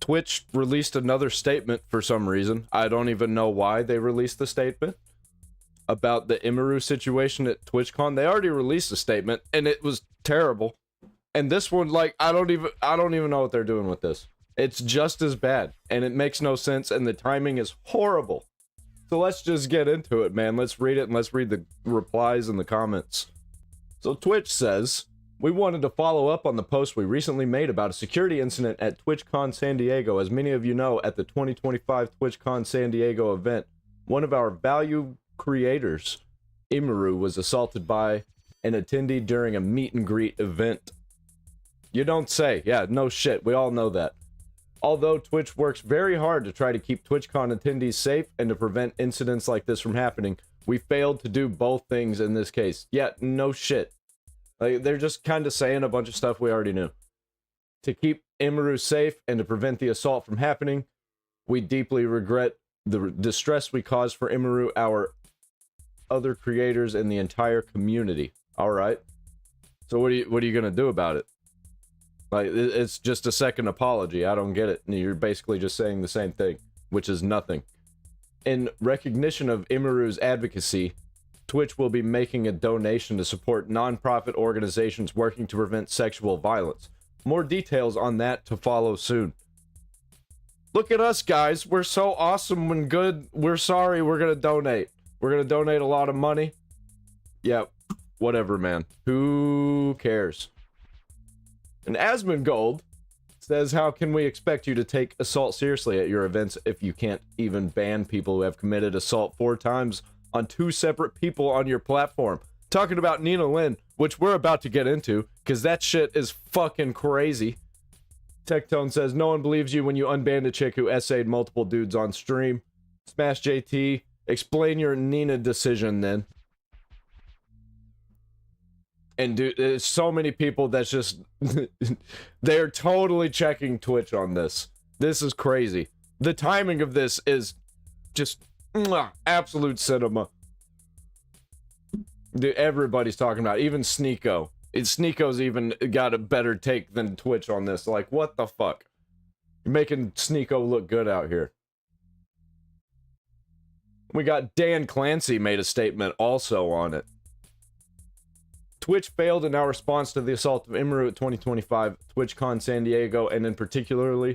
Twitch released another statement for some reason. I don't even know why they released the statement about the Imaru situation at TwitchCon. They already released a statement and it was terrible. And this one, like, I don't even know what they're doing with this. It's just as bad and it makes no sense and the timing is horrible. So let's just get into it, man. Let's read it and let's read the replies and the comments. So Twitch says, we wanted to follow up on the post we recently made about a security incident at TwitchCon San Diego. As many of you know, at the 2025 TwitchCon San Diego event, one of our value creators, Imaru, was assaulted by an attendee during a meet and greet event. You don't say. Yeah, no shit. We all know that. Although Twitch works very hard to try to keep TwitchCon attendees safe and to prevent incidents like this from happening, we failed to do both things in this case. Yeah, no shit. Like, they're just kind of saying a bunch of stuff we already knew. To keep Imaru safe and to prevent the assault from happening, we deeply regret the distress we caused for Imaru, our other creators, and the entire community. Alright. So what are you gonna do about it? Like, it's just a second apology. I don't get it. You're basically just saying the same thing, which is nothing. In recognition of Imaru's advocacy, Twitch will be making a donation to support non-profit organizations working to prevent sexual violence. More details on that to follow soon. Look at us, guys. We're so awesome and good. We're sorry. We're gonna donate. We're gonna donate a lot of money. Yeah, whatever, man. Who cares? And Asmongold says, how can we expect you to take assault seriously at your events if you can't even ban people who have committed assault 4 times on 2 separate people on your platform? Talking about Nina Lin, which we're about to get into, because that shit is fucking crazy. Tectone says, no one believes you when you unbanned a chick who essayed multiple dudes on stream. Smash JT, explain your Nina decision then. And dude, there's so many people that's just... they're totally checking Twitch on this. This is crazy. The timing of this is just... absolute cinema. Dude, everybody's talking about it. Even Sneeko. Sneeko's even got a better take than Twitch on this. Like, what the fuck? You're making Sneeko look good out here. We got Dan Clancy made a statement also on it. Twitch failed in our response to the assault of Imaru at 2025 TwitchCon San Diego, and in particular,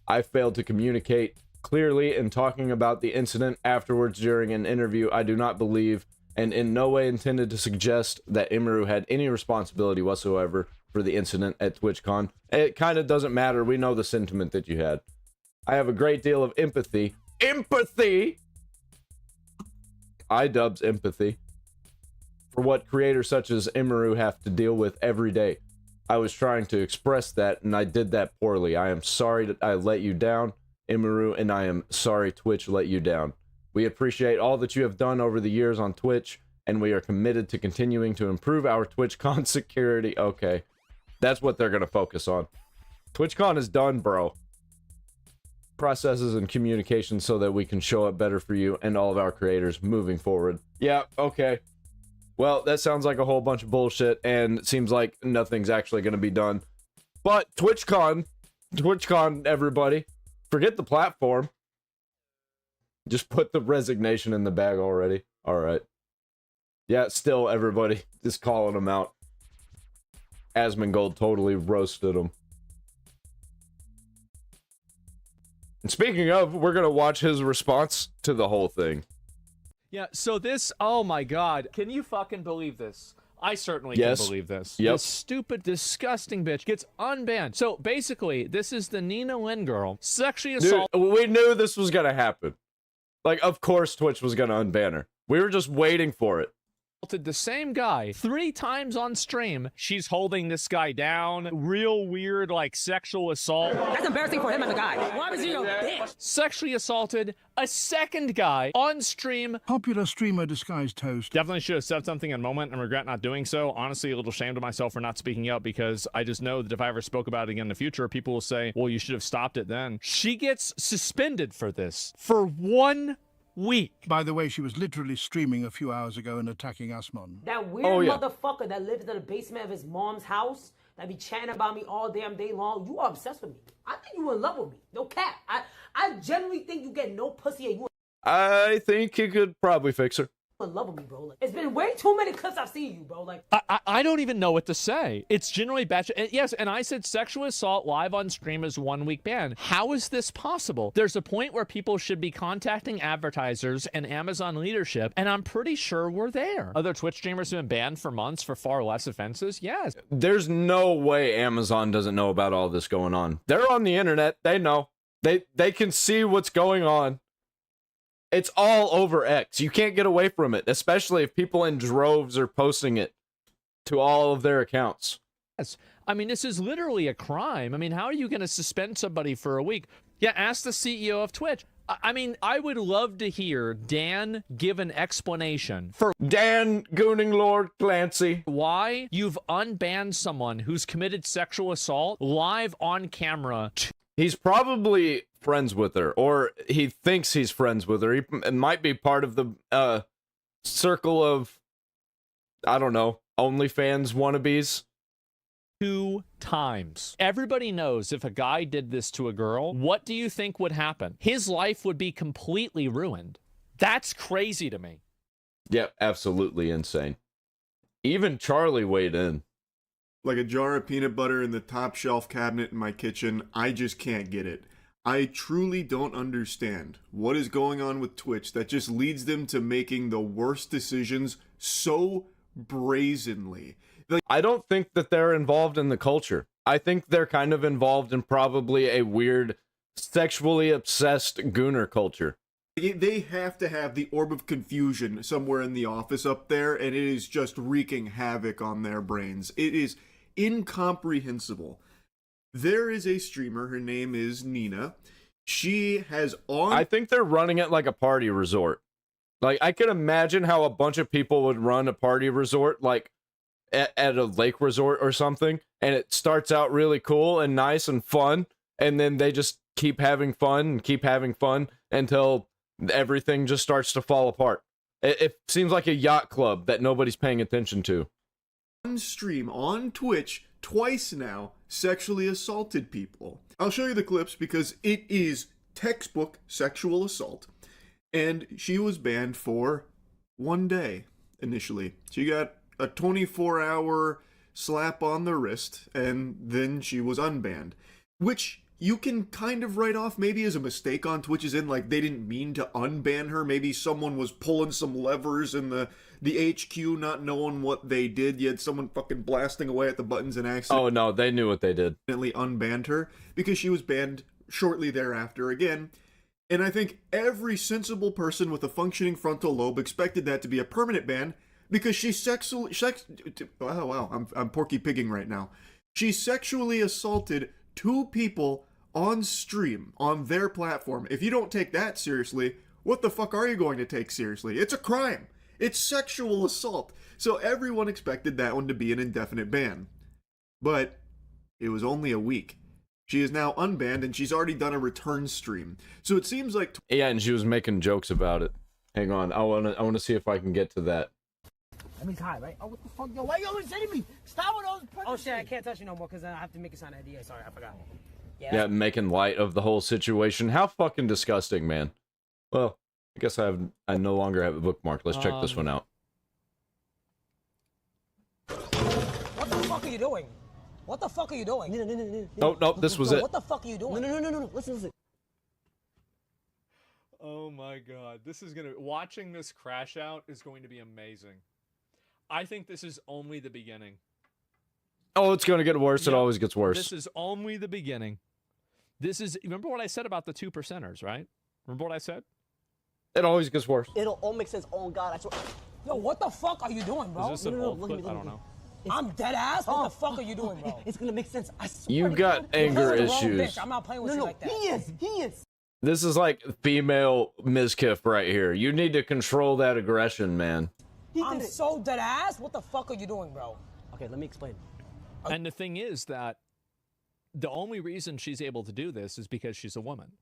I failed to communicate clearly in talking about the incident afterwards during an interview. I do not believe, and in no way intended to suggest, that Imaru had any responsibility whatsoever for the incident at TwitchCon. It kind of doesn't matter. We know the sentiment that you had. I have a great deal of empathy. Empathy! iDubbbz empathy. For what creators such as Imaru have to deal with every day. I was trying to express that, and I did that poorly. I am sorry that I let you down, Imaru, and I am sorry Twitch let you down. We appreciate all that you have done over the years on Twitch, and we are committed to continuing to improve our TwitchCon security. Okay. That's what they're gonna focus on. TwitchCon is done, bro. Processes and communication so that we can show up better for you and all of our creators moving forward. Yeah, okay. Well, that sounds like a whole bunch of bullshit, and it seems like nothing's actually going to be done. But TwitchCon, everybody, forget the platform. Just put the resignation in the bag already. All right. Yeah, still, everybody, just calling him out. Asmongold totally roasted him. And speaking of, we're going to watch his response to the whole thing. Yeah, so this, oh my god, can you fucking believe this? I certainly can believe this. Yep. This stupid, disgusting bitch gets unbanned. So basically, this is the Nina Lin girl, sexually assaulted. Dude, we knew this was gonna happen. Like, of course Twitch was gonna unban her. We were just waiting for it. The same guy 3 times on stream. She's holding this guy down. Real weird, like, sexual assault. That's embarrassing for him as a guy. Why was he a bitch? Sexually assaulted a second guy on stream. Popular streamer disguised host. Definitely should have said something in a moment and regret not doing so. Honestly, a little ashamed of myself for not speaking up, because I just know that if I ever spoke about it again in the future, people will say, well, you should have stopped it then. She gets suspended for this for 1 week. By the way, she was literally streaming a few hours ago and attacking Asmon. That weird motherfucker that lives in the basement of his mom's house that be chatting about me all damn day long. You are obsessed with me. I think you in love with me. No cap. I genuinely think you get no pussy and you I think he could probably fix her. in love with me, bro. Like, it's been way too many clips I've seen you, bro. Like, I don't even know what to say. It's generally bad. Yes, and I said sexual assault live on stream is 1 week ban. How is this possible? There's a point where people should be contacting advertisers and Amazon leadership, and I'm pretty sure we're there. Other Twitch streamers have been banned for months for far less offenses. Yes. There's no way Amazon doesn't know about all this going on. They're on the internet. They know. They can see what's going on. It's all over X. You can't get away from it, especially if people in droves are posting it to all of their accounts. Yes. I mean, this is literally a crime. I mean, how are you going to suspend somebody for a week? Yeah, ask the CEO of Twitch. I mean, I would love to hear Dan give an explanation for Dan Gooning Lord Clancy. why you've unbanned someone who's committed sexual assault live on camera. He's probably friends with her, or he thinks he's friends with her. He might be part of the circle of, I don't know, OnlyFans wannabes. 2 times. Everybody knows if a guy did this to a girl, what do you think would happen? His life would be completely ruined. That's crazy to me. Yep, absolutely insane. Even Charlie weighed in. Like a jar of peanut butter in the top shelf cabinet in my kitchen, I just can't get it. I truly don't understand what is going on with Twitch that just leads them to making the worst decisions so brazenly. Like, I don't think that they're involved in the culture. I think they're kind of involved in probably a weird, sexually obsessed gooner culture. they have to have the orb of confusion somewhere in the office up there, and it is just wreaking havoc on their brains. It is incomprehensible. There is a streamer, her name is Nina. She has on... I think they're running it like a party resort. Like, I can imagine how a bunch of people would run a party resort, like, at a lake resort or something, and it starts out really cool and nice and fun, and then they just keep having fun until everything just starts to fall apart. It seems like a yacht club that nobody's paying attention to. On stream, on Twitch, twice now, sexually assaulted people. I'll show you the clips because it is textbook sexual assault. And she was banned for 1 day, initially. She got a 24-hour slap on the wrist, and then she was unbanned. Which you can kind of write off maybe as a mistake on Twitch's end, like they didn't mean to unban her. Maybe someone was pulling some levers in the HQ, not knowing what they did. You had someone fucking blasting away at the buttons and accidentally... Oh no, they knew what they did. ...unbanned her, because she was banned shortly thereafter again. And I think every sensible person with a functioning frontal lobe expected that to be a permanent ban, because she I'm Porky Pigging right now. She sexually assaulted 2 people on stream, on their platform. If you don't take that seriously, what the fuck are you going to take seriously? It's a crime. It's sexual assault. So everyone expected that one to be an indefinite ban. But it was only a week. She is now unbanned, and she's already done a return stream. So it seems like... Yeah, and she was making jokes about it. Hang on, I wanna see if I can get to that. That means hi, right? Oh, what the fuck? Yo, why you always saying me? Stop with those punches. Oh, shit, I can't touch you no more because I have to make a sign of idea. Sorry, I forgot. Yeah, making light of the whole situation. How fucking disgusting, man. Well, I guess I no longer have a bookmark. Let's check this one out. What the fuck are you doing? What the fuck are you doing? No, this was it. What the fuck are you doing? No. Listen. Oh my god, watching this crash out is going to be amazing. I think this is only the beginning. Oh, it's gonna get worse. Yeah, it always gets worse. This is only the beginning. Remember what I said about the 2%ers, right? Remember what I said? It always gets worse. It'll all make sense. Oh god, I swear. Yo, what the fuck are you doing, bro? Is this an old clip? I don't know. I'm dead ass. What the fuck are you doing, bro? It's gonna make sense. I swear. You got anger issues. I'm not playing with you like that. He is. This is like female Mizkif right here. You need to control that aggression, man. I'm so dead ass. What the fuck are you doing, bro? Okay, let me explain. And the thing is that the only reason she's able to do this is because she's a woman.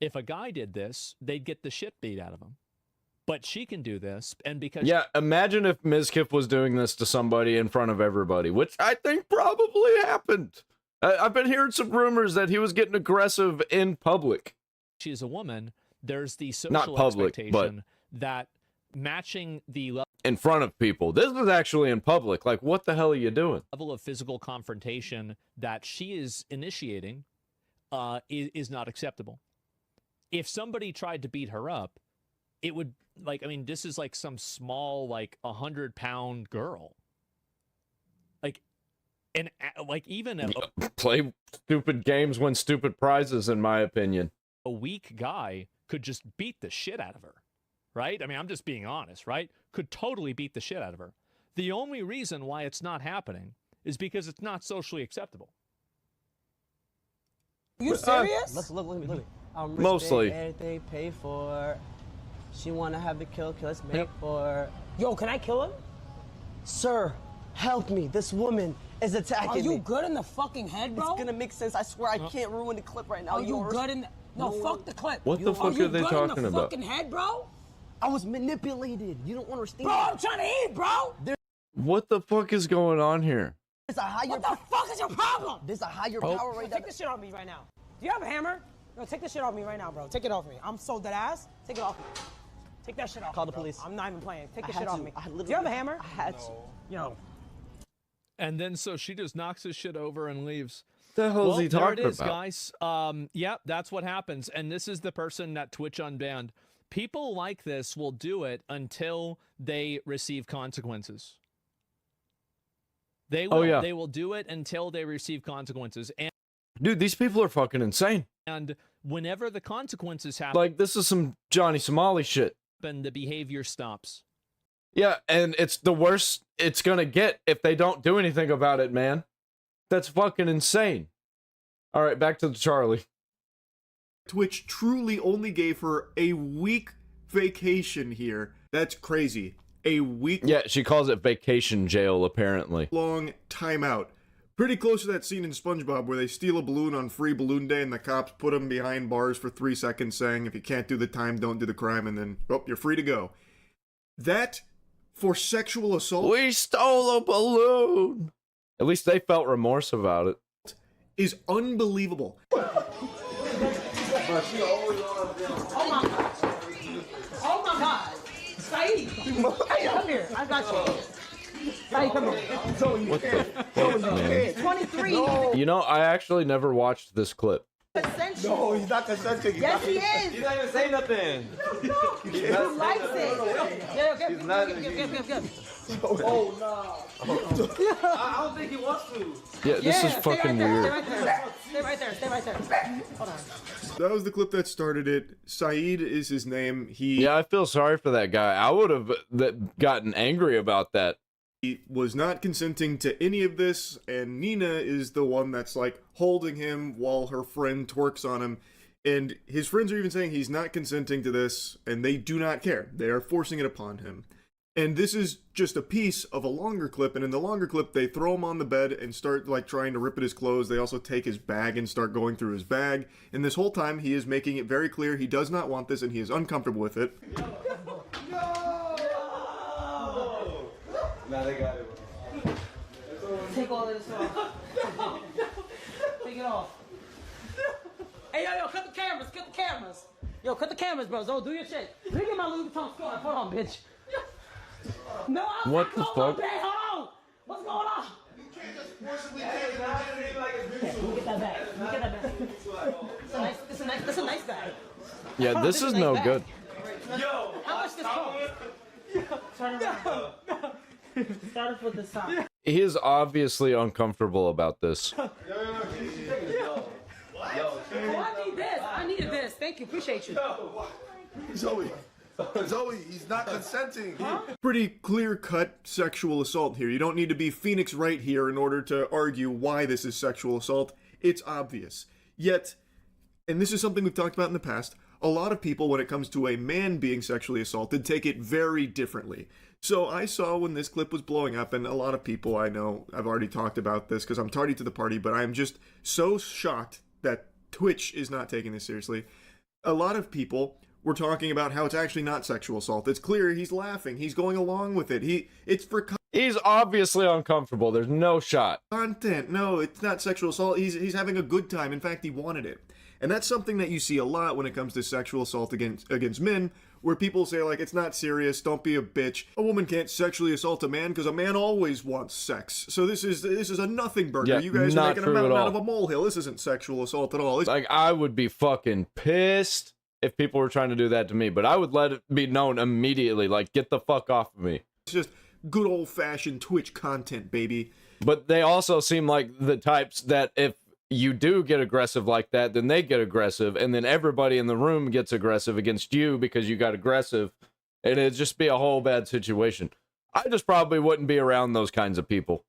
If a guy did this, they'd get the shit beat out of him. But she can do this, and because Yeah, imagine if Mizkif was doing this to somebody in front of everybody, which I think probably happened. I've been hearing some rumors that he was getting aggressive in public. she is a woman, there's the social Not public, expectation that matching the In front of people. This was actually in public. Like, what the hell are you doing? level of physical confrontation that she is initiating is not acceptable. If somebody tried to beat her up, it would, like, I mean, this is like some small, like, 100-pound girl. Like, and like even Play stupid games, win stupid prizes, in my opinion. a weak guy could just beat the shit out of her, right? I mean, I'm just being honest, right? Could totally beat the shit out of her. The only reason why it's not happening is because it's not socially acceptable. You serious? Look at me. I'm rich, Mostly. big, everything paid for. She wanna have the kill, let's make for. Yo, can I kill him? Sir, help me. This woman is attacking Are me. you good in the fucking head, bro? It's gonna make sense. I swear I can't ruin the clip right now. Are you good in the... No, fuck the clip. What the fuck you are they good talking in the about? fucking head, bro? I was manipulated. You don't understand. Bro, I'm trying to eat, bro. What the fuck is going on here? There's a higher What the fuck is your problem? There's a higher power right Take now. this shit off me right now. Do you have a hammer? No, take this shit off me right now, bro. Take it off me. I'm so dead ass. Take it off me. Take that shit off Call me, the bro. police. I'm not even playing. Take I this had shit off to. me. I Do literally- you have a hammer? I had to. Yo. And then so she just knocks his shit over and leaves. The hell is Well, he there talking it is, about? guys. Yeah, that's what happens. And this is the person that Twitch unbanned. People like this will do it until they receive consequences. They will, yeah. They will do it until they receive consequences. Dude, these people are fucking insane. And whenever the consequences happen, Like, this is some Johnny Somali shit. the behavior stops. Yeah, and it's the worst it's gonna get if they don't do anything about it, man. That's fucking insane. All right, back to the Charlie. Twitch truly only gave her a week vacation here. That's crazy. A week Yeah, she calls it vacation jail, apparently. long timeout. Pretty close to that scene in SpongeBob where they steal a balloon on free balloon day and the cops put them behind bars for 3 seconds saying, if you can't do the time, don't do the crime, and then, oh, you're free to go. That, for sexual assault, We stole a balloon! At least they felt remorse about it. is unbelievable. Oh my god. Oh my god. Saeed. Hey, come here. I got you. Saeed, come here. What the fuck, man? 23. You know, I actually never watched this clip. Consensual. No, he's not consenting. Yes, he is. He's not even saying nothing. He likes it. Yeah, give. Oh no. I don't think he wants to. Yeah, this is fucking weird. Stay right there. Hold on. That was the clip that started it. Saeed is his name. Yeah, I feel sorry for that guy. I would have gotten angry about that. He was not consenting to any of this, and Nina is the one that's like holding him while her friend twerks on him. And his friends are even saying he's not consenting to this, and they do not care. They are forcing it upon him. And this is just a piece of a longer clip, and in the longer clip, they throw him on the bed and start like trying to rip at his clothes. They also take his bag and start going through his bag. And this whole time, he is making it very clear he does not want this, and he is uncomfortable with it. Nah, they got it. Take all of this off. Take it off. Hey, yo, cut the cameras. Yo, cut the cameras, bro. Zo, do your shit. Let me get my Louis Vuitton scarf. Hold on, bitch. No, I'm What not the going fuck? on, babe. Hold on. What's going on? Let me get that bag. It's a nice bag. Yeah, this is no good. How much this cost? Turn around. Start with the top. He is obviously uncomfortable about this. Oh, I need this. I needed this. Thank you. Appreciate you. Zoe, he's not consenting. Pretty clear-cut sexual assault here. You don't need to be Phoenix Wright here in order to argue why this is sexual assault. It's obvious. Yet, and this is something we've talked about in the past, a lot of people, when it comes to a man being sexually assaulted, take it very differently. So I saw when this clip was blowing up, and a lot of people I know, I've already talked about this because I'm tardy to the party, but I'm just so shocked that Twitch is not taking this seriously. A lot of people we're talking about how it's actually not sexual assault. It's clear he's laughing. He's going along with it. It's for He's obviously uncomfortable. There's no shot. content. No, it's not sexual assault. He's having a good time. In fact, he wanted it. And that's something that you see a lot when it comes to sexual assault against men, where people say, like, it's not serious, don't be a bitch. A woman can't sexually assault a man because a man always wants sex. So this is a nothing burger. Yeah, you guys are not making a true mountain at out all. of a molehill. This isn't sexual assault at all. It's Like, I would be fucking pissed if people were trying to do that to me, but I would let it be known immediately, like, get the fuck off of me. just good old-fashioned Twitch content, baby. But they also seem like the types that if you do get aggressive like that, then they get aggressive, and then everybody in the room gets aggressive against you because you got aggressive, and it'd just be a whole bad situation. I just probably wouldn't be around those kinds of people.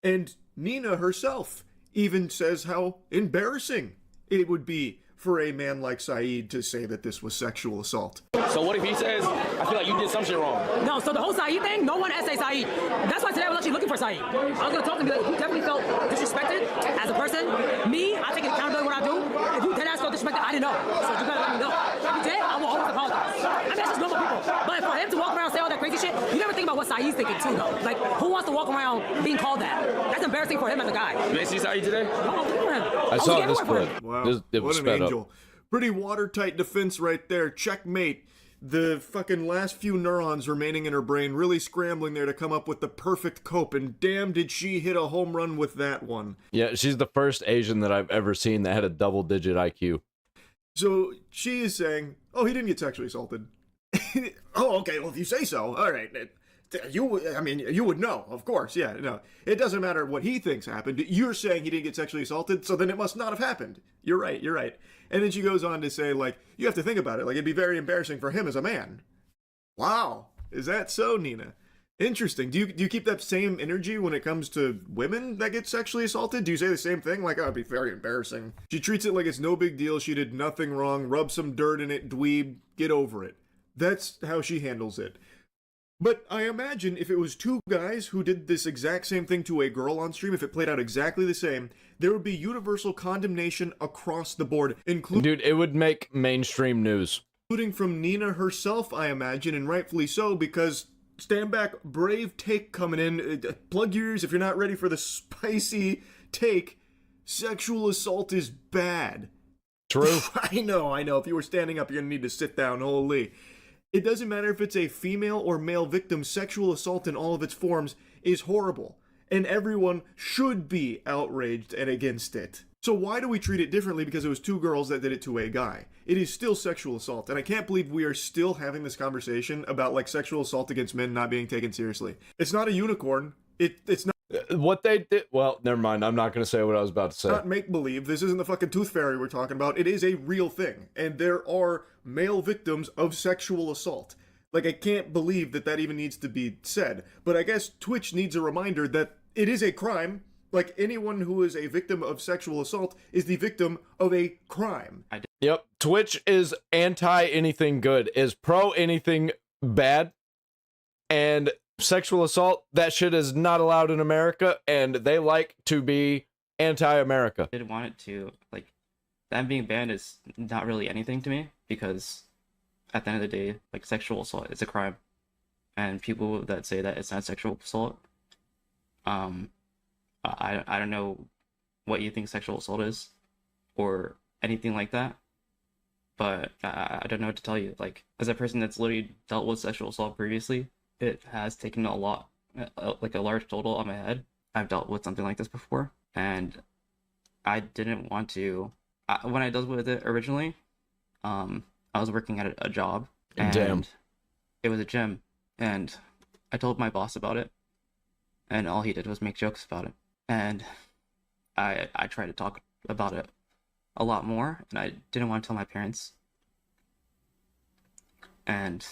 And Nina herself even says how embarrassing it would be for a man like Saeed to say that this was sexual assault. So what if he says, I feel like you did some shit wrong? No, so the whole Saeed thing, no one essay Saeed. That's why today I was actually looking for Saeed. I was gonna talk to him, be like, you definitely felt disrespected as a person. Me, I take accountability what I do. If you dead ass felt disrespected, I didn't know. So you gotta let me know. If you did, I will always apologize. I mean, that's just normal people. But for him to walk around and say all that crazy shit, you never think about what Saeed's thinking too, though. Like, who wants to walk around being called that? That's embarrassing for him as a guy. You ain't see Saeed today? No, I'm looking for him. I was saw getting this away from clip. him. Wow, It was what an sped up. angel. Pretty watertight defense right there. Checkmate. The fucking last few neurons remaining in her brain really scrambling there to come up with the perfect cope, and damn did she hit a home run with that one. Yeah, she's the first Asian that I've ever seen that had a double-digit IQ. So she is saying, oh, he didn't get sexually assaulted. Oh, okay, well, if you say so, all right. You would know, of course, yeah, no. It doesn't matter what he thinks happened. You're saying he didn't get sexually assaulted, so then it must not have happened. You're right. And then she goes on to say, like, you have to think about it. Like, it'd be very embarrassing for him as a man. Wow. Is that so, Nina? Interesting. Do you keep that same energy when it comes to women that get sexually assaulted? Do you say the same thing? Like, oh, it'd be very embarrassing. She treats it like it's no big deal. She did nothing wrong. Rub some dirt in it, dweeb. Get over it. That's how she handles it. But I imagine if it was two guys who did this exact same thing to a girl on stream, if it played out exactly the same, there would be universal condemnation across the board, Dude, it would make mainstream news. including from Nina herself, I imagine, and rightfully so, because, stand back, brave take coming in, plug your ears if you're not ready for the spicy take, sexual assault is bad. True. I know, if you were standing up, you're gonna need to sit down, holy. It doesn't matter if it's a female or male victim, sexual assault in all of its forms is horrible, and everyone should be outraged and against it. So why do we treat it differently because it was two girls that did it to a guy? It is still sexual assault, and I can't believe we are still having this conversation about, like, sexual assault against men not being taken seriously. It's not a unicorn. It's not What they did... Well, never mind. I'm not going to say what I was about to say. not make-believe. This isn't the fucking tooth fairy we're talking about. It is a real thing, and there are male victims of sexual assault. Like, I can't believe that even needs to be said. But I guess Twitch needs a reminder that it is a crime. Like, anyone who is a victim of sexual assault is the victim of a crime. Yep. Twitch is anti anything good, is pro anything bad, and sexual assault, that shit is not allowed in America, and they like to be anti-America. I didn't want it to, like, them being banned is not really anything to me, because at the end of the day, like, sexual assault is a crime, and people that say that it's not sexual assault, I don't know what you think sexual assault is, or anything like that, but I don't know what to tell you. Like, as a person that's literally dealt with sexual assault previously, it has taken a lot, like a large total on my head. I've dealt with something like this before, and I didn't want to. When I dealt with it originally, I was working at a job, and Damn. It was a gym, and I told my boss about it, and all he did was make jokes about it. And I tried to talk about it a lot more, and I didn't want to tell my parents, and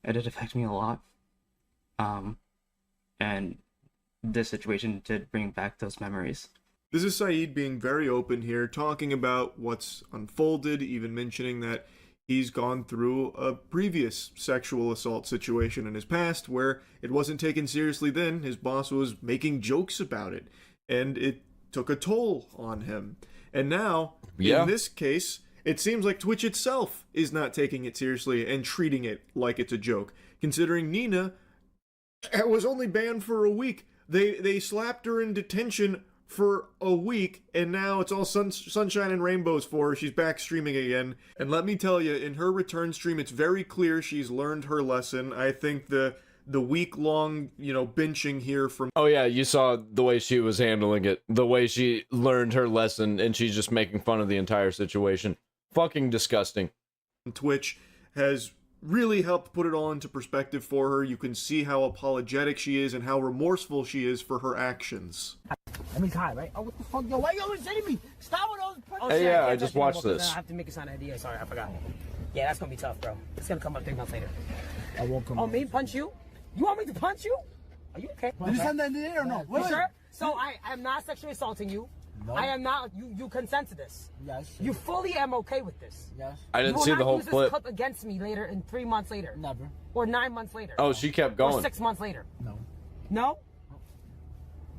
it did affect me a lot. And this situation did bring back those memories. This is Saeed being very open here, talking about what's unfolded, even mentioning that he's gone through a previous sexual assault situation in his past where it wasn't taken seriously then. His boss was making jokes about it, and it took a toll on him. And now, Yeah. in this case, It seems like Twitch itself is not taking it seriously and treating it like it's a joke, considering Nina was only banned for a week. They slapped her in detention for a week, and now it's all sunshine and rainbows for her. She's back streaming again. And let me tell you, in her return stream, it's very clear she's learned her lesson. I think the week-long, benching here from... Oh yeah, you saw the way she was handling it. The way she learned her lesson, and she's just making fun of the entire situation. Fucking disgusting. Twitch has really helped put it all into perspective for her. You can see how apologetic she is and how remorseful she is for her actions. Let me high, right? Oh, what the fuck, yo? Why you always hitting me? Stop with those punches. Hey, yeah, I just watched this. I have to make a sign of idea. Sorry, I forgot. Yeah, that's gonna be tough, bro. It's gonna come up 3 months later. I won't come up. Oh, me punch you? You want me to punch you? Are you okay? Did you send that NDA or no? You sure? So I am not sexually assaulting you. No. I am not. You consent to this. Yes. You fully am okay with this. Yes. I didn't see the whole clip. You will not use this clip against me later in 3 months later. Never. Or 9 months later. Oh, she kept going. Or 6 months later. No. No?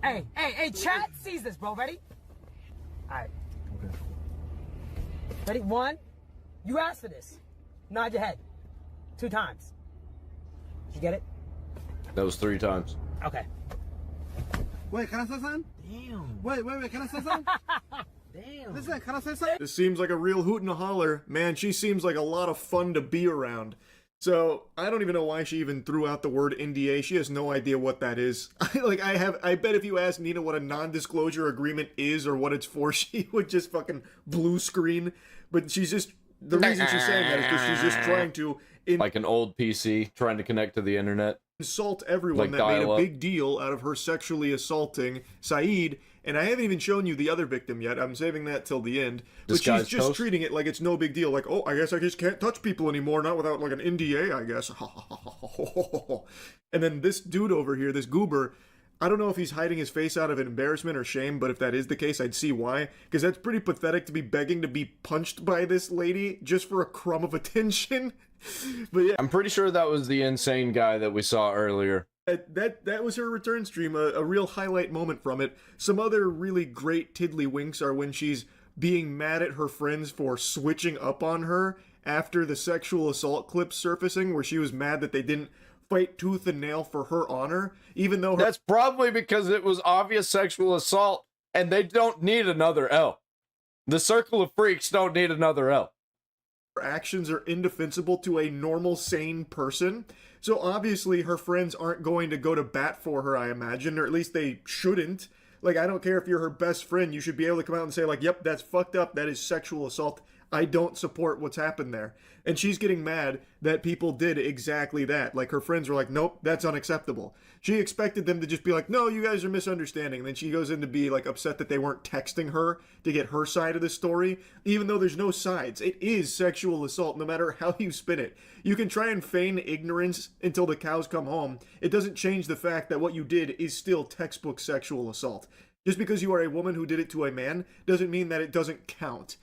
Hey, chat sees this, bro. Ready? All right. Okay. Ready? 1. You asked for this. Nod your head. 2 times. Did you get it? That was 3 times. Okay. Wait, can I say something? Damn. Wait, can I say something? Damn. Listen, can I say something? This seems like a real hoot and a holler. Man, she seems like a lot of fun to be around. So, I don't even know why she even threw out the word NDA. She has no idea what that is. I bet if you ask Nina what a non-disclosure agreement is or what it's for, she would just fucking blue screen. But she's just... The reason she's saying that is because she's just trying to... like an old PC trying to connect to the internet. Insult everyone Like that made a dial-up. big deal out of her sexually assaulting Saeed, and I haven't even shown you the other victim yet. I'm saving that till the end. But she's Disguised just toast? treating it like it's no big deal. Like, oh, I guess I just can't touch people anymore, not without like an NDA, I guess. And then this dude over here, this goober, I don't know if he's hiding his face out of embarrassment or shame, but if that is the case, I'd see why. Because that's pretty pathetic to be begging to be punched by this lady just for a crumb of attention. But yeah. I'm pretty sure that was the insane guy that we saw earlier. That was her return stream, a real highlight moment from it. Some other really great tiddlywinks are when she's being mad at her friends for switching up on her after the sexual assault clip surfacing, where she was mad that they didn't fight tooth and nail for her honor, even though That's probably because it was obvious sexual assault, and they don't need another L. The circle of freaks don't need another L. her actions are indefensible to a normal, sane person. So obviously her friends aren't going to go to bat for her, I imagine, or at least they shouldn't. Like, I don't care if you're her best friend, you should be able to come out and say, like, yep, that's fucked up, that is sexual assault. I don't support what's happened there. And she's getting mad that people did exactly that. Like, her friends were like, nope, that's unacceptable. She expected them to just be like, no, you guys are misunderstanding. And then she goes in to be, like, upset that they weren't texting her to get her side of the story, even though there's no sides. It is sexual assault, no matter how you spin it. You can try and feign ignorance until the cows come home. It doesn't change the fact that what you did is still textbook sexual assault. Just because you are a woman who did it to a man doesn't mean that it doesn't count.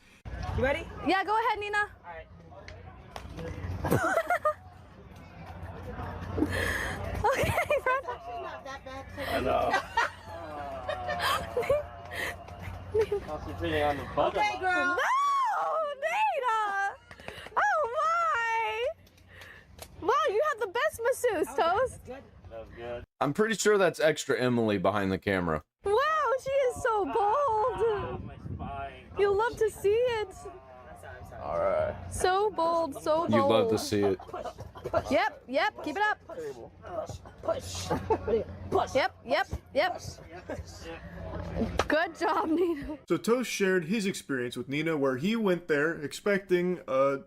You ready? Yeah, go ahead, Nina. All right. Okay, I know. Concentrating on the bottom. Okay, girl. No, Nina. Oh my. Wow, you have the best masseuse, Toast. Good. That was good. I'm pretty sure that's extra Emily behind the camera. Wow, she is so bold. My spine. You love to see it. All right. So bold, so bold. You love to see it. Yep, keep it up. Push. Push. Yep. Good job, Nina. So Toast shared his experience with Nina, where he went there expecting a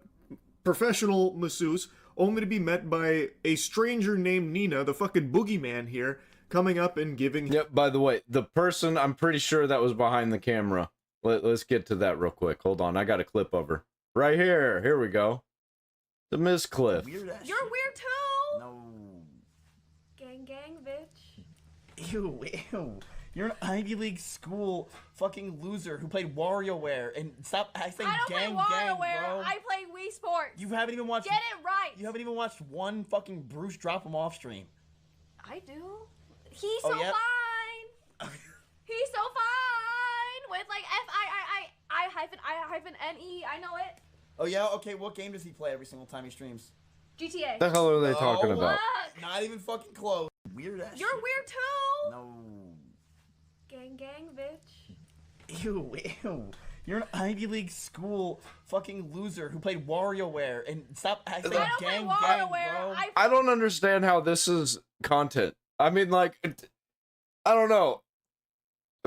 professional masseuse, only to be met by a stranger named Nina, the fucking boogeyman here, coming up and giving him... Yep, by the way, the person I'm pretty sure that was behind the camera. Let's get to that real quick. Hold on, I got a clip of her. Right here. Here we go. The Miss Cliff. You're weird too. No. Gang, bitch. Ew. You're an Ivy League school fucking loser who played WarioWare and stop saying I don't gang, play gang, WarioWare. bro. I play Wii Sports. You haven't even watched. Get it right. You haven't even watched one fucking Bruce drop him off stream. I do. He's Oh, so yeah? fine. He's so fine with like I-I-N-E. I know it. Oh yeah. Okay. What game does he play every single time he streams? GTA. The hell are they talking about? Look. Not even fucking close. Weird ass. You're weird too. No. Gang, gang, bitch. Ew, ew. You're an Ivy League school fucking loser who played WarioWare and stop acting I don't gang, play gang, WarioWare. bro. I don't understand how this is content. I mean, like, I don't know.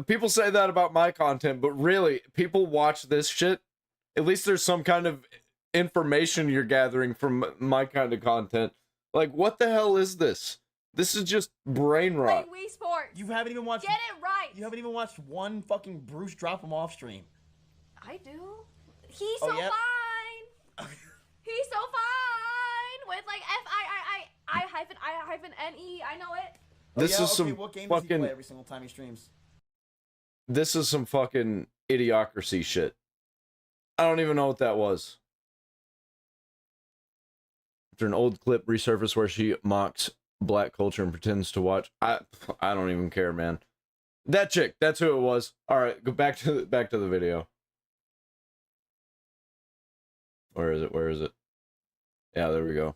People say that about my content, but really, people watch this shit. At least there's some kind of information you're gathering from my kind of content. Like, what the hell is this? This is just brain rot. Play Wii Sports. You haven't even watched. Get it right. You haven't even watched one fucking Bruce drop him off stream. I do. He's Oh, so yeah? fine. He's so fine with like I-I-N-E. I know it. This yeah, is some what game does he fucking. play every single time he streams? This is some fucking idiocracy shit. I don't even know what that was. After an old clip resurfaced where she mocks black culture and pretends to watch. I don't even care, man. That chick, that's who it was. All right, go back to the video. Where is it? Where is it? Yeah, there we go.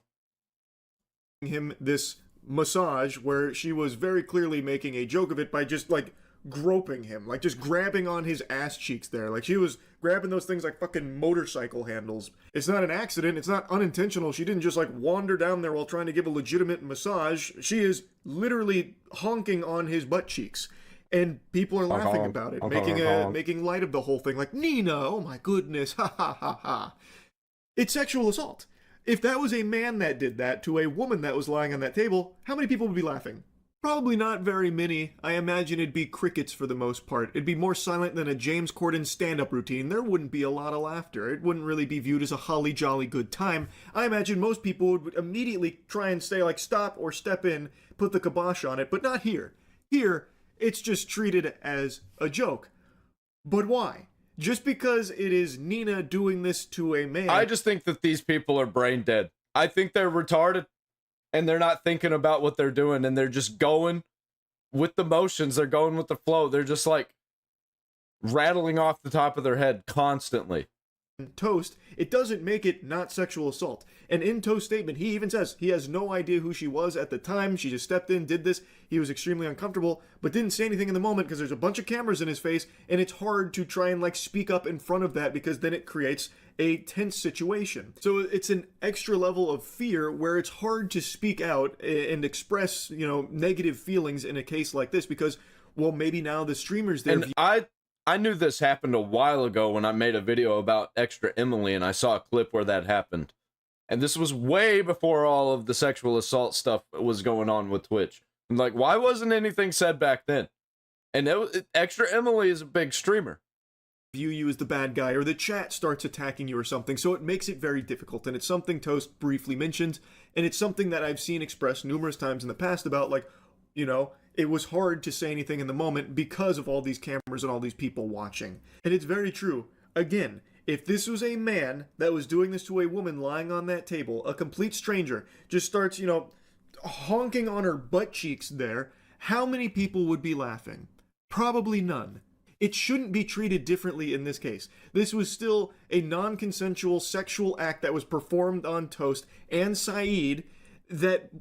Him this massage where she was very clearly making a joke of it by just like groping him, like just grabbing on his ass cheeks there. Like she was grabbing those things like fucking motorcycle handles. It's not an accident. It's not unintentional. She didn't just like wander down there while trying to give a legitimate massage. She is literally honking on his butt cheeks. And people are laughing about it, making light of the whole thing. Like, Nina, oh my goodness, ha ha ha ha. It's sexual assault. If that was a man that did that to a woman that was lying on that table, how many people would be laughing? Probably not very many. I imagine it'd be crickets for the most part. It'd be more silent than a James Corden stand-up routine. There wouldn't be a lot of laughter. It wouldn't really be viewed as a holly jolly good time. I imagine most people would immediately try and say like stop or step in, put the kibosh on it, but not here. Here, it's just treated as a joke. But why? Just because it is Nina doing this to a man. I just think that these people are brain dead. I think they're retarded and they're not thinking about what they're doing and they're just going with the motions. They're going with the flow. They're just like rattling off the top of their head constantly. Toast, it doesn't make it not sexual assault. And in Toast's statement, he even says he has no idea who she was at the time. She just stepped in, did this. He was extremely uncomfortable, but didn't say anything in the moment because there's a bunch of cameras in his face, and it's hard to try and like speak up in front of that because then it creates a tense situation. So it's an extra level of fear where it's hard to speak out and express, you know, negative feelings in a case like this because, well, maybe now the streamers there. And I knew this happened a while ago when I made a video about Extra Emily and I saw a clip where that happened. And this was way before all of the sexual assault stuff was going on with Twitch. I'm like, why wasn't anything said back then? And Extra Emily is a big streamer. View you as the bad guy or the chat starts attacking you or something, so it makes it very difficult. And it's something Toast briefly mentioned, and it's something that I've seen expressed numerous times in the past about, like, you know, it was hard to say anything in the moment because of all these cameras and all these people watching. And it's very true. Again, if this was a man that was doing this to a woman lying on that table, a complete stranger, just starts, you know, honking on her butt cheeks there, how many people would be laughing? Probably none. It shouldn't be treated differently in this case. This was still a non-consensual sexual act that was performed on Toast and Saeed that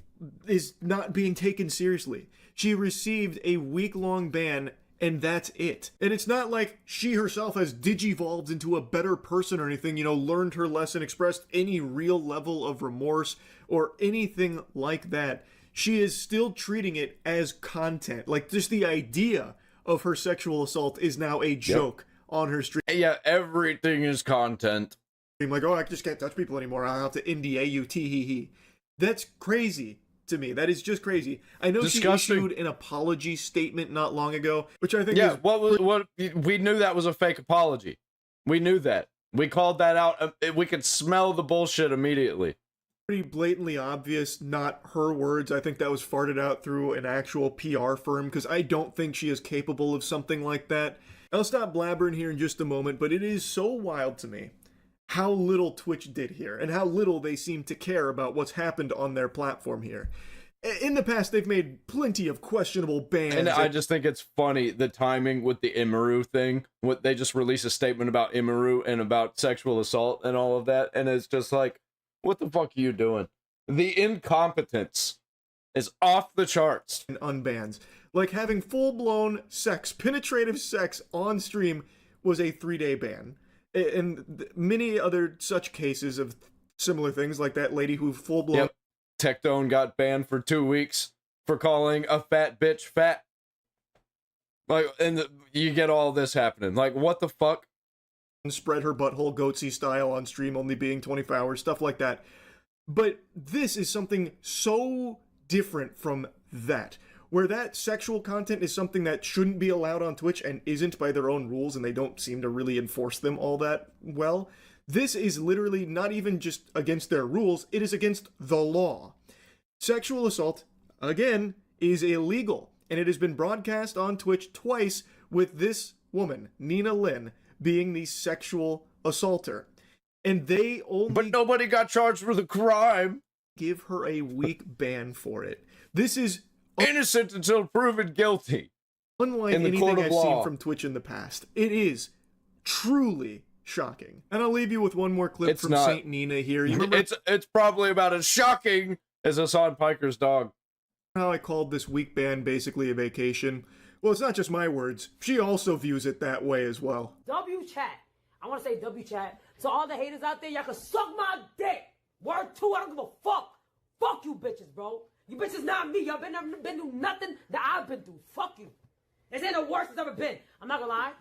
is not being taken seriously. She received a week-long ban, and that's it. And it's not like she herself has digivolved into a better person or anything, you know, learned her lesson, expressed any real level of remorse or anything like that. She is still treating it as content. Like, just the idea of her sexual assault is now a joke on her stream. Yeah, everything is content. Like, oh, I just can't touch people anymore. I'll have to NDA you, tee-hee-hee. That's crazy to me. That is just crazy. I know Disgusting. She issued an apology statement not long ago, which I think is... what we knew that was a fake apology. We knew that. We called that out. We could smell the bullshit immediately. Pretty blatantly obvious, not her words. I think that was farted out through an actual PR firm, because I don't think she is capable of something like that. I'll stop blabbering here in just a moment, but it is so wild to me how little Twitch did here, and how little they seem to care about what's happened on their platform here. In the past, they've made plenty of questionable bans. And I just think it's funny, the timing with the Imaru thing. What they just released a statement about Imaru and about sexual assault and all of that. And it's just like, what the fuck are you doing? The incompetence is off the charts. And unbans. Like having full-blown sex, penetrative sex on stream was a 3-day ban. And many other such cases of similar things, like that lady who full-blown... Yep. Tectone got banned for 2 weeks for calling a fat bitch fat. Like, and you get all this happening. Like, what the fuck? Spread her butthole goatsy style on stream, only being 24 hours, stuff like that. But this is something so different from that, where that sexual content is something that shouldn't be allowed on Twitch and isn't by their own rules, and they don't seem to really enforce them all that well. This is literally not even just against their rules, it is against the law. Sexual assault, again, is illegal, and it has been broadcast on Twitch twice with this woman, Nina Lin, being the sexual assaulter. And they only... But nobody got charged for the crime. Give her a week ban for it. This is... innocent until proven guilty. Unlike anything I've seen from Twitch in the past. It is truly shocking. And I'll leave you with one more clip from Saint Nina here. You remember it's probably about as shocking as Hasan Piker's dog. How I called this week ban basically a vacation? Well, it's not just my words. She also views it that way as well. W chat. I want to say W chat. So all the haters out there, y'all can suck my dick. Word 2, I don't give a fuck. Fuck you bitches, bro. You bitches not me. Y'all been through nothing that I've been through. Fuck you. This ain't the worst it's ever been. I'm not gonna lie.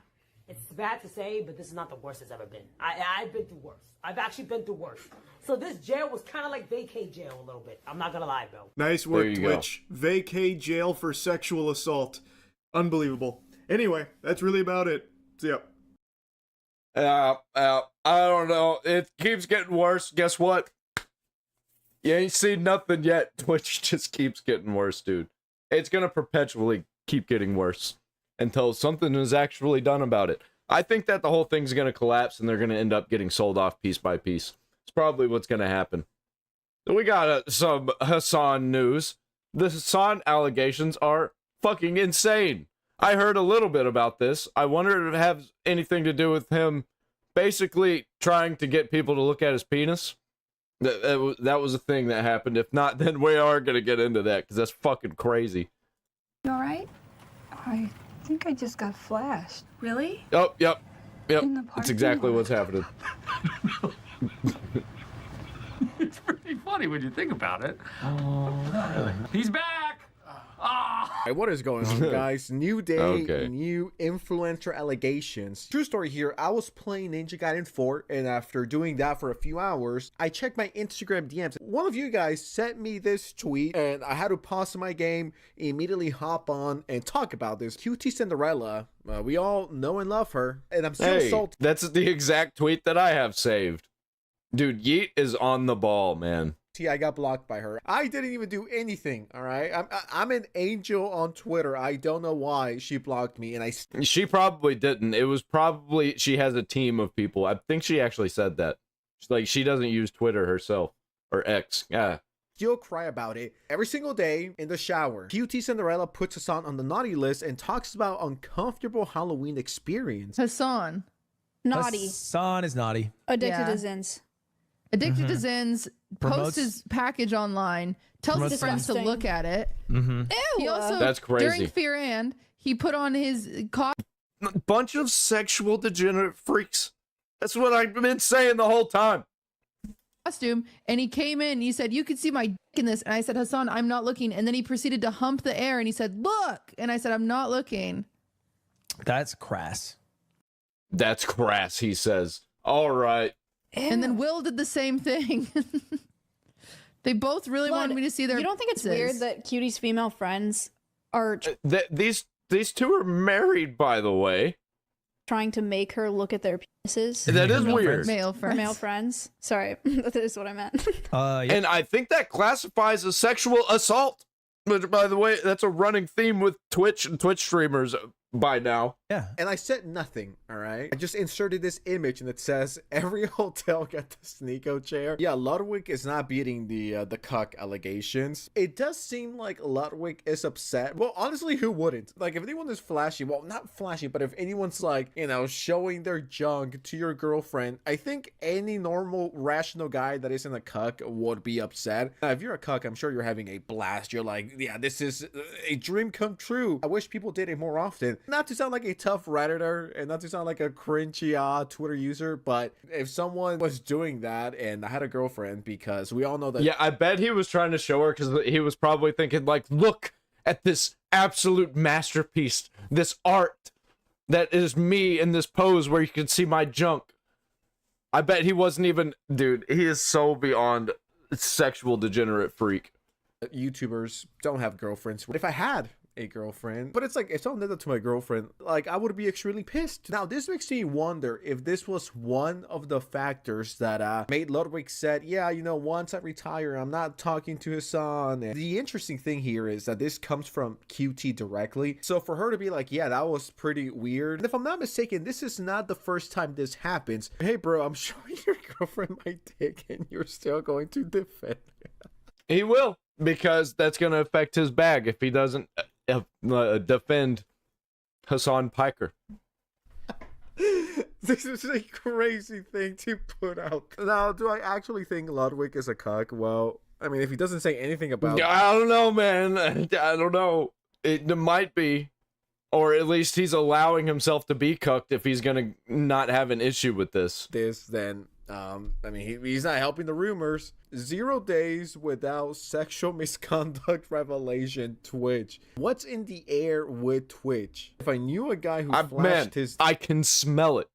It's bad to say, but this is not the worst it's ever been. I've been through worse. I've actually been through worse. So this jail was kind of like vacay jail a little bit. I'm not gonna lie, bro. Nice work, Twitch. Vacay jail for sexual assault. Unbelievable. Anyway, that's really about it. See ya. I don't know. It keeps getting worse. Guess what? You ain't seen nothing yet. Twitch just keeps getting worse, dude. It's gonna perpetually keep getting worse until something is actually done about it. I think that the whole thing's gonna collapse and they're gonna end up getting sold off piece by piece. It's probably what's gonna happen. We got some Hasan news. The Hasan allegations are fucking insane. I heard a little bit about this. I wonder if it has anything to do with him basically trying to get people to look at his penis. That was a thing that happened. If not, then we are going to get into that because that's fucking crazy. You all right? I think I just got flashed. Really? Oh, yep. That's exactly what's happening. It's pretty funny when you think about it. Oh, not really. He's back! Hey, what is going on, guys? New day, new influencer allegations. True story here, I was playing Ninja Gaiden 4, and after doing that for a few hours, I checked my Instagram DMs. One of you guys sent me this tweet, and I had to pause my game, immediately hop on, and talk about this. QTCinderella, we all know and love her, and I'm still salty. That's the exact tweet that I have saved. Dude, Yeet is on the ball, man. I got blocked by her. I didn't even do anything, all right? I'm an angel on Twitter. I don't know why she blocked me, and She probably didn't. It was probably... She has a team of people. I think she actually said that. She's like, she doesn't use Twitter herself. Or X. Yeah. Still cry about it. Every single day in the shower, QTCinderella puts Hasan on the naughty list and talks about uncomfortable Halloween experience. Hasan. Naughty. Hasan is naughty. Addicted to Zins. Addicted to Zins, posts his package online, tells his friends to look at it. Ew. He also, that's crazy. During Fear and, he put on his bunch of sexual degenerate freaks. That's what I've been saying the whole time. Costume, and he came in and he said, "You could see my dick in this." And I said, "Hasan, I'm not looking." And then he proceeded to hump the air and he said, "Look." And I said, "I'm not looking." That's crass. That's crass, he says. All right. And then Will did the same thing. They both really wanted me to see their... You don't think it's weird that Cutie's female friends are these two are married, by the way. Trying to make her look at their penises? That is weird. Male friends. Male friends. Sorry, that is what I meant. Yeah. And I think that classifies as sexual assault. But by the way, that's a running theme with Twitch and Twitch streamers. by now. Yeah. And I said nothing, all right? I just inserted this image and it says, every hotel got the Sneeko chair. Yeah, Ludwig is not beating the cuck allegations. It does seem like Ludwig is upset. Well, honestly, who wouldn't? Like, if anyone is flashy, well, not flashy, but if anyone's like, you know, showing their junk to your girlfriend, I think any normal, rational guy that isn't a cuck would be upset. Now, if you're a cuck, I'm sure you're having a blast. You're like, yeah, this is a dream come true. I wish people did it more often. Not to sound like a tough Redditor and not to sound like a cringy Twitter user, but if someone was doing that and I had a girlfriend, because we all know that. Yeah, I bet he was trying to show her because he was probably thinking like, look at this absolute masterpiece, this art that is me in this pose where you can see my junk. I bet he wasn't even, dude, he is so beyond sexual degenerate freak. YouTubers don't have girlfriends. If I had a girlfriend, but it's like, if someone did that to my girlfriend, like, I would be extremely pissed. Now, this makes me wonder if this was one of the factors that made Ludwig said, yeah, you know, once I retire, I'm not talking to his son. And the interesting thing here is that this comes from QT directly. So for her to be like, yeah, that was pretty weird. And if I'm not mistaken, this is not the first time this happens. Hey, bro, I'm showing your girlfriend my dick and you're still going to defend it. He will, because that's going to affect his bag if he doesn't defend Hasan Piker. This is a crazy thing to put out. Now, do I actually think Ludwig is a cuck? Well, I mean, if he doesn't say anything about... I don't know, man. I don't know. It might be. Or at least he's allowing himself to be cucked if he's going to not have an issue with this. Then... I mean, he's not helping the rumors. 0 days without sexual misconduct revelation, Twitch. What's in the air with Twitch? If I knew a guy who flashed his... I can smell it.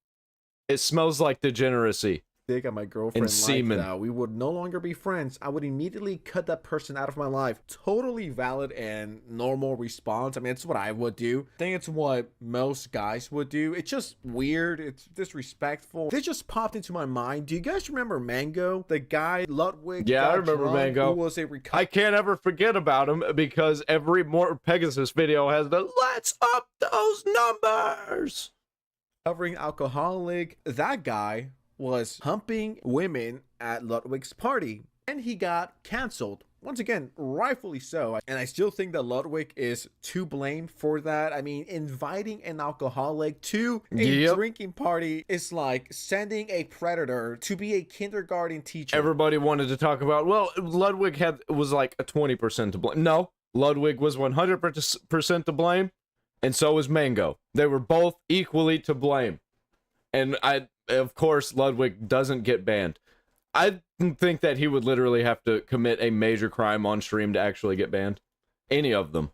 It smells like degeneracy. Dick at my girlfriend and semen. Like that, we would no longer be friends. I would immediately cut that person out of my life. Totally valid and normal response. I mean, it's what I would do. I think it's what most guys would do. It's just weird. It's disrespectful. This just popped into my mind. Do you guys remember Mango? The guy Ludwig? Yeah, I remember drunk, Mango. Who was I can't ever forget about him because every more Pegasus video has the "let's up those numbers." Covering alcoholic. That guy was humping women at Ludwig's party, and he got canceled. Once again, rightfully so. And I still think that Ludwig is to blame for that. I mean, inviting an alcoholic to a drinking party is like sending a predator to be a kindergarten teacher. Everybody wanted to talk about, well, Ludwig was like a 20% to blame. No, Ludwig was 100% to blame, and so was Mango. They were both equally to blame. And of course, Ludwig doesn't get banned. I think that he would literally have to commit a major crime on stream to actually get banned. Any of them.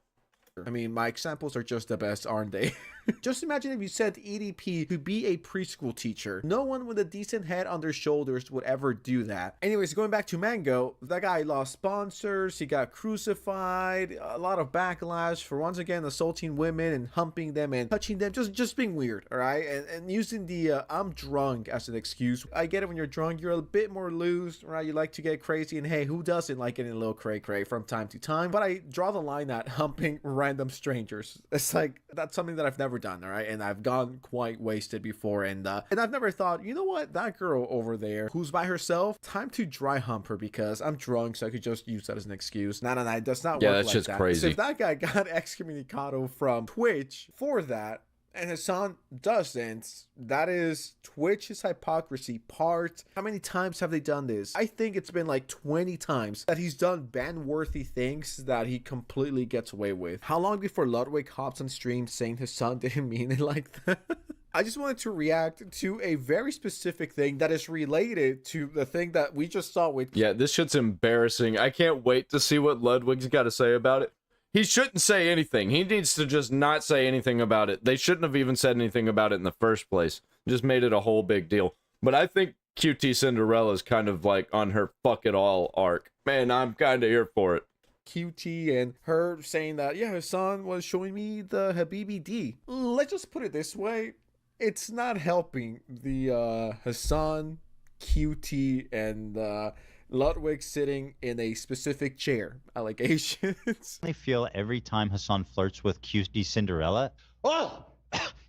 I mean, my examples are just the best, aren't they? Just imagine if you said EDP to be a preschool teacher. No one with a decent head on their shoulders would ever do that. Anyways, going back to Mango, that guy lost sponsors, he got crucified, a lot of backlash for once again assaulting women and humping them and touching them, just being weird, all right? And using the I'm drunk as an excuse. I get it, when you're drunk, you're a bit more loose, right? You like to get crazy, and hey, who doesn't like getting a little cray-cray from time to time? But I draw the line at humping random strangers. It's like, that's something that I've never done, all right? And I've gone quite wasted before, and I've never thought, you know what, that girl over there who's by herself, time to dry hump her because I'm drunk, so I could just use that as an excuse. No, it does not work that's like just that. crazy. So if that guy got excommunicado from Twitch for that, and Hasan doesn't, that is Twitch's hypocrisy part. How many times have they done this? I think it's been like 20 times that he's done ban-worthy things that he completely gets away with. How long before Ludwig hops on stream saying Hasan didn't mean it like that? I just wanted to react to a very specific thing that is related to the thing that we just saw with... Yeah, this shit's embarrassing. I can't wait to see what Ludwig's got to say about it. He shouldn't say anything. He needs to just not say anything about it. They shouldn't have even said anything about it in the first place. Just made it a whole big deal. But I think QTCinderella is kind of like on her fuck it all arc. Man, I'm kind of here for it. QT and her saying that, yeah, Hasan was showing me the Habibi D. Let's just put it this way. It's not helping the Hasan, QT, and Ludwig sitting in a specific chair allegations. I feel every time Hasan flirts with QTCinderella, oh,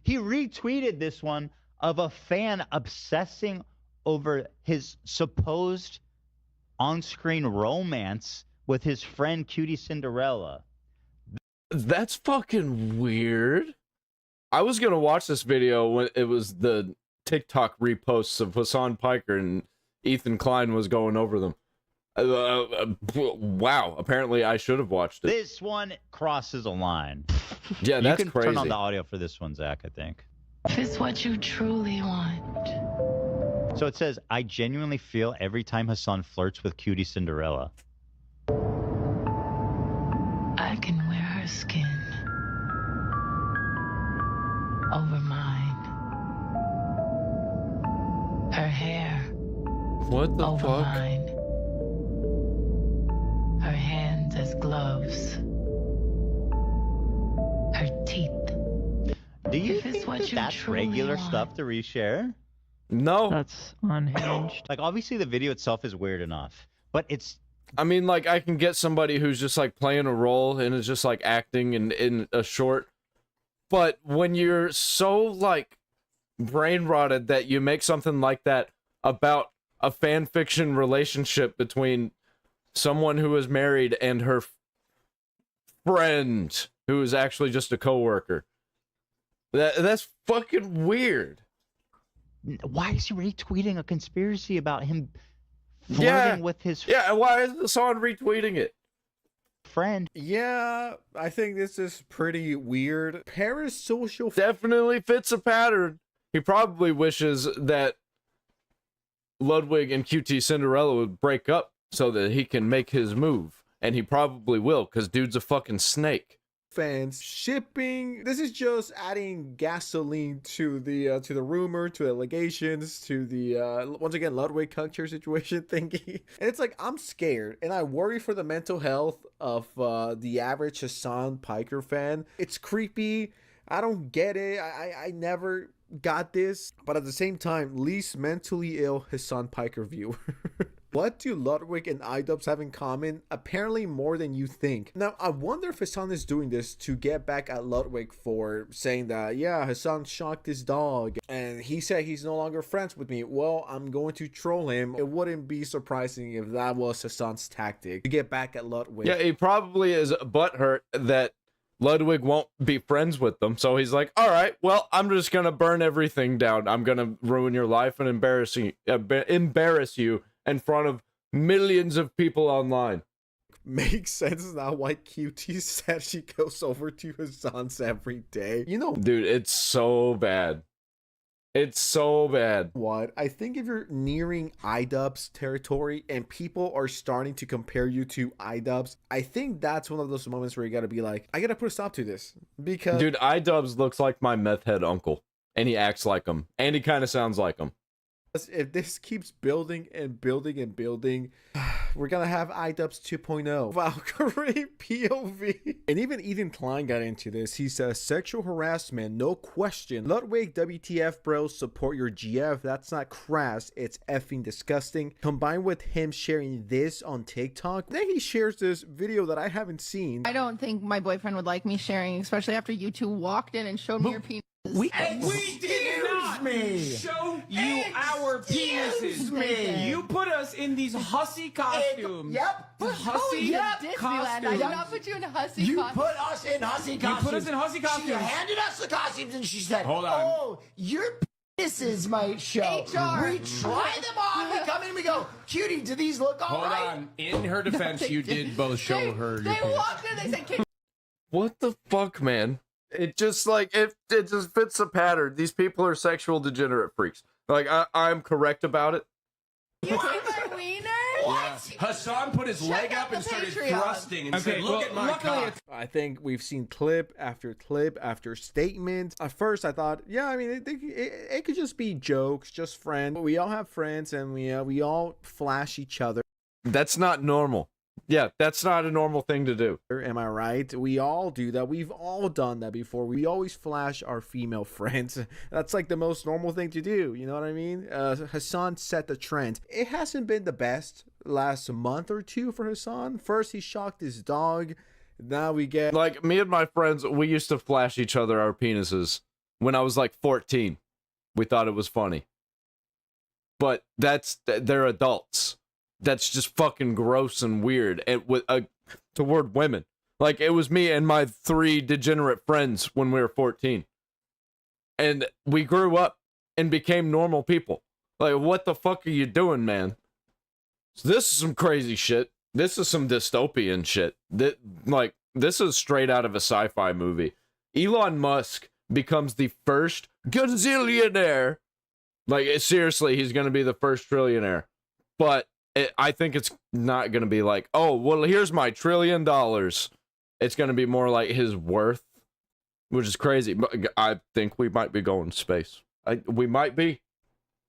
He retweeted this one of a fan obsessing over his supposed on-screen romance with his friend QTCinderella. That's fucking weird. I was gonna watch this video when it was the TikTok reposts of Hasan Piker and Ethan Klein was going over them. Wow, apparently I should have watched it. This one crosses a line. Yeah, that's you can crazy. Turn on the audio for this one, Zach, I think. If it's what you truly want. So it says, I genuinely feel every time Hasan flirts with QTCinderella. I can wear her skin over mine. Her hair. What the over fuck? Mine. Her hands as gloves. Her teeth. Do you If it's think what that you that's truly regular want. stuff to reshare? No. That's unhinged. Like, obviously the video itself is weird enough, but it's... I mean, like, I can get somebody who's just, like, playing a role and is just, like, acting in a short. But when you're so, like, brain-rotted that you make something like that about a fan fiction relationship between someone who is married and her friend who is actually just a coworker. That's fucking weird. Why is he retweeting a conspiracy about him flirting with his why is Hasan retweeting it? Friend? Yeah, I think this is pretty weird. Parasocial definitely fits a pattern. He probably wishes that Ludwig and QTCinderella would break up so that he can make his move. And he probably will, because dude's a fucking snake. Fans shipping. This is just adding gasoline to the rumor, to the allegations, to the once again Ludwig culture situation thingy. And it's like, I'm scared and I worry for the mental health of the average Hasan Piker fan. It's creepy. I don't get it. I never got this. But at the same time, least mentally ill Hasan Piker viewer. What do Ludwig and iDubbbz have in common? Apparently more than you think. Now, I wonder if Hasan is doing this to get back at Ludwig for saying that, yeah, Hasan shocked his dog, and he said he's no longer friends with me. Well, I'm going to troll him. It wouldn't be surprising if that was Hasan's tactic to get back at Ludwig. Yeah, he probably is butthurt that Ludwig won't be friends with them. So he's like, all right, well, I'm just going to burn everything down. I'm going to ruin your life and embarrass you in front of millions of people online. Makes sense now why QT said she goes over to Hasan's every day. You know, dude, it's so bad. It's so bad. What? I think if you're nearing iDubbbz territory and people are starting to compare you to iDubbbz, I think that's one of those moments where you gotta be like, I gotta put a stop to this. Because dude, iDubbbz looks like my meth head uncle. And he acts like him. And he kind of sounds like him. If this keeps building and building and building, we're gonna have iDubbbz 2.0. Valkyrie POV. And even Ethan Klein got into this. He says, sexual harassment, no question. Ludwig, WTF, bro, support your GF. That's not crass. It's effing disgusting. Combined with him sharing this on TikTok, then he shares this video that I haven't seen. I don't think my boyfriend would like me sharing, especially after you two walked in and showed me your penis. We did not show you our penises. You put us in these hussy costumes. Yep. Hussy Disneyland. I did not put you in a hussy costume. You put us in hussy costumes. You put us in hussy costumes. She handed us the costumes and she said, hold on. Oh, your penises might show. HR. We try them on. We come in and we go, cutie, do these look all right? Hold on. In her defense, you did both show her your They penis. walked in, they said, What the fuck, man? It just like it just fits the pattern. These people are sexual degenerate freaks. Like I'm correct about it. you see my wiener? Yeah. Hasan put his leg up and started thrusting and said, look at my cock. I think we've seen clip after statement. At first I thought, yeah, I mean, it could just be jokes, just friends. We all have friends and we all flash each other. That's not normal. Yeah, that's not a normal thing to do. Am I right? We all do that. We've all done that before. We always flash our female friends. That's like the most normal thing to do. You know what I mean? Hasan set the trend. It hasn't been the best last month or two for Hasan. First, he shocked his dog. Now we get... Like, me and my friends, we used to flash each other our penises when I was like 14. We thought it was funny. But they're adults. That's just fucking gross and weird. And toward women. Like, it was me and my 3 degenerate friends when we were 14. And we grew up and became normal people. Like, what the fuck are you doing, man? So this is some crazy shit. This is some dystopian shit. This is straight out of a sci-fi movie. Elon Musk becomes the first gazillionaire. Like, seriously, he's going to be the first trillionaire. But I think it's not going to be like, oh, well, here's my $1 trillion. It's going to be more like his worth, which is crazy. But I think we might be going to space. We might be.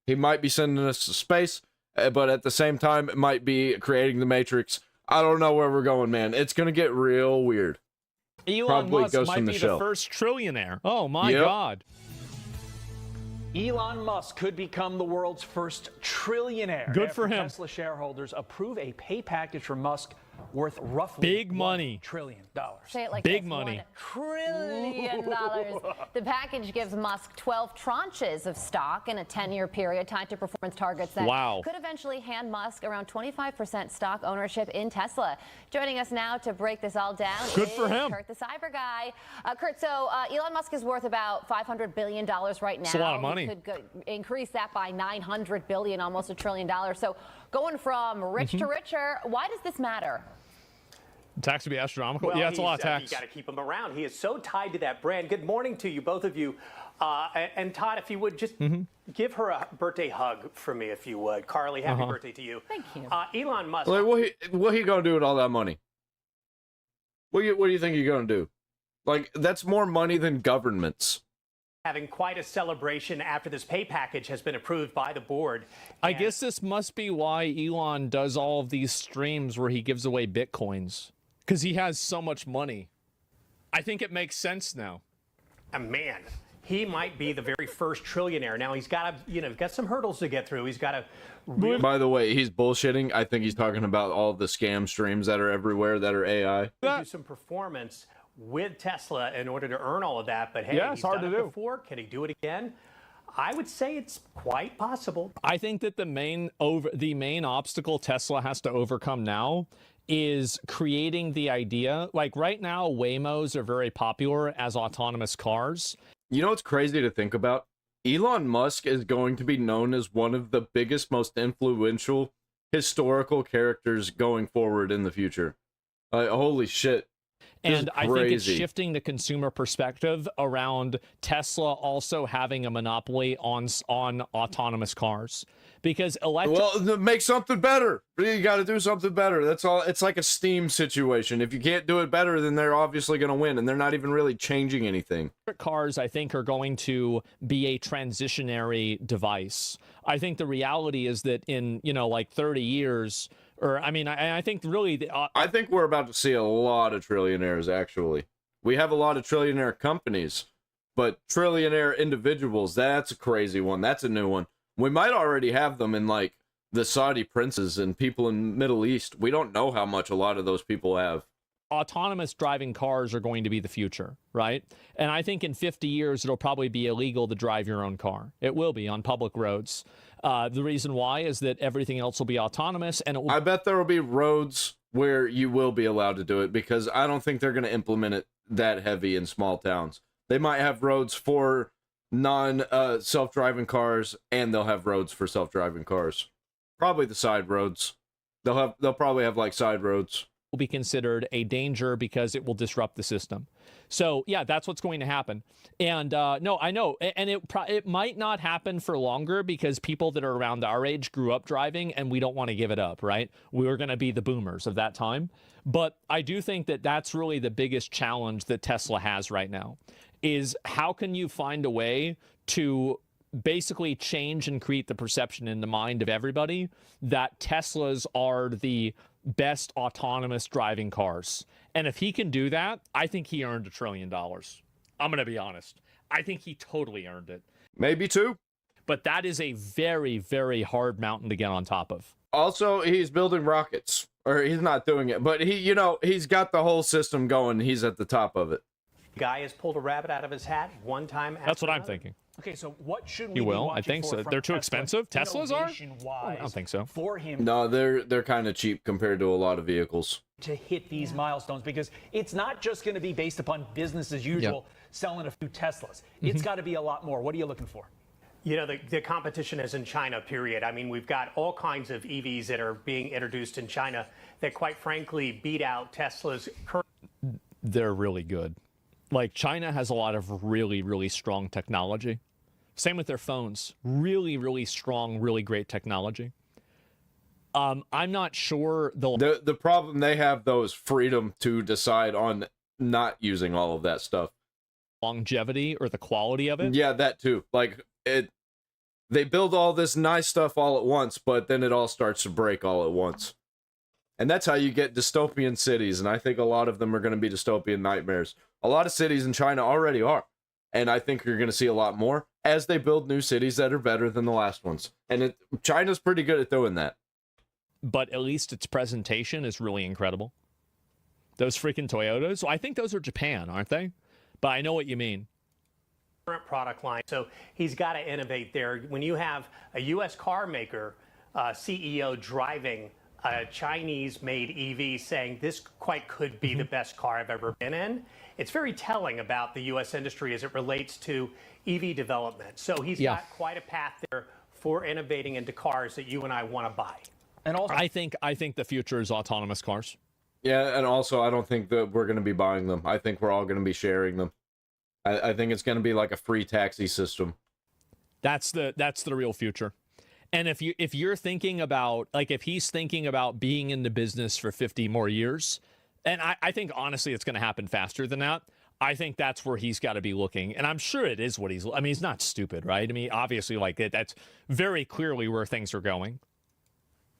He might be sending us to space, but at the same time, it might be creating the Matrix. I don't know where we're going, man. It's going to get real weird. Elon Musk might be the first trillionaire. Oh, my God. Elon Musk could become the world's first trillionaire. Good for him. Tesla shareholders approve a pay package for Musk worth roughly big money. $1 trillion. Say it like big this, money. $1 trillion. The package gives Musk 12 tranches of stock in a 10-year period tied to performance targets that could eventually hand Musk around 25% stock ownership in Tesla. Joining us now to break this all down is Kurt the Cyber Guy. Kurt, so Elon Musk is worth about $500 billion right now. That's a lot of money. He could increase that by $900 billion, almost $1 trillion. So going from rich to richer, why does this matter? Tax would be astronomical. Well, yeah, it's a lot of tax. You got to keep him around. He is so tied to that brand. Good morning to you, both of you. And Todd, if you would just give her a birthday hug for me, if you would. Carly, happy birthday to you. Thank you. Elon Musk. Like, what he gonna do with all that money? What do you think you're gonna do? Like, that's more money than governments. Having quite a celebration after this pay package has been approved by the board. I guess this must be why Elon does all of these streams where he gives away Bitcoins. Because he has so much money. I think it makes sense now. Man, he might be the very first trillionaire. Now, he's got to, got some hurdles to get through. He's got to... By the way, he's bullshitting. I think he's talking about all the scam streams that are everywhere that are AI. Do some performance with Tesla in order to earn all of that. But hey, he's done it before. Can he do it again? I would say it's quite possible. I think that the main obstacle Tesla has to overcome now is creating the idea. Like right now, Waymos are very popular as autonomous cars. You know what's crazy to think about? Elon Musk is going to be known as one of the biggest, most influential historical characters going forward in the future. Holy shit. And I think it's shifting the consumer perspective around Tesla also having a monopoly on autonomous cars. Because well, make something better. You got to do something better. That's all. It's like a Steam situation. If you can't do it better, then they're obviously going to win, and they're not even really changing anything. Cars, I think, are going to be a transitionary device. I think the reality is that in, like 30 years... I think really... I think we're about to see a lot of trillionaires, actually. We have a lot of trillionaire companies, but trillionaire individuals, that's a crazy one. That's a new one. We might already have them in, like, the Saudi princes and people in Middle East. We don't know how much a lot of those people have. Autonomous driving cars are going to be the future, right? And I think in 50 years, it'll probably be illegal to drive your own car. It will be on public roads. The reason why is that everything else will be autonomous, and I bet there will be roads where you will be allowed to do it, because I don't think they're going to implement it that heavy in small towns. They might have roads for self-driving cars, and they'll have roads for self-driving cars. Probably the side roads. They'll probably have like side roads. Will be considered a danger because it will disrupt the system. So yeah, that's what's going to happen. And no, I know, and it might not happen for longer because people that are around our age grew up driving, and we don't want to give it up, right? We're going to be the boomers of that time. But I do think that that's really the biggest challenge that Tesla has right now, is how can you find a way to basically change and create the perception in the mind of everybody that Teslas are the best autonomous driving cars. And if he can do that, I think he earned $1 trillion. I'm going to be honest. I think he totally earned it. Maybe two. But that is a very, very hard mountain to get on top of. Also, he's building rockets. Or he's not doing it, but he's got the whole system going. He's at the top of it. Guy has pulled a rabbit out of his hat one time after That's what I'm another. thinking. Okay, so what should we He be will. I watching think for so. from They're too Tesla expensive. Teslas are? innovation-wise I don't think so. For him No, they're kind of cheap compared to a lot of vehicles. to hit these milestones, because it's not just going to be based upon business as usual, selling a few Teslas. It's got to be a lot more. What are you looking for? You know, the competition is in China, period. I mean, we've got all kinds of EVs that are being introduced in China that, quite frankly, beat out Tesla's current. They're really good. Like, China has a lot of really, really strong technology. Same with their phones. Really, really strong, really great technology. I'm not sure the problem they have, though, is freedom to decide on not using all of that stuff. Longevity or the quality of it. Yeah, that too. Like, they build all this nice stuff all at once, but then it all starts to break all at once. And that's how you get dystopian cities, and I think a lot of them are going to be dystopian nightmares. A lot of cities in China already are, and I think you're going to see a lot more as they build new cities that are better than the last ones. And China's pretty good at doing that. But at least its presentation is really incredible. Those freaking Toyotas, I think those are Japan, aren't they? But I know what you mean. Current product line. So he's got to innovate there. When you have a U.S. car maker CEO driving a Chinese-made EV saying this quite could be the best car I've ever been in, it's very telling about the U.S. industry as it relates to EV development. So he's got quite a path there for innovating into cars that you and I want to buy. And also, I think the future is autonomous cars. Yeah, and also I don't think that we're going to be buying them. I think we're all going to be sharing them. I think it's going to be like a free taxi system. That's the real future. And if you're thinking about, like, if he's thinking about being in the business for 50 more years, and I think honestly it's going to happen faster than that. I think that's where he's got to be looking. And I'm sure it is what I mean, he's not stupid, right? I mean, obviously, like, that's very clearly where things are going.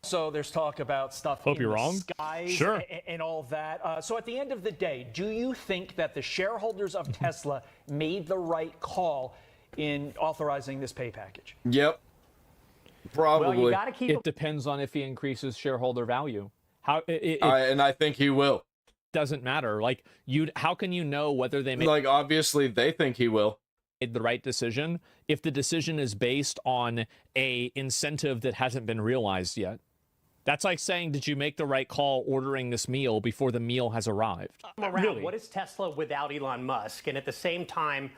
So there's talk about stuff Hope in you're the wrong. skies Sure. and all that. So at the end of the day, do you think that the shareholders of Tesla made the right call in authorizing this pay package? Yep. Probably. Well, you got to keep It depends on if he increases shareholder value. How and I think he will. Doesn't matter. Like, how can you know whether they make, like, obviously they think he will, made the right decision if the decision is based on a incentive that hasn't been realized yet? That's like saying, did you make the right call ordering this meal before the meal has arrived? around. What is Tesla without Elon Musk? And at the same time,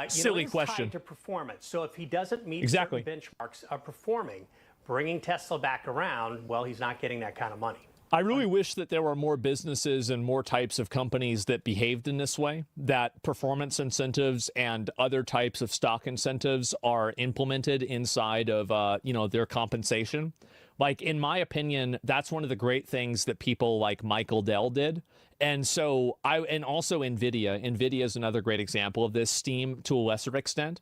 Silly it's question. tied to performance. So if he doesn't meet Exactly. certain benchmarks of performing, bringing Tesla back around, well, he's not getting that kind of money. I really wish that there were more businesses and more types of companies that behaved in this way, that performance incentives and other types of stock incentives are implemented inside of, their compensation. Like, in my opinion, that's one of the great things that people like Michael Dell did. And so and also NVIDIA is another great example of this. Steam to a lesser extent,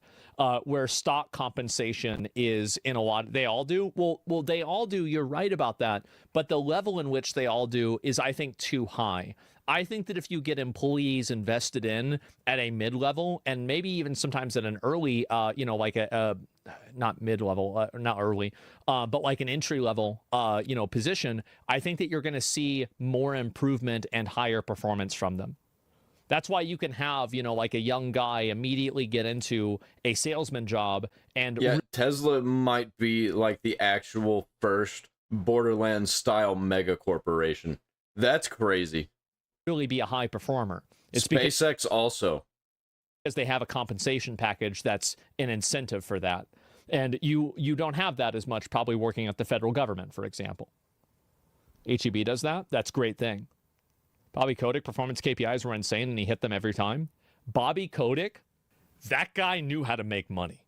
where stock compensation is in a lot. They all do. Well, they all do. You're right about that. But the level in which they all do is, I think, too high. I think that if you get employees invested in at a mid-level and maybe even sometimes at an early, like not mid-level, not early, but like an entry-level, position, I think that you're going to see more improvement and higher performance from them. That's why you can have, like a young guy immediately get into a salesman job and Tesla might be like the actual first Borderlands style mega corporation. That's crazy. Really be a high performer. It's SpaceX also, because they have a compensation package that's an incentive for that. And you don't have that as much probably working at the federal government, for example. HEB does that. That's a great thing. Bobby Kotick, performance KPIs were insane, and he hit them every time. Bobby Kotick, that guy knew how to make money.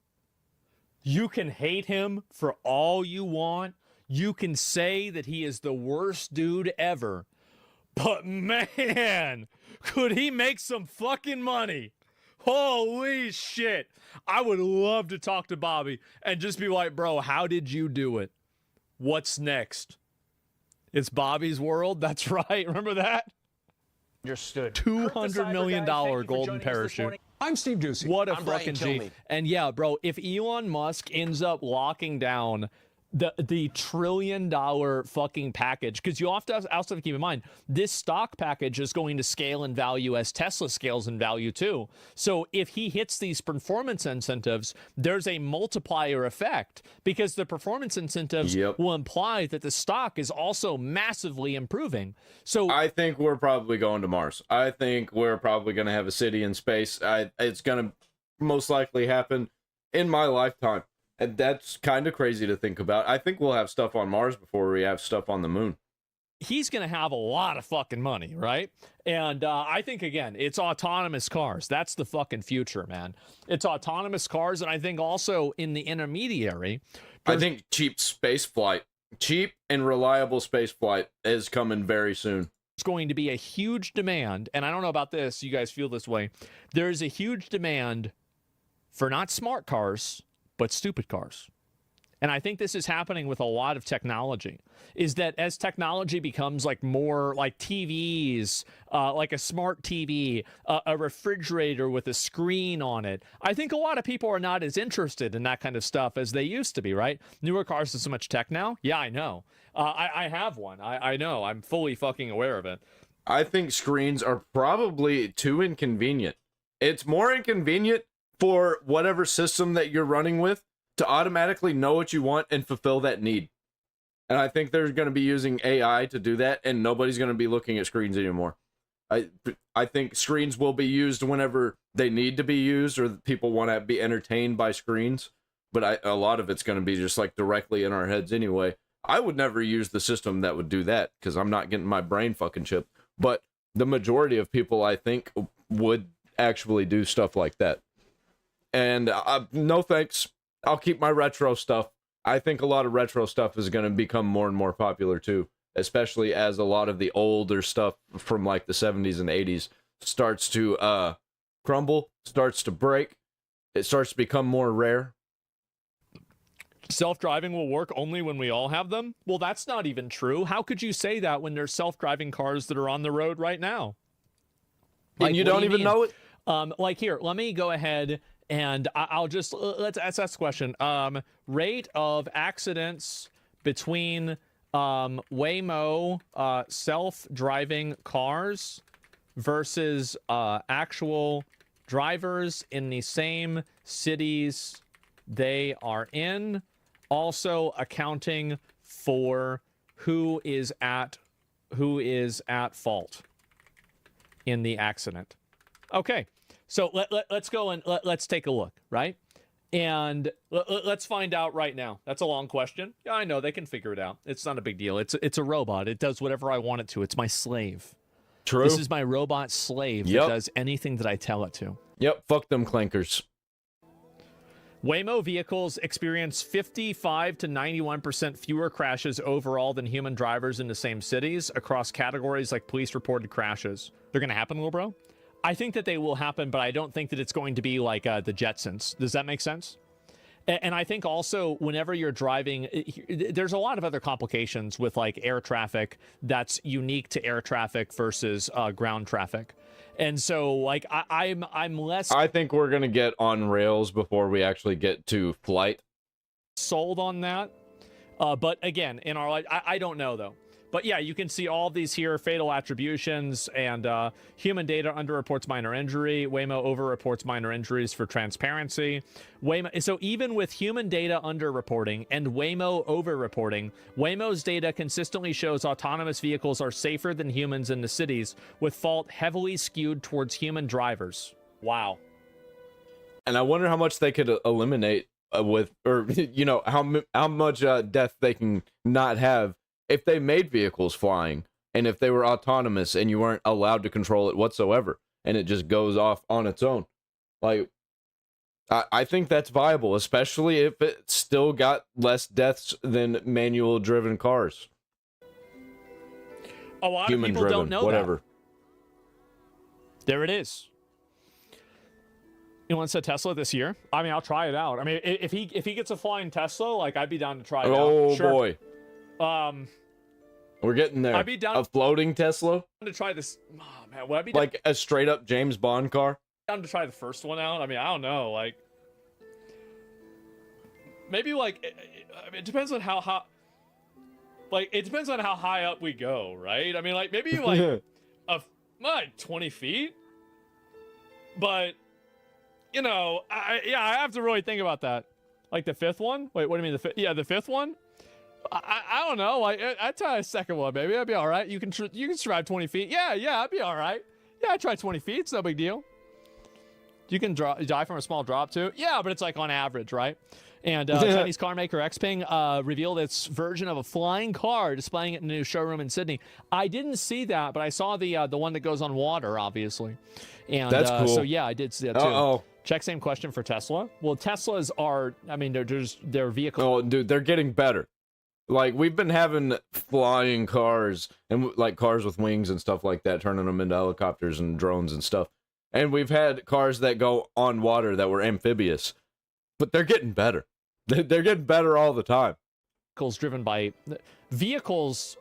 You can hate him for all you want. You can say that he is the worst dude ever. But man, could he make some fucking money? Holy shit. I would love to talk to Bobby and just be like, bro, how did you do it? What's next? It's Bobby's world. That's right. Remember that? Understood. $200 million golden parachute. I'm Steve Doocy. What a I'm Brian fucking G. Kilmeade. And yeah, bro, if Elon Musk ends up locking down the $1 trillion fucking package, because you also have to keep in mind this stock package is going to scale in value as Tesla scales in value too. So if he hits these performance incentives, there's a multiplier effect, because the performance incentives will imply that the stock is also massively improving. So I think we're probably going to Mars. I think we're probably going to have a city in space. It's going to most likely happen in my lifetime. And that's kind of crazy to think about. I think we'll have stuff on Mars before we have stuff on the moon. He's going to have a lot of fucking money, right? And I think, again, it's autonomous cars. That's the fucking future, man. It's autonomous cars. And I think also in the intermediary, I think cheap space flight, cheap and reliable space flight is coming very soon. It's going to be a huge demand. And I don't know about this. You guys feel this way. There's a huge demand for not smart cars, but stupid cars. And I think this is happening with a lot of technology, is that as technology becomes like more like TVs, like a smart TV, a refrigerator with a screen on it, I think a lot of people are not as interested in that kind of stuff as they used to be, right? Newer cars have so much tech now. Yeah, I know. I have one. I know. I'm fully fucking aware of it. I think screens are probably too inconvenient. It's more inconvenient for whatever system that you're running with to automatically know what you want and fulfill that need. And I think they're going to be using AI to do that, and nobody's going to be looking at screens anymore. I think screens will be used whenever they need to be used, or people want to be entertained by screens. But a lot of it's going to be just like directly in our heads anyway. I would never use the system that would do that, because I'm not getting my brain fucking chipped. But the majority of people, I think, would actually do stuff like that. And no thanks. I'll keep my retro stuff. I think a lot of retro stuff is going to become more and more popular too, especially as a lot of the older stuff from like the 70s and 80s starts to crumble, starts to break. It starts to become more rare. Self-driving will work only when we all have them? Well, that's not even true. How could you say that when there's self-driving cars that are on the road right now? And you don't even know it? Like here, let me go ahead and I'll just, let's ask the question. Rate of accidents between Waymo self-driving cars versus actual drivers in the same cities they are in, also accounting for who is at fault in the accident. Okay. So let's go and let's take a look, right? And let's find out right now. That's a long question. Yeah, I know. They can figure it out. It's not a big deal. It's a robot. It does whatever I want it to. It's my slave. True. This is my robot slave that does anything that I tell it to. Yep, fuck them clankers. Waymo vehicles experience 55 to 91% fewer crashes overall than human drivers in the same cities across categories like police-reported crashes. They're going to happen, little bro? I think that they will happen, but I don't think that it's going to be like the Jetsons. Does that make sense? And I think also whenever you're driving, there's a lot of other complications with like air traffic that's unique to air traffic versus ground traffic. And so like I'm less... I think we're going to get on rails before we actually get to flight. Sold on that. But again, in our life, I don't know though. But yeah, you can see all of these here, fatal attributions, and human data underreports minor injury. Waymo overreports minor injuries for transparency. So even with human data underreporting and Waymo overreporting, Waymo's data consistently shows autonomous vehicles are safer than humans in the cities, with fault heavily skewed towards human drivers. Wow. And I wonder how much they could eliminate with, or you know, how much death they can not have if they made vehicles flying, and if they were autonomous and you weren't allowed to control it whatsoever, and it just goes off on its own. Like, I think that's viable, especially if it still got less deaths than manual driven cars. A lot of people don't know whatever. That. There it is. You want to set Tesla this year? I mean, I'll try it out. I mean, if he gets a flying Tesla, like I'd be down to try it out. Oh sure. Boy. We're getting there. I'd be down a floating Tesla to try this. Oh, man, would I be like a straight up James Bond car? Down to try the first one out. I mean, I don't know. Like, maybe like it depends on how like it depends on how high up we go, right? I mean, like maybe like like 20 feet, but you know, I have to really think about that. Like the fifth one? Wait, what do you mean the fifth? Yeah, the fifth one. I don't know. Like I'd try a second one, maybe. I'd be all right. You can survive 20 feet. Yeah, I'd be all right. Yeah, I try 20 feet. It's no big deal. You can die from a small drop too. Yeah, but it's like on average, right? And Chinese car maker Xpeng revealed its version of a flying car, displaying it in a new showroom in Sydney. I didn't see that, but I saw the one that goes on water, obviously. And that's cool. So yeah, I did see that too. Check same question for Tesla. Well, Teslas are, I mean, they're vehicles. Oh, dude, they're getting better. Like we've been having flying cars and like cars with wings and stuff like that, turning them into helicopters and drones and stuff. And we've had cars that go on water that were amphibious, but they're getting better. They're getting better all the time. Vehicles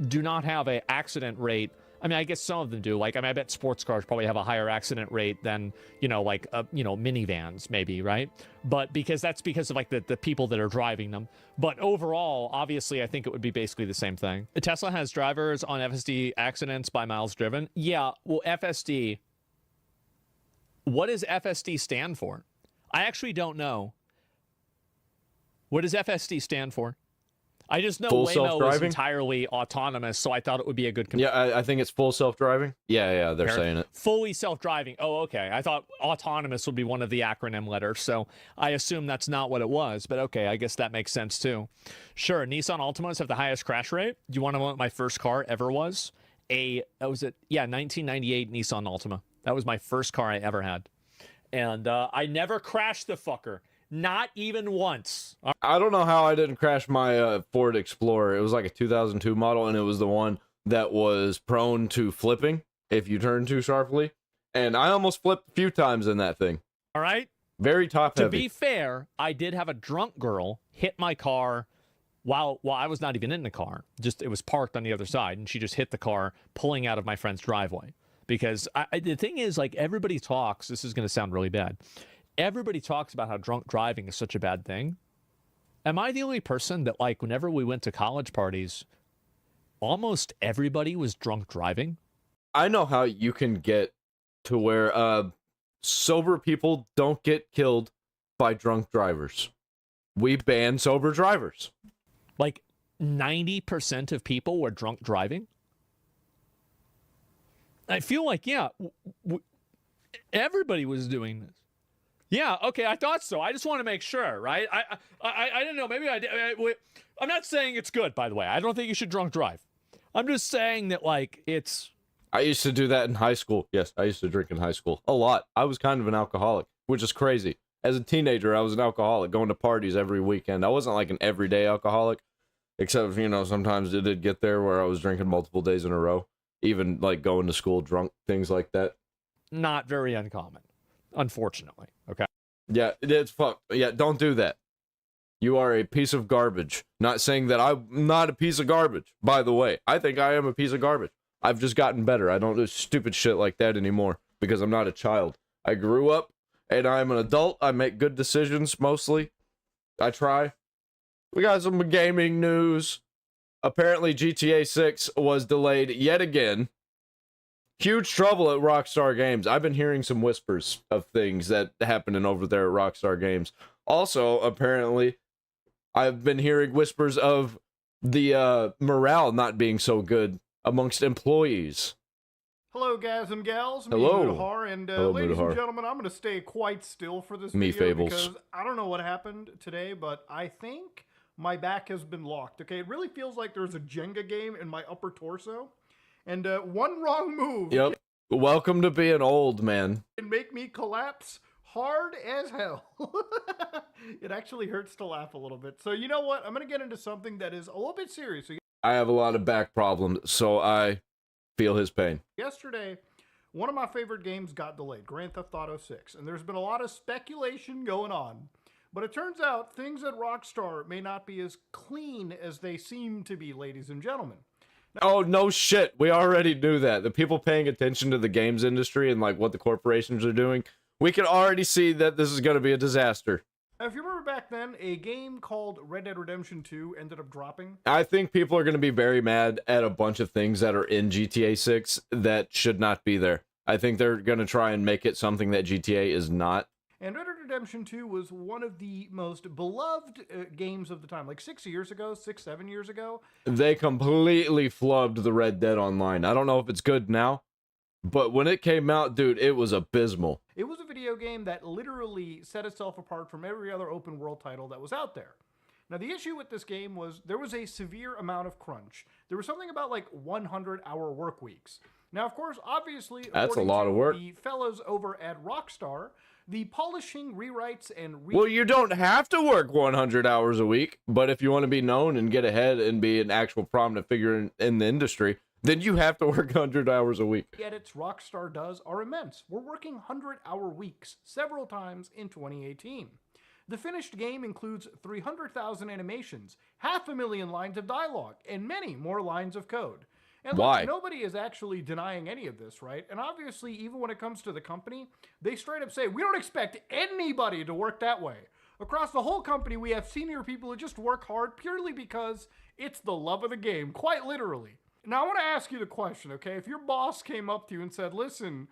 do not have an accident rate. I mean, I guess some of them do. Like, I mean, I bet sports cars probably have a higher accident rate than, like, minivans maybe, right? But that's because of like the people that are driving them. But overall, obviously, I think it would be basically the same thing. Tesla has drivers on FSD accidents by miles driven. Yeah, well, FSD. What does FSD stand for? I actually don't know. What does FSD stand for? I just know Waymo is entirely autonomous, so I thought it would be a good comparison. Yeah, I think it's full self-driving. Yeah, they're saying it. Fully self-driving. Oh, okay. I thought autonomous would be one of the acronym letters, so I assume that's not what it was, but okay, I guess that makes sense too. Sure, Nissan Altimas have the highest crash rate. Do you want to know what my first car ever was? 1998 Nissan Altima. That was my first car I ever had. And I never crashed the fucker. Not even once. I don't know how I didn't crash my Ford Explorer. It was like a 2002 model, and it was the one that was prone to flipping if you turn too sharply. And I almost flipped a few times in that thing. All right? Very top heavy. To be fair, I did have a drunk girl hit my car while I was not even in the car. Just it was parked on the other side, and she just hit the car pulling out of my friend's driveway. Because the thing is, like, everybody talks. This is going to sound really bad. Everybody talks about how drunk driving is such a bad thing. Am I the only person that, like, whenever we went to college parties, almost everybody was drunk driving? I know how you can get to where sober people don't get killed by drunk drivers. We ban sober drivers. Like 90% of people were drunk driving? I feel like, yeah, everybody was doing this. Yeah, okay, I thought so. I just want to make sure, right? I didn't know. Maybe I did. I'm not saying it's good, by the way. I don't think you should drunk drive. I'm just saying that, like, it's... I used to do that in high school. Yes, I used to drink in high school. A lot. I was kind of an alcoholic, which is crazy. As a teenager, I was an alcoholic, going to parties every weekend. I wasn't like an everyday alcoholic, except, sometimes it did get there where I was drinking multiple days in a row. Even, like, going to school drunk, things like that. Not very uncommon, unfortunately. Okay. Yeah, it's fucked. Yeah, don't do that. You are a piece of garbage. Not saying that I'm not a piece of garbage, by the way. I think I am a piece of garbage. I've just gotten better. I don't do stupid shit like that anymore because I'm not a child. I grew up and I'm an adult. I make good decisions mostly. I try. We got some gaming news. Apparently GTA 6 was delayed yet again. Huge trouble at Rockstar Games. I've been hearing some whispers of things that happening over there at Rockstar Games. Also, apparently, I've been hearing whispers of the morale not being so good amongst employees. Hello, guys and gals. Me, Hello. Mudahar, and Hello, ladies Mudahar. and gentlemen, I'm going to stay quite still for this Me video fables. because I don't know what happened today, but I think my back has been locked. Okay, it really feels like there's a Jenga game in my upper torso, and one wrong move Yep. Welcome to being old, man. can make me collapse hard as hell. It actually hurts to laugh a little bit. So you know what? I'm going to get into something that is a little bit serious. So I have a lot of back problems, so I feel his pain. yesterday, one of my favorite games got delayed, Grand Theft Auto 6, and there's been a lot of speculation going on. But it turns out things at Rockstar may not be as clean as they seem to be, ladies and gentlemen. Oh, no shit. We already knew that. The people paying attention to the games industry and like what the corporations are doing, we can already see that this is going to be a disaster. If you remember back then, a game called Red Dead Redemption 2 ended up dropping. I think people are going to be very mad at a bunch of things that are in GTA 6 that should not be there. I think they're going to try and make it something that GTA is not. And Red Dead Redemption 2 was one of the most beloved games of the time. Like 7 years ago. They completely flubbed the Red Dead Online. I don't know if it's good now, but when it came out, dude, it was abysmal. It was a video game that literally set itself apart from every other open world title that was out there. Now, the issue with this game was there was a severe amount of crunch. There was something about like 100-hour work weeks. Now, of course, obviously, that's a lot of work. The fellows over at Rockstar, the polishing, rewrites, and well, you don't have to work 100 hours a week, but if you want to be known and get ahead and be an actual prominent figure in the industry, then you have to work 100 hours a week. The edits Rockstar does are immense. We're working 100-hour weeks several times in 2018. The finished game includes 300,000 animations, 500,000 lines of dialogue, and many more lines of code. And look, why? Nobody is actually denying any of this, right? And obviously, even when it comes to the company, they straight up say, we don't expect anybody to work that way. Across the whole company, we have senior people who just work hard purely because it's the love of the game, quite literally. Now, I want to ask you the question, okay? If your boss came up to you and said, listen,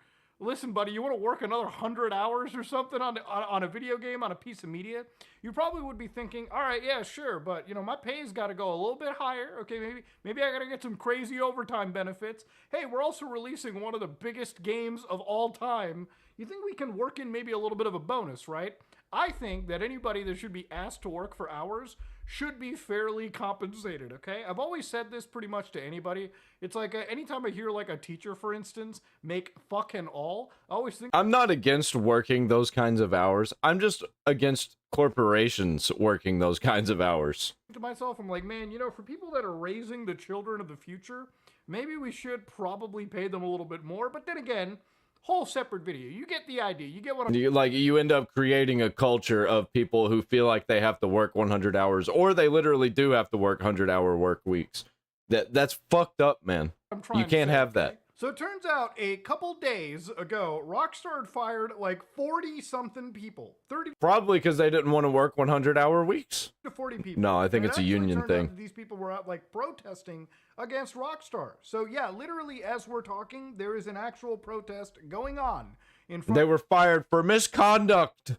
buddy, you want to work another 100 hours or something on a video game, on a piece of media? You probably would be thinking, all right, yeah, sure, but, you know, my pay's got to go a little bit higher. Okay, maybe I got to get some crazy overtime benefits. Hey, we're also releasing one of the biggest games of all time. You think we can work in maybe a little bit of a bonus, right? I think that anybody that should be asked to work for hours should be fairly compensated, okay? I've always said this pretty much to anybody. It's like anytime I hear like a teacher, for instance, make fucking all, I always think... I'm not against working those kinds of hours. I'm just against corporations working those kinds of hours. To myself, I'm like, man, you know, for people that are raising the children of the future, maybe we should probably pay them a little bit more. But then again, whole separate video. You get the idea. You get what I'm... You end up creating a culture of people who feel like they have to work 100 hours, or they literally do have to work 100-hour work weeks. That's fucked up, man. You can't have that. So it turns out a couple days ago, Rockstar had fired like 40-something people. 30 Probably because they didn't want to work 100-hour weeks. to 40 people. No, I think it's a union turned out thing. that these people were out like protesting against Rockstar. So yeah, literally as we're talking, there is an actual protest going on in front They were fired for misconduct,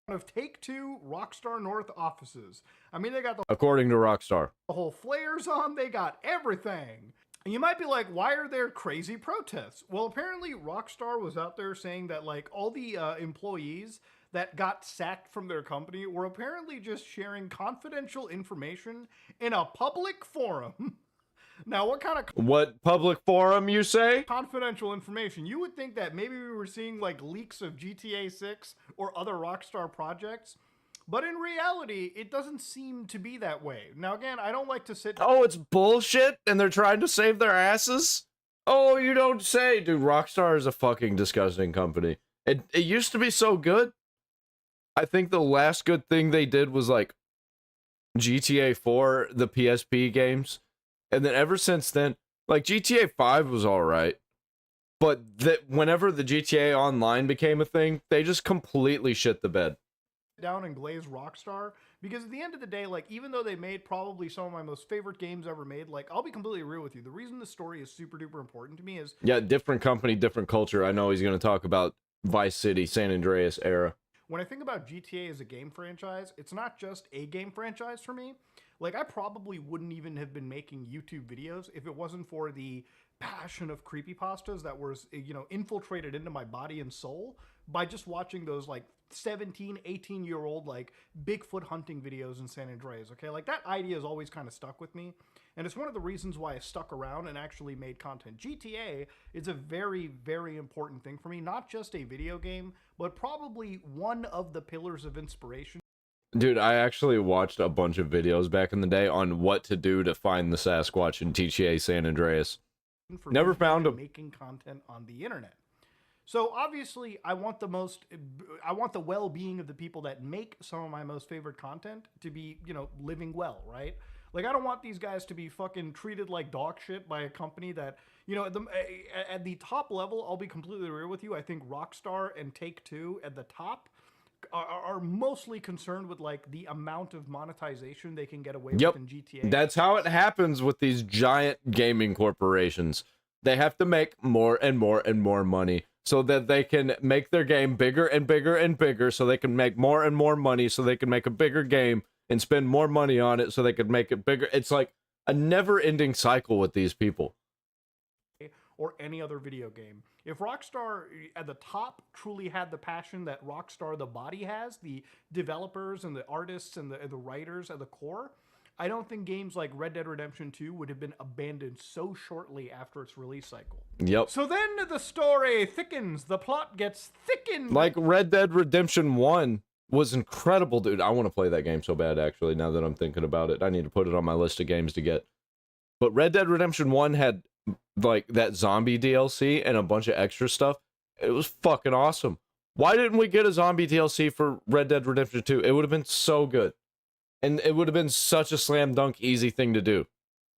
of Take-Two Rockstar North offices. I mean, they got according to Rockstar. the whole flares on, they got everything. And you might be like, why are there crazy protests? Well, apparently Rockstar was out there saying that like all the employees that got sacked from their company were apparently just sharing confidential information in a public forum. Now, what kind of What public forum, you say? confidential information? You would think that maybe we were seeing like leaks of GTA 6 or other Rockstar projects. But in reality, it doesn't seem to be that way. Now, again, I don't like to sit... Oh, it's bullshit, and they're trying to save their asses? Oh, you don't say. Dude, Rockstar is a fucking disgusting company. It used to be so good. I think the last good thing they did was, like, GTA 4, the PSP games. And then ever since then, like, GTA 5 was alright. But whenever the GTA Online became a thing, they just completely shit the bed. Down and glaze Rockstar, because at the end of the day, like, even though they made probably some of my most favorite games ever made, like, I'll be completely real with you, the reason this story is super duper important to me is... Yeah, different company, different culture. I know he's going to talk about Vice City, San Andreas era. When I think about GTA as a game franchise, it's not just a game franchise for me. Like, I probably wouldn't even have been making YouTube videos if it wasn't for the passion of creepypastas that was, you know, infiltrated into my body and soul by just watching those, like, 17, 18-year-old, like, Bigfoot hunting videos in San Andreas, okay? Like, that idea has always kind of stuck with me, and it's one of the reasons why I stuck around and actually made content. GTA is a very, very important thing for me, not just a video game, but probably one of the pillars of inspiration. Dude, I actually watched a bunch of videos back in the day on what to do to find the Sasquatch in GTA San Andreas. Never found him. Making content on the internet. So obviously, I want the well-being of the people that make some of my most favorite content to be, you know, living well, right? Like, I don't want these guys to be fucking treated like dog shit by a company that, you know, at the top level, I'll be completely real with you. I think Rockstar and Take-Two at the top are mostly concerned with like the amount of monetization they can get away Yep. with in GTA. That's how it happens with these giant gaming corporations. They have to make more and more and more money so that they can make their game bigger and bigger and bigger, so they can make more and more money, so they can make a bigger game and spend more money on it so they could make it bigger. It's like a never-ending cycle with these people. Or any other video game. If Rockstar at the top truly had the passion that Rockstar the body has, the developers and the artists and the writers at the core, I don't think games like Red Dead Redemption 2 would have been abandoned so shortly after its release cycle. Yep. So then the story thickens, the plot gets thickened. Like Red Dead Redemption 1 was incredible, dude. I want to play that game so bad, actually, now that I'm thinking about it. I need to put it on my list of games to get. But Red Dead Redemption 1 had like that zombie DLC and a bunch of extra stuff. It was fucking awesome. Why didn't we get a zombie DLC for Red Dead Redemption 2? It would have been so good. And it would have been such a slam dunk easy thing to do.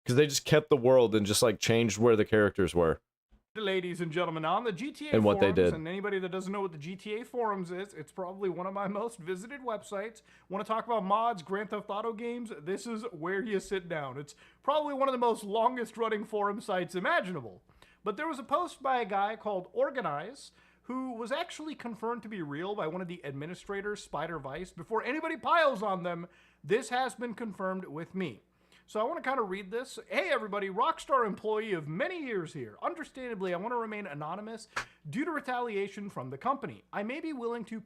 Because they just kept the world and just like changed where the characters were. Ladies and gentlemen, on the GTA And what they forums, did. and anybody that doesn't know what the GTA forums is, it's probably one of my most visited websites. Want to talk about mods, Grand Theft Auto games? This is where you sit down. It's probably one of the most longest running forum sites imaginable. But there was a post by a guy called Organize, who was actually confirmed to be real by one of the administrators, Spider Vice. Before anybody piles on them, this has been confirmed with me. So I want to kind of read this. Hey everybody, Rockstar employee of many years here. Understandably, I want to remain anonymous due to retaliation from the company. I may be willing to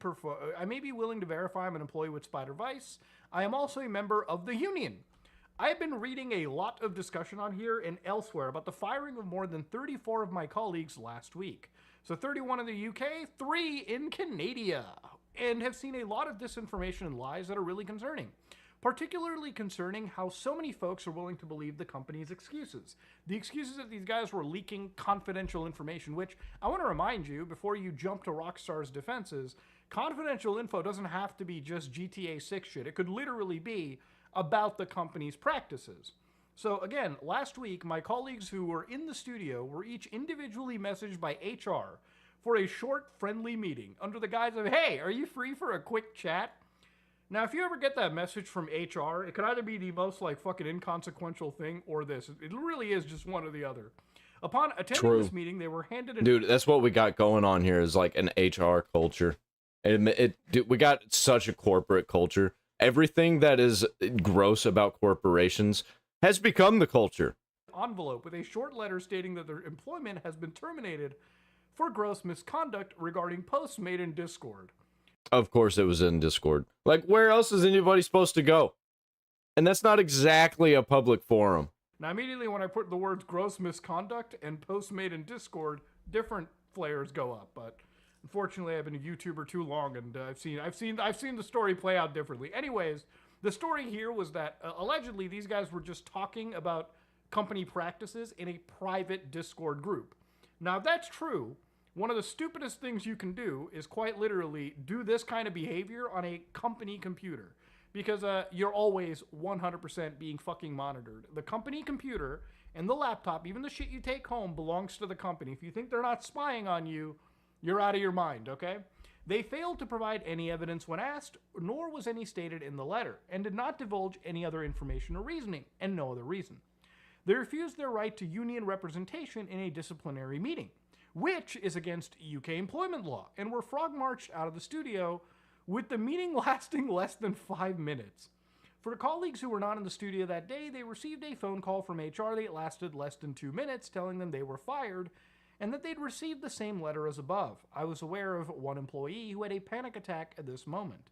verify I'm an employee with Spider Vice. I am also a member of the union. I have been reading a lot of discussion on here and elsewhere about the firing of more than 34 of my colleagues last week. So 31 in the UK, 3 in Canada, and have seen a lot of disinformation and lies that are really concerning. Particularly concerning how so many folks are willing to believe the company's excuses. The excuses that these guys were leaking confidential information, which I want to remind you, before you jump to Rockstar's defenses, confidential info doesn't have to be just GTA 6 shit. It could literally be about the company's practices. So again, last week, my colleagues who were in the studio were each individually messaged by HR for a short, friendly meeting under the guise of, hey, are you free for a quick chat? Now, if you ever get that message from HR, it could either be the most, like, fucking inconsequential thing or this. It really is just one or the other. Upon attending this meeting, they were handed an... Dude, that's what we got going on here is, like, an HR culture. Dude, we got such a corporate culture. Everything that is gross about corporations has become the culture. Envelope with a short letter stating that their employment has been terminated for gross misconduct regarding posts made in Discord. Of course it was in Discord. Like, where else is anybody supposed to go? And that's not exactly a public forum. Now, immediately when I put the words gross misconduct and posts made in Discord, different flares go up. But unfortunately, I've been a YouTuber too long, and I've seen the story play out differently. Anyways, the story here was that allegedly these guys were just talking about company practices in a private Discord group. Now, if that's true, one of the stupidest things you can do is quite literally do this kind of behavior on a company computer. Because you're always 100% being fucking monitored. The company computer and the laptop, even the shit you take home, belongs to the company. If you think they're not spying on you, you're out of your mind, okay? They failed to provide any evidence when asked, nor was any stated in the letter, and did not divulge any other information or reasoning, and no other reason. They refused their right to union representation in a disciplinary meeting, which is against UK employment law, and were frog-marched out of the studio with the meeting lasting less than 5 minutes. For colleagues who were not in the studio that day, they received a phone call from HR that lasted less than 2 minutes, telling them they were fired and that they'd received the same letter as above. I was aware of one employee who had a panic attack at this moment,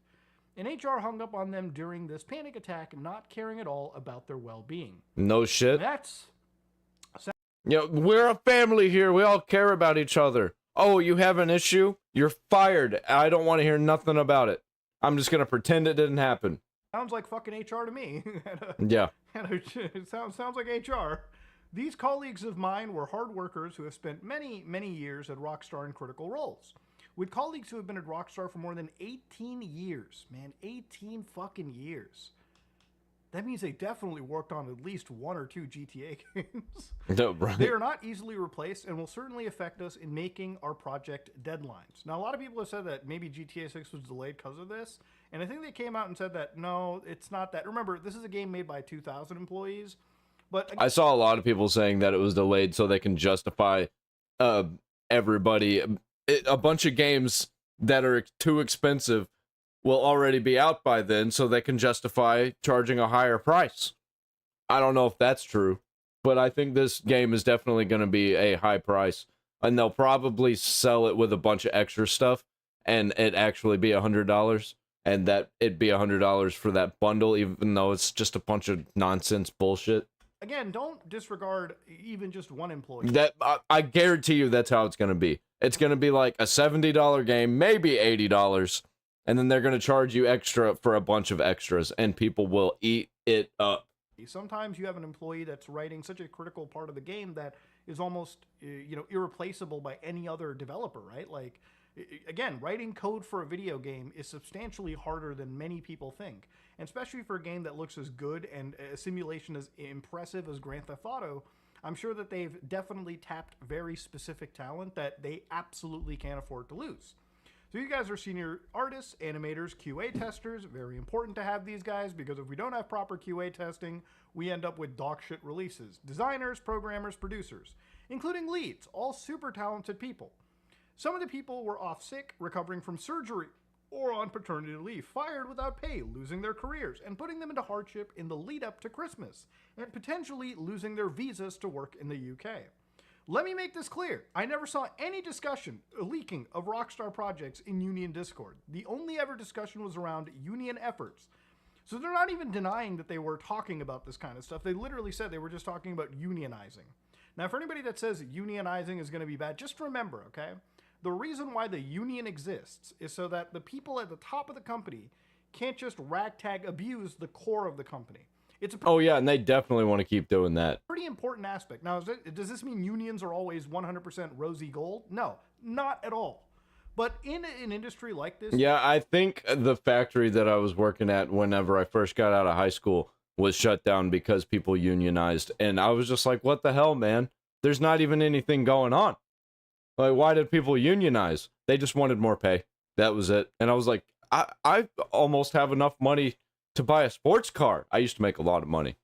and HR hung up on them during this panic attack, not caring at all about their well-being. No shit. That's... You know, we're a family here. We all care about each other. Oh, you have an issue? You're fired. I don't want to hear nothing about it. I'm just going to pretend it didn't happen. Sounds like fucking HR to me. Yeah. It sounds like HR. These colleagues of mine were hard workers who have spent many, many years at Rockstar in critical roles. With colleagues who have been at Rockstar for more than 18 years. Man, 18 fucking years. that means they definitely worked on at least 1 or 2 GTA games. No, right. They are not easily replaced and will certainly affect us in making our project deadlines. Now, a lot of people have said that maybe GTA 6 was delayed because of this, and I think they came out and said that, no, it's not that. Remember, this is a game made by 2,000 employees, but... I saw a lot of people saying that it was delayed so they can justify everybody. A bunch of games that are too expensive will already be out by then, so they can justify charging a higher price. I don't know if that's true, but I think this game is definitely going to be a high price, and they'll probably sell it with a bunch of extra stuff, and it actually be $100, and that it'd be $100 for that bundle, even though it's just a bunch of nonsense bullshit. Again, don't disregard even just one employee. That I guarantee you that's how it's going to be. It's going to be like a $70 game, maybe $80, and then they're going to charge you extra for a bunch of extras, and people will eat it up. Sometimes you have an employee that's writing such a critical part of the game that is almost, irreplaceable by any other developer, right? Like, again, writing code for a video game is substantially harder than many people think. And especially for a game that looks as good and a simulation as impressive as Grand Theft Auto, I'm sure that they've definitely tapped very specific talent that they absolutely can't afford to lose. So you guys are senior artists, animators, QA testers. Very important to have these guys, because if we don't have proper QA testing, we end up with dog shit releases. Designers, programmers, producers, including leads, all super talented people. Some of the people were off sick, recovering from surgery, or on paternity leave, fired without pay, losing their careers, and putting them into hardship in the lead up to Christmas, and potentially losing their visas to work in the UK. Let me make this clear. I never saw any discussion, leaking of Rockstar projects in Union Discord. The only ever discussion was around Union efforts. So they're not even denying that they were talking about this kind of stuff. They literally said they were just talking about unionizing. Now, for anybody that says unionizing is going to be bad, just remember, okay? The reason why the union exists is so that the people at the top of the company can't just ragtag abuse the core of the company. It's a Oh yeah, and they definitely want to keep doing that. pretty important aspect. Now, does this mean unions are always 100% rosy gold? No, not at all. But in an industry like this... Yeah, I think the factory that I was working at whenever I first got out of high school was shut down because people unionized. And I was just like, what the hell, man? There's not even anything going on. Like, why did people unionize? They just wanted more pay. That was it. And I was like, I almost have enough money to buy a sports car. I used to make a lot of money.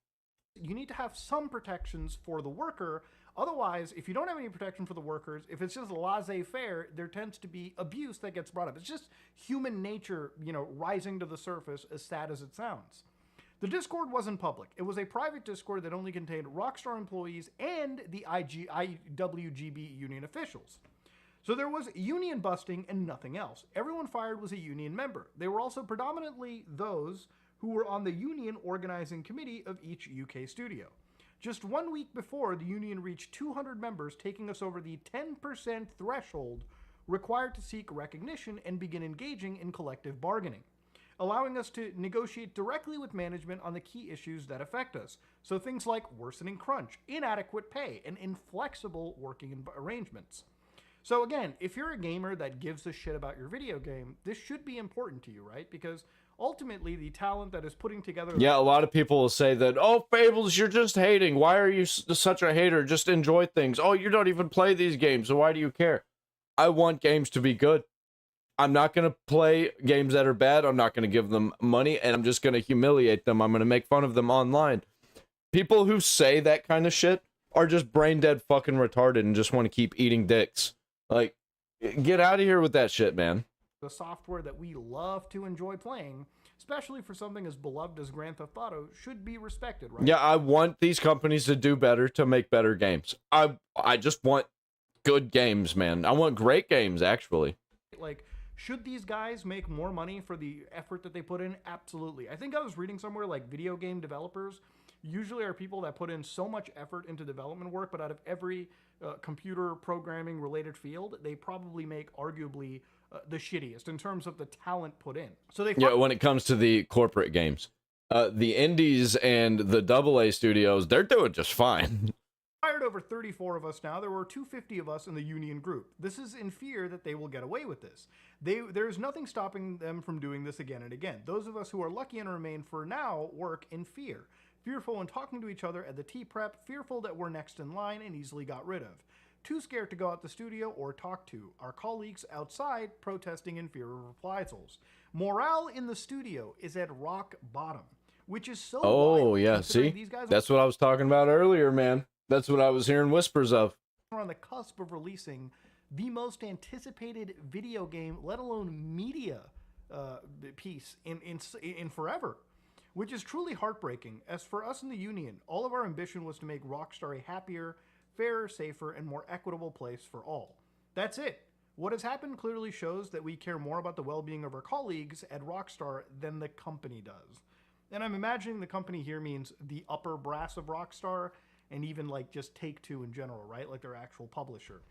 You need to have some protections for the worker. Otherwise, if you don't have any protection for the workers, if it's just laissez-faire, there tends to be abuse that gets brought up. It's just human nature, rising to the surface, as sad as it sounds. The Discord wasn't public. It was a private Discord that only contained Rockstar employees and the IWGB union officials. So there was union busting and nothing else. Everyone fired was a union member. They were also predominantly those who were on the union organizing committee of each UK studio. Just 1 week before, the union reached 200 members, taking us over the 10% threshold required to seek recognition and begin engaging in collective bargaining, allowing us to negotiate directly with management on the key issues that affect us. So things like worsening crunch, inadequate pay, and inflexible working arrangements. So again, if you're a gamer that gives a shit about your video game, this should be important to you, right? Because ultimately, the talent that is putting together... Yeah, a lot of people will say that, oh, Fables, you're just hating. Why are you such a hater? Just enjoy things. Oh, you don't even play these games, so why do you care? I want games to be good. I'm not going to play games that are bad. I'm not going to give them money, and I'm just going to humiliate them. I'm going to make fun of them online. People who say that kind of shit are just brain dead fucking retarded and just want to keep eating dicks. Like, get out of here with that shit, man. The software that we love to enjoy playing, especially for something as beloved as Grand Theft Auto, should be respected, right? Yeah, I want these companies to do better, to make better games. I just want good games, man. I want great games, actually. Like, should these guys make more money for the effort that they put in? Absolutely. I think I was reading somewhere like video game developers usually are people that put in so much effort into development work, but out of every computer programming related field, they probably make arguably the shittiest in terms of the talent put in. So they when it comes to the corporate games, the indies and the AA studios, they're doing just fine. Hired over 34 of us now. There were 250 of us in the union group. This is in fear that they will get away with this. There's nothing stopping them from doing this again and again. Those of us who are lucky and remain for now work in fear. Fearful when talking to each other at the tea prep, fearful that we're next in line and easily got rid of. Too scared to go out the studio or talk to. Our colleagues outside protesting in fear of reprisals. Morale in the studio is at rock bottom, which is so wild, yeah, considering see? these guys That's what I was talking about earlier, man. That's what I was hearing whispers of. are on the cusp of releasing the most anticipated video game, let alone media piece in forever, which is truly heartbreaking. As for us in the union, all of our ambition was to make Rockstar a happier, fairer, safer, and more equitable place for all. That's it. What has happened clearly shows that we care more about the well-being of our colleagues at Rockstar than the company does. And I'm imagining the company here means the upper brass of Rockstar, and even like just Take-Two in general, right? Like their actual publisher.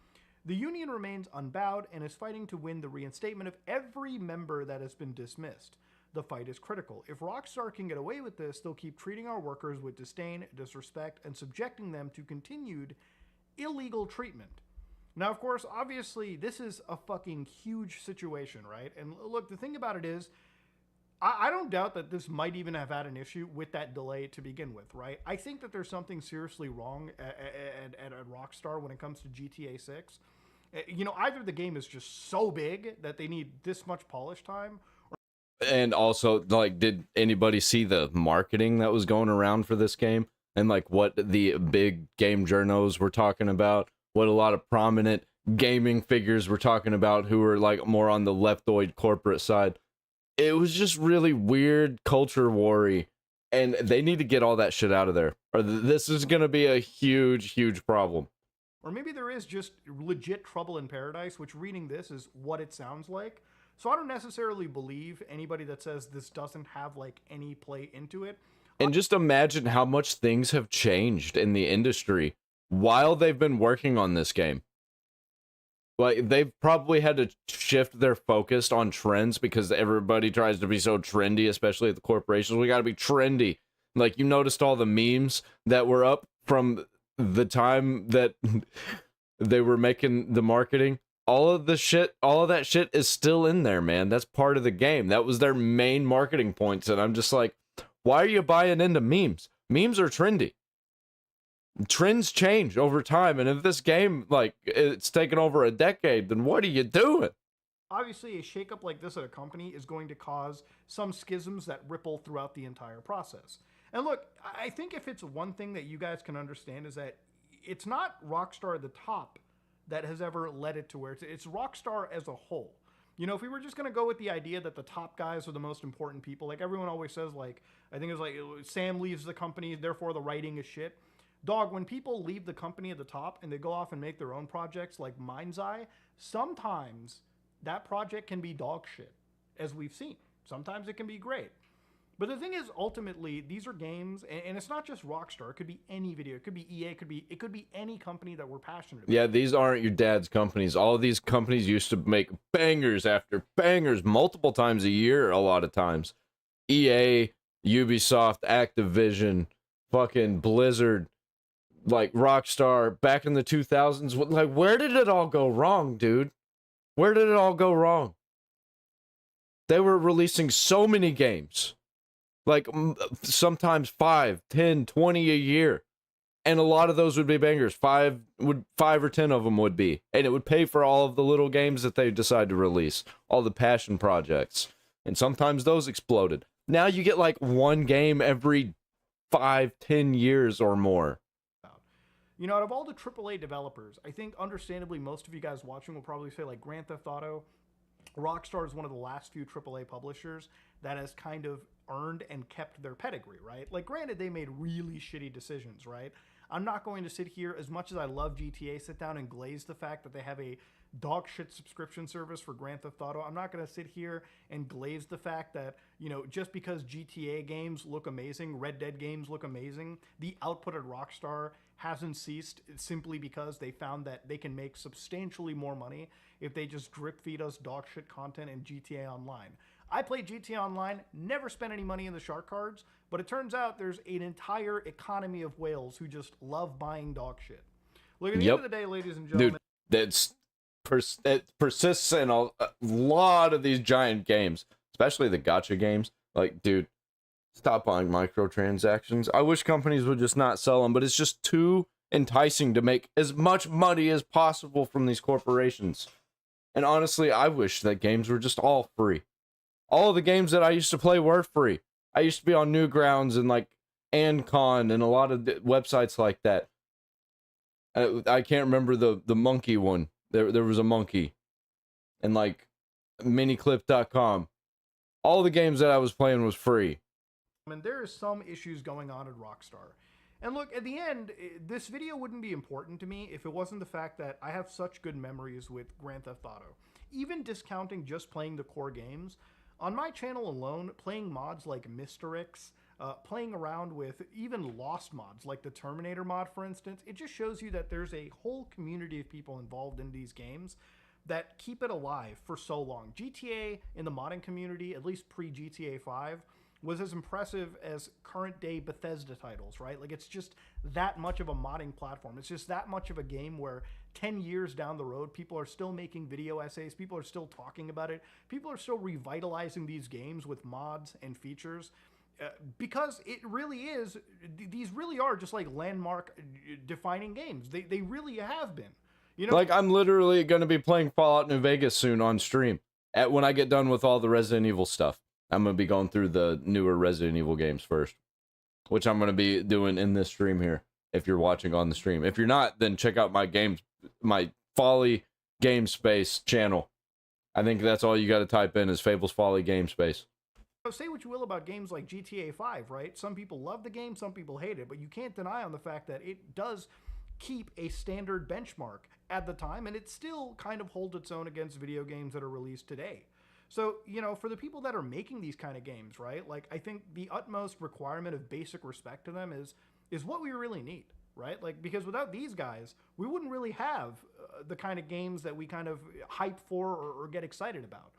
The union remains unbowed and is fighting to win the reinstatement of every member that has been dismissed. The fight is critical. If Rockstar can get away with this, they'll keep treating our workers with disdain, disrespect, and subjecting them to continued illegal treatment. Now, of course, obviously, this is a fucking huge situation, right? And look, the thing about it is, I don't doubt that this might even have had an issue with that delay to begin with, right? I think that there's something seriously wrong at Rockstar when it comes to GTA 6. You know, either the game is just so big that they need this much polish time. And also, like, did anybody see the marketing that was going around for this game? And, like, what the big game journos were talking about? What a lot of prominent gaming figures were talking about who were, like, more on the leftoid corporate side. It was just really weird culture war-y, and they need to get all that shit out of there, or this is going to be a huge, huge problem. Or maybe there is just legit trouble in paradise, which reading this is what it sounds like. So I don't necessarily believe anybody that says this doesn't have like any play into it. And just imagine how much things have changed in the industry while they've been working on this game. Like, they've probably had to shift their focus on trends because everybody tries to be so trendy, especially at the corporations. We got to be trendy. Like, you noticed all the memes that were up from the time that they were making the marketing. All of that shit is still in there, man. That's part of the game. That was their main marketing points. And I'm just like, why are you buying into memes? Memes are trendy. Trends change over time, and if this game, like, it's taken over a decade, then what are you doing? Obviously, a shakeup like this at a company is going to cause some schisms that ripple throughout the entire process. And look, I think if it's one thing that you guys can understand is that it's not Rockstar at the top that has ever led it to where it's Rockstar as a whole. You know, if we were just going to go with the idea that the top guys are the most important people, like everyone always says, like, I think it was like, Sam leaves the company, therefore the writing is shit. Dog, when people leave the company at the top and they go off and make their own projects like Mind's Eye, sometimes that project can be dog shit, as we've seen. Sometimes it can be great. But the thing is, ultimately, these are games, and it's not just Rockstar. It could be any video. It could be EA. It could be any company that we're passionate about. Yeah, these aren't your dad's companies. All of these companies used to make bangers after bangers multiple times a year, a lot of times. EA, Ubisoft, Activision, fucking Blizzard, like Rockstar, back in the 2000s. Like, where did it all go wrong, dude? Where did it all go wrong? They were releasing so many games. Like, sometimes 5, 10, 20 a year. And a lot of those would be bangers. 5 or 10 of them would be. And it would pay for all of the little games that they decide to release. All the passion projects. And sometimes those exploded. Now you get like one game every 5, 10 years or more. You know, out of all the AAA developers, I think understandably most of you guys watching will probably say like Grand Theft Auto. Rockstar is one of the last few AAA publishers that has kind of earned and kept their pedigree, right? Like, granted, they made really shitty decisions, right? I'm not going to sit here, as much as I love GTA, sit down and glaze the fact that they have a dog shit subscription service for Grand Theft Auto. I'm not going to sit here and glaze the fact that, you know, just because GTA games look amazing, Red Dead games look amazing, the output at Rockstar hasn't ceased simply because they found that they can make substantially more money if they just drip feed us dog shit content in GTA Online. I played GTA Online, never spent any money in the shark cards, but it turns out there's an entire economy of whales who just love buying dog shit. Look, at the end of the day, ladies and gentlemen... Dude, it persists in a lot of these giant games, especially the gacha games. Like, dude, stop buying microtransactions. I wish companies would just not sell them, but it's just too enticing to make as much money as possible from these corporations. And honestly, I wish that games were just all free. All of the games that I used to play were free. I used to be on Newgrounds and like Ancon and a lot of websites like that. I can't remember the monkey one. There was a monkey. And like miniclip.com. All the games that I was playing was free. And there is some issues going on at Rockstar. And look, at the end, this video wouldn't be important to me if it wasn't the fact that I have such good memories with Grand Theft Auto. Even discounting just playing the core games, on my channel alone, playing mods like Mr. X, playing around with even lost mods like the Terminator mod, for instance, it just shows you that there's a whole community of people involved in these games that keep it alive for so long. GTA in the modding community, at least pre-GTA 5, was as impressive as current day Bethesda titles, right? Like, it's just that much of a modding platform. It's just that much of a game where 10 years down the road, people are still making video essays, people are still talking about it, people are still revitalizing these games with mods and features, because it really is, these really are just like landmark defining games. They really have been. You know, like, I'm literally going to be playing Fallout New Vegas soon on stream. When I get done with all the Resident Evil stuff, I'm going to be going through the newer Resident Evil games first, which I'm going to be doing in this stream here, if you're watching on the stream. If you're not, then check out my Folly Game Space channel. I think that's all you got to type in is Fable's Folly Game Space. Say what you will about games like GTA 5, right? Some people love the game, some people hate it, but you can't deny on the fact that it does keep a standard benchmark at the time, and it still kind of holds its own against video games that are released today. So, you know, for the people that are making these kind of games, right, like, I think the utmost requirement of basic respect to them is what we really need, right? Like, because without these guys, we wouldn't really have the kind of games that we kind of hype for or get excited about.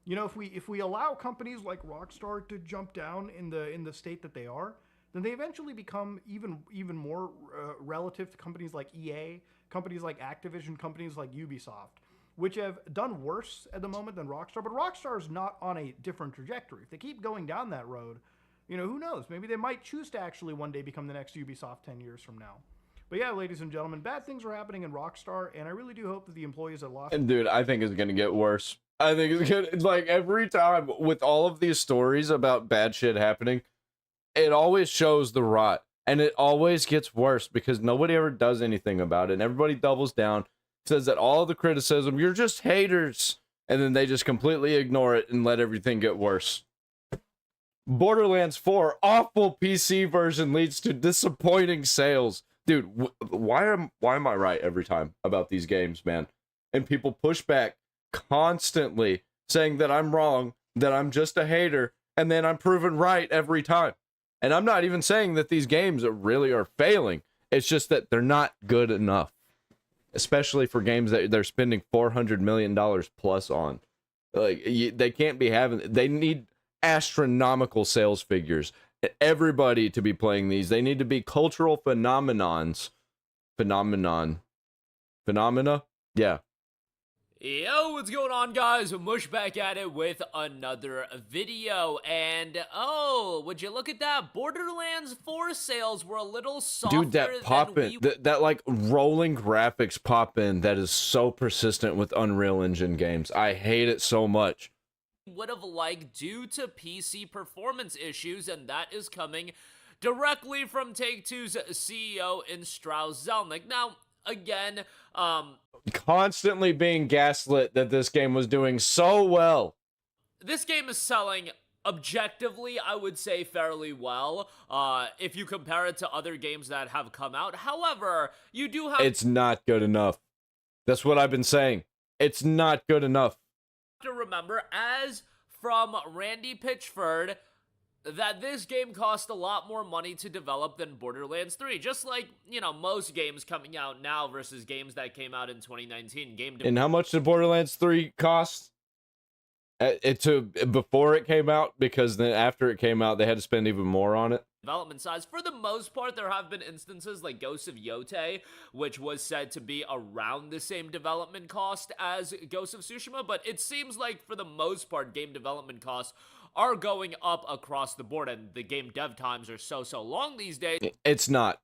You know, if we allow companies like Rockstar to jump down in the state that they are, then they eventually become even more relative to companies like EA, companies like Activision, companies like Ubisoft, which have done worse at the moment than Rockstar. But Rockstar is not on a different trajectory. If they keep going down that road, you know, who knows? Maybe they might choose to actually one day become the next Ubisoft 10 years from now. But yeah, ladies and gentlemen, bad things are happening in Rockstar, and I really do hope that the employees at Lost... And dude, I think it's going to get worse. I think it's going to... Like, every time with all of these stories about bad shit happening, it always shows the rot. And it always gets worse because nobody ever does anything about it. And everybody doubles down, says that all of the criticism, you're just haters. And then they just completely ignore it and let everything get worse. Borderlands 4 awful PC version leads to disappointing sales. Dude, why am I right every time about these games, man? And people push back constantly saying that I'm wrong, that I'm just a hater, and then I'm proven right every time. And I'm not even saying that these games really are failing. It's just that they're not good enough. Especially for games that they're spending $400 million plus on. Like, they can't be having... They need astronomical sales figures. Everybody to be playing these. They need to be cultural phenomena? Yeah. Yo, what's going on, guys? Mush back at it with another video, and oh, would you look at that? Borderlands 4 sales were a little softer. Dude, that pop-in, that like rolling graphics pop-in that is so persistent with Unreal Engine games. I hate it so much. Would have liked due to PC performance issues, and that is coming directly from Take-Two's CEO in Strauss Zelnick. Now, again, constantly being gaslit that this game was doing so well. This game is selling objectively, I would say, fairly well, if you compare it to other games that have come out. However, you do have... It's not good enough. That's what I've been saying. It's not good enough. To remember, as from Randy Pitchford, that this game cost a lot more money to develop than Borderlands 3. Just like, you know, most games coming out now versus games that came out in 2019. And how much did Borderlands 3 cost? Before it came out, because then after it came out, they had to spend even more on it. Development size. For the most part, there have been instances like Ghosts of Yote, which was said to be around the same development cost as Ghost of Tsushima, but it seems like for the most part, game development costs are going up across the board, and the game dev times are so long these days. It's not,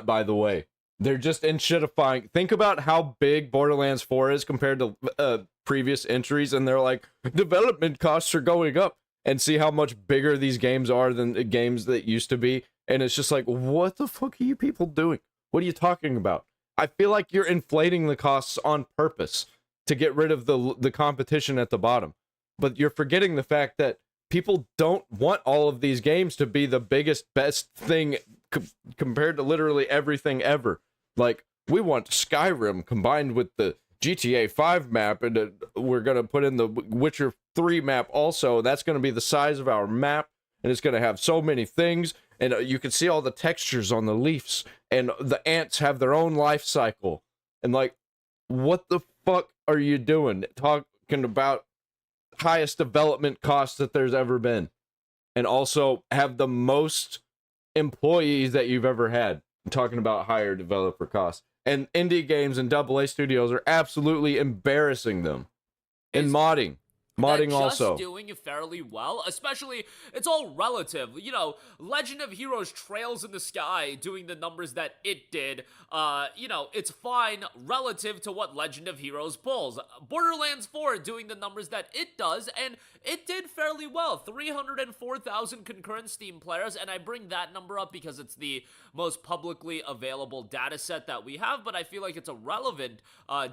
by the way. They're just enshittifying. Think about how big Borderlands 4 is compared to previous entries, and they're like, development costs are going up. And see how much bigger these games are than the games that used to be. And it's just like, what the fuck are you people doing? What are you talking about? I feel like you're inflating the costs on purpose to get rid of the competition at the bottom. But you're forgetting the fact that people don't want all of these games to be the biggest, best thing compared to literally everything ever. Like, we want Skyrim combined with the GTA 5 map, and we're going to put in the Witcher 3 map also. That's going to be the size of our map, and it's going to have so many things, and you can see all the textures on the leaves, and the ants have their own life cycle. And like, what the fuck are you doing? Talking about highest development costs that there's ever been, and also have the most employees that you've ever had. I'm talking about higher developer costs. And indie games and AA studios are absolutely embarrassing them. And modding also doing fairly well, especially, it's all relative. You know, Legend of Heroes Trails in the Sky doing the numbers that it did, you know, it's fine relative to what Legend of Heroes pulls. Borderlands 4 doing the numbers that it does, and it did fairly well. 304,000 concurrent Steam players, and I bring that number up because it's the most publicly available data set that we have, but I feel like it's a relevant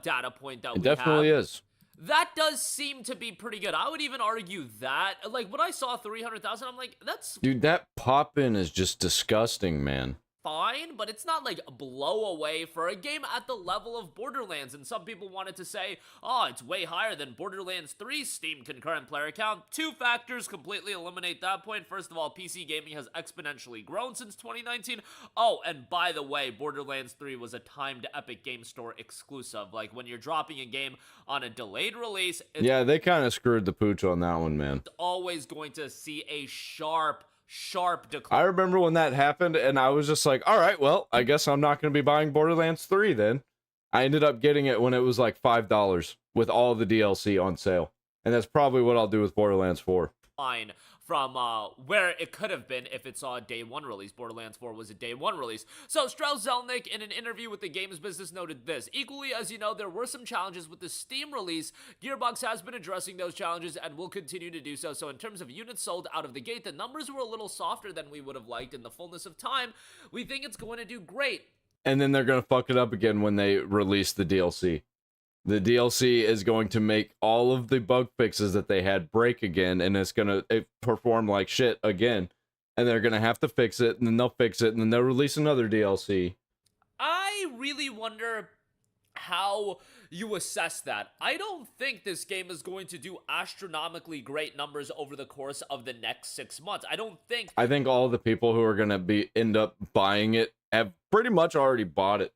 data point that we have. It definitely is. That does seem to be pretty good. I would even argue that, like, when I saw 300,000, I'm like, that's... Dude, that pop-in is just disgusting, man. Fine, but it's not like a blow away for a game at the level of Borderlands. And some people wanted to say, oh, it's way higher than Borderlands 3's Steam concurrent player count. Two factors completely eliminate that point. First of all, PC gaming has exponentially grown since 2019. Oh, and by the way, Borderlands 3 was a timed Epic Game Store exclusive. Like, when you're dropping a game on a delayed release, yeah, they kind of screwed the pooch on that one, man. It's always going to see a sharp decline. I remember when that happened, and I was just like, all right, well, I guess I'm not going to be buying Borderlands 3 then. I ended up getting it when it was like $5 with all the DLC on sale. And that's probably what I'll do with Borderlands 4. Fine. From where it could have been if it saw a day one release. Borderlands 4 was a day one release. So Strauss Zelnick, in an interview with the Games Business, noted this. Equally, as you know, there were some challenges with the Steam release. Gearbox has been addressing those challenges and will continue to do so. So in terms of units sold out of the gate, the numbers were a little softer than we would have liked. In the fullness of time, we think it's going to do great. And then they're going to fuck it up again when they release the DLC. The DLC is going to make all of the bug fixes that they had break again, and it's going to perform like shit again. And they're going to have to fix it, and then they'll fix it, and then they'll release another DLC. I really wonder how you assess that. I don't think this game is going to do astronomically great numbers over the course of the next 6 months. I think all the people who are going to end up buying it have pretty much already bought it.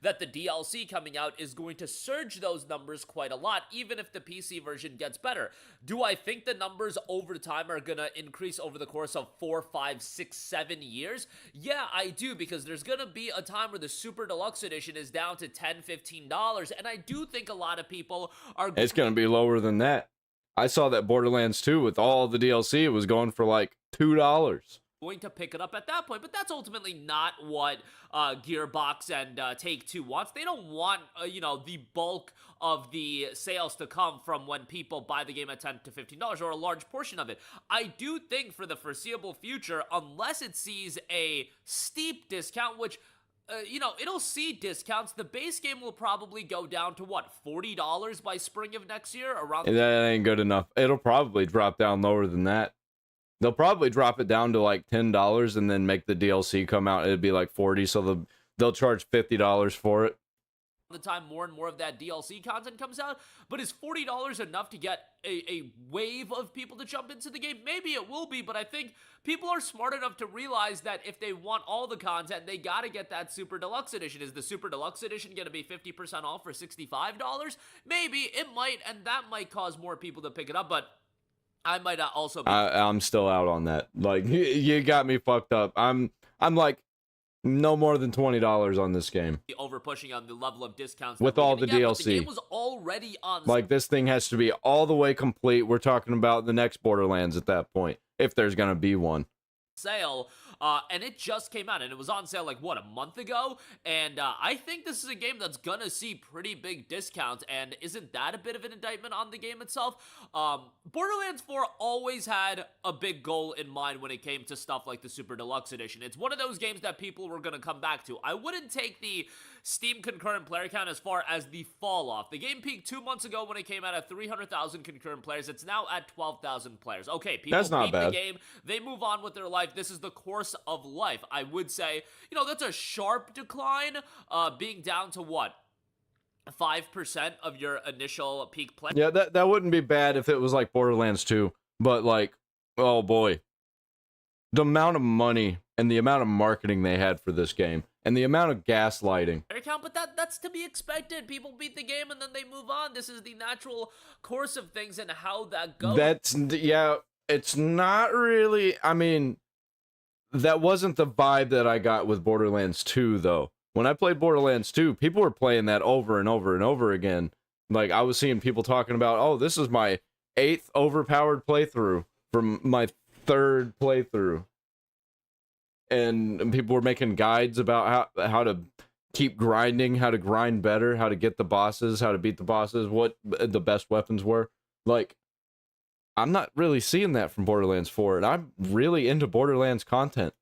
That the DLC coming out is going to surge those numbers quite a lot, even if the PC version gets better. Do I think the numbers over time are gonna increase over the course of 4, 5, 6, 7 years? Yeah, I do, because there's gonna be a time where the Super Deluxe Edition is down to $10, $15, and I do think a lot of people are... It's gonna be lower than that. I saw that Borderlands 2 with all the DLC, it was going for like $2. Going to pick it up at that point, but that's ultimately not what Gearbox and Take-Two wants. They don't want, you know, the bulk of the sales to come from when people buy the game at $10 to $15, or a large portion of it. I do think for the foreseeable future, unless it sees a steep discount, which... you know, it'll see discounts. The base game will probably go down to, what, $40 by spring of next year? Around. And that ain't good enough. It'll probably drop down lower than that. They'll probably drop it down to like $10 and then make the DLC come out. It'd be like $40, so they'll charge $50 for it. the time more and more of that DLC content comes out, but is $40 enough to get a wave of people to jump into the game? Maybe it will be, but I think people are smart enough to realize that if they want all the content, they gotta get that Super Deluxe Edition. Is the Super Deluxe Edition gonna be 50% off for $65? Maybe, it might, and that might cause more people to pick it up, but I might also be... I'm still out on that. Like, you got me fucked up. I'm like, no more than $20 on this game. over pushing on the level of discounts with all the get, DLC. the game was already on. Like, this thing has to be all the way complete. We're talking about the next Borderlands at that point, if there's gonna be one. Sale, and it just came out, and it was on sale like what, a month ago, and I think this is a game that's gonna see pretty big discounts. And isn't that a bit of an indictment on the game itself? Borderlands 4 always had a big goal in mind when it came to stuff like the Super Deluxe Edition. It's one of those games that people were gonna come back to. I wouldn't take the Steam concurrent player count as far as the fall off. The game peaked 2 months ago when it came out at 300,000 concurrent players. It's now at 12,000 players. Okay, people that's not beat bad. the game, they move on with their life. This is the course of life. I would say, you know, that's a sharp decline, being down to what, 5% of your initial peak play. Yeah, that wouldn't be bad if it was like Borderlands 2, but like, oh boy, the amount of money and the amount of marketing they had for this game and the amount of gaslighting. Account, but that's to be expected. People beat the game and then they move on. This is the natural course of things and how that goes. That's, yeah, it's not really, I mean, that wasn't the vibe that I got with Borderlands 2, though. When I played Borderlands 2, people were playing that over and over and over again. Like, I was seeing people talking about, oh, this is my 8th overpowered playthrough from my 3rd playthrough. And people were making guides about how to keep grinding, how to grind better, how to get the bosses, how to beat the bosses, what the best weapons were. Like, I'm not really seeing that from Borderlands 4, and I'm really into Borderlands content.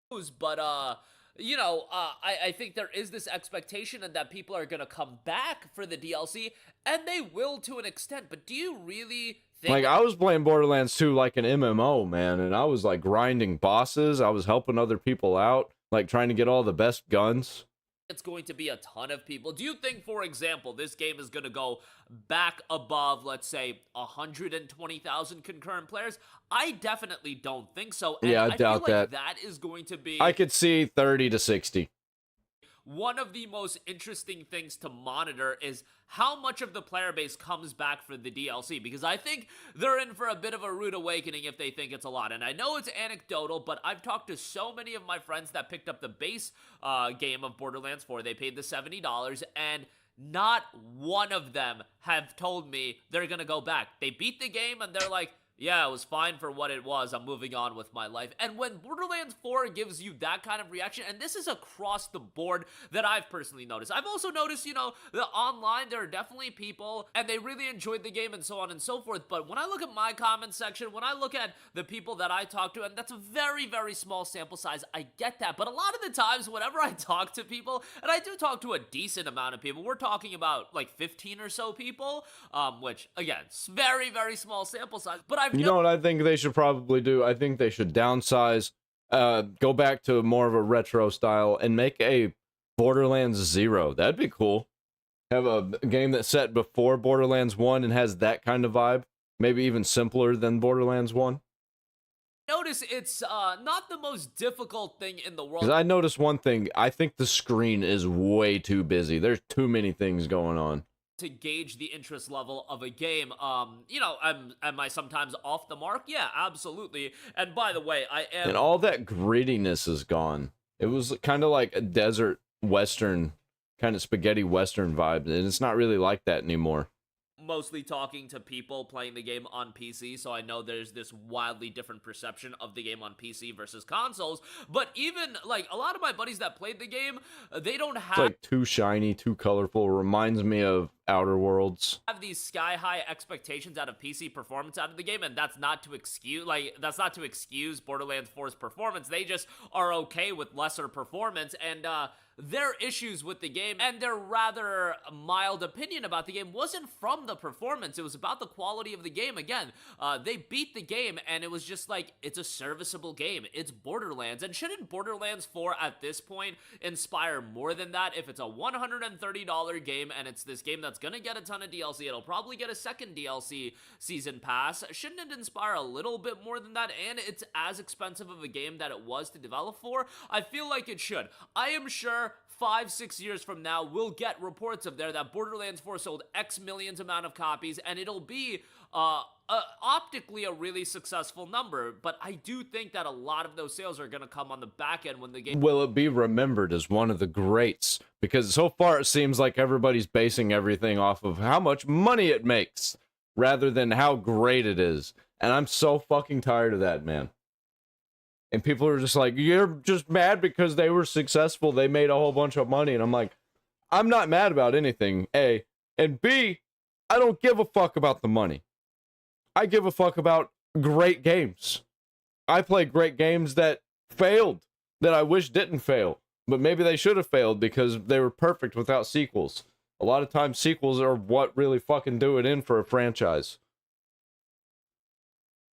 But, you know, I think there is this expectation and that people are going to come back for the DLC, and they will to an extent, but do you really think... Like, I was playing Borderlands 2 like an MMO, man, and I was, like, grinding bosses, I was helping other people out, like, trying to get all the best guns. It's going to be a ton of people. Do you think, for example, this game is going to go back above, let's say, 120,000 concurrent players? I definitely don't think so. And yeah, I doubt feel that like that is going to be... I could see 30 to 60. One of the most interesting things to monitor is how much of the player base comes back for the DLC, because I think they're in for a bit of a rude awakening if they think it's a lot. And I know it's anecdotal, but I've talked to so many of my friends that picked up the base game of Borderlands 4. They paid the $70, and not one of them have told me they're gonna go back. They beat the game and they're like, yeah, it was fine for what it was. I'm moving on with my life. And when Borderlands 4 gives you that kind of reaction, and this is across the board that I've personally noticed. I've also noticed, you know, the online, there are definitely people, and they really enjoyed the game and so on and so forth. But when I look at my comment section, when I look at the people that I talk to, and that's a very, very small sample size, I get that. But a lot of the times, whenever I talk to people, and I do talk to a decent amount of people, we're talking about like 15 or so people, which, again, it's very, very small sample size. But You know what I think they should probably do? I think they should downsize, go back to more of a retro style, and make a Borderlands 0. That'd be cool. Have a game that's set before Borderlands 1 and has that kind of vibe. Maybe even simpler than Borderlands 1. Notice it's not the most difficult thing in the world. Because I noticed one thing. I think the screen is way too busy. There's too many things going on. To gauge the interest level of a game. You know, am I sometimes off the mark? Yeah, absolutely. And by the way, I am... And all that grittiness is gone. It was kind of like a desert western, kind of spaghetti western vibe, and it's not really like that anymore. Mostly talking to people playing the game on PC, so I know there's this wildly different perception of the game on PC versus consoles, but even, like, a lot of my buddies that played the game, they don't have... It's like too shiny, too colorful, reminds me of Outer Worlds. Have these sky-high expectations out of PC performance out of the game, and that's not to excuse Borderlands 4's performance. They just are okay with lesser performance, and their issues with the game and their rather mild opinion about the game wasn't from the performance. It was about the quality of the game. Again, they beat the game and it was just like, it's a serviceable game. It's Borderlands. And shouldn't Borderlands 4 at this point inspire more than that? If it's a $130 game and it's this game that's gonna get a ton of DLC, it'll probably get a second DLC season pass. Shouldn't it inspire a little bit more than that? And it's as expensive of a game that it was to develop for. I feel like it should. I am sure 5-6 years from now, we'll get reports of there that Borderlands 4 sold X millions amount of copies, and it'll be optically a really successful number. But I do think that a lot of those sales are going to come on the back end when the game... Will it be remembered as one of the greats? Because so far it seems like everybody's basing everything off of how much money it makes, rather than how great it is. And I'm so fucking tired of that, man. And people are just like, you're just mad because they were successful. They made a whole bunch of money. And I'm like, I'm not mad about anything, A. And B, I don't give a fuck about the money. I give a fuck about great games. I play great games that failed, that I wish didn't fail. But maybe they should have failed because they were perfect without sequels. A lot of times sequels are what really fucking do it in for a franchise.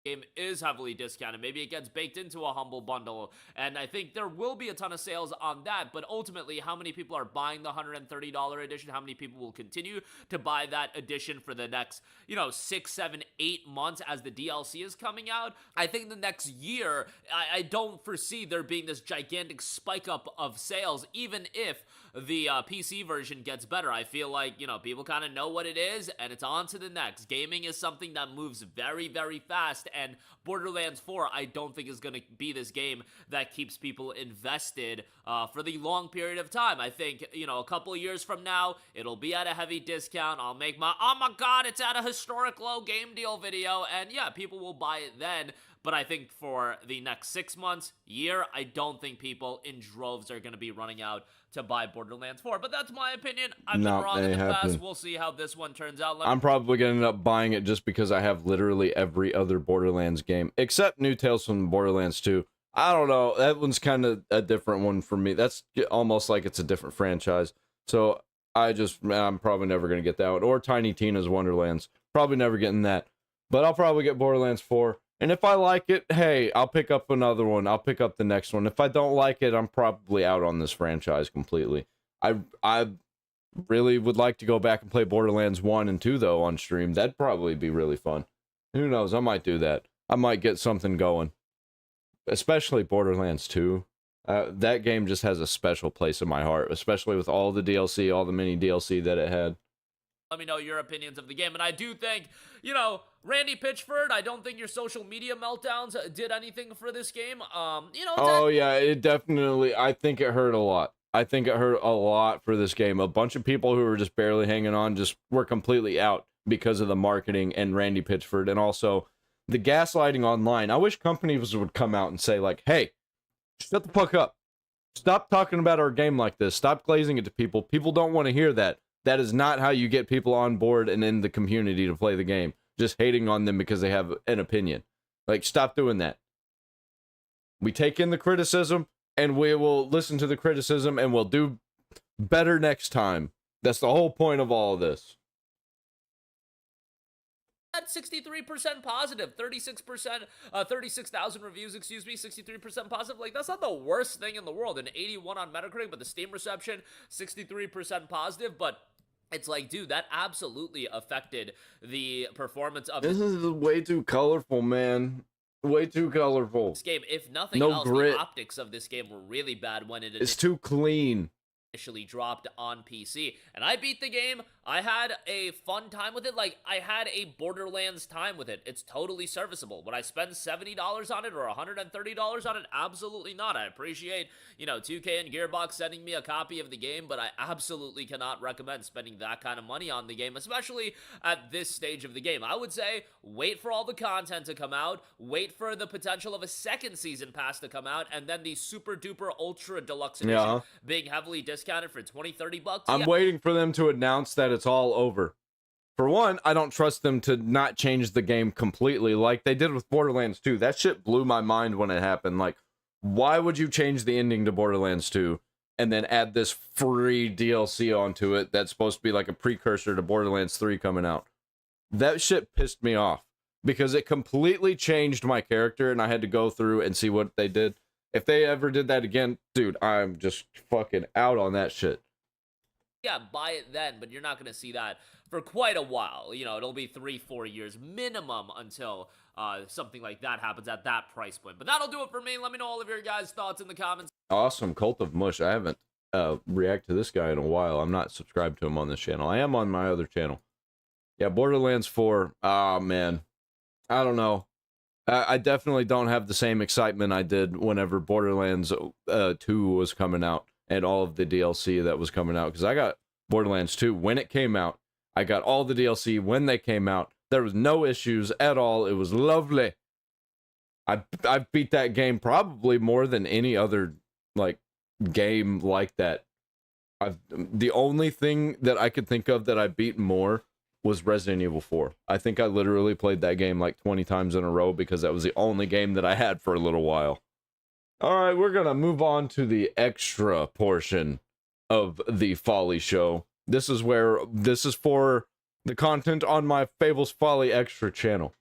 Game is heavily discounted. Maybe it gets baked into a humble bundle, and I think there will be a ton of sales on that. But ultimately, how many people are buying the $130 edition? How many people will continue to buy that edition for the next, 6, 7, 8 months as the DLC is coming out? I think the next year, I don't foresee there being this gigantic spike up of sales, even if the PC version gets better. I feel like, people kind of know what it is, and it's on to the next. Gaming is something that moves very, very fast, and Borderlands 4, I don't think is going to be this game that keeps people invested for the long period of time. I think, a couple of years from now, it'll be at a heavy discount. I'll make my, oh my god, it's at a historic low game deal video, and yeah, people will buy it then. But I think for the next 6 months, year, I don't think people in droves are going to be running out to buy Borderlands 4. But that's my opinion. I've been wrong in the past. We'll see how this one turns out. I'm probably going to end up buying it just because I have literally every other Borderlands game, except New Tales from Borderlands 2. I don't know. That one's kind of a different one for me. That's almost like it's a different franchise. So I'm probably never going to get that one. Or Tiny Tina's Wonderlands. Probably never getting that. But I'll probably get Borderlands 4. And if I like it, hey, I'll pick up another one. I'll pick up the next one. If I don't like it, I'm probably out on this franchise completely. I really would like to go back and play Borderlands 1 and 2, though, on stream. That'd probably be really fun. Who knows? I might do that. I might get something going. Especially Borderlands 2. That game just has a special place in my heart, especially with all the DLC, all the mini DLC that it had. Let me know your opinions of the game. And I do think, Randy Pitchford, I don't think your social media meltdowns did anything for this game. Oh, yeah, it definitely, I think it hurt a lot. I think it hurt a lot for this game. A bunch of people who were just barely hanging on just were completely out because of the marketing and Randy Pitchford. And also the gaslighting online. I wish companies would come out and say, like, hey, shut the fuck up. Stop talking about our game like this. Stop glazing it to people. People don't want to hear that. That is not how you get people on board and in the community to play the game. Just hating on them because they have an opinion. Like, stop doing that. We take in the criticism, and we will listen to the criticism, and we'll do better next time. That's the whole point of all of this. At 63% positive, 36,000 reviews, 63% positive. Like, that's not the worst thing in the world. An 81 on Metacritic, but the Steam reception, 63% positive. But it's like, dude, that absolutely affected the performance of this. Is way too colorful, man. Way too colorful. This game, if nothing else, the optics of this game were really bad when it's too clean. Initially dropped on PC, and I beat the game. I had a fun time with it. Like, I had a Borderlands time with it. It's totally serviceable. Would I spend $70 on it or $130 on it? Absolutely not. I appreciate, 2K and Gearbox sending me a copy of the game, but I absolutely cannot recommend spending that kind of money on the game, especially at this stage of the game. I would say wait for all the content to come out, wait for the potential of a second season pass to come out, and then the super duper ultra deluxe edition being heavily discounted for $20-$30. I'm waiting for them to announce that it's all over. For one, I don't trust them to not change the game completely like they did with Borderlands 2. That shit blew my mind when it happened. Like, why would you change the ending to Borderlands 2 and then add this free DLC onto it that's supposed to be like a precursor to Borderlands 3 coming out. That shit pissed me off because it completely changed my character and I had to go through and see what they did. If they ever did that again, dude, I'm just fucking out on that shit. Yeah, buy it then, but you're not going to see that for quite a while. You know, it'll be 3-4 years minimum until something like that happens at that price point. But that'll do it for me. Let me know all of your guys' thoughts in the comments. Awesome. Cult of Mush. I haven't reacted to this guy in a while. I'm not subscribed to him on this channel. I am on my other channel. Yeah, Borderlands 4. Oh, man. I don't know. I definitely don't have the same excitement I did whenever Borderlands 2 was coming out and all of the DLC that was coming out. Because I got Borderlands 2 when it came out. I got all the DLC when they came out. There was no issues at all. It was lovely. I beat that game probably more than any other like game like that. The only thing that I could think of that I beat more was Resident Evil 4. I think I literally played that game like 20 times in a row because that was the only game that I had for a little while. All right, we're going to move on to the extra portion of the Folly show. This is for the content on my Fables Folly Extra channel.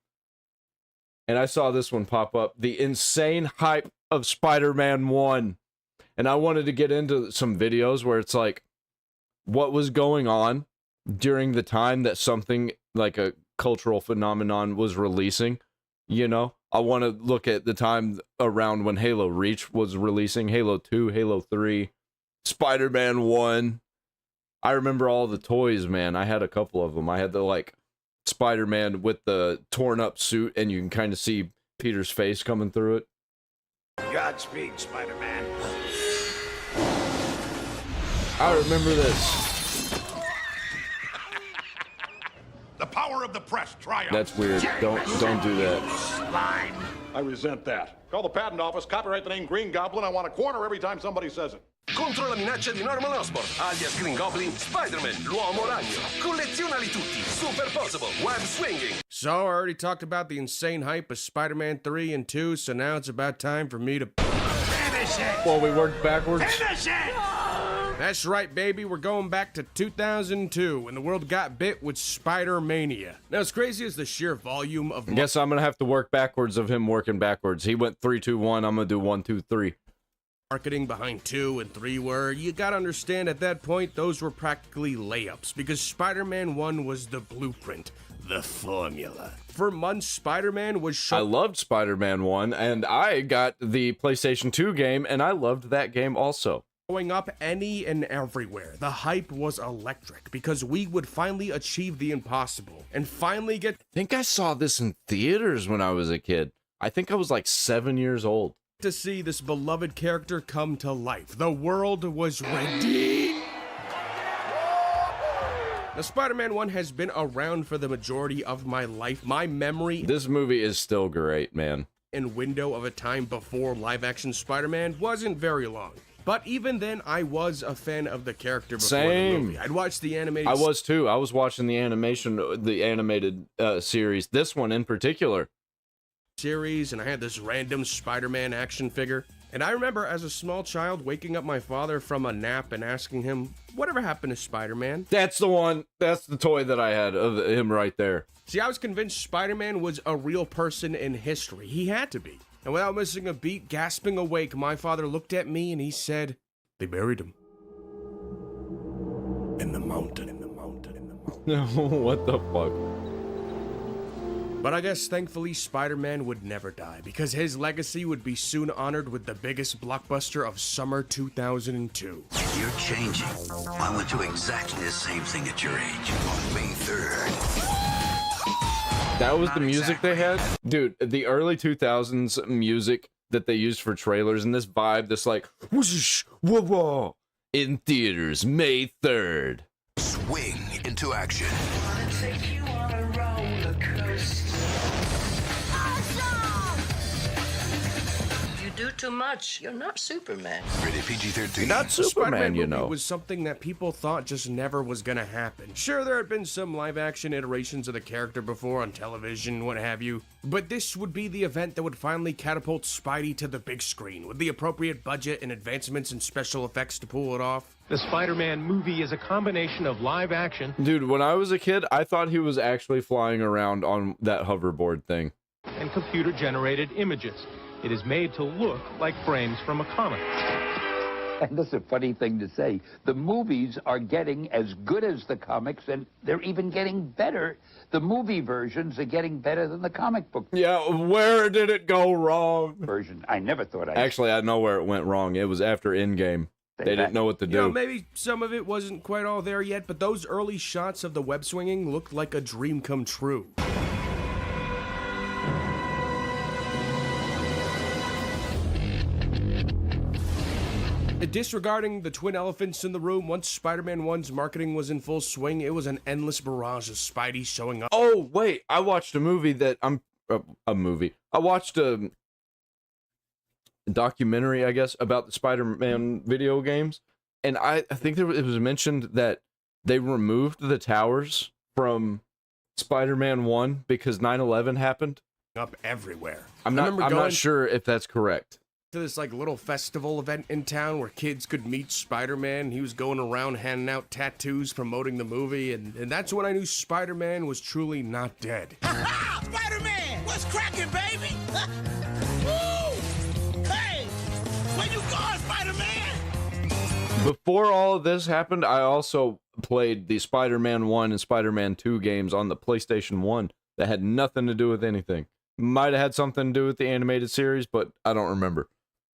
And I saw this one pop up, the insane hype of Spider-Man 1. And I wanted to get into some videos where it's like, what was going on during the time that something like a cultural phenomenon was releasing, you know? I want to look at the time around when Halo Reach was releasing, Halo 2, Halo 3, Spider-Man 1. I remember all the toys, man. I had a couple of them. I had the, like, Spider-Man with the torn-up suit, and you can kind of see Peter's face coming through it. Godspeed, Spider-Man. I remember this. The power of the press triumphs. That's weird. Don't do that. Slime. I resent that. Call the patent office, copyright the name Green Goblin. I want a corner every time somebody says it. Contro la minaccia di Norman Osborn, alias Green Goblin, Spider-Man, l'uomo ragno. Collezionali tutti. Super possible. Web swinging. So I already talked about the insane hype of Spider-Man 3 and 2, so now it's about time for me to finish it. Well, we worked backwards. Finish it. That's right, baby. We're going back to 2002 when the world got bit with Spider-Mania. Now, as crazy as the sheer volume of... I guess I'm going to have to work backwards of him working backwards. He went 3, 2, 1. I'm going to do 1, 2, 3. Marketing behind 2 and 3 were, you gotta understand at that point, those were practically layups because Spider-Man 1 was the blueprint, the formula. For months, Spider-Man was I loved Spider-Man 1, and I got the PlayStation 2 game, and I loved that game also. Going up any and everywhere. The hype was electric because we would finally achieve the impossible and finally get... I think I saw this in theaters when I was a kid. I think I was like 7 years old. To see this beloved character come to life. The world was ready. Now, Spider-Man 1 has been around for the majority of my life. My memory... This movie is still great, man. ...and window of a time before live-action Spider-Man wasn't very long. But even then, I was a fan of the character before the movie. I'd watched the animated... I was too. I was watching the animated series. This one in particular. Series, and I had this random Spider-Man action figure. And I remember as a small child waking up my father from a nap and asking him, whatever happened to Spider-Man? That's the one. That's the toy that I had of him right there. See, I was convinced Spider-Man was a real person in history. He had to be. And without missing a beat, gasping awake, my father looked at me and he said, they buried him. In the mountain, in the mountain, in the mountain. What the fuck? But I guess thankfully Spider-Man would never die because his legacy would be soon honored with the biggest blockbuster of summer 2002. You're changing. I went through exactly the same thing at your age on May 3rd. That was the music they had? Dude, the early 2000s music that they used for trailers and this vibe, this like, whoosh, whoa, whoa, in theaters, May 3rd. Swing into action. do too much. You're not Superman. Rated PG-13. Not The Superman, Spider-Man you movie know. was something that people thought just never was gonna happen. Sure, there had been some live-action iterations of the character before on television, what have you, but this would be the event that would finally catapult Spidey to the big screen, with the appropriate budget and advancements in special effects to pull it off. The Spider-Man movie is a combination of live action Dude, when I was a kid, I thought he was actually flying around on that hoverboard thing. and computer-generated images. It is made to look like frames from a comic. And that's a funny thing to say. The movies are getting as good as the comics, and they're even getting better. The movie versions are getting better than the comic book. Yeah, where did it go wrong? Version. I never thought I... Actually, I know where it went wrong. It was after Endgame. They didn't know what to do. You know, maybe some of it wasn't quite all there yet, but those early shots of the web swinging looked like a dream come true. Disregarding the twin elephants in the room, once Spider-Man 1's marketing was in full swing, it was an endless barrage of Spidey showing up. Oh, wait, I watched a movie that I watched a documentary, I guess, about the Spider-Man video games, and I think it was mentioned that they removed the towers from Spider-Man 1 because 9/11 happened. Up everywhere. I'm not sure if that's correct. To this like little festival event in town where kids could meet Spider-Man. He was going around handing out tattoos promoting the movie, and that's when I knew Spider-Man was truly not dead. Spider-Man! What's cracking, baby? Woo! Hey! Where you going, Spider-Man? Before all of this happened, I also played the Spider-Man 1 and Spider-Man 2 games on the PlayStation 1 that had nothing to do with anything. Might have had something to do with the animated series, but I don't remember.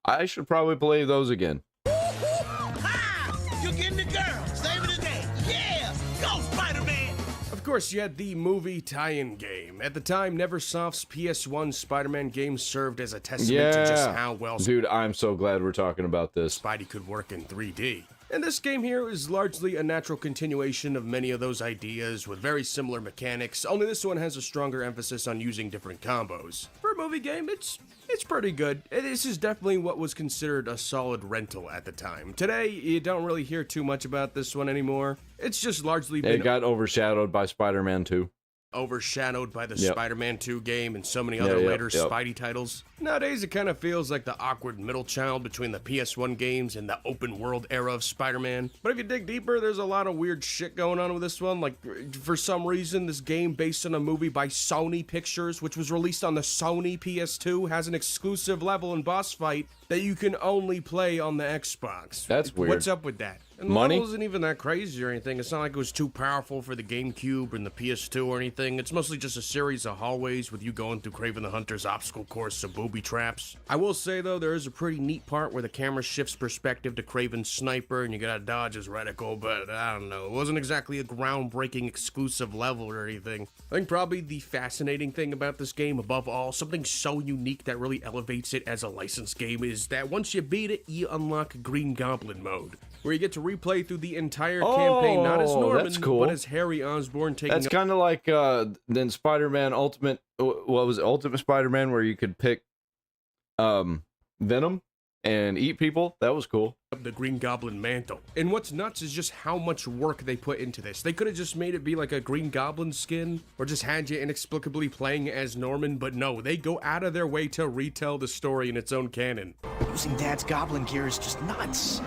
I should probably play those again. You're getting the girl. Saving the day. Yeah! Go, Spider-Man! Of course, you had the movie tie-in game. At the time, Neversoft's PS1 Spider-Man game served as a testament to just how well... Dude, I'm so glad we're talking about this. Spidey could work in 3D. And this game here is largely a natural continuation of many of those ideas with very similar mechanics, only this one has a stronger emphasis on using different combos. For a movie game, it's pretty good. This is definitely what was considered a solid rental at the time. Today, you don't really hear too much about this one anymore. It's just largely been... It got overshadowed by Spider-Man 2. Overshadowed by the Spider-Man 2 game and so many other later Spidey titles. Nowadays, it kind of feels like the awkward middle child between the PS1 games and the open world era of Spider-Man. But if you dig deeper, there's a lot of weird shit going on with this one. Like, for some reason, this game based on a movie by Sony Pictures, which was released on the Sony PS2, has an exclusive level and boss fight that you can only play on the Xbox. That's weird. What's up with that? And the Money? level isn't even that crazy or anything. It's not like it was too powerful for the GameCube and the PS2 or anything. It's mostly just a series of hallways with you going through Kraven the Hunter's obstacle course of booby traps. I will say, though, there is a pretty neat part where the camera shifts perspective to Kraven's sniper and you gotta dodge his reticle, but I don't know. It wasn't exactly a groundbreaking exclusive level or anything. I think probably the fascinating thing about this game, above all, something so unique that really elevates it as a licensed game, is that once you beat it, you unlock Green Goblin mode, where you get to replay through the entire campaign, not as Norman, that's cool. but as Harry Osborn taking That's kind of like then Spider-Man Ultimate, what was it, Ultimate Spider-Man, where you could pick Venom and eat people. That was cool. The Green Goblin mantle. And what's nuts is just how much work they put into this. They could have just made it be like a Green Goblin skin, or just had you inexplicably playing as Norman, but no, they go out of their way to retell the story in its own canon. Using Dad's Goblin gear is just nuts.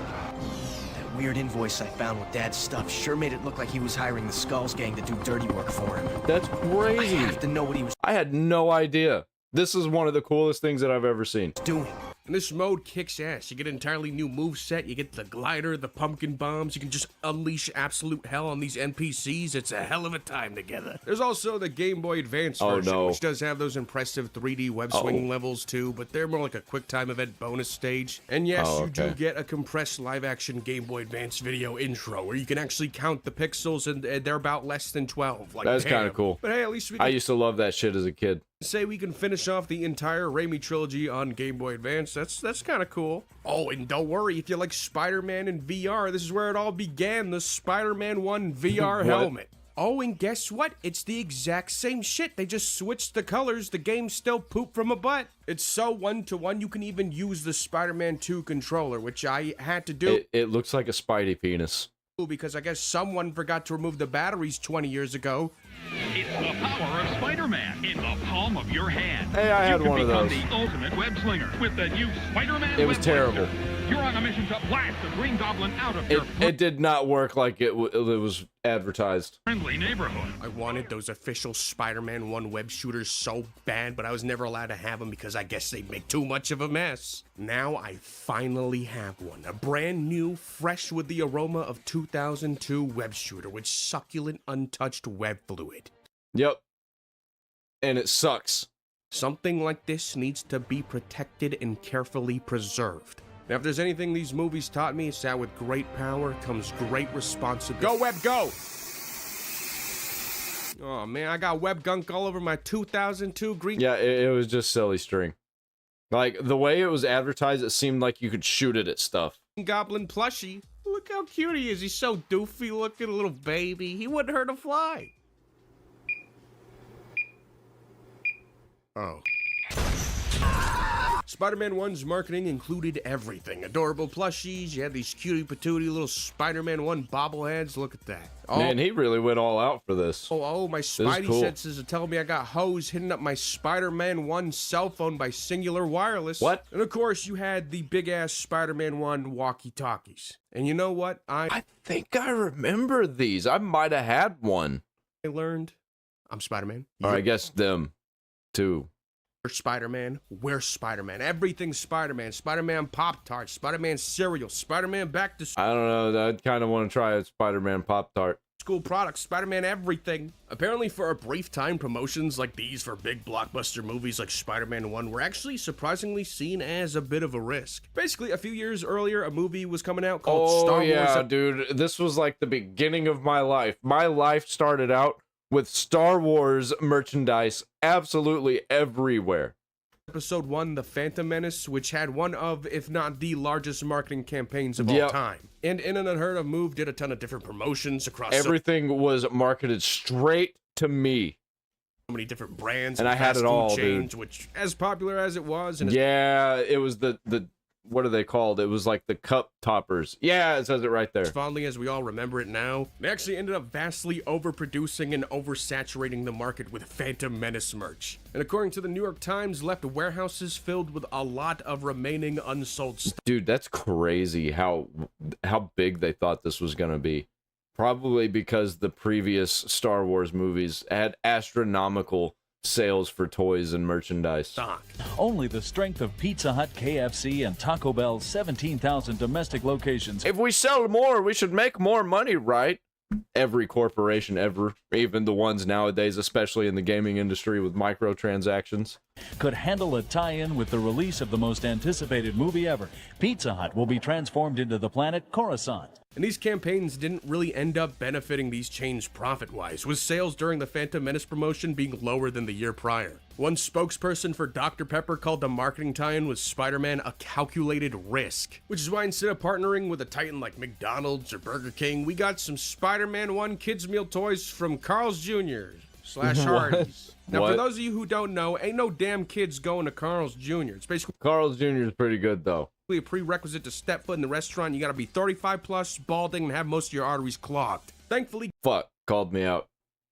That weird invoice I found with Dad's stuff sure made it look like he was hiring the Skulls gang to do dirty work for him. That's crazy. I have to know what he was I had no idea. This is one of the coolest things that I've ever seen. doing. And this mode kicks ass. You get an entirely new moveset, you get the glider, the pumpkin bombs, you can just unleash absolute hell on these NPCs. It's a hell of a time together. There's also the Game Boy Advance version, which does have those impressive 3D web swinging levels too, but they're more like a quick time event bonus stage. And yes, you do get a compressed live action Game Boy Advance video intro, where you can actually count the pixels and they're about less than 12. Like, That's kind of cool. But hey, at least we I used to love that shit as a kid. say we can finish off the entire Raimi trilogy on Game Boy Advance. That's kind of cool. Oh, and don't worry, if you like Spider-Man in VR, this is where it all began, the Spider-Man 1 VR helmet. Oh, and guess what? It's the exact same shit. They just switched the colors. The game still poop from a butt. It's so one-to-one, you can even use the Spider-Man 2 controller, which I had to do. It looks like a Spidey penis. Because I guess someone forgot to remove the batteries 20 years ago. It's the power of Spider-Man in the palm of your hand. Hey, I had one of those. You can become the ultimate web slinger with the new Spider-Man It was web terrible. blaster. You're on a mission to blast the Green Goblin out of your It did not work like it was advertised. friendly neighborhood. I wanted those official Spider-Man 1 web shooters so bad, but I was never allowed to have them because I guess they'd make too much of a mess. Now I finally have one. A brand new, fresh with the aroma of 2002 web shooter with succulent, untouched web fluid. Yep. And it sucks. Something like this needs to be protected and carefully preserved. Now, if there's anything these movies taught me, it's that with great power comes great responsibility. Go, Web, go! Oh, man, I got web gunk all over my 2002 green... Yeah, it was just silly string. Like, the way it was advertised, it seemed like you could shoot it at stuff. Goblin plushie. Look how cute he is. He's so doofy looking, a little baby. He wouldn't hurt a fly. Oh. Spider-Man 1's marketing included everything. Adorable plushies, you had these cutie patootie little Spider-Man 1 bobbleheads. Look at that. Oh. Man, he really went all out for this. Oh, my Spidey cool. senses are telling me I got hoes hitting up my Spider-Man 1 cell phone by Singular Wireless. What? And of course, you had the big-ass Spider-Man 1 walkie-talkies. And you know what? I think I remember these. I might have had one. I learned I'm Spider-Man. Or I guess them, too. We're Spider-Man. We're Spider-Man. Everything's Spider-Man. Spider-Man Pop-Tart. Spider-Man cereal. Spider-man back to school. I don't know. I'd kind of want to try a Spider-Man Pop-Tart. School products. Spider-Man everything. Apparently for a brief time, promotions like these for big blockbuster movies like Spider-Man 1 were actually surprisingly seen as a bit of a risk. Basically, a few years earlier, a movie was coming out called Star Wars. Oh, yeah, dude. This was like the beginning of my life. My life started out with Star Wars merchandise absolutely everywhere. Episode 1, The Phantom Menace, which had one of, if not the largest marketing campaigns of all time. And in an unheard of move, did a ton of different promotions across everything was marketed straight to me. So many different brands. And I had it all, chains, dude. Which, as popular as it was. And yeah, it was the what are they called? It was like the cup toppers. Yeah, it says it right there. As fondly as we all remember it now, they actually ended up vastly overproducing and oversaturating the market with Phantom Menace merch. And according to the New York Times, left warehouses filled with a lot of remaining unsold stuff. Dude, that's crazy how big they thought this was gonna be. Probably because the previous Star Wars movies had astronomical sales for toys and merchandise. Only the strength of Pizza Hut, KFC, and Taco Bell's 17,000 domestic locations. If we sell more, we should make more money, right? Every corporation ever, even the ones nowadays, especially in the gaming industry with microtransactions, could handle a tie-in with the release of the most anticipated movie ever. Pizza Hut will be transformed into the planet Coruscant. And these campaigns didn't really end up benefiting these chains profit-wise, with sales during the Phantom Menace promotion being lower than the year prior. One spokesperson for Dr. Pepper called the marketing tie-in with Spider-Man a calculated risk, which is why instead of partnering with a titan like McDonald's or Burger King, we got some Spider-Man 1 kids meal toys from Carl's Jr. / Hardee's. Now, for those of you who don't know, ain't no damn kids going to Carl's Jr. It's basically Carl's Jr. is pretty good, though. A prerequisite to step foot in the restaurant. You gotta be 35 plus, balding, and have most of your arteries clogged. Thankfully, called me out.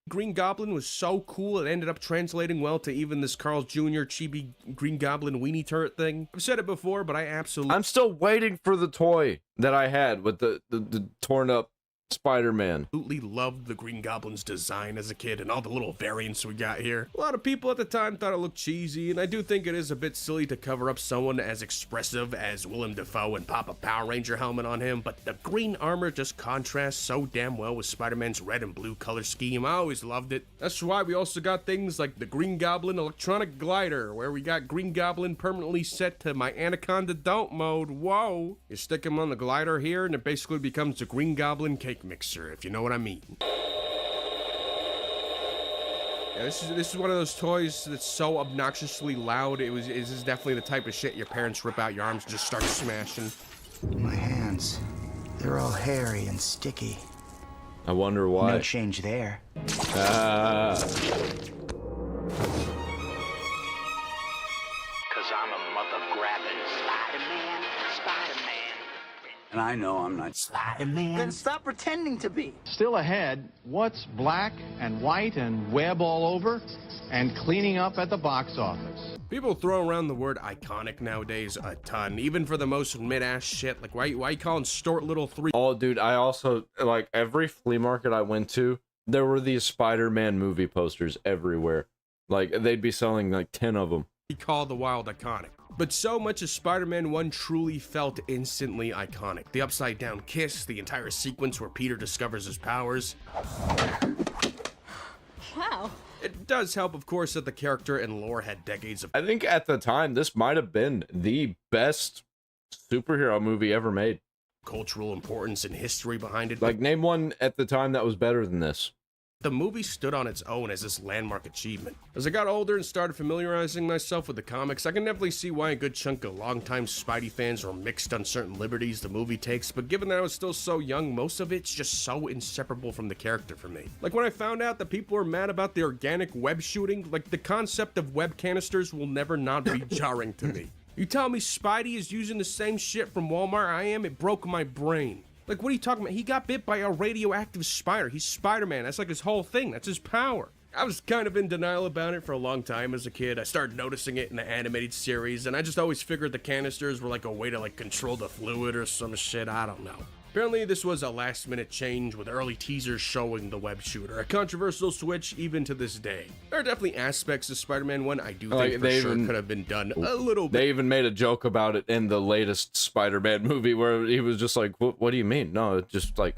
Green Goblin was so cool it ended up translating well to even this Carl's Jr. chibi Green Goblin weenie turret thing. I've said it before, but I'm still waiting for the toy that I had with the torn up Spider-Man. Absolutely loved the Green Goblin's design as a kid and all the little variants we got here. A lot of people at the time thought it looked cheesy, and I do think it is a bit silly to cover up someone as expressive as Willem Dafoe and pop a Power Ranger helmet on him, but the green armor just contrasts so damn well with Spider-Man's red and blue color scheme. I always loved it. That's why we also got things like the Green Goblin electronic glider, where we got Green Goblin permanently set to my Anaconda Don't mode. Whoa! You stick him on the glider here, and it basically becomes the Green Goblin cake mixer, if you know what I mean. Yeah, this is one of those toys that's so obnoxiously loud. This is definitely the type of shit your parents rip out your arms and just start smashing. My hands, they're all hairy and sticky. I wonder why. No change there. Ah. Cause I'm a mother-grabbing Spider-Man, Spider-Man. And I know I'm not Spider-Man. Then stop pretending to be. Still ahead, what's black and white and web all over and cleaning up at the box office? People throw around the word iconic nowadays a ton, even for the most mid-ass shit. Like, why you calling Stuart Little 3? Oh, dude, I also, like, every flea market I went to, there were these Spider-Man movie posters everywhere. Like, they'd be selling, like, 10 of them. He called the wild iconic. But so much as Spider-Man 1 truly felt instantly iconic. The upside-down kiss, the entire sequence where Peter discovers his powers. Wow. It does help, of course, that the character and lore had decades of... I think at the time, this might have been the best superhero movie ever made. Cultural importance and history behind it. Like, name one at the time that was better than this. The movie stood on its own as this landmark achievement. As I got older and started familiarizing myself with the comics, I can definitely see why a good chunk of longtime Spidey fans were mixed on certain liberties the movie takes, but given that I was still so young, most of it's just so inseparable from the character for me. Like when I found out that people were mad about the organic web shooting, like the concept of web canisters will never not be jarring to me. You tell me Spidey is using the same shit from Walmart I am, it broke my brain. Like, what are you talking about? He got bit by a radioactive spider. He's Spider-Man. That's like his whole thing. That's his power. I was kind of in denial about it for a long time as a kid. I started noticing it in the animated series, and I just always figured the canisters were like a way to like control the fluid or some shit. I don't know. Apparently, this was a last-minute change with early teasers showing the web shooter, a controversial switch even to this day. There are definitely aspects of Spider-Man 1 I do think for sure could have been done a little bit. They even made a joke about it in the latest Spider-Man movie where he was just like, what do you mean? No, it just like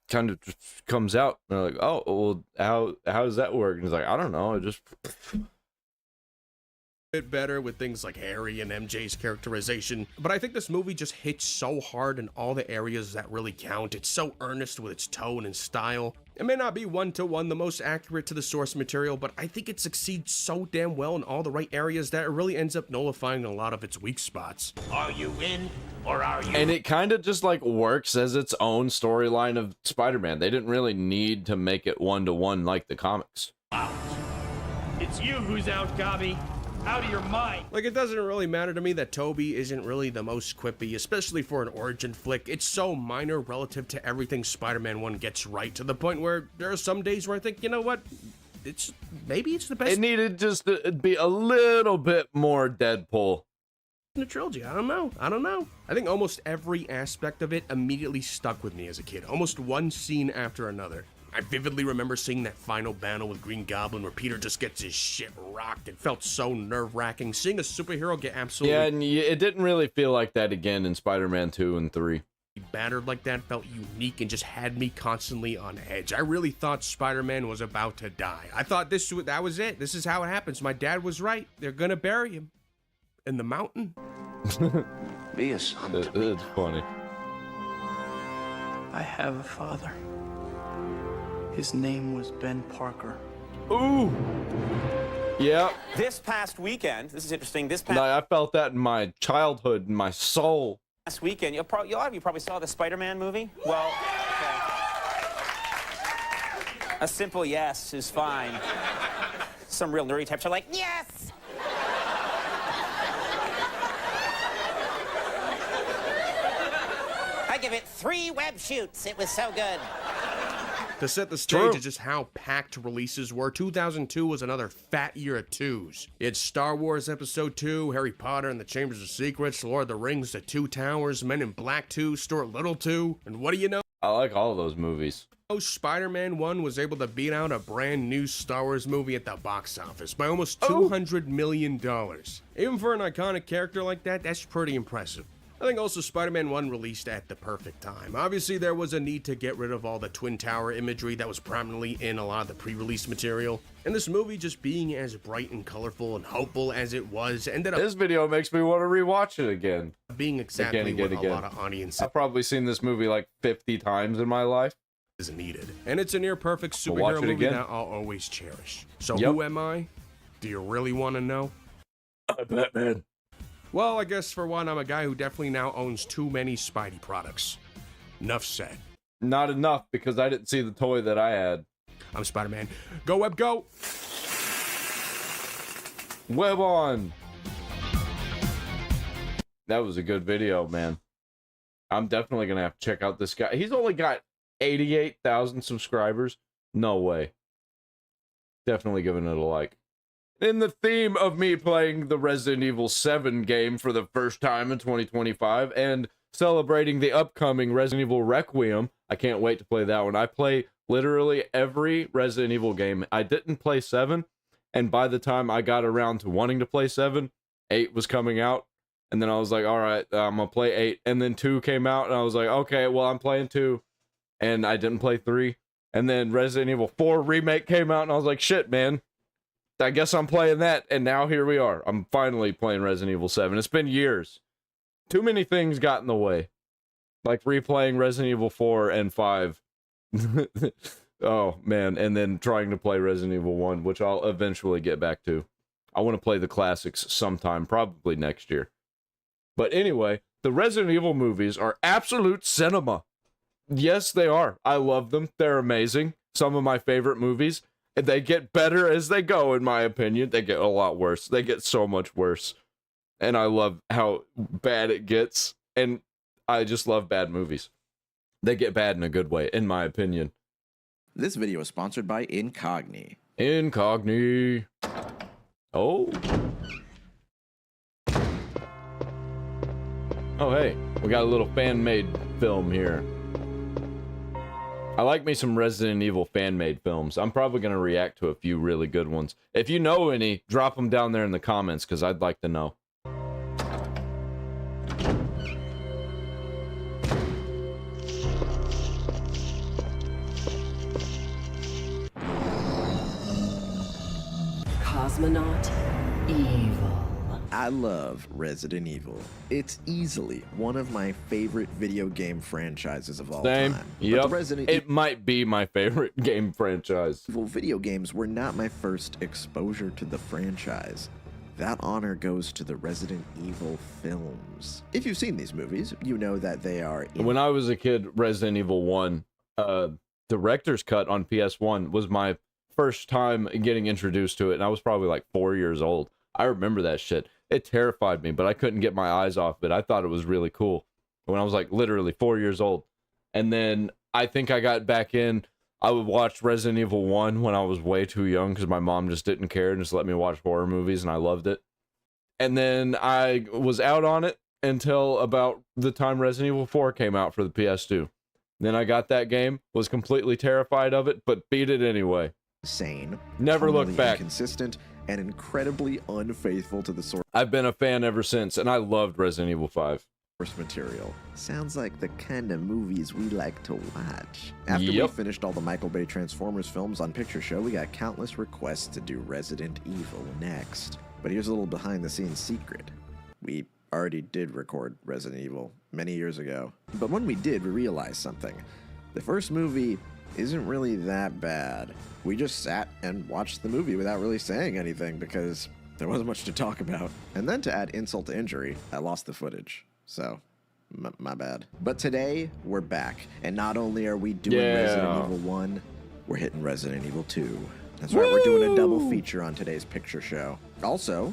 kind of just comes out. And they're like, oh, well, how does that work? And he's like, I don't know, it just... bit better with things like Harry and MJ's characterization, but I think this movie just hits so hard in all the areas that really count. It's so earnest with its tone and style. It may not be one-to-one the most accurate to the source material, but I think it succeeds so damn well in all the right areas that it really ends up nullifying a lot of its weak spots. Are you in or are you... And it kind of just like works as its own storyline of Spider-Man. They didn't really need to make it one-to-one like the comics. It's you who's out, Gobby. Out of your mind. Like, it doesn't really matter to me that Toby isn't really the most quippy, especially for an origin flick. It's so minor relative to everything Spider-Man 1 gets right, to the point where there are some days where I think, you know what, maybe it's the best. It needed just to be a little bit more Deadpool in the trilogy. I don't know. I think almost every aspect of it immediately stuck with me as a kid, almost one scene after another. I vividly remember seeing that final battle with Green Goblin where Peter just gets his shit rocked. It felt so nerve-wracking. Seeing a superhero get absolutely... Yeah, and it didn't really feel like that again in Spider-Man 2 and 3. Battered like that felt unique and just had me constantly on edge. I really thought Spider-Man was about to die. I thought that was it. This is how it happens. My dad was right. They're gonna bury him in the mountain. Be a son. It's funny. I have a father. His name was Ben Parker. Ooh. Yeah. This past weekend, this is interesting. I felt that in my childhood, in my soul. Last weekend, a lot of you probably saw the Spider-Man movie. Well, okay. A simple yes is fine. Some real nerdy types are like, yes! I give it 3 web shoots. It was so good. To set the stage of just how packed releases were, 2002 was another fat year of twos. You had Star Wars Episode 2, Harry Potter and the Chambers of Secrets, Lord of the Rings, The Two Towers, Men in Black 2, Stuart Little 2, and what do you know? I like all of those movies. Spider-Man 1 was able to beat out a brand new Star Wars movie at the box office by almost $200 million. Even for an iconic character like that, that's pretty impressive. I think also Spider-Man 1 released at the perfect time. Obviously, there was a need to get rid of all the Twin Tower imagery that was prominently in a lot of the pre-release material. And this movie just being as bright and colorful and hopeful as it was ended up... This video makes me want to rewatch it again. Being exactly what a lot of audiences... I've probably seen this movie like 50 times in my life. ...is needed. And it's a near-perfect superhero movie that I'll always cherish. So who am I? Do you really want to know? I'm Batman. Well, I guess for one, I'm a guy who definitely now owns too many Spidey products. Enough said. Not enough, because I didn't see the toy that I had. I'm Spider-Man. Go, Web, go! Web on! That was a good video, man. I'm definitely gonna have to check out this guy. He's only got 88,000 subscribers. No way. Definitely giving it a like. In the theme of me playing the Resident Evil 7 game for the first time in 2025 and celebrating the upcoming Resident Evil Requiem, I can't wait to play that one. I play literally every Resident Evil game. I didn't play 7, and by the time I got around to wanting to play 7, 8 was coming out. And then I was like, all right, I'm going to play 8. And then 2 came out, and I was like, okay, well, I'm playing 2. And I didn't play 3. And then Resident Evil 4 Remake came out, and I was like, shit, man. I guess I'm playing that. And now here we are. I'm finally playing Resident Evil 7. It's been years. Too many things got in the way. Like replaying Resident Evil 4 and 5. Oh, man. And then trying to play Resident Evil 1, which I'll eventually get back to. I want to play the classics sometime, probably next year. But anyway, the Resident Evil movies are absolute cinema. Yes, they are. I love them. They're amazing. Some of my favorite movies. And they get better as they go, in my opinion. They get a lot worse. They get so much worse. And I love how bad it gets. And I just love bad movies. They get bad in a good way, in my opinion. This video is sponsored by Incogni. Incogni. Oh. Oh, hey. We got a little fan-made film here. I like me some Resident Evil fan-made films. I'm probably going to react to a few really good ones. If you know any, drop them down there in the comments, because I'd like to know. Cosmonaut Evil. I love Resident Evil. It's easily one of my favorite video game franchises of all Same. time. Yep. It might be my favorite game franchise. Video games were not my first exposure to the franchise. That honor goes to the Resident Evil films. If you've seen these movies, you know that they are... When I was a kid, Resident Evil 1, director's cut on PS1 was my first time getting introduced to it, and I was probably like 4 years old. I remember that shit. It terrified me, but I couldn't get my eyes off it. I thought it was really cool when I was like literally 4 years old. And then I think I got back in. I would watch Resident Evil 1 when I was way too young because my mom just didn't care and just let me watch horror movies, and I loved it. And then I was out on it until about the time Resident Evil 4 came out for the PS2. Then I got that game, was completely terrified of it, but beat it anyway. Insane. Never looked back. Inconsistent and incredibly unfaithful to the source. I've been a fan ever since, and I loved Resident Evil 5. Material. Sounds like the kind of movies we like to watch. After we finished all the Michael Bay Transformers films on Picture Show, we got countless requests to do Resident Evil next. But here's a little behind-the-scenes secret. We already did record Resident Evil many years ago. But when we did, we realized something. The first movie isn't really that bad. We just sat and watched the movie without really saying anything because there wasn't much to talk about. And then to add insult to injury, I lost the footage. So, my bad. But today, we're back. And not only are we doing Resident Evil 1, we're hitting Resident Evil 2. That's right, we're doing a double feature on today's Picture Show. Also,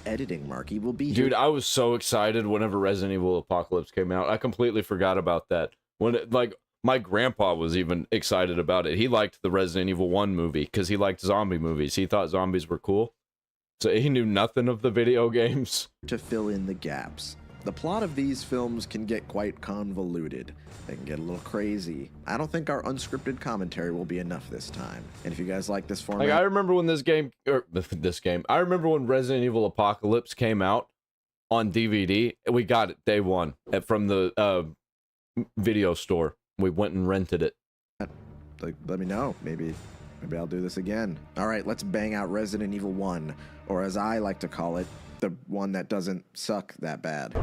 editing Marky, will be here. Dude, I was so excited whenever Resident Evil Apocalypse came out. I completely forgot about that. When it, like, my grandpa was even excited about it. He liked the Resident Evil 1 movie because he liked zombie movies. He thought zombies were cool. So he knew nothing of the video games. To fill in the gaps. The plot of these films can get quite convoluted. They can get a little crazy. I don't think our unscripted commentary will be enough this time. And if you guys like this format... Like, I remember when I remember when Resident Evil Apocalypse came out on DVD. We got it day one from the video store. We went and rented it. Like, let me know. Maybe I'll do this again. All right, let's bang out Resident Evil 1, or as I like to call it, the one that doesn't suck that bad.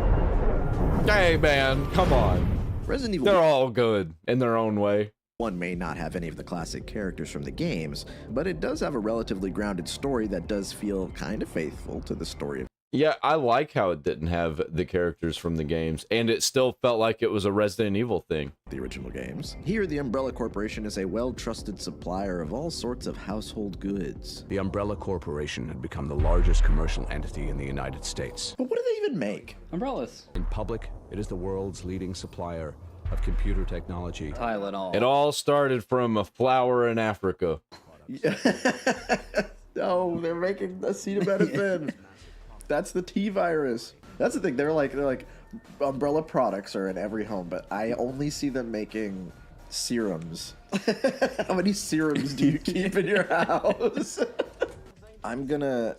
Hey, man, come on. Resident Evil... They're all good in their own way. 1 may not have any of the classic characters from the games, but it does have a relatively grounded story that does feel kind of faithful to the story of... Yeah, I like how it didn't have the characters from the games, and it still felt like it was a Resident Evil thing. The original games. Here, the Umbrella Corporation is a well-trusted supplier of all sorts of household goods. The Umbrella Corporation had become the largest commercial entity in the United States. But what do they even make? Umbrellas. In public, it is the world's leading supplier of computer technology. Tylenol. It all started from a flower in Africa. No, they're making acetaminophen. That's the T virus. That's the thing. They're like Umbrella products are in every home, but I only see them making serums. How many serums do you keep in your house? I'm gonna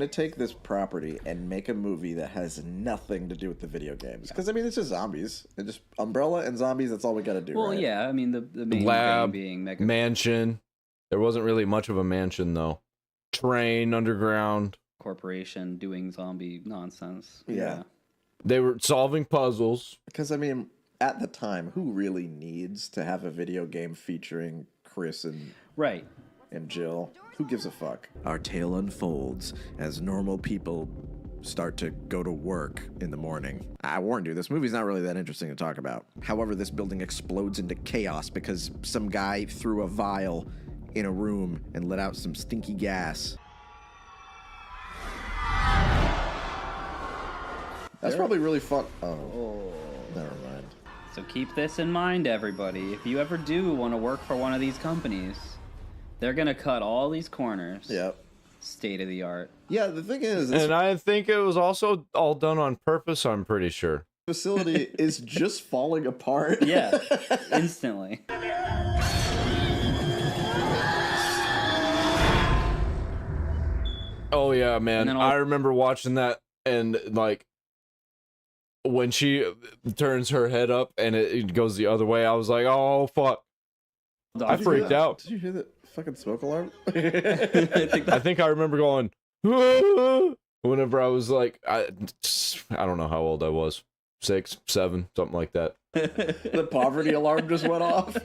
take this property and make a movie that has nothing to do with the video games. Because I mean, it's just zombies. And just Umbrella and zombies. That's all we gotta do. Well, right? yeah. I mean, the main Lab, thing being Mega mansion. There wasn't really much of a mansion though. Train underground. Corporation doing zombie nonsense. Yeah. They were solving puzzles. Because I mean, at the time, who really needs to have a video game featuring Chris and Jill? Who gives a fuck? Our tale unfolds as normal people start to go to work in the morning. I warned you, this movie's not really that interesting to talk about. However, this building explodes into chaos because some guy threw a vial in a room and let out some stinky gas. That's probably really fun. Oh, never mind. So keep this in mind, everybody. If you ever do want to work for one of these companies, they're going to cut all these corners. Yep. State of the art. Yeah, the thing is... And I think it was also all done on purpose, I'm pretty sure. Facility is just falling apart. Yeah, instantly. Oh yeah, man. I remember watching that and like when she turns her head up and it goes the other way, I was like, oh fuck. I freaked out. Did you hear that fucking smoke alarm? I think I remember going whenever I was like I don't know how old I was. 6, 7, something like that. The poverty alarm just went off.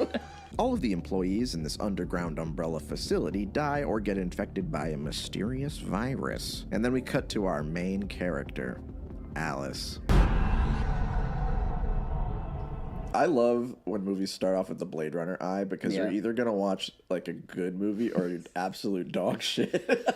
All of the employees in this underground Umbrella facility die or get infected by a mysterious virus. And then we cut to our main character, Alice. I love when movies start off with the Blade Runner eye because you're either gonna watch like a good movie or an absolute dog shit.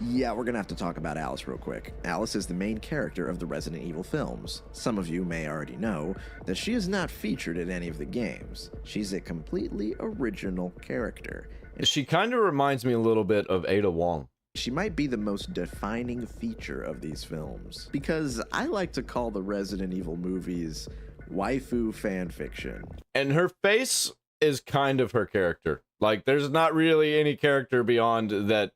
Yeah, we're gonna have to talk about Alice real quick. Alice is the main character of the Resident Evil films. Some of you may already know that she is not featured in any of the games. She's a completely original character. She kind of reminds me a little bit of Ada Wong. She might be the most defining feature of these films, because I like to call the Resident Evil movies waifu fan fiction. And her face is kind of her character. Like, there's not really any character beyond that.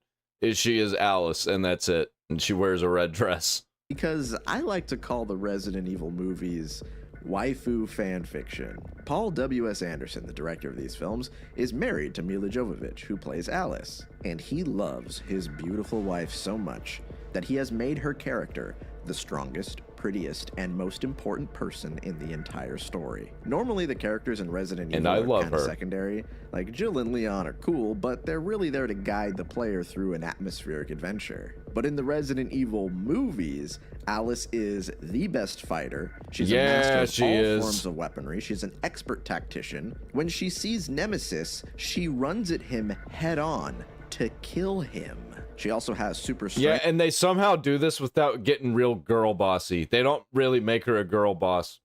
She is Alice, and that's it. And she wears a red dress. Because I like to call the Resident Evil movies waifu fan fiction. Paul W.S. Anderson, the director of these films, is married to Mila Jovovich, who plays Alice. And he loves his beautiful wife so much that he has made her character the strongest, prettiest, and most important person in the entire story. Normally, the characters in Resident Evil are kind of secondary. Like, Jill and Leon are cool, but they're really there to guide the player through an atmospheric adventure. But in the Resident Evil movies, Alice is the best fighter. She's a master of all forms of weaponry. She's an expert tactician. When she sees Nemesis, she runs at him head on to kill him. She also has super strength. Yeah, and they somehow do this without getting real girl bossy. They don't really make her a girl boss.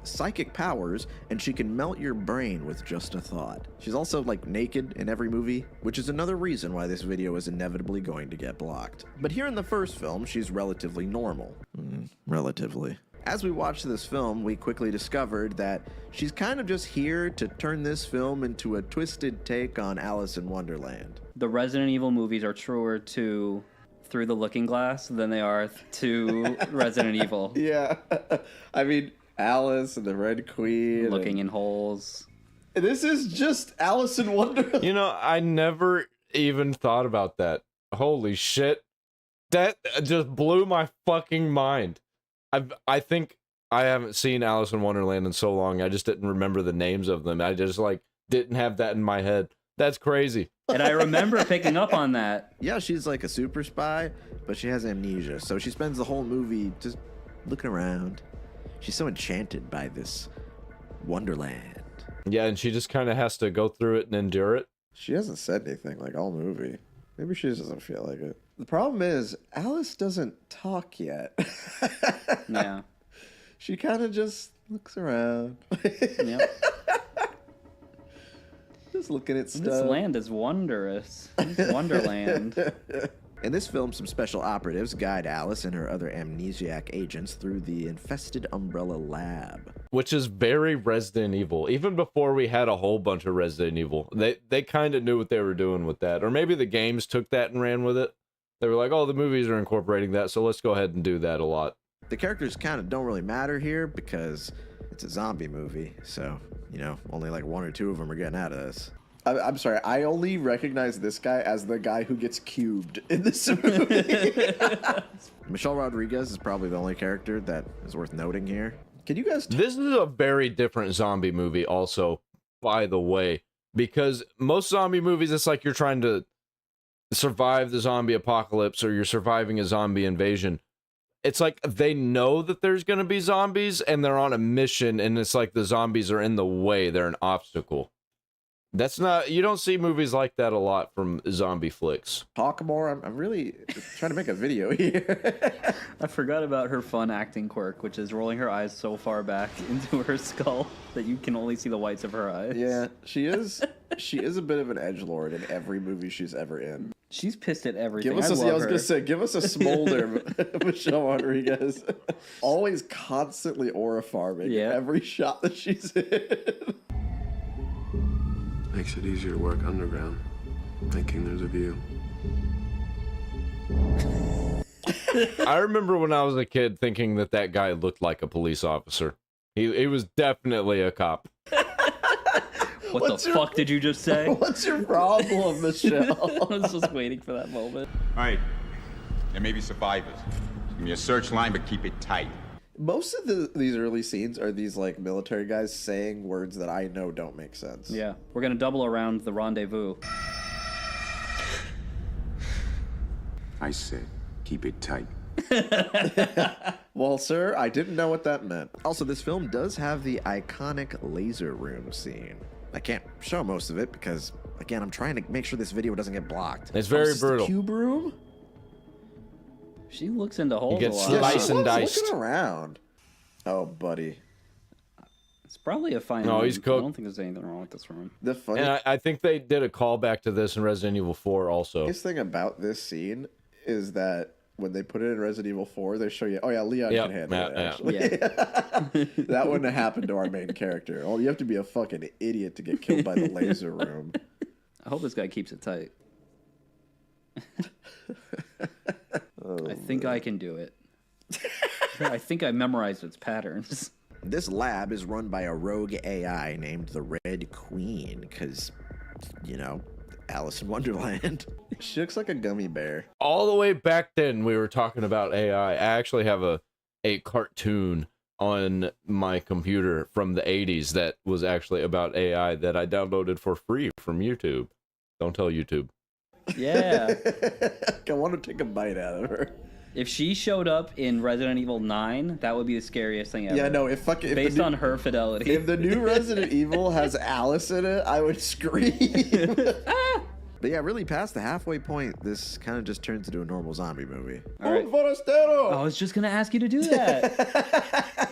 Psychic powers, and she can melt your brain with just a thought. She's also like naked in every movie, which is another reason why this video is inevitably going to get blocked. But here in the first film, she's relatively normal. Relatively. As we watched this film, we quickly discovered that she's kind of just here to turn this film into a twisted take on Alice in Wonderland. The Resident Evil movies are truer to Through the Looking Glass than they are to Resident Evil. Yeah. I mean, Alice and the Red Queen. Looking in holes. This is just Alice in Wonderland. You know, I never even thought about that. Holy shit. That just blew my fucking mind. I think I haven't seen Alice in Wonderland in so long. I just didn't remember the names of them. I just like didn't have that in my head. That's crazy. And I remember picking up on that. Yeah, she's like a super spy, but she has amnesia. So she spends the whole movie just looking around. She's so enchanted by this wonderland. Yeah, and she just kind of has to go through it and endure it. She hasn't said anything like all movie. Maybe she just doesn't feel like it. The problem is, Alice doesn't talk yet. Yeah. She kind of just looks around. Yep. Just looking at stuff. This land is wondrous. It's Wonderland. In this film, some special operatives guide Alice and her other amnesiac agents through the infested Umbrella lab. Which is very Resident Evil. Even before we had a whole bunch of Resident Evil, they kind of knew what they were doing with that. Or maybe the games took that and ran with it. They were like, oh, the movies are incorporating that, so let's go ahead and do that a lot. The characters kind of don't really matter here because it's a zombie movie. So, only like 1 or 2 of them are getting out of this. I'm sorry, I only recognize this guy as the guy who gets cubed in this movie. Michelle Rodriguez is probably the only character that is worth noting here. Can you guys... This is a very different zombie movie also, by the way, because most zombie movies, it's like you're trying to survive the zombie apocalypse or you're surviving a zombie invasion. It's like they know that there's going to be zombies and they're on a mission, and it's like the zombies are in the way. They're an obstacle. That's not, you don't see movies like that a lot from zombie flicks. Talk more. I'm really trying to make a video here. I forgot about her fun acting quirk, which is rolling her eyes so far back into her skull that you can only see the whites of her eyes. Yeah, she is. She is a bit of an edgelord in every movie she's ever in. She's pissed at everything. Give us I was gonna say, give us a smolder, Michelle Rodriguez. Always constantly aura farming every shot that she's in. Makes it easier to work underground, thinking there's a view. I remember when I was a kid thinking that guy looked like a police officer. He was definitely a cop. What the fuck did you just say? What's your problem, Michelle? I was just waiting for that moment. All right, there may be survivors. Give me a search line, but keep it tight. Most of these early scenes are these like military guys saying words that I know don't make sense. Yeah, we're gonna double around the rendezvous. I said, keep it tight. Well, sir, I didn't know what that meant. Also, this film does have the iconic laser room scene. I can't show most of it because, again, I'm trying to make sure this video doesn't get blocked. It's very brutal. The cube room? She looks into holes a lot. Sliced and diced. Looking around. Oh, buddy. It's probably a fine room. He's cooked. I don't think there's anything wrong with this room. The funny... And I think they did a callback to this in Resident Evil 4 also. The biggest thing about this scene is that when they put it in Resident Evil 4, they show you, oh yeah, Leon can handle it, actually. Yeah. That wouldn't have happened to our main character. Oh, you have to be a fucking idiot to get killed by the laser room. I hope this guy keeps it tight. I think I can do it. I think I memorized its patterns. This lab is run by a rogue AI named the Red Queen, because, Alice in Wonderland. She looks like a gummy bear. All the way back then, we were talking about AI. I actually have a cartoon on my computer from the 80s that was actually about AI that I downloaded for free from YouTube. Don't tell YouTube. Yeah. I want to take a bite out of her. If she showed up in Resident Evil 9, that would be the scariest thing ever. Yeah, no, based on her fidelity. If the new Resident Evil has Alice in it, I would scream. But yeah, really past the halfway point, this kind of just turns into a normal zombie movie. All right. I was just going to ask you to do that.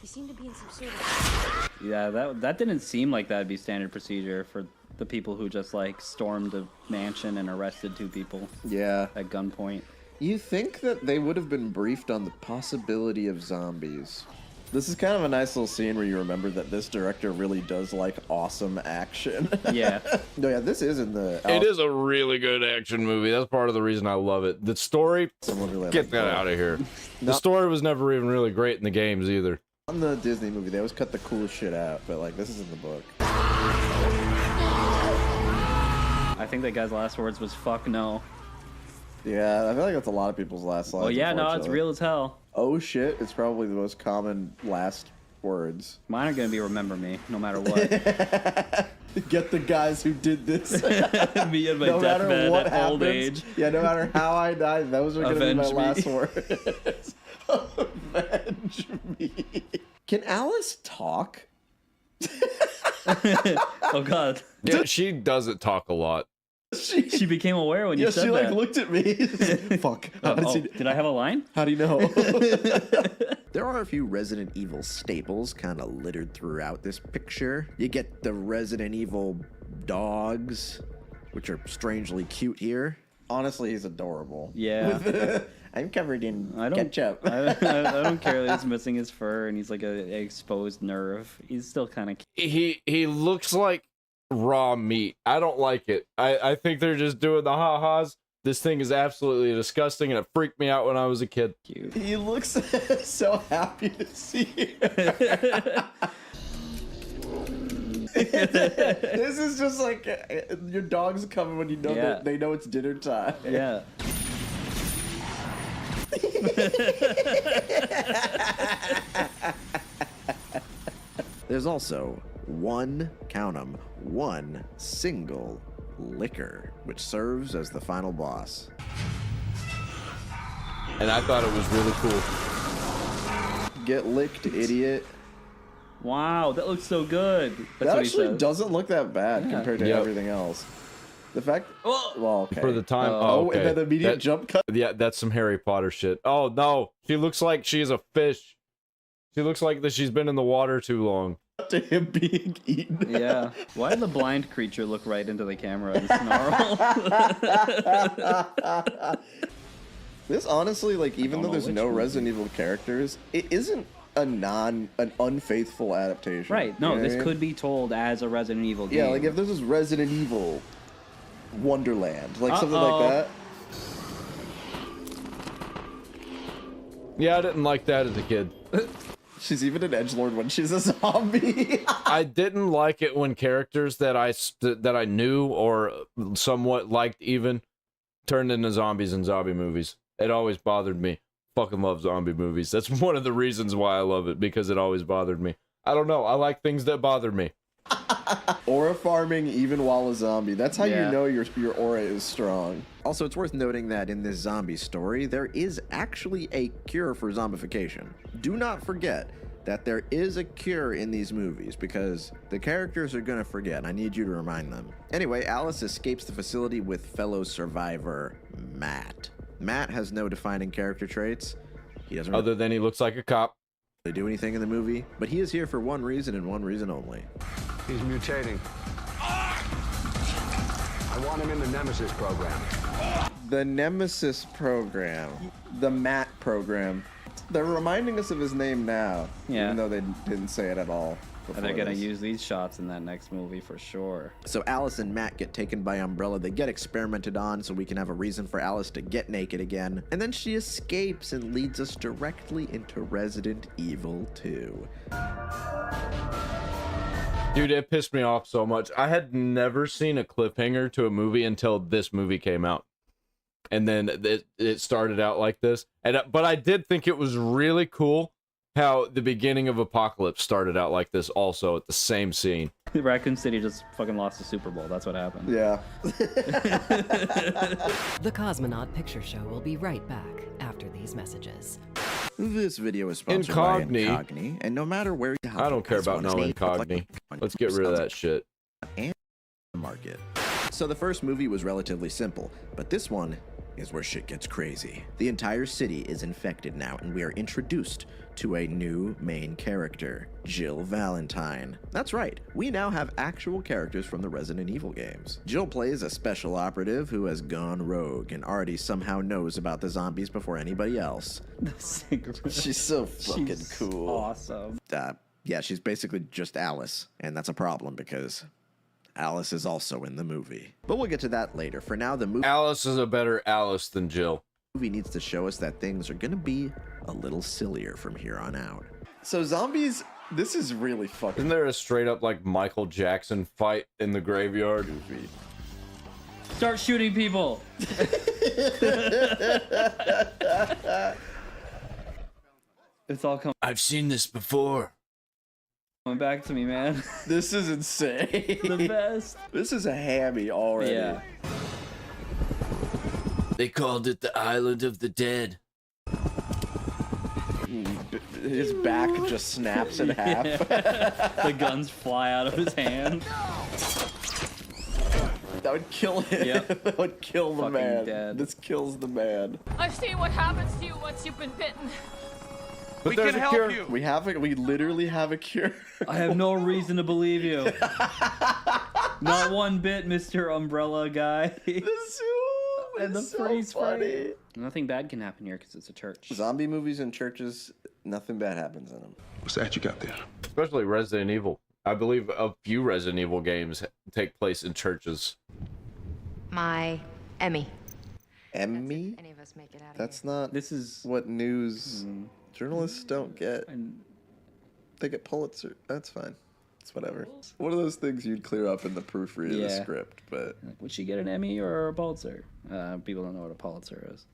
You seem to be in some sort of... Yeah, that didn't seem like that'd be standard procedure for the people who just, stormed a mansion and arrested 2 people. Yeah. At gunpoint. You think that they would have been briefed on the possibility of zombies. This is kind of a nice little scene where you remember that this director really does like awesome action. Yeah. No, yeah, this is in the... It is a really good action movie. That's part of the reason I love it. The story, get that out of here. The story was never even really great in the games either. On the Disney movie, they always cut the coolest shit out, but this is in the book. I think that guy's last words was fuck no. Yeah, I feel like that's a lot of people's last lines. Oh yeah, no, it's real as hell. Oh shit, it's probably the most common last words. Mine are gonna be remember me, no matter what. Get the guys who did this. Me and my no deathbed matter what at happens, old age. Yeah, no matter how I die, those are going to be my Avenge last me. words. Avenge me. Can Alice talk? Oh God. Yeah, she doesn't talk a lot. She became aware when you said she that. like looked at me. Fuck. Did I have a line? How do you know? There are a few Resident Evil staples kind of littered throughout this picture. You get the Resident Evil dogs, which are strangely cute here. Honestly, he's adorable. Yeah. I'm covered in ketchup. I don't care that he's missing his fur and he's like an exposed nerve. He's still kind of cute. He looks like raw meat. I don't like it. I think they're just doing the ha-has. This thing is absolutely disgusting, and it freaked me out when I was a kid. Cute. He looks so happy to see you. This is just like your dog's coming when you know that they know it's dinner time. Yeah. There's also one, count 'em, one single liquor, which serves as the final boss. And I thought it was really cool. Get licked, idiot. Wow, that looks so good. That's That what he actually says. doesn't look that bad compared to Yep. everything else. The fact, well, okay. For the time. Oh, okay. and then the immediate jump cut. Yeah, that's some Harry Potter shit. Oh no, she looks like she's a fish. She looks like that she's been in the water too long. To him being eaten. Yeah. Why did the blind creature look right into the camera and snarl? This honestly, like, even though there's no Resident Evil characters, it isn't an unfaithful adaptation. Right. No, You know this what I mean? could be told as a Resident Evil game. Yeah, like if this was Resident Evil Wonderland, like something like that. Yeah, I didn't like that as a kid. She's even an edgelord when she's a zombie. I didn't like it when characters that I knew or somewhat liked even turned into zombies in zombie movies. It always bothered me. Fucking love zombie movies. That's one of the reasons why I love it, because it always bothered me. I don't know. I like things that bother me. Aura farming even while a zombie. That's how you know your aura is strong. Also, it's worth noting that in this zombie story, there is actually a cure for zombification. Do not forget that there is a cure in these movies, because the characters are gonna forget. I need you to remind them. Anyway, Alice escapes the facility with fellow survivor Matt. Matt has no defining character traits. He doesn't Other than he looks like a cop. really do anything in the movie, but he is here for one reason and one reason only. He's mutating. I want him in the Nemesis program. The Nemesis program. The Matt program. They're reminding us of his name now, even though they didn't say it at all. And they're gonna use these shots in that next movie for sure. So Alice and Matt get taken by Umbrella. They get experimented on so we can have a reason for Alice to get naked again. And then she escapes and leads us directly into Resident Evil 2. Dude, it pissed me off so much. I had never seen a cliffhanger to a movie until this movie came out. And then it started out like this. But I did think it was really cool how the beginning of Apocalypse started out like this also at the same scene. Raccoon City just fucking lost the Super Bowl. That's what happened. Yeah. The Cosmonaut Picture Show will be right back after these messages. This video is sponsored Incogni. by Incogni, and no matter where you I don't care about no Incogni. Let's get rid of that shit. And the market. So the first movie was relatively simple, but this one is where shit gets crazy. The entire city is infected now, and we are introduced to a new main character, Jill Valentine. That's right, we now have actual characters from the Resident Evil games. Jill plays a special operative who has gone rogue and already somehow knows about the zombies before anybody else. She's so fucking cool. Awesome. Yeah, she's basically just Alice, and that's a problem because Alice is also in the movie. But we'll get to that later. For now, the movie... Alice is a better Alice than Jill. movie needs to show us that things are gonna be a little sillier from here on out. So zombies, this is really fucking... Isn't there a straight up like Michael Jackson fight in the graveyard? Start shooting people. It's all coming. I've seen this before. Coming back to me, man. This is insane. The best. This is a hammy already. Yeah. They called it the Island of the Dead. His back just snaps in half. The guns fly out of his hand. That would kill him. Yep. That would kill the Fucking man. dead. This kills the man. I've seen what happens to you once you've been bitten. But we there's can a help cure. you. We have it. We literally have a cure. I have no reason to believe you. Not one bit, Mr. Umbrella guy. And the freeze funny. Nothing bad can happen here because it's a church. Zombie movies in churches, nothing bad happens in them. What's that you got there? Especially Resident Evil. I believe a few Resident Evil games take place in churches. My Emmy. Emmy? Any of us make it out of That's not. This is what news journalists don't get. They get Pulitzer. That's fine. It's whatever. One of those things you'd clear up in the proofread of the script, but would she get an Emmy or a Pulitzer? People don't know what a Pulitzer is.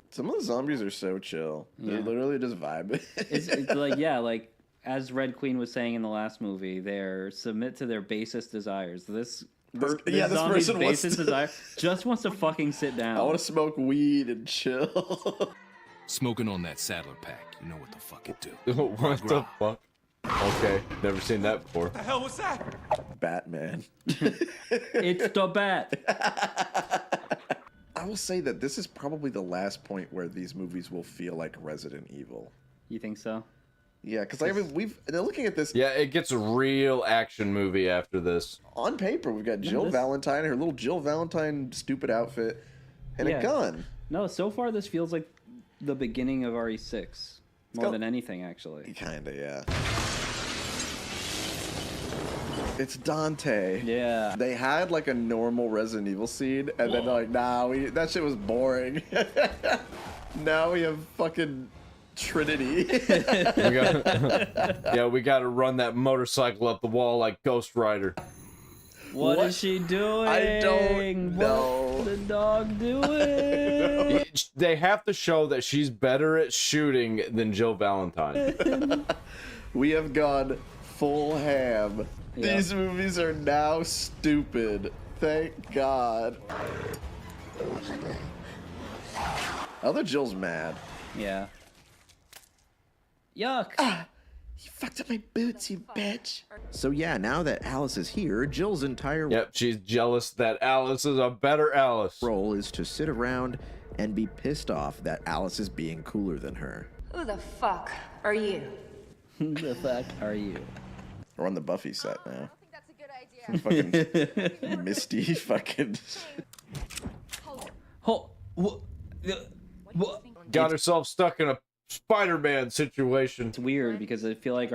Some of the zombies are so chill. They're literally just vibing. It's like, yeah, like as Red Queen was saying in the last movie, they're submit to their basest desires. This zombie's person wants basest to- desire just wants to fucking sit down. I want to smoke weed and chill. Smoking on that Sadler pack, you know what the fuck it do. What the fuck? Okay, never seen that before. What the hell was that? Batman. It's the bat. I will say that this is probably the last point where these movies will feel like Resident Evil. You think so? Yeah, because I mean, they're looking at this. Yeah, it gets a real action movie after this. On paper, we've got Jill Valentine, her little Jill Valentine stupid outfit, and a gun. No, so far this feels like the beginning of RE6 more than anything, actually. Kinda, yeah. It's Dante. Yeah. They had like a normal Resident Evil scene, and then they're like, nah, that shit was boring. Now we have fucking Trinity. We got to run that motorcycle up the wall like Ghost Rider. What is she doing? I don't know. What's the dog doing? They have to show that she's better at shooting than Jill Valentine. We have gone full ham. Yeah. These movies are now stupid. Thank God. Other Jill's mad. Yeah. Yuck. You fucked up my boots, you bitch. So yeah, now that Alice is here, Jill's entire Yep, she's jealous that Alice is a better Alice. role is to sit around and be pissed off that Alice is being cooler than her. Who the fuck are you? Who the fuck are you? We're on the Buffy set now. Fucking Misty fucking... Got herself stuck in a Spider-Man situation. It's weird because I feel like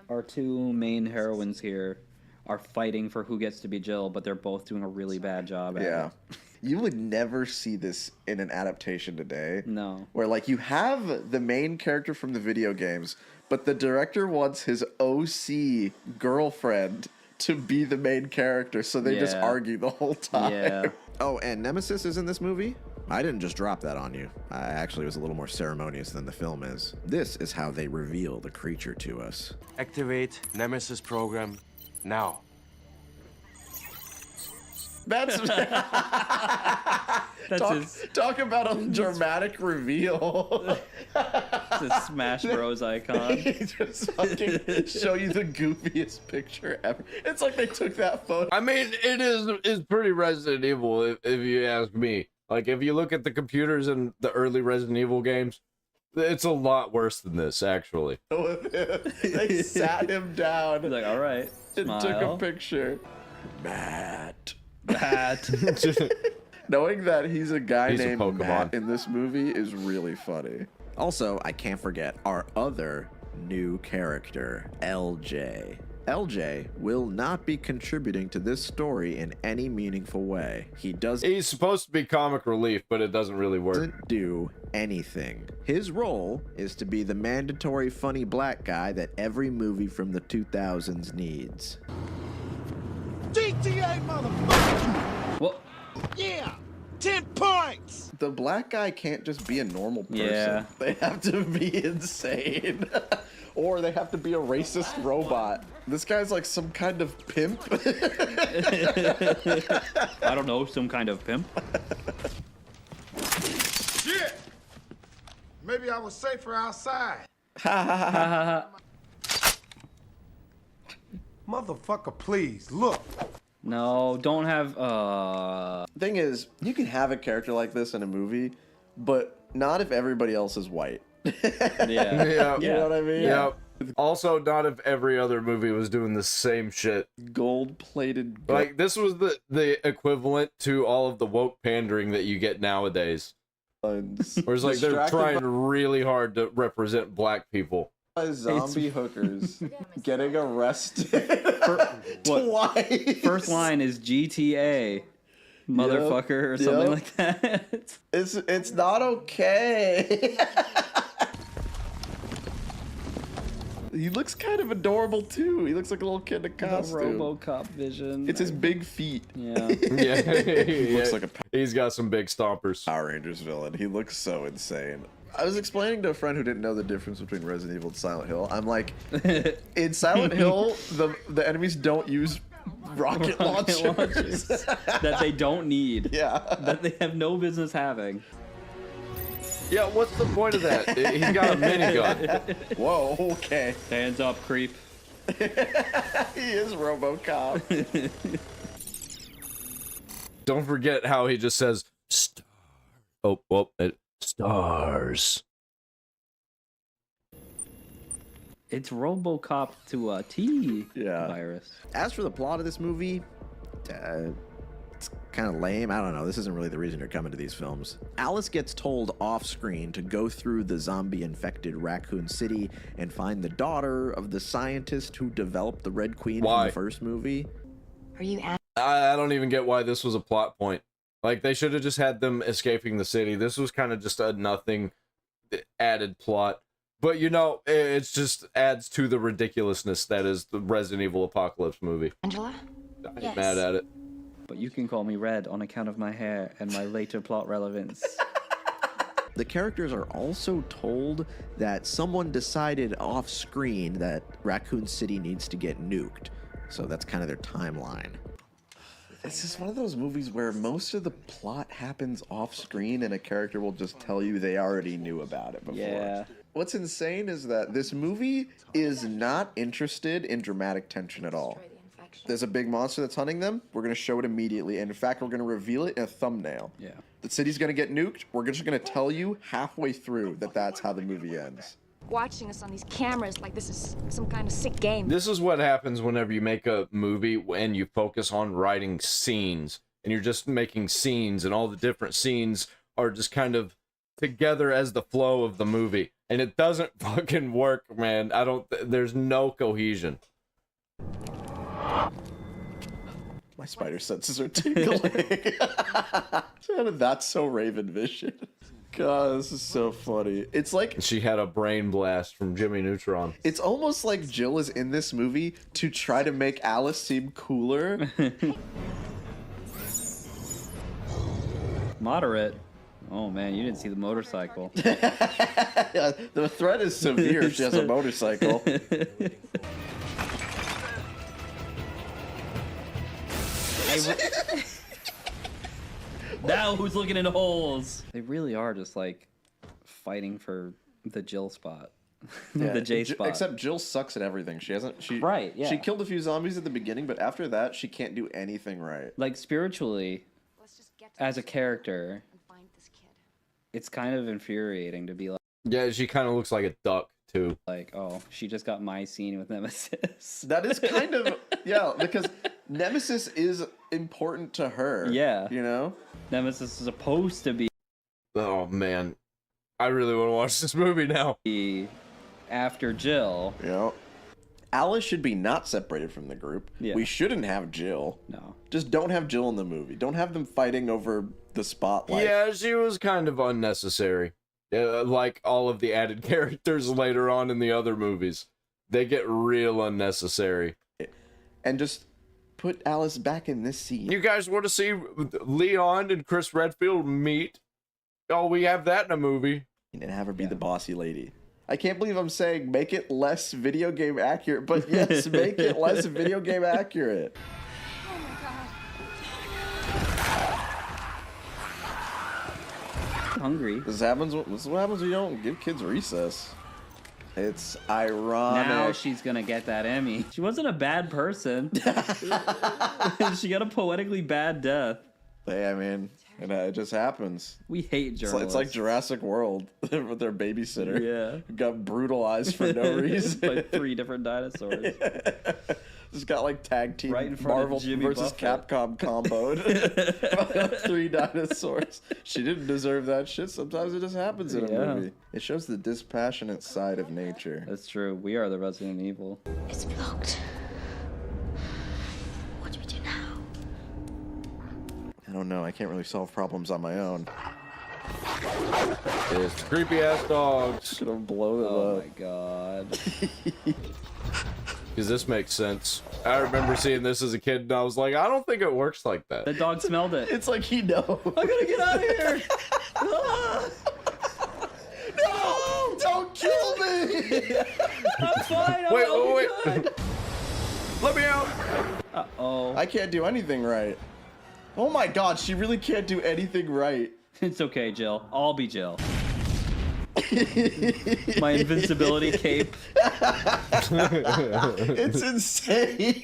our two main heroines here are fighting for who gets to be Jill, but they're both doing a really bad job at Yeah. it. You would never see this in an adaptation today. No. Where, like, you have the main character from the video games, but the director wants his OC girlfriend to be the main character, so they just Yeah. argue the whole time. Yeah. Oh, and Nemesis is in this movie? I didn't just drop that on you. I actually was a little more ceremonious than the film is. This is how they reveal the creature to us. Activate Nemesis program now. That's talk about a dramatic reveal. It's a Smash Bros icon. Just fucking show you the goofiest picture ever. It's like they took that photo. I mean, it's pretty Resident Evil if you ask me. Like, if you look at the computers in the early Resident Evil games, it's a lot worse than this, actually. They sat him down. He's like, all right, and smile. took a picture. Matt. Matt. Knowing that he's a guy He's a named Pokemon. Matt in this movie is really funny. Also, I can't forget our other new character, LJ. LJ will not be contributing to this story in any meaningful way. He's supposed to be comic relief, but it doesn't really work. Doesn't do anything. His role is to be the mandatory funny black guy that every movie from the 2000s needs. GTA, motherfucker! What? Yeah! 10 points! The black guy can't just be a normal person. Yeah. They have to be insane. Or they have to be a racist robot. This guy's like some kind of pimp. I don't know, some kind of pimp. Shit! Maybe I was safer outside. Motherfucker, please, look. No, don't have, Thing is, you can have a character like this in a movie, but not if everybody else is white. Yeah. You know what I mean? Yeah. Also, not if every other movie was doing the same shit. Gold-plated. Like, this was the equivalent to all of the woke pandering that you get nowadays. Whereas, like, they're trying really hard to represent black people. Zombie hookers getting arrested twice. First line is GTA, motherfucker, or something like that. It's not okay. He looks kind of adorable too. He looks like a little kid in a costume. RoboCop vision. It's his big feet. Yeah. He looks like a He's got some big stompers. Power Rangers villain. He looks so insane. I was explaining to a friend who didn't know the difference between Resident Evil and Silent Hill. I'm like, in Silent Hill, the enemies don't use rocket launchers that they don't need. Yeah. That they have no business having. Yeah, what's the point of that? He's got a minigun. Whoa, okay. Hands up, creep. He is RoboCop. Don't forget how he just says, "Star." Oh, well, stars. It's RoboCop to a T virus. As for the plot of this movie, it's kind of lame. I don't know. This isn't really the reason you're coming to these films. Alice gets told off screen to go through the zombie-infected Raccoon City and find the daughter of the scientist who developed the Red Queen from the first movie. Are you I don't even get why this was a plot point. Like, they should have just had them escaping the city. This was kind of just a nothing added plot. But, you know, it just adds to the ridiculousness that is the Resident Evil Apocalypse movie. Angela? I ain't mad at it. But you can call me Red on account of my hair and my later plot relevance. The characters are also told that someone decided off screen that Raccoon City needs to get nuked. So that's kind of their timeline. It's just one of those movies where most of the plot happens off screen and a character will just tell you they already knew about it before. Yeah. What's insane is that this movie is not interested in dramatic tension at all. There's a big monster that's hunting them. We're going to show it immediately. And in fact, we're going to reveal it in a thumbnail. Yeah. The city's going to get nuked. We're just going to tell you halfway through that that's how the movie ends. Watching us on these cameras like this is some kind of sick game. This is what happens whenever you make a movie and you focus on writing scenes. And you're just making scenes, and all the different scenes are just kind of together as the flow of the movie. And it doesn't fucking work, man. There's no cohesion. My spider senses are tingling. That's so Raven Vision. God, this is so funny. It's like she had a brain blast from Jimmy Neutron. It's almost like Jill is in this movie to try to make Alice seem cooler. Moderate. Oh man, you didn't see the motorcycle. Yeah, the threat is severe if she has a motorcycle. Now who's looking in holes? They really are just like fighting for the Jill spot. The J spot. Except Jill sucks at everything. She Right, yeah. She killed a few zombies at the beginning, but after that she can't do anything right. Like spiritually, as a character, it's kind of infuriating to be like. Yeah, she kind of looks like a duck too. Like, oh, she just got my scene with Nemesis. That is kind of because Nemesis is important to her. Yeah, you know, Nemesis is supposed to be. Oh man, I really want to watch this movie now. After Jill. Yeah. Alice should be not separated from the group. Yeah. We shouldn't have Jill. No. Just don't have Jill in the movie. Don't have them fighting over the spotlight. Yeah, she was kind of unnecessary. Like all of the added characters later on in the other movies. They get real unnecessary. And just Put Alice back in this scene. You guys want to see Leon and Chris Redfield meet? Oh, we have that in a movie. And have her be the bossy lady. I can't believe I'm saying make it less video game accurate, but yes, make it less video game accurate. Oh my god. Hungry. This is what happens when you don't give kids recess. It's ironic. Now she's gonna get that Emmy. She wasn't a bad person. She got a poetically bad death. Hey, I mean, it just happens. We hate journalists. It's like Jurassic World with their babysitter. Yeah. Got brutalized for no reason. By 3 different dinosaurs. Just got like tag team right in front Marvel of Jimmy versus Buffett. Capcom comboed. 3 dinosaurs. She didn't deserve that shit. Sometimes it just happens in a movie. It shows the dispassionate side of nature. That's true. We are the Resident Evil. It's blocked. What do we do now? I don't know. I can't really solve problems on my own. It's creepy ass dogs. Gonna blow them Oh up. my god. Because this makes sense. I remember seeing this as a kid and I was like, I don't think it works like that. The dog smelled it. It's like he knows. I gotta get out of here. No! Don't kill me! I'm fine. Wait. Let me out. Uh-oh. I can't do anything right. Oh my god, she really can't do anything right. It's okay, Jill. I'll be Jill. My invincibility cape. It's insane.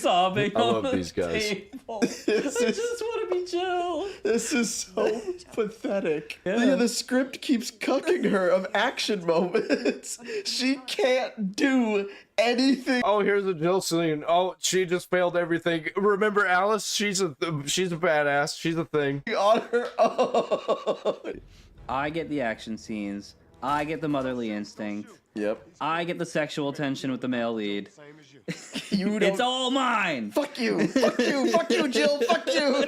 Sobbing I on love the these guys. table. I just want to be Jill. This is so pathetic. Yeah. The script keeps cucking her of action moments. She can't do anything. Oh, here's a Jill scene. Oh, she just failed everything. Remember Alice? She's a badass. She's a thing. On her own. I get the action scenes. I get the motherly instinct. Yep. I get the sexual tension with the male lead. You don't... It's all mine. Fuck you. Fuck you. Fuck you, Jill. Fuck you.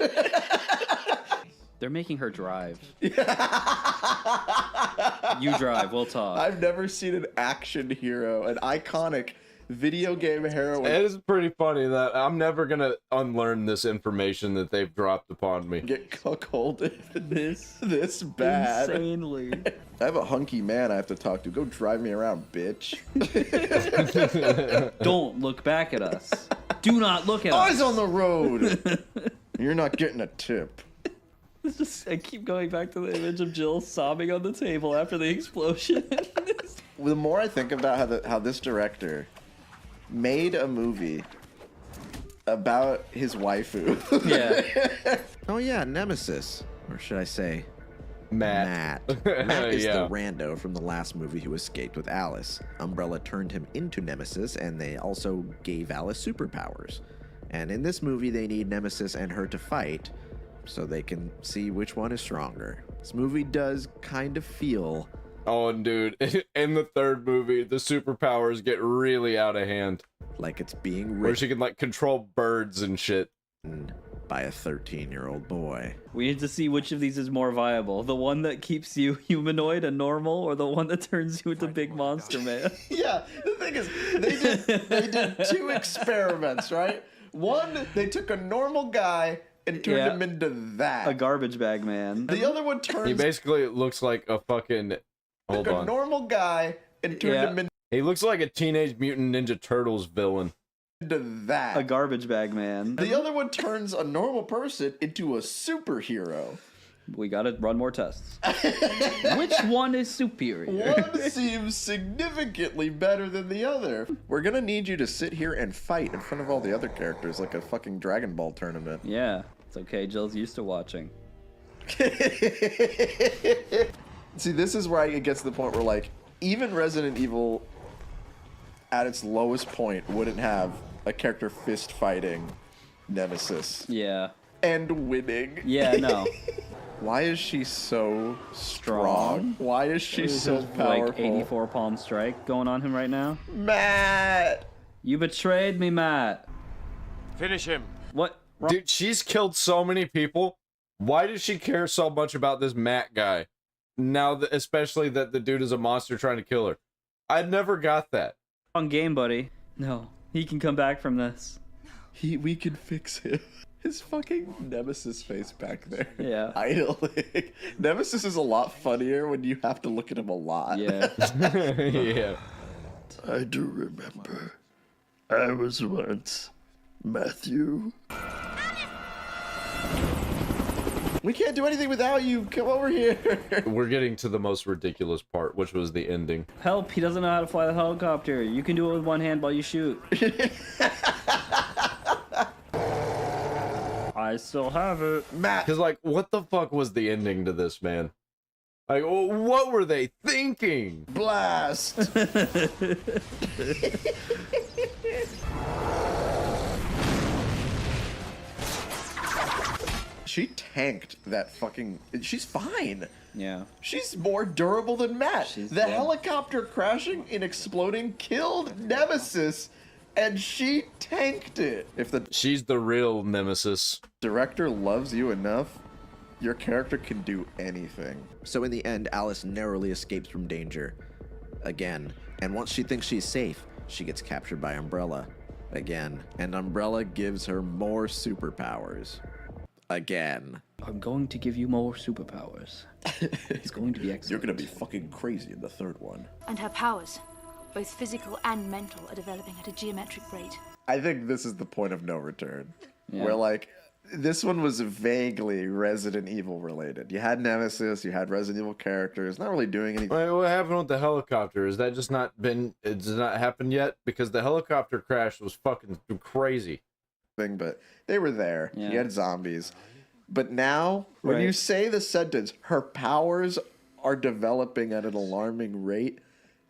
They're making her drive. You drive. We'll talk. I've never seen an action hero, an iconic video game heroine. It is pretty funny that I'm never gonna unlearn this information that they've dropped upon me. Get cuckolded this bad. Insanely. I have a hunky man I have to talk to. Go drive me around, bitch. Don't look back at us. Do not look at Eyes us. on the road. You're not getting a tip. It's just, I keep going back to the image of Jill sobbing on the table after the explosion. The more I think about how this director made a movie about his waifu. Yeah. Oh yeah, Nemesis. Or should I say Matt. Matt is Yeah. the rando from the last movie who escaped with Alice. Umbrella turned him into Nemesis, and they also gave Alice superpowers. And in this movie, they need Nemesis and her to fight so they can see which one is stronger. This movie does kind of feel... Oh, and dude, in the third movie, the superpowers get really out of hand. like it's being Where written she can, like, control birds and shit. by a 13-year-old boy. We need to see which of these is more viable. The one that keeps you humanoid and normal, or the one that turns you into big monster man? Yeah, the thing is, they did two experiments, right? One, they took a normal guy and turned him into that. A garbage bag man. The other one turns... He basically looks like a fucking... Hold took a on. normal guy and turned him He looks like a Teenage Mutant Ninja Turtles villain. into that. A garbage bag man. The other one turns a normal person into a superhero. We gotta run more tests. Which one is superior? One seems significantly better than the other. We're gonna need you to sit here and fight in front of all the other characters like a fucking Dragon Ball tournament. Yeah, it's okay. Jill's used to watching. See, this is where it gets to the point where, like, even Resident Evil at its lowest point wouldn't have a character fist fighting Nemesis. Yeah. And winning. Yeah, no. Why is she so strong? Why is she so powerful? Like 84 palm strike going on him right now. Matt! You betrayed me, Matt. Finish him. What? Dude, she's killed so many people. Why does she care so much about this Matt guy? Now, especially that the dude is a monster trying to kill her. I never got that. On game, buddy. No, he can come back from this. We can fix him. His fucking Nemesis face back there. Yeah. Idling. Nemesis is a lot funnier when you have to look at him a lot. Yeah. Yeah. I do remember. I was once Matthew. We can't do anything without you. Come over here. We're getting to the most ridiculous part, which was the ending. Help, he doesn't know how to fly the helicopter. You can do it with one hand while you shoot. I still have it. Matt. Because, like, what the fuck was the ending to this, man? Like, what were they thinking? Blast. She tanked that fucking... She's fine. Yeah. She's more durable than Matt. The helicopter crashing and exploding killed Nemesis, and she tanked it. If the She's the real Nemesis. director loves you enough, your character can do anything. So in the end, Alice narrowly escapes from danger. Again. And once she thinks she's safe, she gets captured by Umbrella. Again. And Umbrella gives her more superpowers. Again. I'm going to give you more superpowers. It's going to be excellent. You're gonna be fucking crazy in the third one. And her powers, both physical and mental, are developing at a geometric rate. I think this is the point of no return. Yeah. Where, like, this one was vaguely Resident Evil related. You had Nemesis, you had Resident Evil characters, not really doing anything. Wait, what happened with the helicopter? Is that just not been... It's not happened yet? Because the helicopter crash was fucking crazy. But they were there. Yeah. You had zombies. But now, when you say the sentence, her powers are developing at an alarming rate,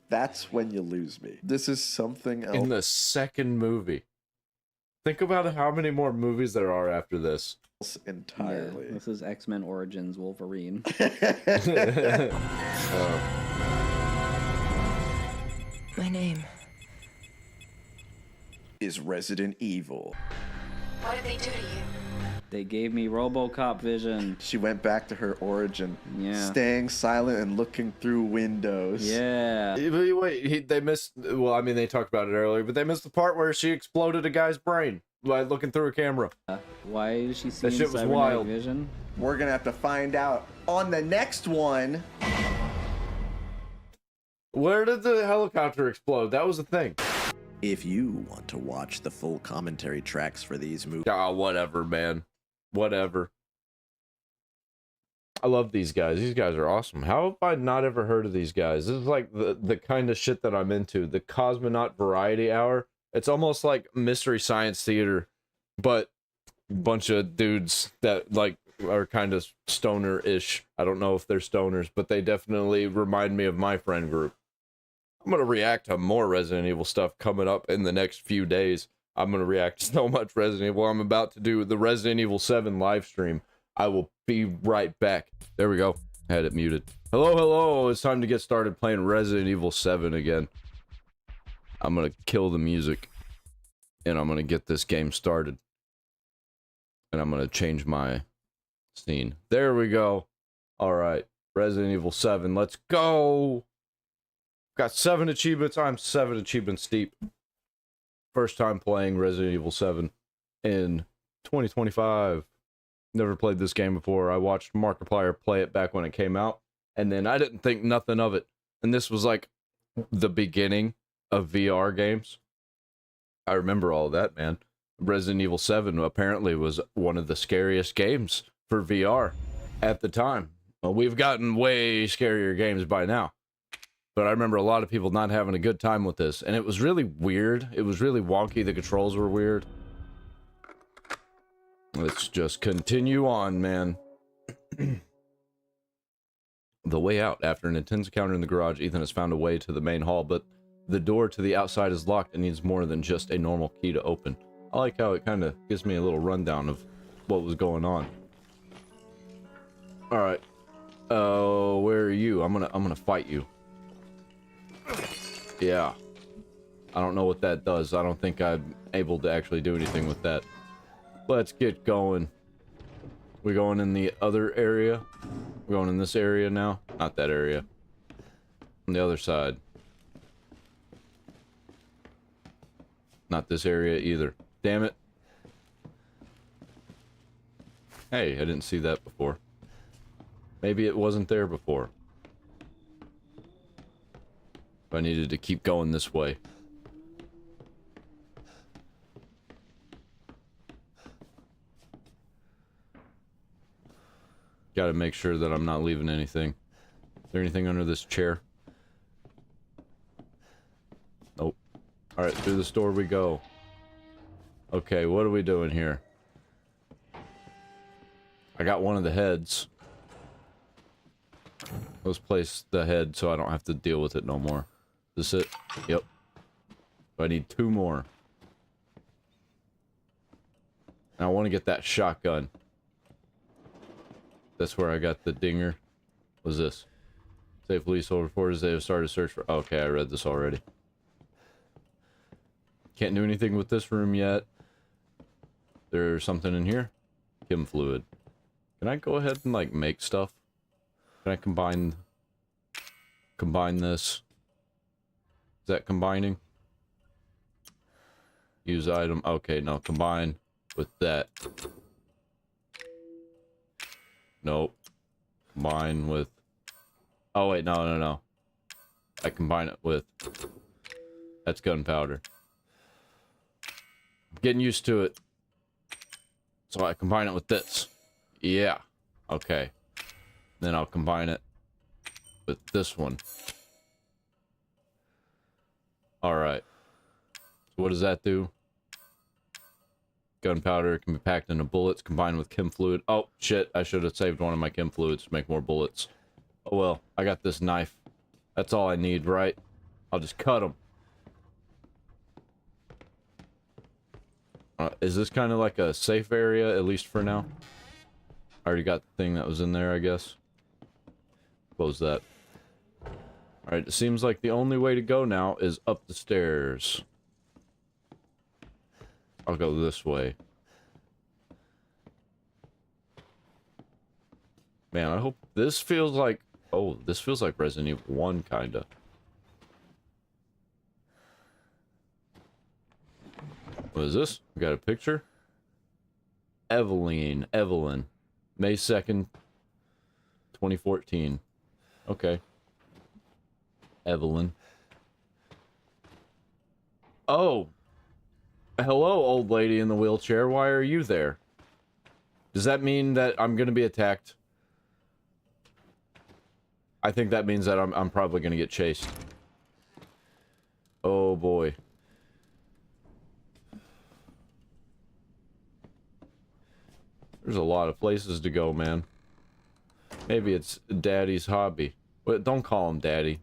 that's when you lose me. This is something else. In the second movie. Think about how many more movies there are after this. Entirely. Yeah, this is X-Men Origins Wolverine. My name is Resident Evil. What did they do to you? They gave me RoboCop vision. She went back to her origin. Yeah. Staying silent and looking through windows. Yeah. Wait, they missed... Well, I mean, they talked about it earlier, but they missed the part where she exploded a guy's brain by looking through a camera. Why is she That seeing shit was cybernetic wild. vision? We're gonna have to find out on the next one. Where did the helicopter explode? That was the thing. If you want to watch the full commentary tracks for these movies... Ah, whatever, man. Whatever. I love these guys. These guys are awesome. How have I not ever heard of these guys? This is like the kind of shit that I'm into. The Cosmonaut Variety Hour. It's almost like Mystery Science Theater, but a bunch of dudes that like are kind of stoner-ish. I don't know if they're stoners, but they definitely remind me of my friend group. I'm going to react to more Resident Evil stuff coming up in the next few days. I'm going to react to so much Resident Evil. I'm about to do the Resident Evil 7 live stream. I will be right back. There we go. I had it muted. Hello, hello. It's time to get started playing Resident Evil 7 again. I'm going to kill the music. And I'm going to get this game started. And I'm going to change my scene. There we go. All right. Resident Evil 7. Let's go. Got 7 achievements. I'm 7 achievements deep. First time playing Resident Evil 7 in 2025. Never played this game before. I watched Markiplier play it back when it came out, and then I didn't think nothing of it. And this was like the beginning of VR games. I remember all of that, man. Resident Evil 7 apparently was one of the scariest games for VR at the time. Well, we've gotten way scarier games by now. But I remember a lot of people not having a good time with this. And it was really weird. It was really wonky. The controls were weird. Let's just continue on, man. The way out. After an intense encounter in the garage, Ethan has found a way to the main hall, but the door to the outside is locked and needs more than just a normal key to open. I like how it kind of gives me a little rundown of what was going on. Alright. Oh, where are you? I'm gonna fight you. Yeah. I don't know what that does. I don't think I'm able to actually do anything with that. Let's get going. We're going in the other area. We're going in this area now. Not that area. On the other side. Not this area either. Damn it. Hey, I didn't see that before. Maybe it wasn't there before. I needed to keep going this way. Gotta make sure that I'm not leaving anything. Is there anything under this chair? Nope. Alright, through this door we go. Okay, what are we doing here? I got one of the heads. Let's place the head so I don't have to deal with it no more. Is this it? Yep. I need 2 more. And I want to get that shotgun. That's where I got the dinger. What's this? Save police reporters. They have started a search for... Okay, I read this already. Can't do anything with this room yet. There's something in here. Chem fluid. Can I go ahead and, like, make stuff? Can I combine this? Is that combining? Use item. Okay, no, combine with that. Nope. Combine with... Oh, wait, no. I combine it with... That's gunpowder. I'm getting used to it. So I combine it with this. Yeah. Okay. Then I'll combine it with this one. Alright. So what does that do? Gunpowder can be packed into bullets combined with chem fluid. Oh, shit. I should have saved one of my chem fluids to make more bullets. Oh, well. I got this knife. That's all I need, right? I'll just cut them. Is this kind of like a safe area, at least for now? I already got the thing that was in there, I guess. Close that. Alright, it seems like the only way to go now is up the stairs. I'll go this way. Man, I hope this feels like... Oh, this feels like Resident Evil 1, kinda. What is this? We got a picture? Evelyn. May 2nd, 2014. Okay. Evelyn. Oh! Hello, old lady in the wheelchair. Why are you there? Does that mean that I'm gonna be attacked? I think that means that I'm probably gonna get chased. Oh boy. There's a lot of places to go, man. Maybe it's Daddy's hobby. But don't call him Daddy.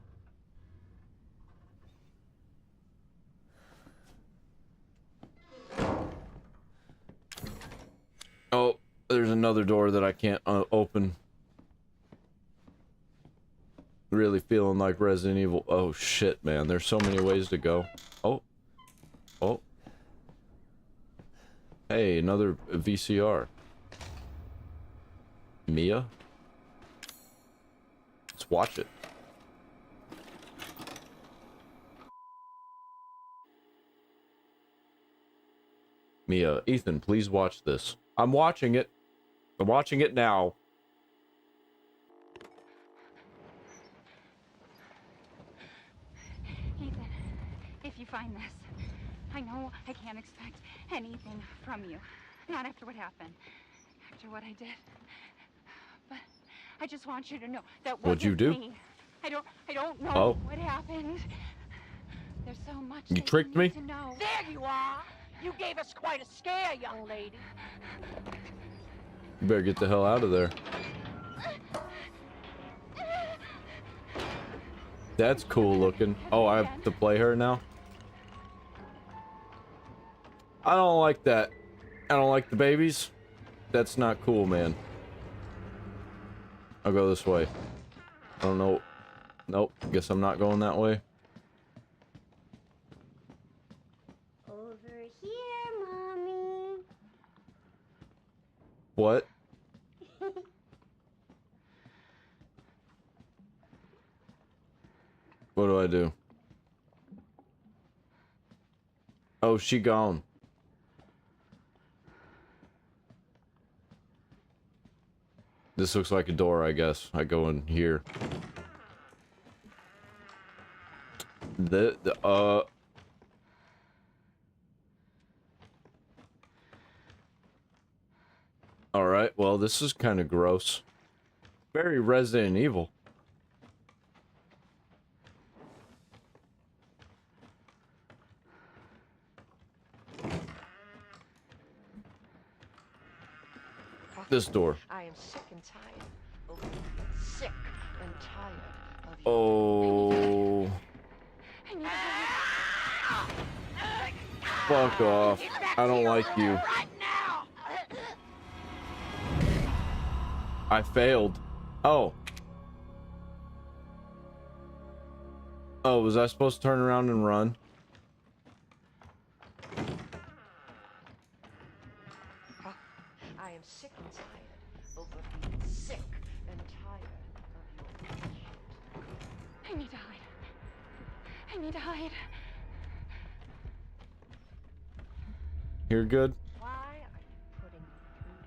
Oh, there's another door that I can't open. Really feeling like Resident Evil. Oh shit, man. There's so many ways to go. Oh. Oh. Hey, another VCR. Mia? Let's watch it. Mia, Ethan, please watch this. I'm watching it. I'm watching it now. Ethan, if you find this, I know I can't expect anything from you. Not after what happened. After what I did. But I just want you to know that What'd you do? me. I don't know what happened. There's so much you tricked me? to know. There you are! You gave us quite a scare, young lady. You better get the hell out of there. That's cool looking. Oh, I have to play her now? I don't like that. I don't like the babies. That's not cool, man. I'll go this way. I don't know. Nope. Guess I'm not going that way. Over here, Mommy. What? What do I do? Oh, she gone. This looks like a door, I guess. I go in here. Alright, well, this is kind of gross. Very Resident Evil. This door. I am sick and tired. Oh, sick and tired of you. Oh. Fuck off. I don't like you. I failed. Oh. Oh, was I supposed to turn around and run? I am sick and tired of being sick and tired of your shit. I need to hide. I need to hide. You're good? Why are you putting me through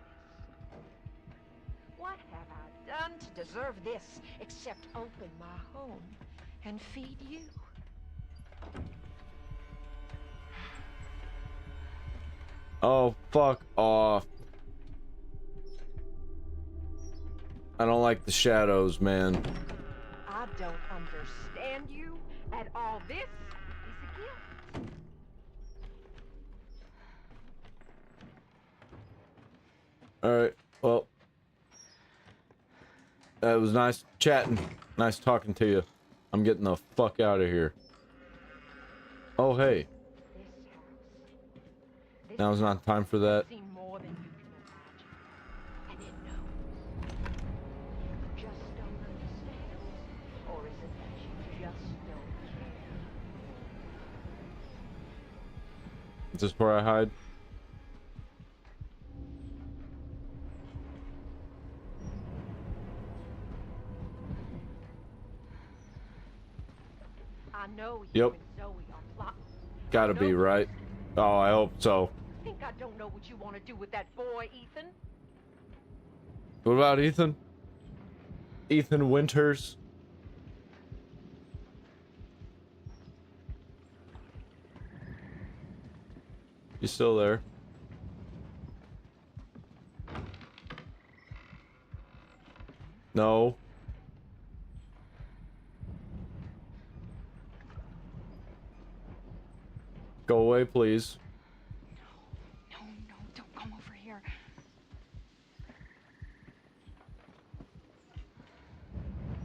this? What have I done to deserve this except open my home and feed you? Oh, fuck off. I don't like the shadows, man. I don't understand you at all. This is a gift. Alright, well. That was nice chatting. Nice talking to you. I'm getting the fuck out of here. Oh, hey. Now's not time for that. More than you can imagine. And it knows. You just don't understand. Or is it that you just don't care? Is this where I hide? I know you Yep. and Zoe are plotting. Gotta be, right? Oh, I hope so. Think I don't know what you want to do with that boy, Ethan? What about Ethan? Ethan Winters? You still there? No. Go away, please. No, don't come over here.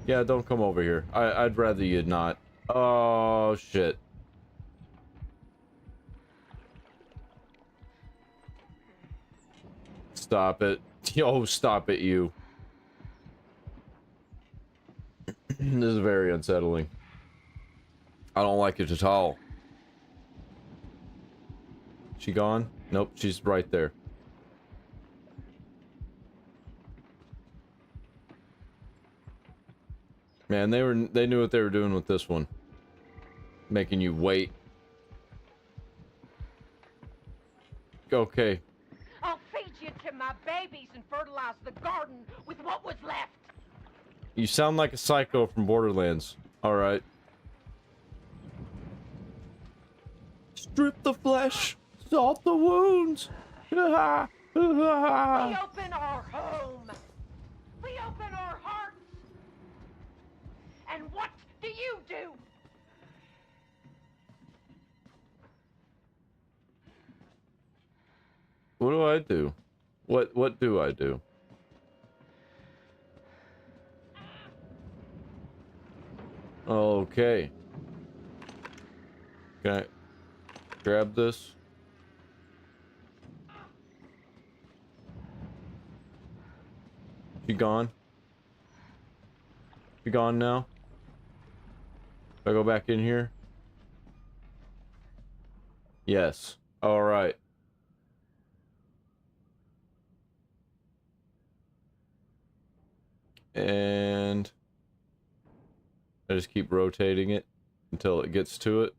Yeah, don't come over here. I'd rather you not. Oh, shit. Stop it. Yo, stop it, you. This is very unsettling. I don't like it at all. She gone? Nope, she's right there. Man, they knew what they were doing with this one. Making you wait. Okay. I'll feed you to my babies and fertilize the garden with what was left. You sound like a psycho from Borderlands. Alright. Strip the flesh. Salt the wounds. We open our home. We open our hearts. And what do you do? What do I do? What do I do? Okay. Can I grab this? She gone? She gone now? Do I go back in here? Yes. All right. And I just keep rotating it until it gets to it.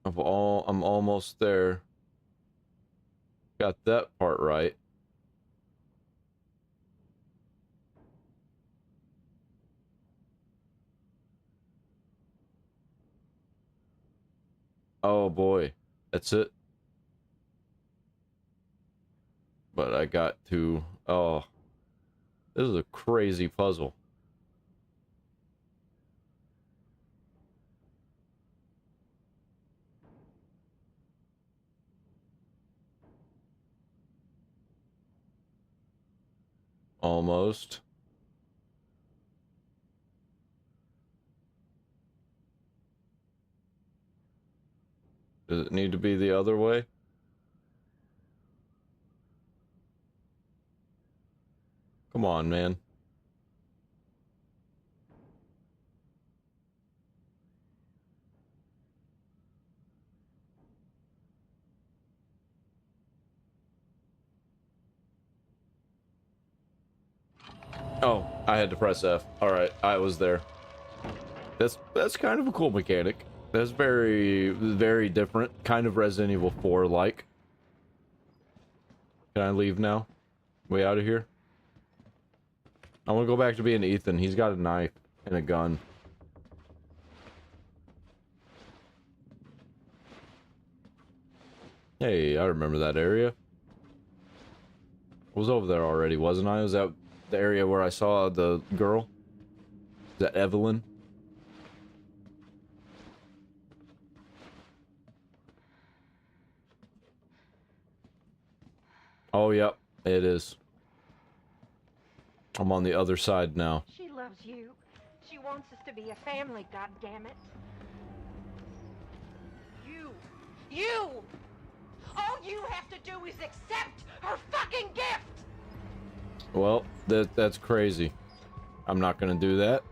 I'm almost there. Got that part right. Oh boy, that's it. But I got to... Oh, this is a crazy puzzle. Almost. Does it need to be the other way? Come on, man. Oh, I had to press F. Alright, I was there. That's kind of a cool mechanic. That's very, very different. Kind of Resident Evil 4-like. Can I leave now? Way out of here? I want to go back to being Ethan. He's got a knife and a gun. Hey, I remember that area. I was over there already, wasn't I? Was that the area where I saw the girl? Is that Evelyn? Oh, yep, it is. I'm on the other side now. She loves you. She wants us to be a family, goddammit. You! All you have to do is accept her fucking gift! Well, that's crazy. I'm not gonna do that.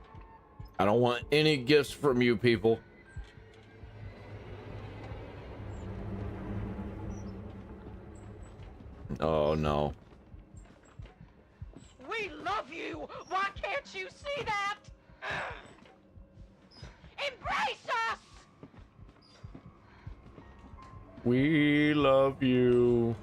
I don't want any gifts from you people. Oh no. We love you! Why can't you see that? Embrace us! We love you.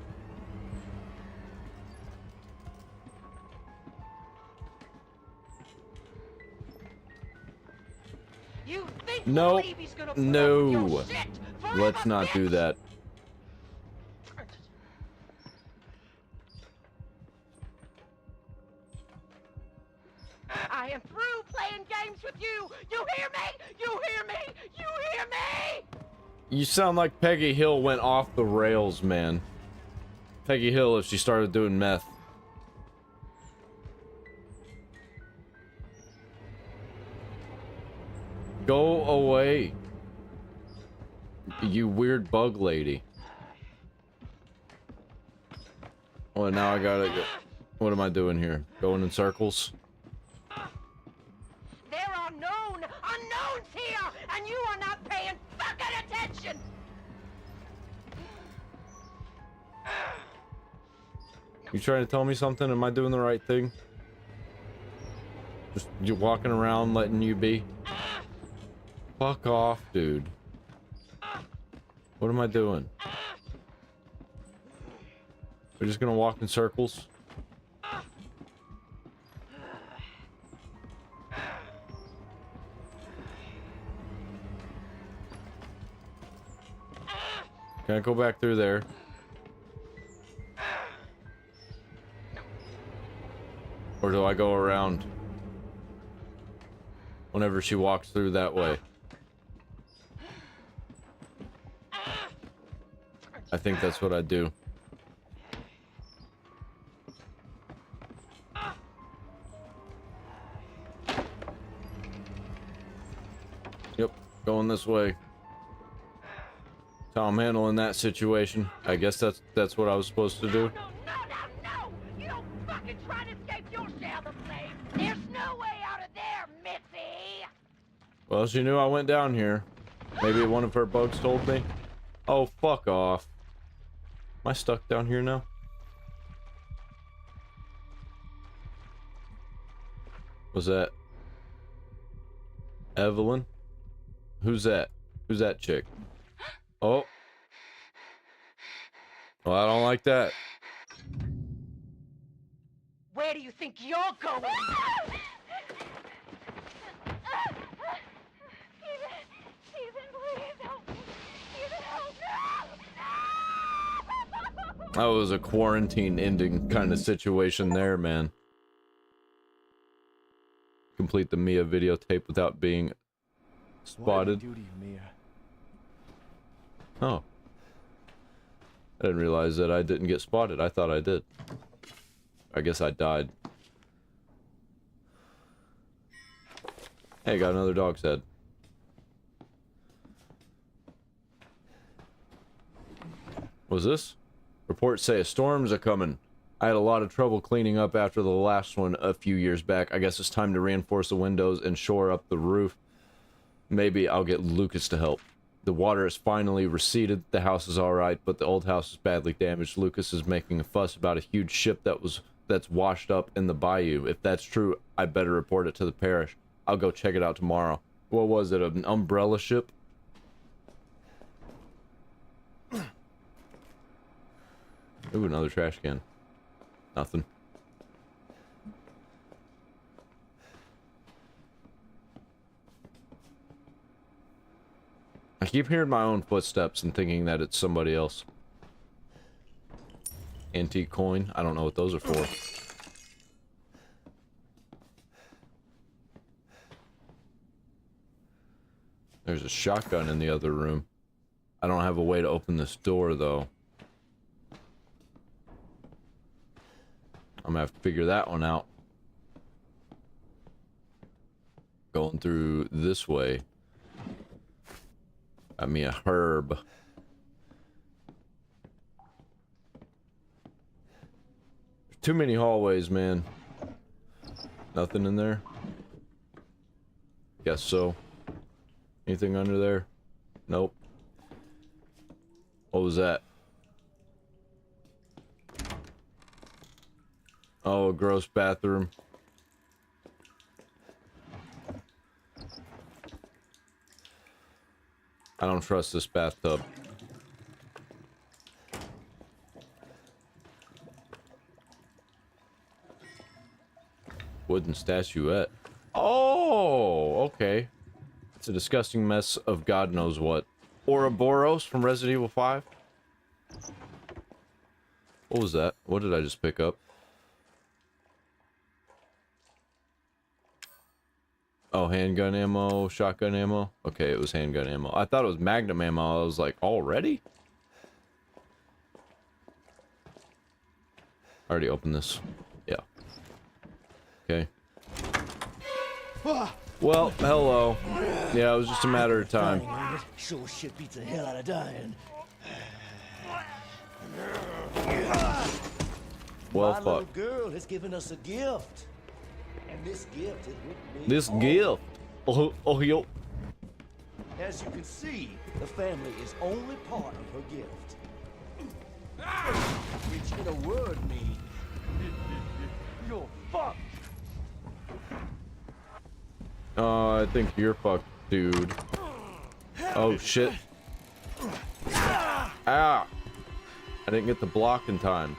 You think No, Levy's gonna put up no. with your shit forever, Let's not bitch? do that. I am through playing games with you! You hear me? You hear me? You hear me? You sound like Peggy Hill went off the rails, man. Peggy Hill if she started doing meth. Go away. You weird bug lady. Well, now I gotta go. What am I doing here? Going in circles? There are known unknowns here, and you are not paying fucking attention! You trying to tell me something? Am I doing the right thing? Just you walking around letting you be? Fuck off, dude. What am I doing? We're just gonna walk in circles? Can I go back through there? Or do I go around whenever she walks through that way? I think that's what I do. Yep, going this way. That's how I'm handling that situation. I guess that's what I was supposed to do. No! You don't fucking try to escape your share of the flame! There's no way out of there, Missy! Well, she knew I went down here. Maybe one of her bugs told me. Oh, fuck off. Am I stuck down here now? Was that Evelyn? Who's that? Who's that chick? Oh. Well, I don't like that. Where do you think you're going? Stephen, please help me. Stephen. That was a quarantine ending kind of situation there, man. Complete the Mia videotape without being spotted. Oh. I didn't realize that I didn't get spotted. I thought I did. I guess I died. Hey, got another dog's head. What's this? Reports say a storm's a-coming. I had a lot of trouble cleaning up after the last one a few years back. I guess it's time to reinforce the windows and shore up the roof. Maybe I'll get Lucas to help. The water has finally receded. The house is alright, but the old house is badly damaged. Lucas is making a fuss about a huge ship that's washed up in the bayou. If that's true, I better report it to the parish. I'll go check it out tomorrow. What was it, an umbrella ship? Ooh, another trash can. Nothing. I keep hearing my own footsteps and thinking that it's somebody else. Antique coin. I don't know what those are for. There's a shotgun in the other room. I don't have a way to open this door, though. I'm gonna have to figure that one out. Going through this way. Got me a herb. Too many hallways, man. Nothing in there? Guess so. Anything under there? Nope. What was that? Oh, a gross bathroom. I don't trust this bathtub. Wooden statuette. Oh, okay. It's a disgusting mess of God knows what. Ouroboros from Resident Evil 5? What was that? What did I just pick up? Oh, handgun ammo, shotgun ammo. Okay, it was handgun ammo. I thought it was magnum ammo. I was like, already? I already opened this. Yeah. Okay. Well, hello. Yeah, it was just a matter of time. Sure shit beats the hell out of dying. Well, My fuck. little girl has given us a gift. And this gift is with me. This gift? Oh, yo. As you can see, the family is only part of her gift. Which in a word means you're fucked. I think you're fucked, dude. Oh, shit. Ah! I didn't get the block in time.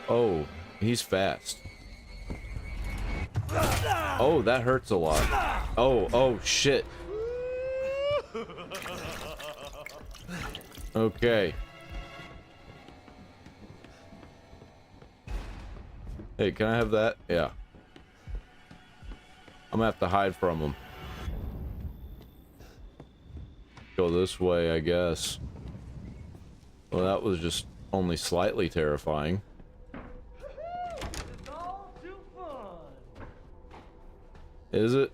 Oh, he's fast. Oh, that hurts a lot. Oh, shit. Okay. Hey, can I have that? Yeah. I'm gonna have to hide from him. Go this way, I guess. Well, that was just only slightly terrifying. Is it?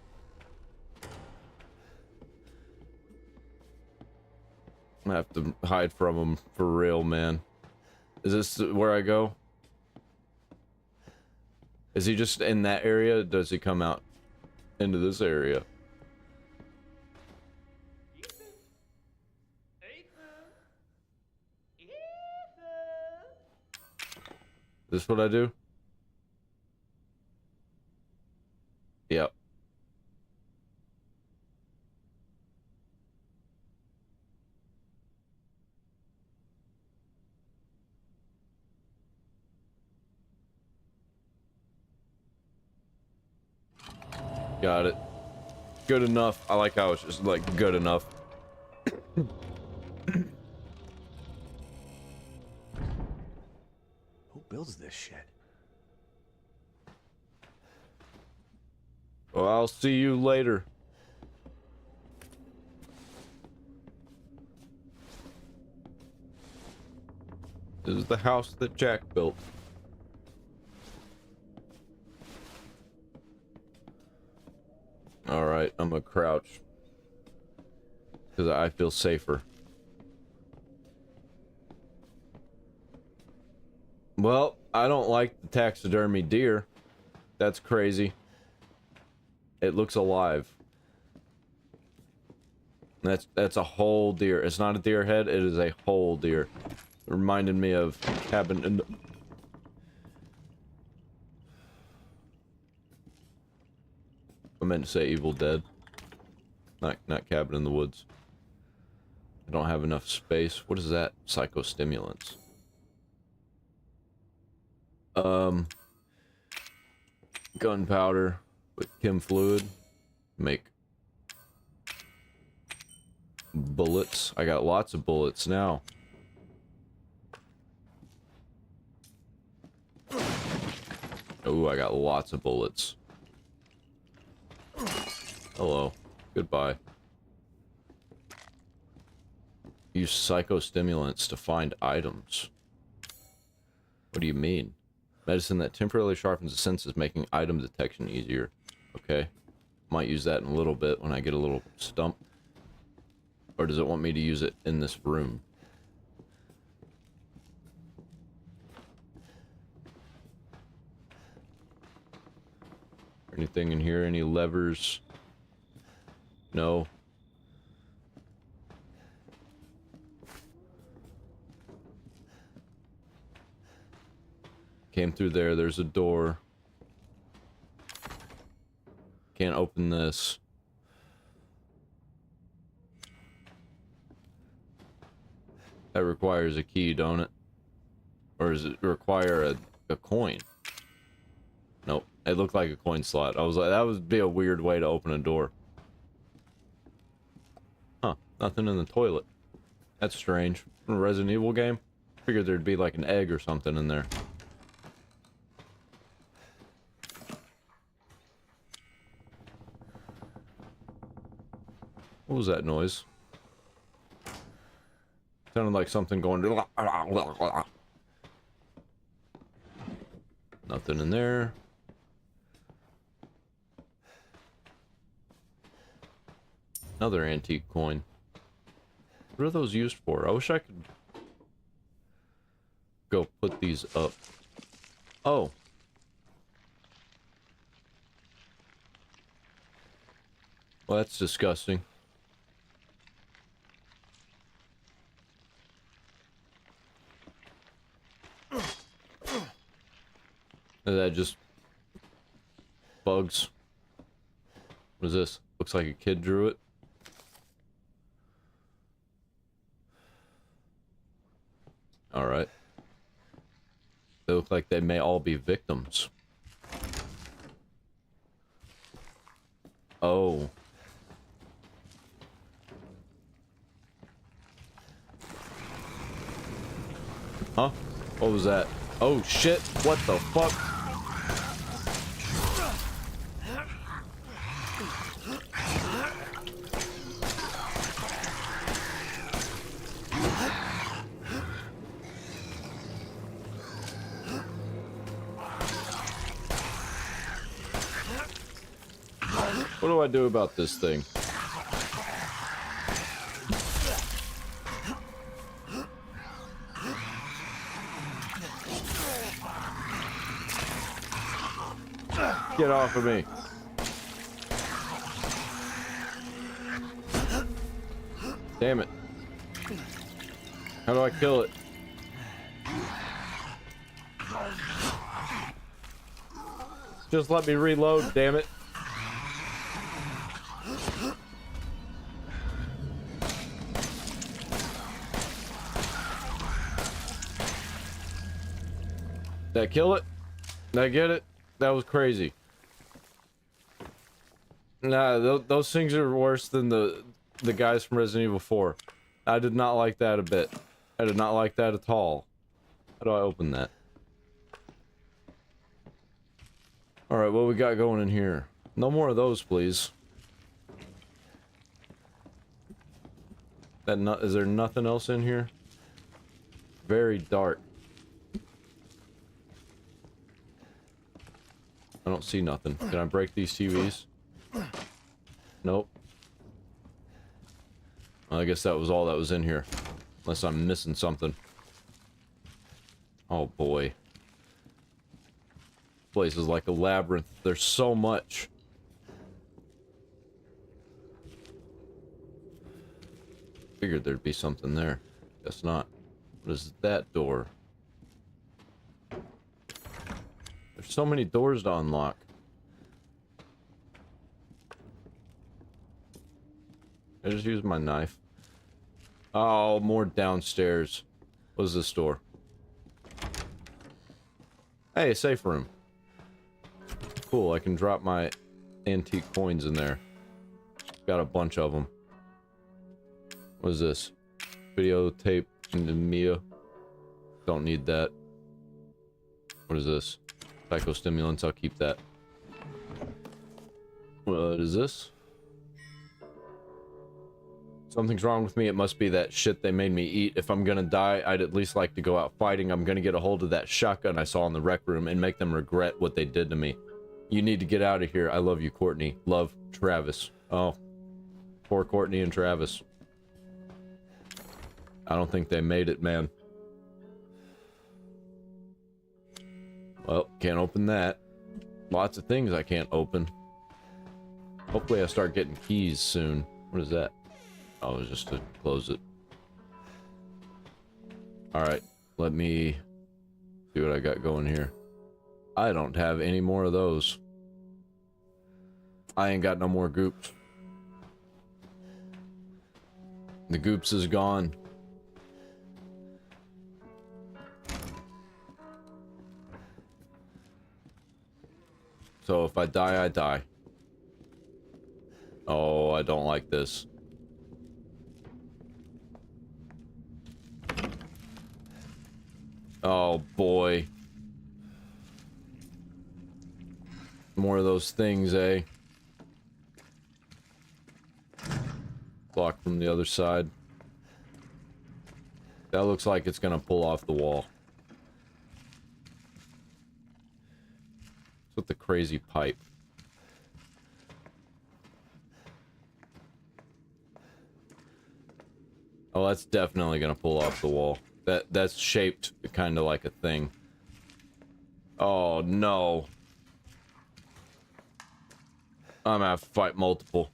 I have to hide from him for real, man. Is this where I go? Is he just in that area? Does he come out into this area? Is this what I do? Yep. Got it. Good enough. I like how it's just like good enough. builds this shit? Well, I'll see you later. This is the house that Jack built. Alright, I'm gonna crouch. Because I feel safer. Well, I don't like the taxidermy deer. That's crazy. It looks alive. That's a whole deer. It's not a deer head, it is a whole deer. It reminded me of Cabin in the... I meant to say Evil Dead. Not Cabin in the Woods. I don't have enough space. What is that? Psychostimulants. Gunpowder with chem fluid. Make bullets. I got lots of bullets now. Oh, I got lots of bullets. Hello. Goodbye. Use psychostimulants to find items. What do you mean? Medicine that temporarily sharpens the senses, making item detection easier. Okay. Might use that in a little bit when I get a little stumped. Or does it want me to use it in this room? Anything in here? Any levers? No. Came through there. There's a door. Can't open this. That requires a key, don't it? Or does it require a coin? Nope. It looked like a coin slot. I was like, that would be a weird way to open a door. Huh. Nothing in the toilet. That's strange. From a Resident Evil game? Figured there'd be like an egg or something in there. What was that noise? Sounded like something going... Nothing in there. Another antique coin. What are those used for? I wish I could go put these up. Oh. Well, that's disgusting. Is that just bugs? What is this? Looks like a kid drew it. Alright. They look like they may all be victims. Oh. Huh? What was that? Oh shit, what the fuck? What do I do about this thing? Get off of me. Damn it. How do I kill it? Just let me reload, damn it. Did I kill it? Did I get it? That was crazy. Nah, those things are worse than the guys from Resident Evil 4. I did not like that a bit. I did not like that at all. How do I open that? Alright, what we got going in here? No more of those, please. Is there nothing else in here? Very dark. I don't see nothing. Can I break these TVs? Nope. Well, I guess that was all that was in here. Unless I'm missing something. Oh boy. Place is like a labyrinth. There's so much. Figured there'd be something there. Guess not. What is that door? There's so many doors to unlock. I just used my knife. Oh, more downstairs. What is this door? Hey, safe room. Cool, I can drop my antique coins in there. Got a bunch of them. What is this? Videotape into Mia. Don't need that. What is this? Psychostimulants, I'll keep that. What is this? Something's wrong with me. It must be that shit they made me eat. If I'm gonna die, I'd at least like to go out fighting. I'm gonna get a hold of that shotgun I saw in the rec room and make them regret what they did to me. You need to get out of here. I love you, Courtney. Love, Travis. Oh. Poor Courtney and Travis. I don't think they made it, man. Well, can't open that. Lots of things I can't open. Hopefully I start getting keys soon. What is that? Oh, it was just to close it. Alright, let me see what I got going here. I don't have any more of those. I ain't got no more goops. The goops is gone. So if I die, I die. Oh, I don't like this. Oh boy. More of those things, eh? Blocked from the other side. That looks like it's gonna pull off the wall. What's with the crazy pipe? Oh, that's definitely gonna pull off the wall. That's shaped kind of like a thing. Oh no. I'm gonna have to fight multiple.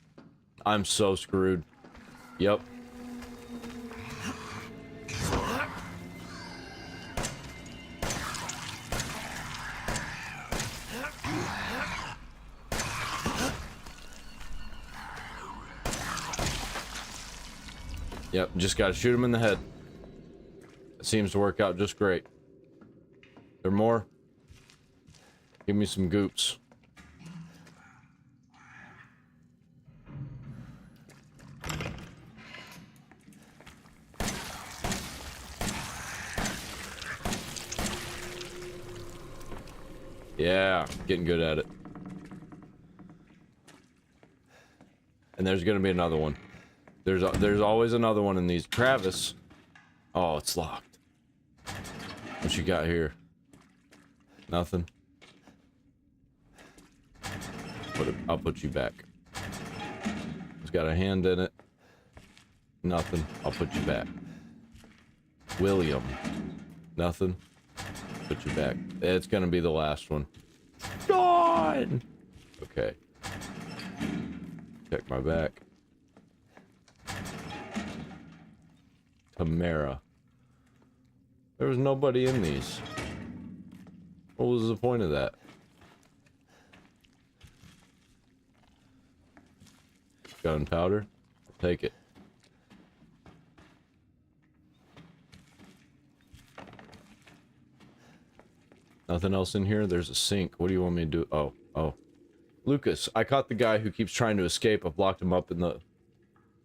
I'm so screwed. Yep. Yep, just gotta shoot him in the head. It seems to work out just great. There more? Give me some goops. Yeah, getting good at it. And there's gonna be another one. There's always another one in these. Travis. Oh, it's locked. What you got here? Nothing. I'll put you back. It's got a hand in it. Nothing. I'll put you back. William. Nothing. Put you back. It's gonna be the last one. God. Okay. Check my back. Tamara. There was nobody in these. What was the point of that? Gunpowder? I'll take it. Nothing else in here? There's a sink. What do you want me to do? Oh. Lucas, I caught the guy who keeps trying to escape. I've locked him up in the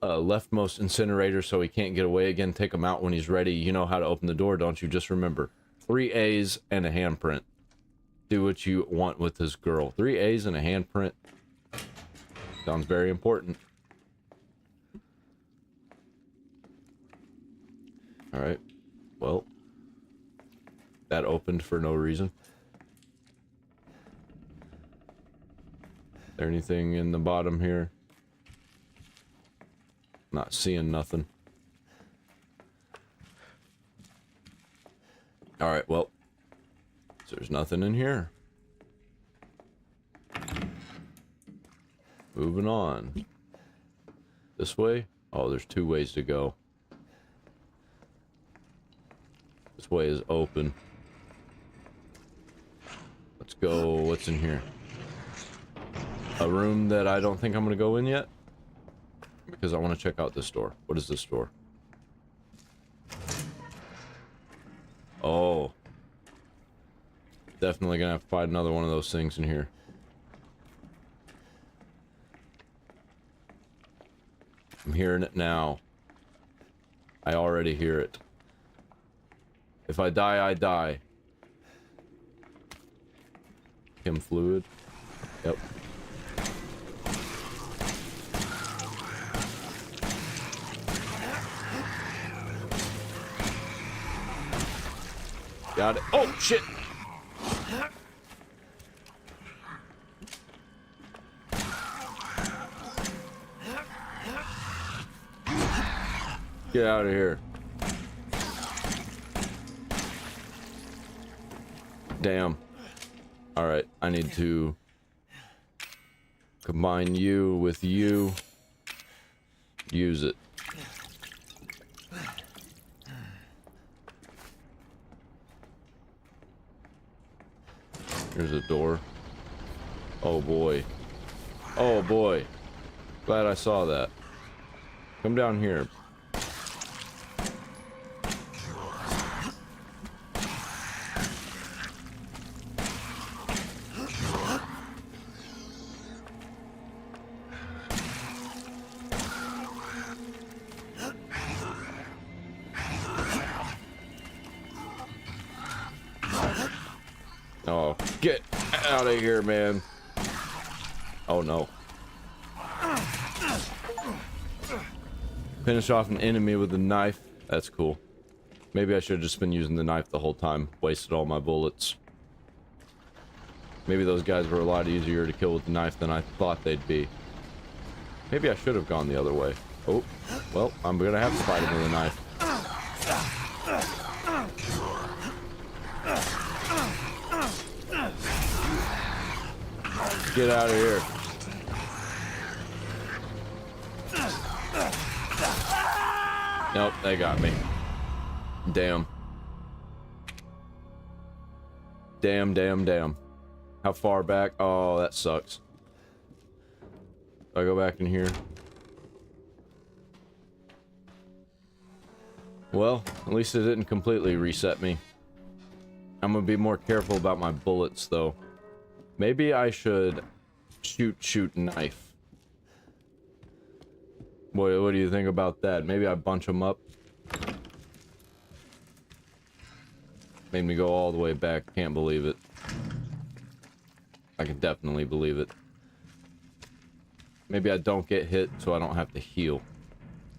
leftmost incinerator so he can't get away again. Take him out when he's ready. You know how to open the door, don't you? Just remember. 3 A's and a handprint. do what you want with this girl. 3 A's and a handprint. Sounds very important. Alright. Well. That opened for no reason. Is there anything in the bottom here? Not seeing nothing. Alright, well. So there's nothing in here. Moving on. This way? Oh, there's 2 ways to go. This way is open. Let's go. What's in here? A room that I don't think I'm gonna go in yet. Because I want to check out this door. What is this door? Oh. Definitely gonna have to find another one of those things in here. I'm hearing it now. I already hear it. If I die, I die. Chem fluid. Yep. Got it. Oh, shit! Get out of here. Damn. Alright, I need to combine you with you. Use it. Here's a door. Oh boy. Oh boy. Glad I saw that. Come down here. Oh, get out of here, man. Oh no. Finish off an enemy with a knife. That's cool. Maybe I should have just been using the knife the whole time. Wasted all my bullets. Maybe those guys were a lot easier to kill with the knife than I thought they'd be. Maybe I should have gone the other way. Oh, well, I'm gonna have to fight him with a knife. Get out of here. Nope, they got me. Damn. Damn, damn, damn. How far back? Oh, that sucks. Do I go back in here? Well, at least it didn't completely reset me. I'm gonna be more careful about my bullets, though. Maybe I should shoot knife. What do you think about that? Maybe I bunch them up. Made me go all the way back. Can't believe it. I can definitely believe it. Maybe I don't get hit so I don't have to heal.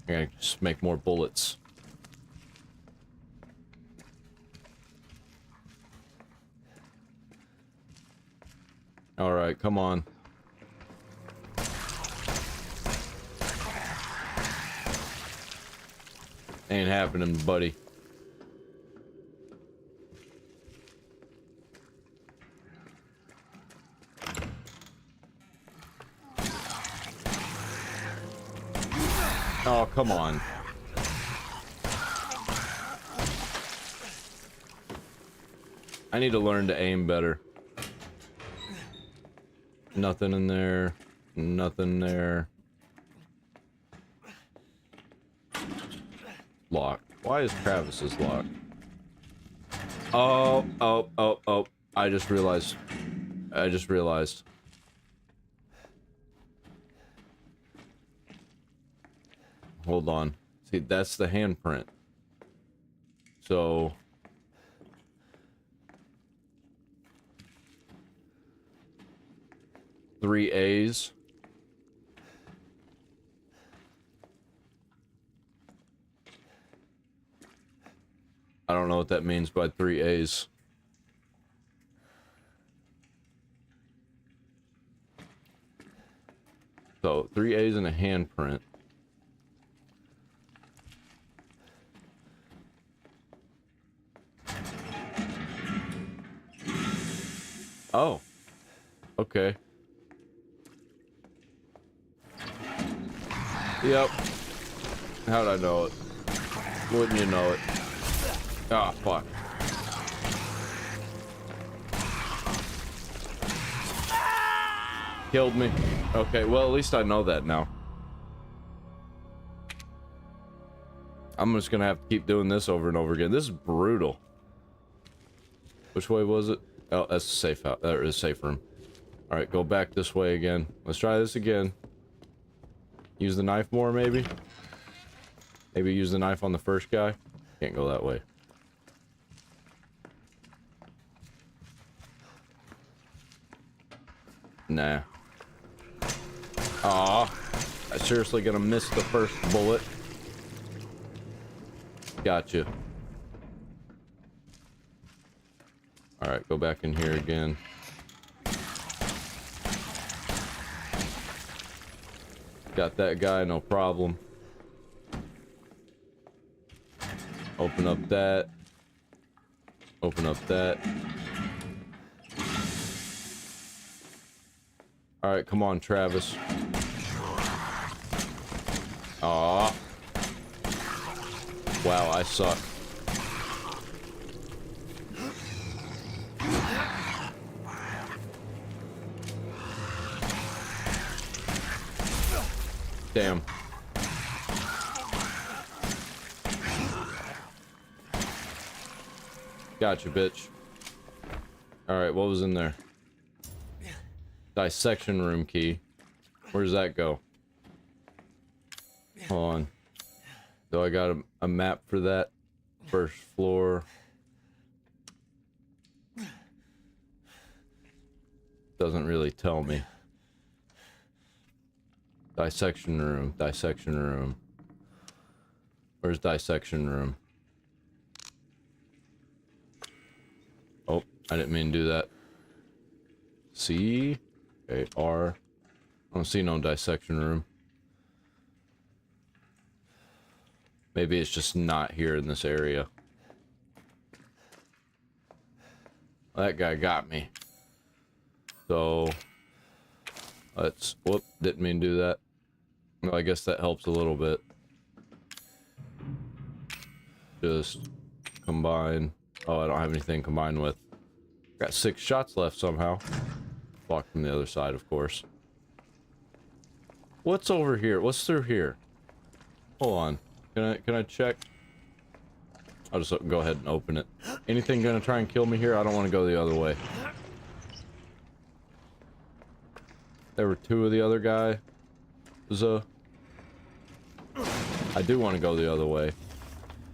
I gotta just make more bullets. Alright, come on. Ain't happening, buddy. Oh, come on. I need to learn to aim better. Nothing in there. Nothing there. Locked. Why is Travis's locked? Oh. I just realized. Hold on. See, that's the handprint. So... 3 A's. I don't know what that means by 3 A's. So 3 A's and a handprint. Oh. Okay. Yep. How'd I know it? Wouldn't you know it? Ah, fuck. Killed me. Okay, well, at least I know that now. I'm just gonna have to keep doing this over and over again. This is brutal. Which way was it? Oh, that's the safe house. There is safe room. Alright, go back this way again. Let's try this again. Use the knife more, maybe? Maybe use the knife on the first guy? Can't go that way. Nah. Aw. I'm seriously gonna miss the first bullet. Gotcha. Alright, go back in here again. Got that guy, no problem. Open up that. Open up that. Alright, come on, Travis. Aw. Wow, I suck. Damn. Gotcha, bitch. Alright, what was in there? Dissection room key. Where does that go? Hold on. So I got a map for that. First floor. Doesn't really tell me. Dissection room. Dissection room. Where's dissection room? Oh, I didn't mean to do that. C. Okay, R. I don't see no dissection room. Maybe it's just not here in this area. That guy got me. So let's, whoop, didn't mean to do that. Well, I guess that helps a little bit. Just combine. Oh, I don't have anything combined with. Got 6 shots left somehow. Blocked from the other side, of course. What's over here? What's through here? Hold on. Can I check? I'll just go ahead and open it. Anything gonna try and kill me here? I don't want to go the other way. There were 2 of the other guy. I do want to go the other way,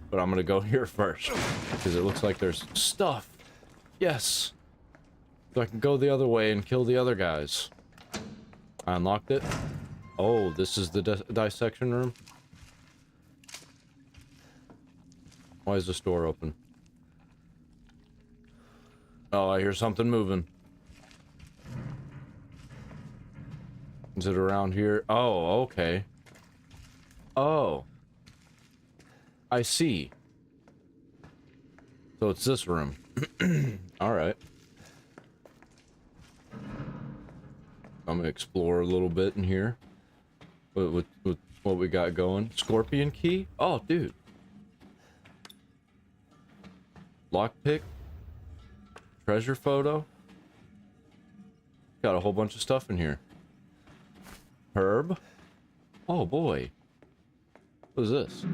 but I'm gonna go here first because it looks like there's stuff. Yes. So I can go the other way and kill the other guys. I unlocked it. Oh, this is the dissection room. Why is this door open? Oh, I hear something moving. Is it around here? Oh, okay. Oh. I see. So it's this room. Alright. I'm gonna explore a little bit in here. With what we got going. Scorpion key? Oh, dude. Lockpick. Treasure photo. Got a whole bunch of stuff in here. Herb. Oh boy. What is this?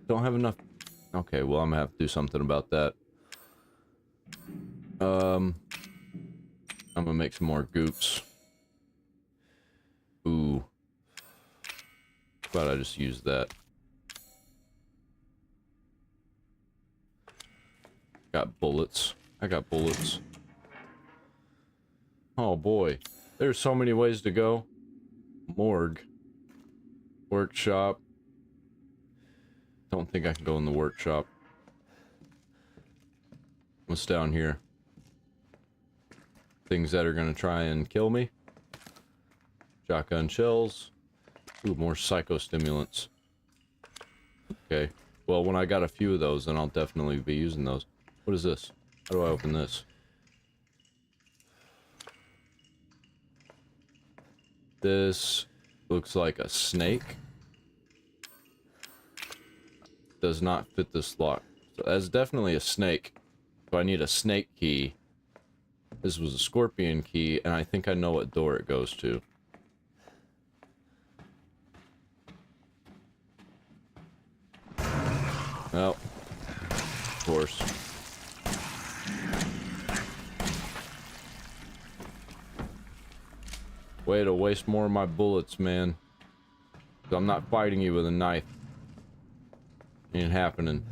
Don't have enough. Okay, well I'm gonna have to do something about that. I'm gonna make some more goops. Ooh. But I just used that. Got bullets. I got bullets. Oh boy. There's so many ways to go. Morgue. Workshop. Don't think I can go in the workshop. What's down here? Things that are gonna try and kill me. Shotgun shells. Ooh, more psychostimulants. Okay. Well, when I got a few of those, then I'll definitely be using those. What is this? How do I open this? This looks like a snake. Does not fit this lock. So that's definitely a snake. So I need a snake key. This was a scorpion key, and I think I know what door it goes to. Well, of course. Way to waste more of my bullets, man. 'Cause I'm not fighting you with a knife. Ain't happening.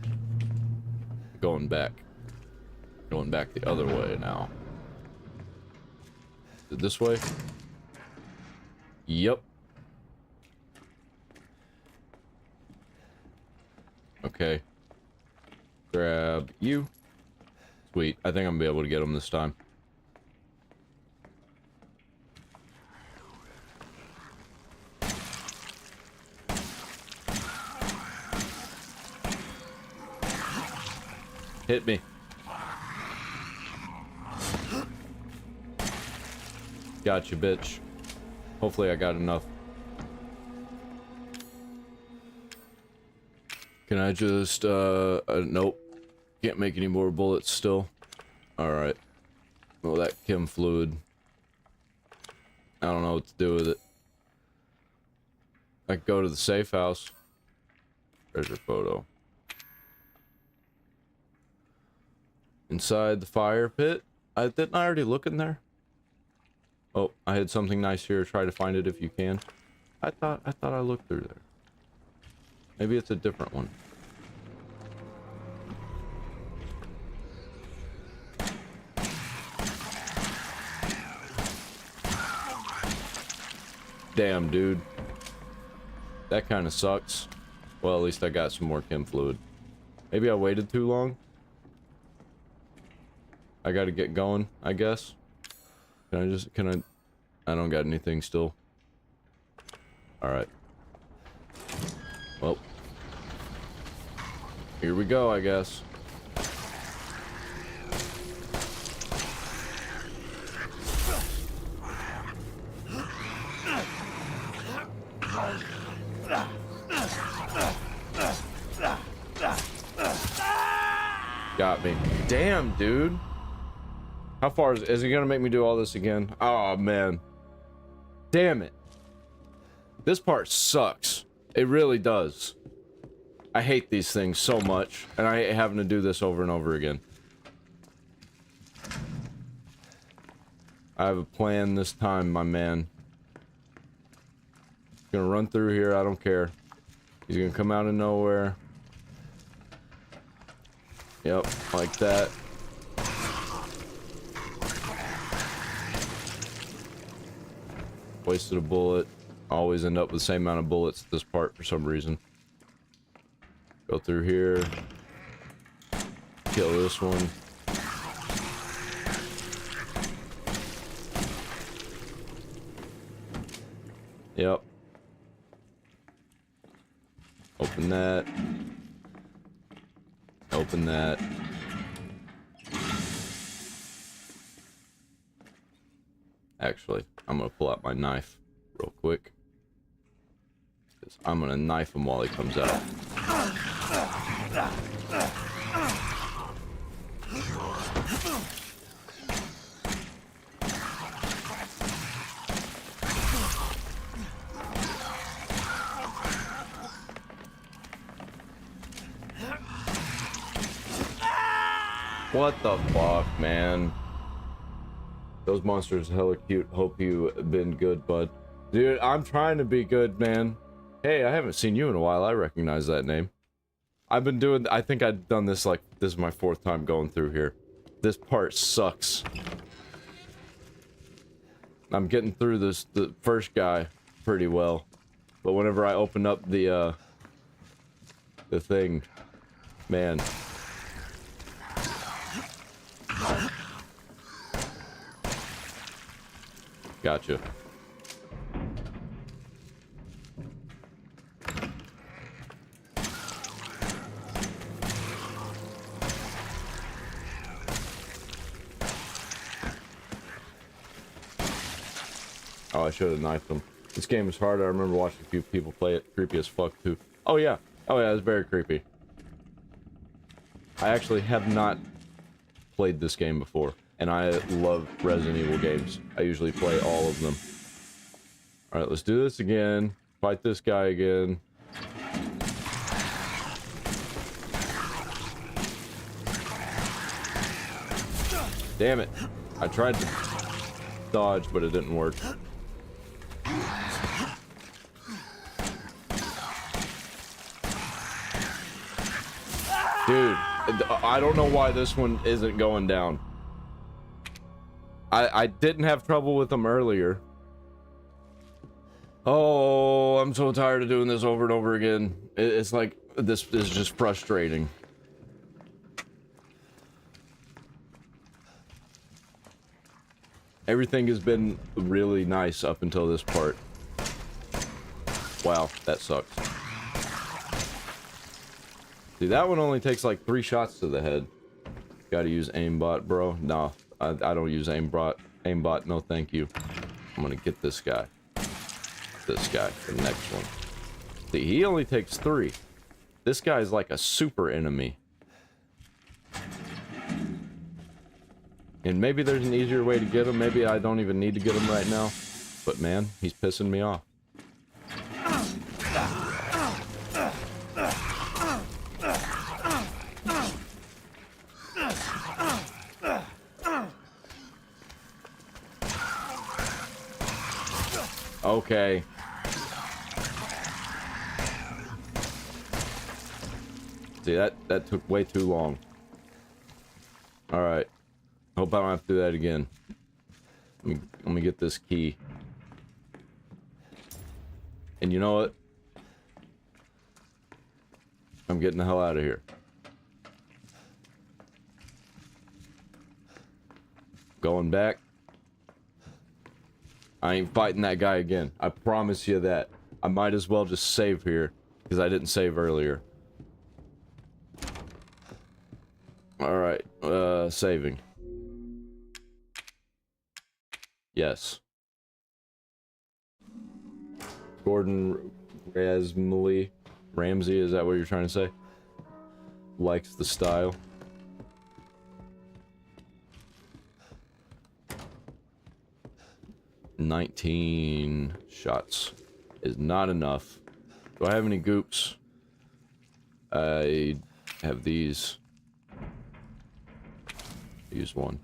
Going back. Going back the other way now. Is it this way? Yep. Okay. Grab you. Sweet. I think I'm gonna be able to get him this time. Hit me. Gotcha, bitch. Hopefully I got enough. Can I just, nope. Can't make any more bullets still. Alright. Well, that chem fluid. I don't know what to do with it. I could go to the safe house. Treasure photo. Inside the fire pit? Didn't I already look in there? Oh, I had something nice here. Try to find it if you can. I thought I looked through there. Maybe it's a different one. Damn, dude. That kind of sucks. Well, at least I got some more chem fluid. Maybe I waited too long. I gotta get going, I guess. Can I don't got anything still. Alright. Well. Here we go, I guess. Got me. Damn, dude. How far is he gonna make me do all this again? Oh, man. Damn it. This part sucks. It really does. I hate these things so much, and I hate having to do this over and over again. I have a plan this time, my man. He's gonna run through here, I don't care. He's gonna come out of nowhere. Yep, like that. Wasted a bullet. Always end up with the same amount of bullets at this part for some reason. Go through here. Kill this one. Yep. Open that. Open that. Actually, I'm gonna pull out my knife real quick. 'Cause I'm gonna knife him while he comes out. What the fuck, man? Those monsters are hella cute. Hope you've been good, bud. Dude, I'm trying to be good, man. Hey, I haven't seen you in a while. I recognize that name. I've been doing... I think I've done this, like... This is my 4th time going through here. This part sucks. I'm getting through the first guy pretty well. But whenever I open up the thing, man. Gotcha. Oh, I should have knifed him. This game is hard. I remember watching a few people play it. Creepy as fuck, too. Oh, yeah. Oh, yeah, it's very creepy. I actually have not played this game before. And I love Resident Evil games. I usually play all of them. Alright, let's do this again. Fight this guy again. Damn it. I tried to dodge, but it didn't work. Dude, I don't know why this one isn't going down. I didn't have trouble with them earlier. Oh, I'm so tired of doing this over and over again. It's like, this is just frustrating. Everything has been really nice up until this part. Wow, that sucks. See, that one only takes like 3 shots to the head. Gotta use aimbot, bro. Nah, I don't use aimbot. Aimbot, no thank you. I'm gonna get this guy. This guy, the next one. See, he only takes 3. This guy's like a super enemy. And maybe there's an easier way to get him. Maybe I don't even need to get him right now. But man, he's pissing me off. Okay. See, that took way too long. Alright. Hope I don't have to do that again. Let me get this key. And you know what? I'm getting the hell out of here. Going back. I ain't fighting that guy again. I promise you that. I might as well just save here, because I didn't save earlier. Alright, saving. Yes. Gordon Ramsay, is that what you're trying to say? Likes the style. $19 shots is not enough. Do I have any goops? I have these. Use one.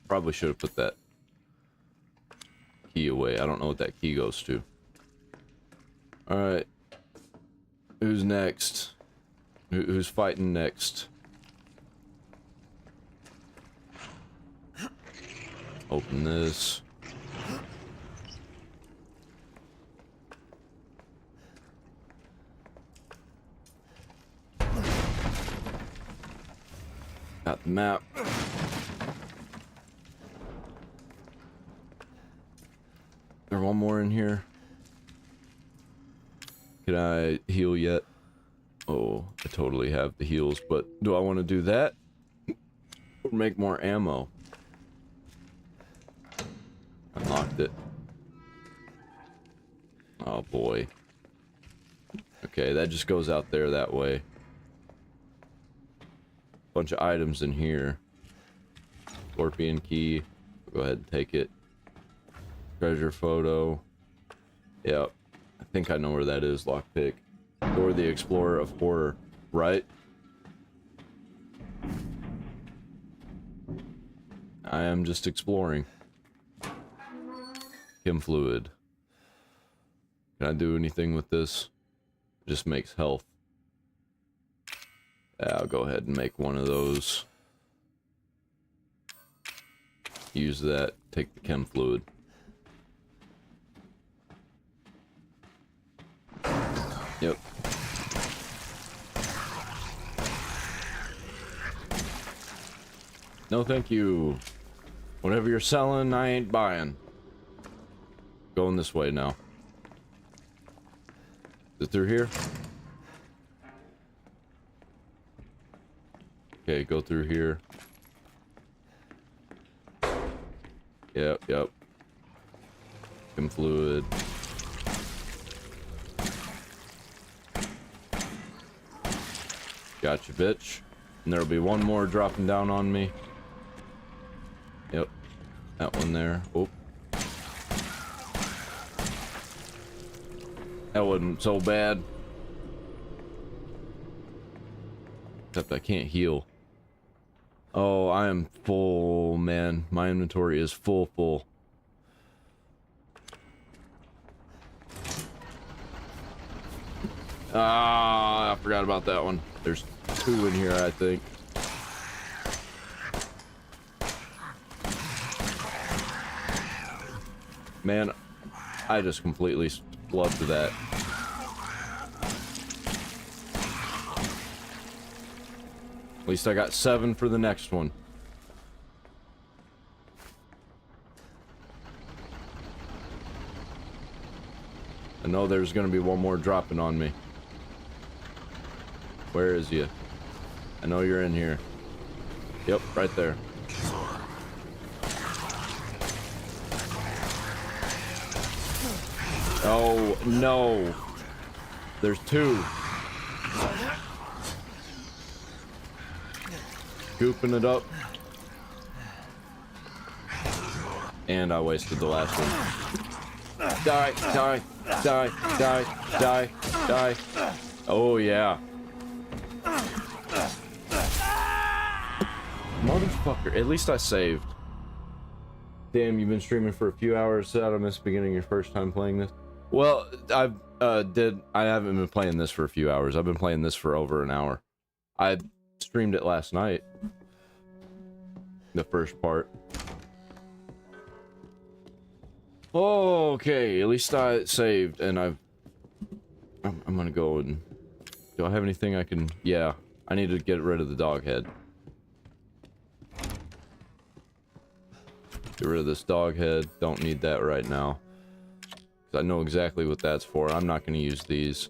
Probably should have put that key away. I don't know what that key goes to. Alright. Who's next? Who's fighting next? Open this. Got the map. There one more in here. Can I heal yet? Oh, I totally have the heals, but do I want to do that? Or make more ammo? Unlocked it. Oh boy. Okay, that just goes out there that way. Bunch of items in here. Scorpion key. Go ahead and take it. Treasure photo. Yep. I think I know where that is. Lockpick. Or the Explorer of Horror. Right? I am just exploring. Chem fluid. Can I do anything with this? It just makes health. Yeah, I'll go ahead and make one of those. Use that. Take the chem fluid. Yep. No, thank you. Whatever you're selling, I ain't buying. Going this way now. Is it through here? Okay, go through here. Yep. Chem fluid. Gotcha, bitch. And there'll be one more dropping down on me. Yep. That one there. Oh. That wasn't so bad. Except I can't heal. Oh, I am full, man. My inventory is full. Ah, I forgot about that one. There's 2 in here, I think. Man, I just completely loved that. At least I got 7 for the next one. I know there's gonna be one more dropping on me. Where is you? I know you're in here. Yep, right there. Oh, no. There's 2. Scooping it up. And I wasted the last one. Die. Oh, yeah. Motherfucker. At least I saved. Damn, you've been streaming for a few hours. Sad I missed beginning your first time playing this. Well, I haven't been playing this for a few hours. I've been playing this for over an hour. I streamed it last night. The first part. Okay, at least I saved, and I'm gonna go and... Do I have anything I can... Yeah, I need to get rid of the dog head. Get rid of this dog head. Don't need that right now. I know exactly what that's for. I'm not going to use these.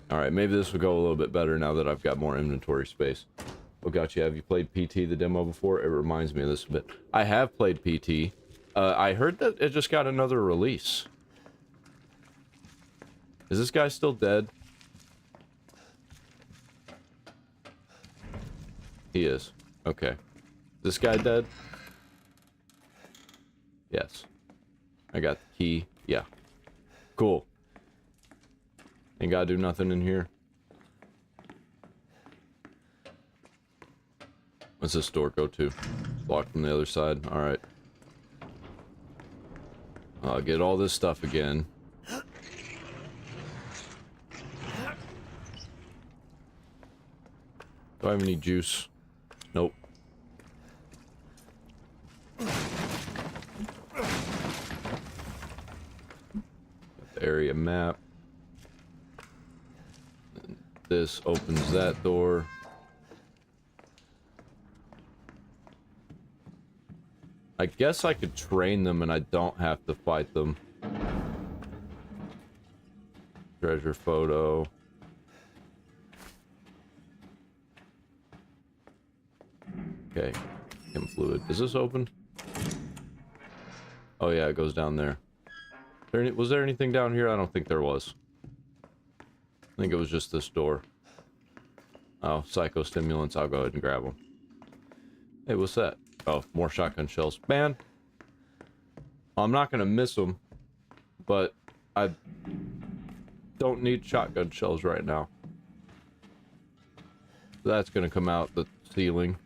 Alright, maybe this will go a little bit better now that I've got more inventory space. Oh, gotcha. Have you played PT, the demo, before? It reminds me of this a bit. I have played PT. I heard that it just got another release. Is this guy still dead? He is. Okay. Is this guy dead? Yes. I got the key. Yeah. Cool. Ain't gotta do nothing in here. What's this door go to? Blocked from the other side. Alright. I'll get all this stuff again. Do I have any juice? Nope. Area map. This opens that door. I guess I could train them and I don't have to fight them. Treasure photo. Okay. Chem fluid. Is this open? Oh yeah, it goes down there. Was there anything down here? I don't think there was. I think it was just this door. Oh, psychostimulants. I'll go ahead and grab them. Hey, what's that? Oh, more shotgun shells. Man, I'm not going to miss them, but I don't need shotgun shells right now. That's going to come out the ceiling.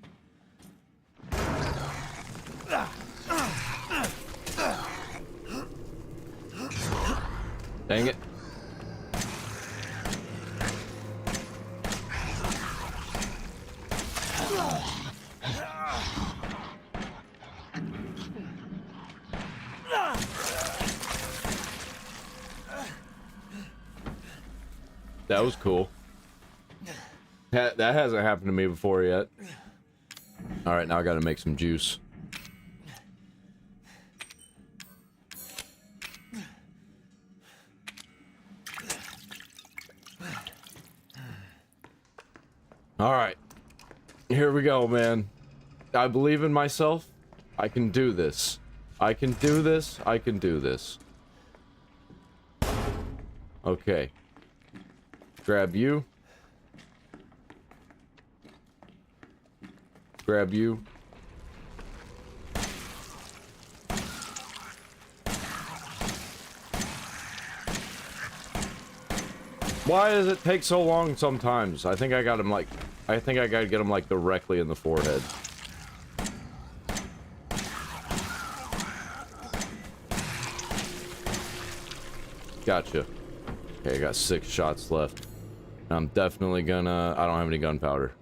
Dang it. That was cool. That hasn't happened to me before yet. Alright, now I gotta make some juice. Alright. Here we go, man. I believe in myself. I can do this. I can do this. I can do this. Okay. Grab you. Grab you. Why does it take so long sometimes? I think I got him like... I think I gotta get him like directly in the forehead. Gotcha. Okay, I got 6 shots left. I'm definitely gonna... I don't have any gunpowder.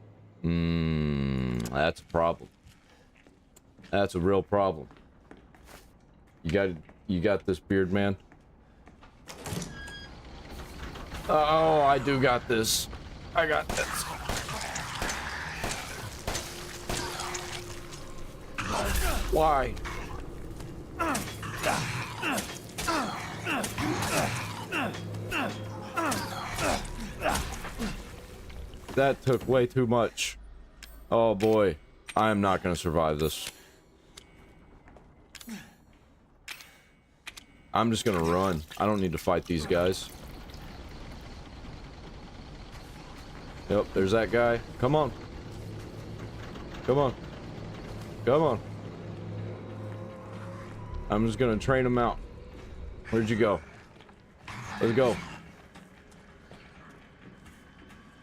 That's a problem. That's a real problem. You got this, beard man? Oh, I do got this. I got this. Why? That took way too much. Oh boy, I am not gonna survive this. I'm just gonna run. I don't need to fight these guys. Yep, there's that guy. Come on. Come on. Come on. I'm just gonna train him out. Where'd you go? Let's go.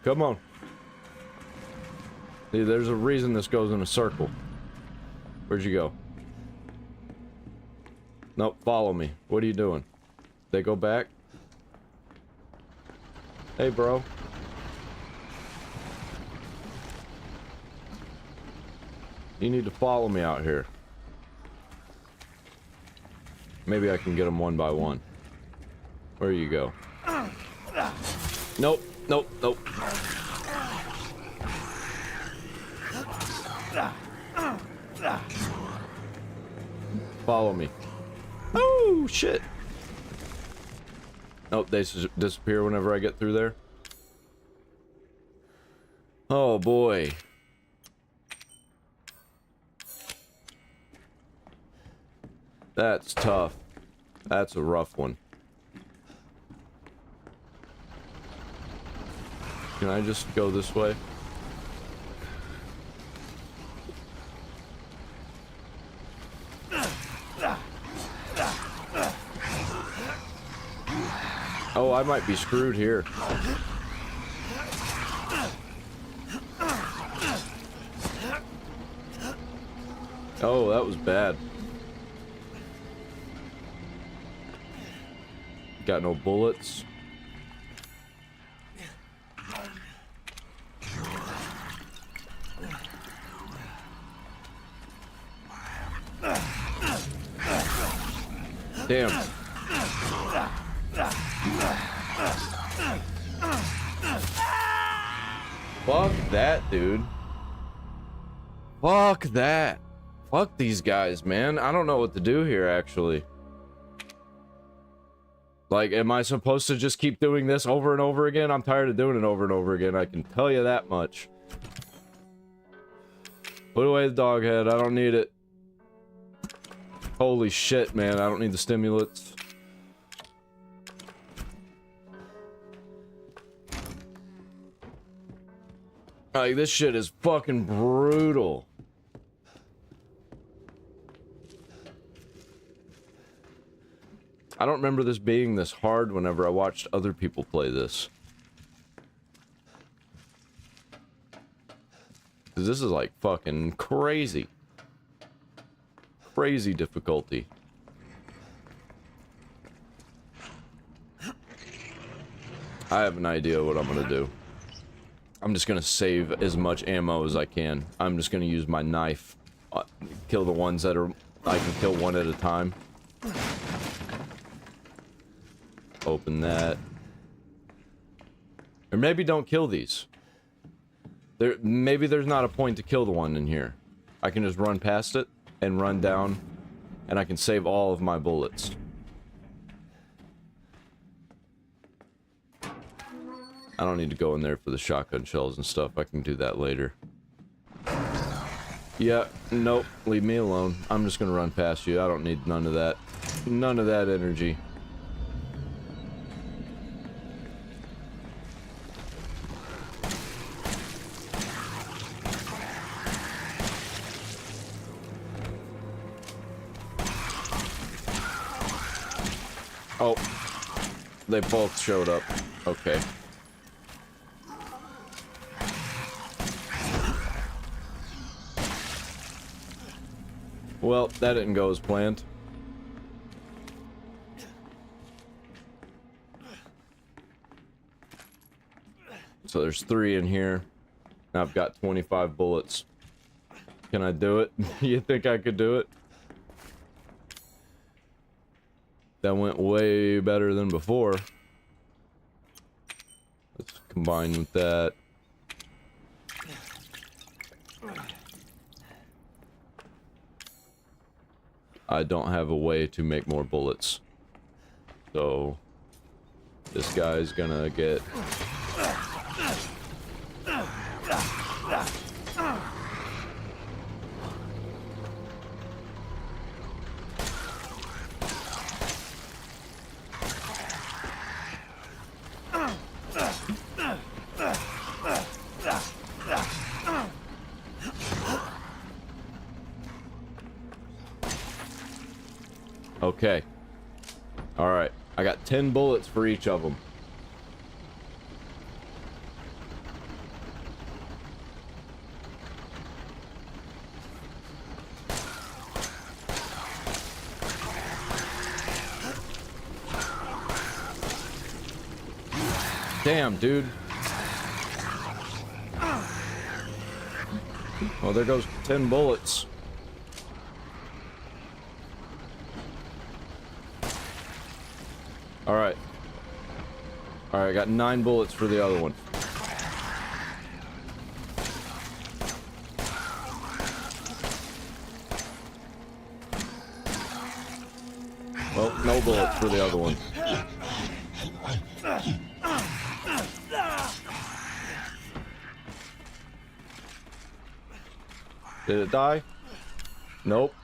Come on. See, there's a reason this goes in a circle. Where'd you go? Nope, follow me. What are you doing? They go back? Hey, bro. You need to follow me out here. Maybe I can get them one by one. Where you go? Nope, nope, nope. Follow me. Oh, shit. Nope, they disappear whenever I get through there. Oh, boy. That's tough. That's a rough one. Can I just go this way? Oh, I might be screwed here. Oh, that was bad. Got no bullets. Damn. Fuck that, dude. Fuck that. Fuck these guys, man. I don't know what to do here, actually. Like, am I supposed to just keep doing this over and over again? I'm tired of doing it over and over again, I can tell you that much. Put away the dog head, I don't need it. Holy shit, man, I don't need the stimulants. Like, this shit is fucking brutal. I don't remember this being this hard whenever I watched other people play this. Because this is like fucking crazy. Crazy difficulty. I have an idea what I'm gonna do. I'm just gonna save as much ammo as I can. I'm just gonna use my knife. Kill the ones that are... I can kill one at a time. Open that. Or maybe don't kill these. Maybe there's not a point to kill the one in here. I can just run past it and run down, and I can save all of my bullets. I don't need to go in there for the shotgun shells and stuff. I can do that later. Yeah, nope. Leave me alone. I'm just gonna run past you. I don't need none of that. None of that energy. Oh. They both showed up. Okay. Well, that didn't go as planned. So there's 3 in here. I've got 25 bullets. Can I do it? You think I could do it? That went way better than before. Let's combine with that. I don't have a way to make more bullets. So this guy's gonna get... Okay. Alright. I got 10 bullets for each of them. Damn, dude. Well, there goes 10 bullets. Alright. Alright, I got 9 bullets for the other one. Well, no bullets for the other one. Did it die? Nope.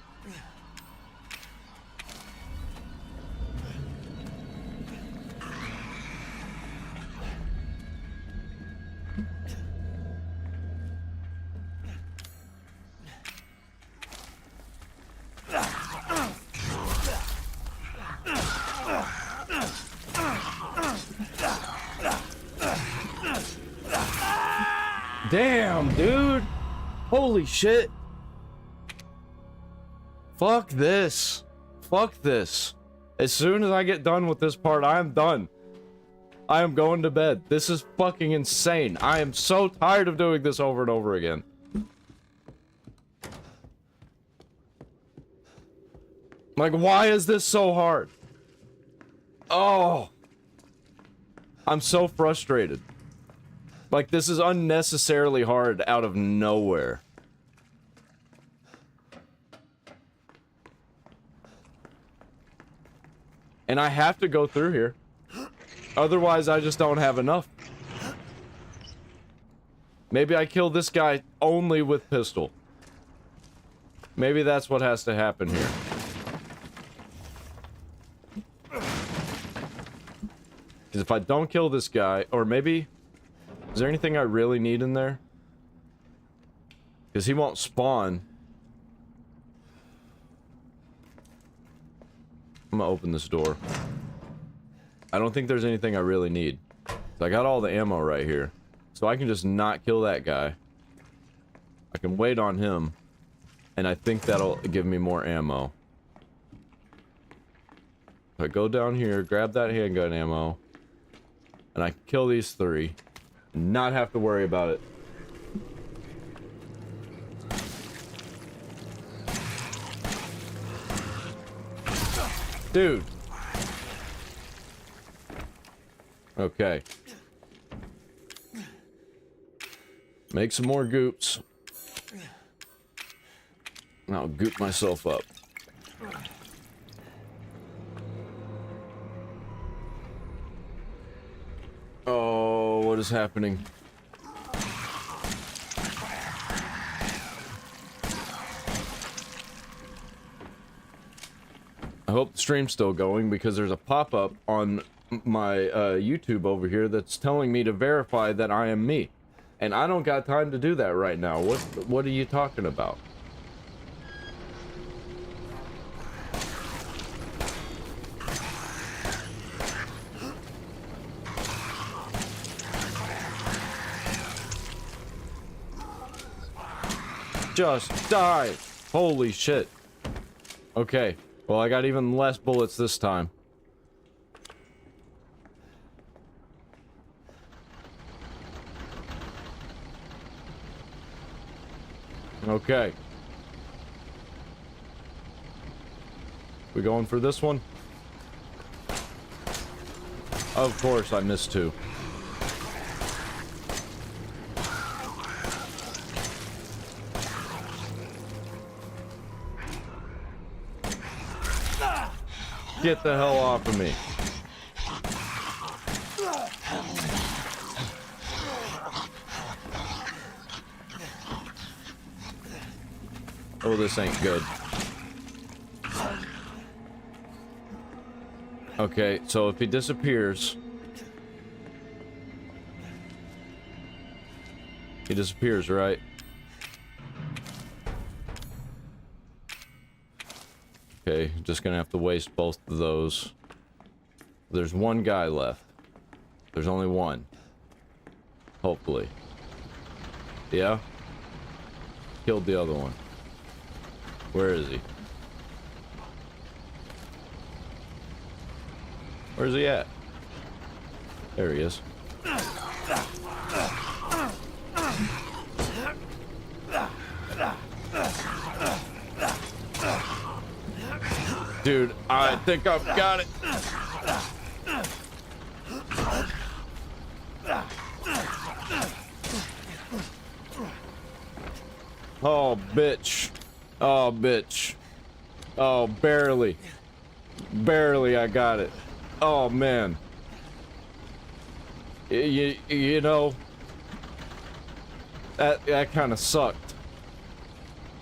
Damn, dude. Holy shit. Fuck this. Fuck this. As soon as I get done with this part, I am done. I am going to bed. This is fucking insane. I am so tired of doing this over and over again. Like, why is this so hard? Oh. I'm so frustrated. Like, this is unnecessarily hard out of nowhere. And I have to go through here. Otherwise, I just don't have enough. Maybe I kill this guy only with pistol. Maybe that's what has to happen here. Because if I don't kill this guy, or maybe... Is there anything I really need in there? Because he won't spawn. I'm gonna open this door. I don't think there's anything I really need. So I got all the ammo right here. So I can just not kill that guy. I can wait on him. And I think that'll give me more ammo. If I go down here, grab that handgun ammo. And I can kill these 3. Not have to worry about it. Dude. Okay. Make some more goops. And I'll goop myself up. Oh, what is happening? I hope the stream's still going because there's a pop-up on my YouTube over here that's telling me to verify that I am me. And I don't got time to do that right now. What are you talking about? Just die! Holy shit. Okay. Well, I got even less bullets this time. Okay. We going for this one? Of course, I missed two. Get the hell off of me. Oh, this ain't good. Okay, so if he disappears... He disappears, right? Okay, just gonna have to waste both of those. There's one guy left. There's only one. Hopefully. Yeah? Killed the other one. Where is he? Where's he at? There he is. Dude, I think I've got it. Oh, bitch. Oh, bitch. Oh, barely. Barely I got it. Oh, man. You know, that kind of sucked.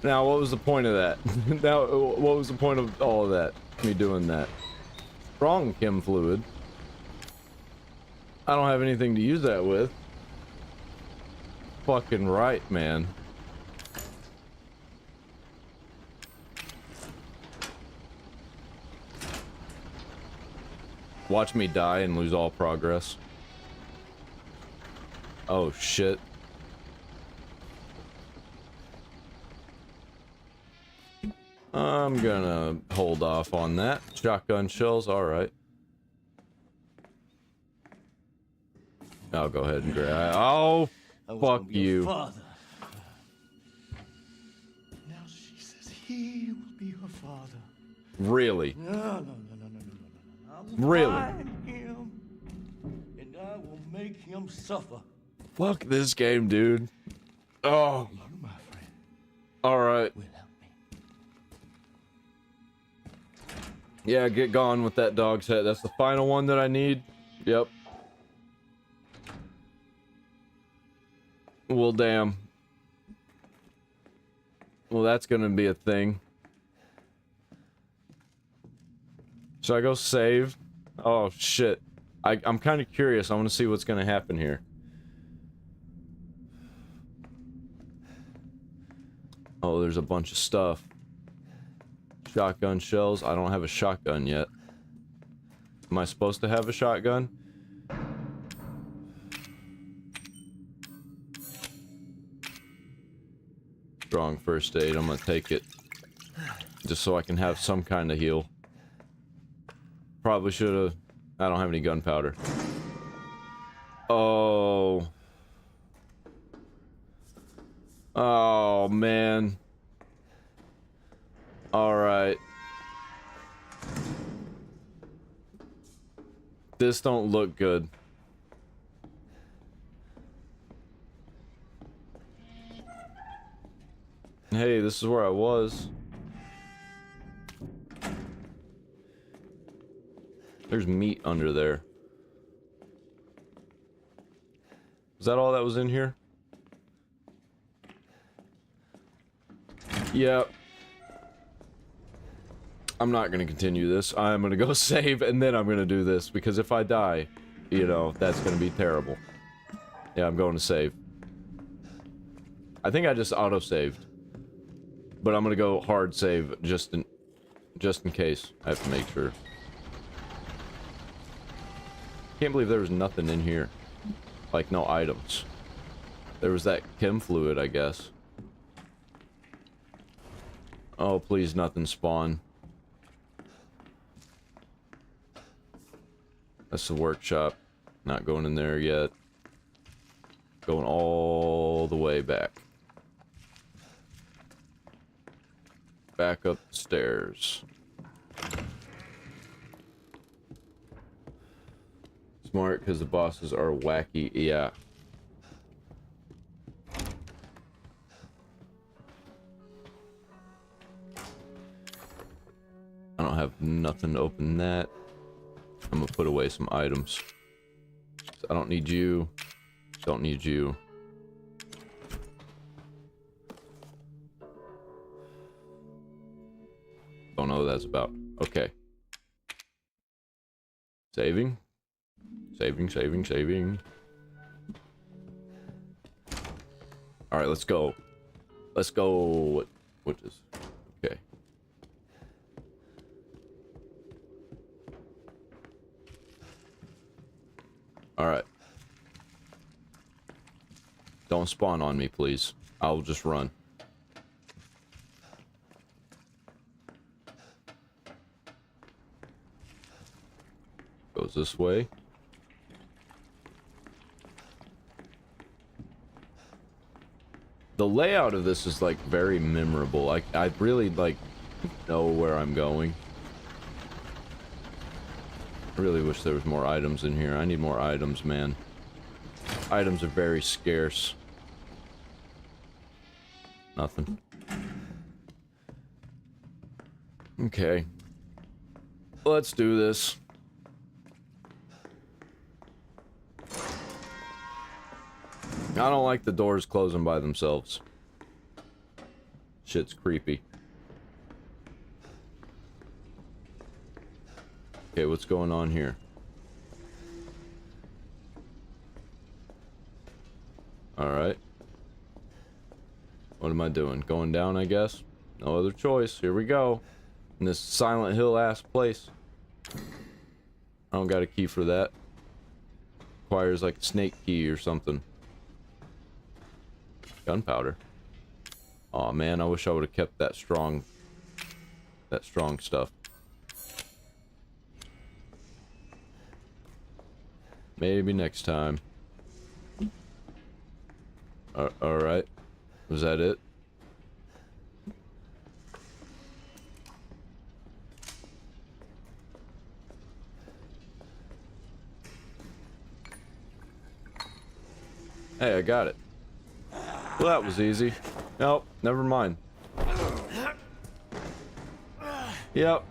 Now, what was the point of that? Now, what was the point of all of that? Me doing that? Strong chem fluid. I don't have anything to use that with. Fucking right, man. Watch me die and lose all progress. Oh, shit. I'm gonna hold off on that. Shotgun shells, alright. I'll go ahead and grab. Oh, fuck you. Father. Now she says he will be her father. Really? No. I'll really? find him, and I will make him suffer. Fuck this game, dude. Oh. You, my friend. Alright. Yeah, get gone with that dog's head. That's the final one that I need. Yep. Well, damn. Well, that's gonna be a thing. Should I go save? Oh, shit. I'm kind of curious. I want to see what's gonna happen here. Oh, there's a bunch of stuff. Shotgun shells. I don't have a shotgun yet. Am I supposed to have a shotgun? Strong first aid. I'm gonna take it. Just so I can have some kind of heal. Probably should have. I don't have any gunpowder. Oh. Oh, man. Alright. This don't look good. this is where I was. There's meat under there. Is that all that was in here? Yeah. I'm not gonna continue this. I'm gonna go save and then I'm gonna do this because if I die, you know, that's gonna be terrible. Yeah, I'm going to save. I think I just auto-saved. But I'm gonna go hard save just in case. I have to make sure. Can't believe there was nothing in here. Like, no items. There was that chem fluid, I guess. Oh, please, nothing spawn. That's the workshop. Not going in there yet. Going all the way back. Back up the stairs. Smart, because the bosses are wacky. Yeah. I don't have nothing to open that. I'm gonna put away some items. I don't need you. Don't need you. Don't know what that's about. Okay. Saving. Saving. Alright, let's go. Let's go. What is... Okay. Alright. Don't spawn on me, please. I'll just run. Goes this way. The layout of this is like very memorable. I really like know where I'm going. I really wish there was more items in here. I need more items, man. Items are very scarce. Nothing. Okay. Let's do this. I don't like the doors closing by themselves. Shit's creepy. Okay, what's going on here? Alright. What am I doing? Going down, I guess? No other choice. Here we go. In this Silent Hill ass place. I don't got a key for that. Requires like a snake key or something. Gunpowder. Aw, man, I wish I would have kept that strong stuff. Maybe next time. Alright. Was that it? Hey, I got it. Well, that was easy. Nope, never mind. Yep.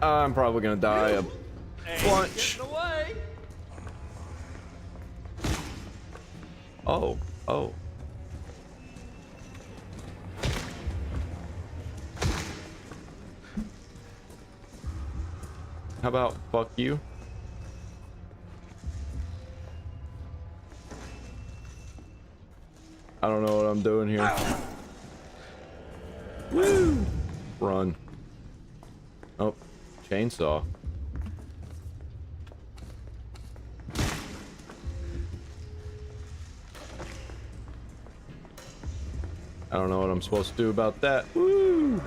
I'm probably gonna die a bunch. Oh. How about fuck you? I don't know what I'm doing here. Woo! Run. Oh, chainsaw. I don't know what I'm supposed to do about that. Woo!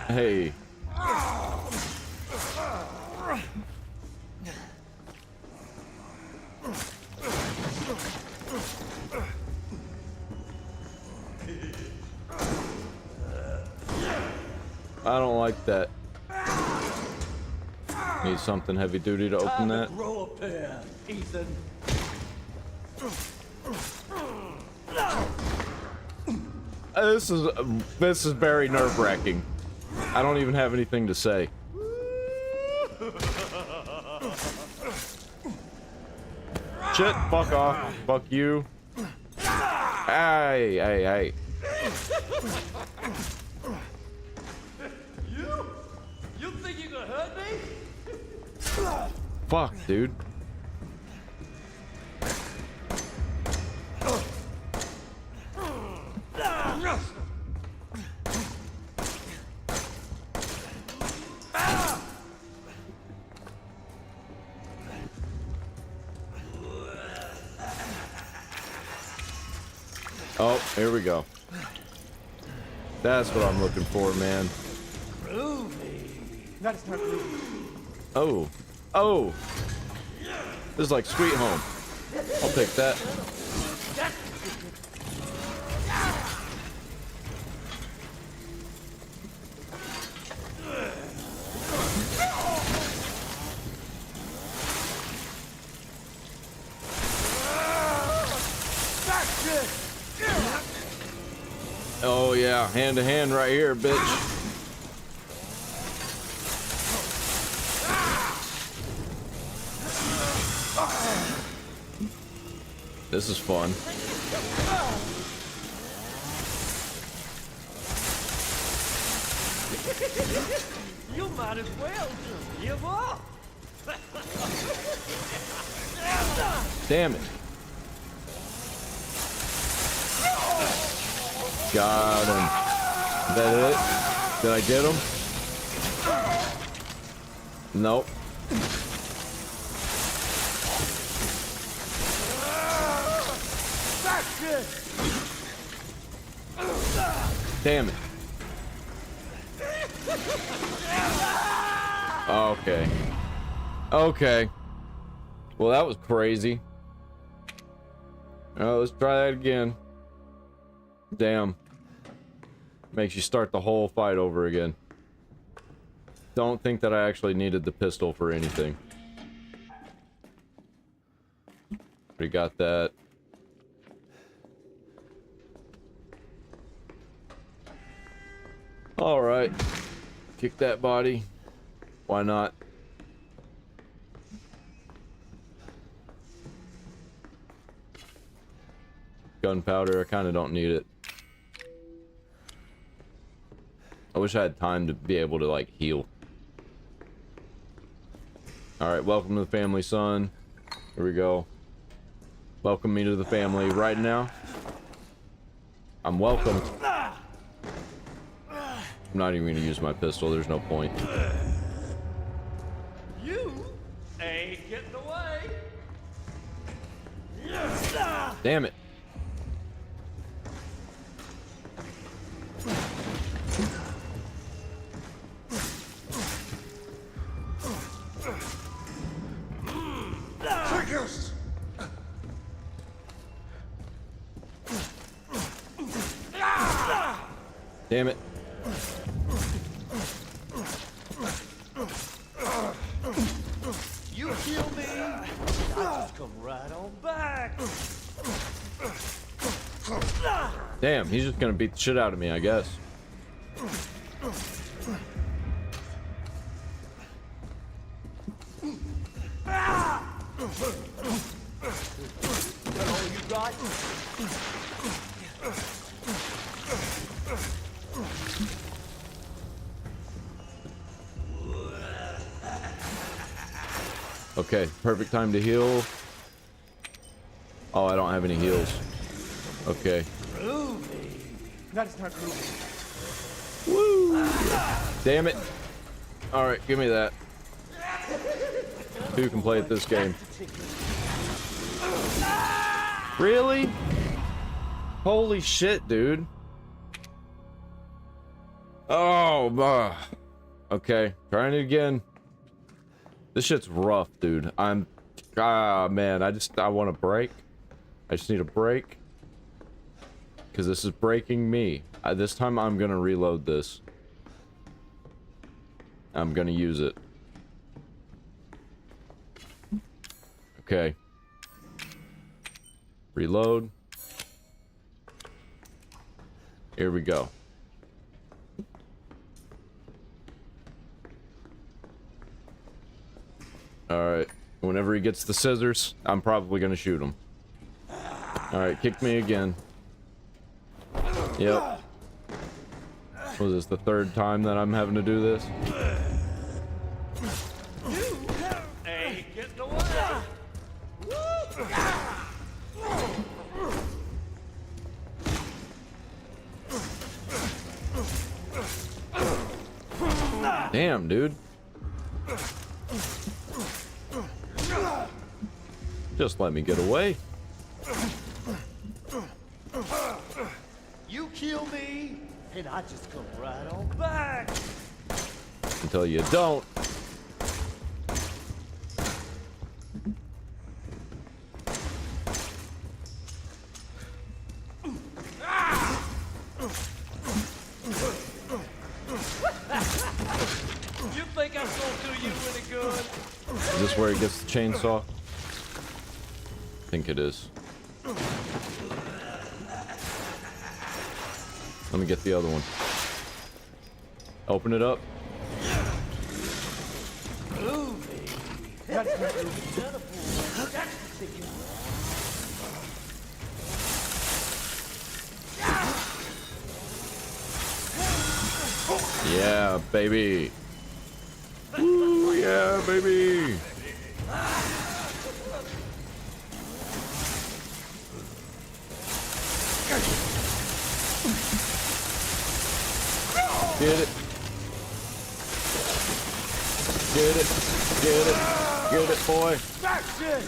Hey. I don't like that. Need something heavy duty to open that. Grow a pair, Ethan. This is very nerve-wracking. I don't even have anything to say. Shit, fuck off. Fuck you. Hey, hey, hey. You think you gonna hurt me? Fuck, dude. Oh, here we go. That's what I'm looking for, man. Oh. Oh. This is like Sweet Home. I'll take that. Oh yeah, hand to hand right here, bitch. This is fun. You might as well just give up. Damn it. Got him. Is that it? Did I get him? Nope. Damn it. Okay. Okay. Well, that was crazy. Let's try that again. Damn. Makes you start the whole fight over again. Don't think that I actually needed the pistol for anything. We got that. Alright. Kick that body. Why not? Gunpowder, I kind of don't need it. I wish I had time to be able to, like, heal. Alright, welcome to the family, son. Here we go. Welcome me to the family right now. I'm welcomed. I'm not even going to use my pistol, there's no point. You ain't getting away. Damn it. Triggers. Damn it. You kill me, I just come right on back. Damn, he's just gonna beat the shit out of me, I guess. That all you got? Okay, perfect time to heal. Oh, I don't have any heals. Okay. Woo! Damn it. Alright, give me that. Who can play at this game? Really? Holy shit, dude. Oh, okay. Trying it again. This shit's rough, dude. Man, I want a break. I just need a break. Because this is breaking me. This time I'm gonna reload this. I'm gonna use it. Okay. Reload. Here we go. Alright. Whenever he gets the scissors, I'm probably gonna shoot him. Alright, kick me again. Yep. Was this the third time that I'm having to do this? Hey, get in the way! Damn, dude. Just let me get away. You kill me, and I just come right on back. Until you don't. You think I'm gonna do you any good? Is this where he gets the chainsaw? I think it is. Let me get the other one. Open it up. Ooh, baby. That's what you're beautiful. That's the thing. Yeah, baby. Ooh, yeah, baby. Get it. Get it. Get it. Get it, boy. That's it.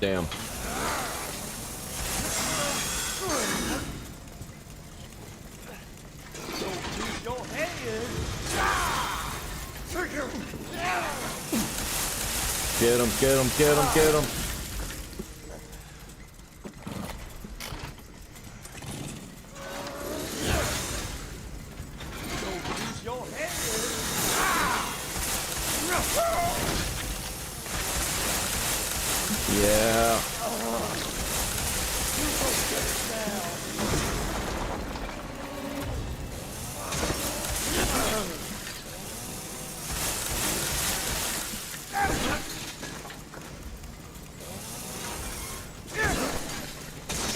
Damn. Get him, get him, get him, get him. Yeah.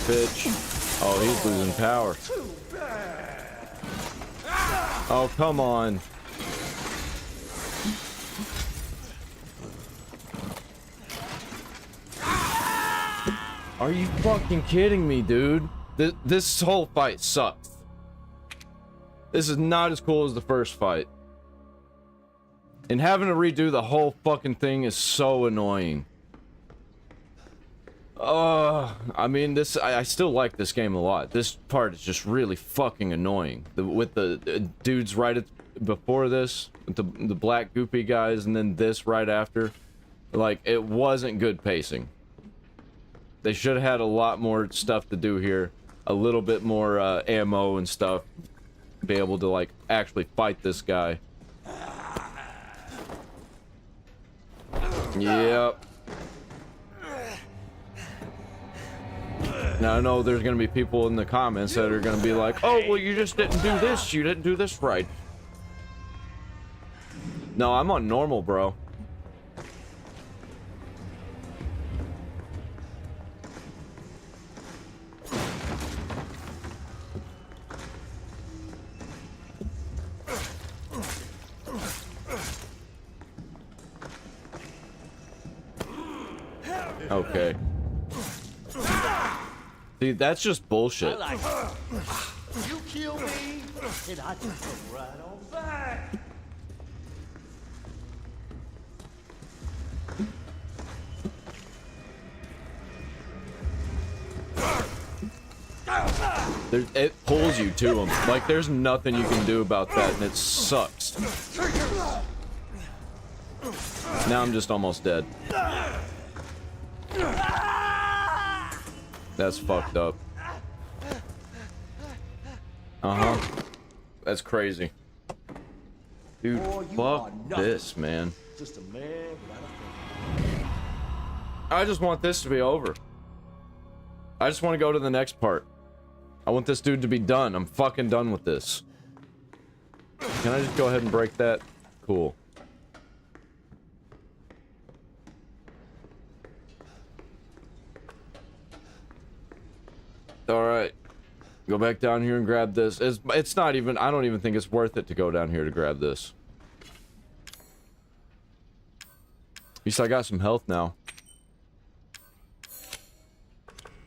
Bitch. Oh, he's losing power. Oh, come on. Are you fucking kidding me, dude? This whole fight sucks. This is not as cool as the first fight. And having to redo the whole fucking thing is so annoying. I mean, I still like this game a lot. This part is just really fucking annoying. With the dudes right before this, with the black goopy guys, and then this right after. Like, it wasn't good pacing. They should have had a lot more stuff to do here. A little bit more ammo and stuff. Be able to, like, actually fight this guy. Yep. Now, I know there's gonna be people in the comments that are gonna be like, oh, well, you just didn't do this. You didn't do this right. No, I'm on normal, bro. Okay. See, that's just bullshit. You kill me, and I just come right on back. It pulls you to him. Like, there's nothing you can do about that, and it sucks. Now I'm just almost dead. That's fucked up. Uh-huh. That's crazy. Dude, fuck this, man. Just a man without I just want this to be over. I just want to go to the next part. I want this dude to be done. I'm fucking done with this. Can I just go ahead and break that? Cool. Alright. Go back down here and grab this. It's not even... I don't even think it's worth it to go down here to grab this. At least I got some health now.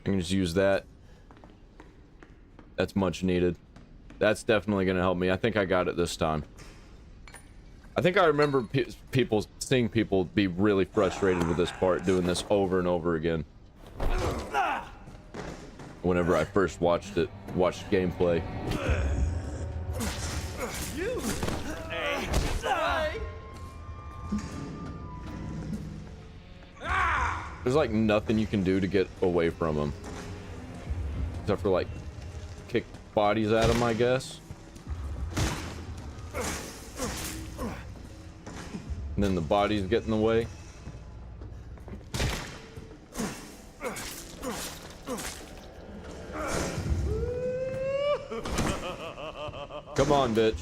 I can just use that. That's much needed. That's definitely going to help me. I think I got it this time. I think I remember seeing people be really frustrated with this part, doing this over and over again. Whenever I first watched gameplay. There's like nothing you can do to get away from him. Except for like kick bodies at him, I guess. And then the bodies get in the way. Come on, bitch.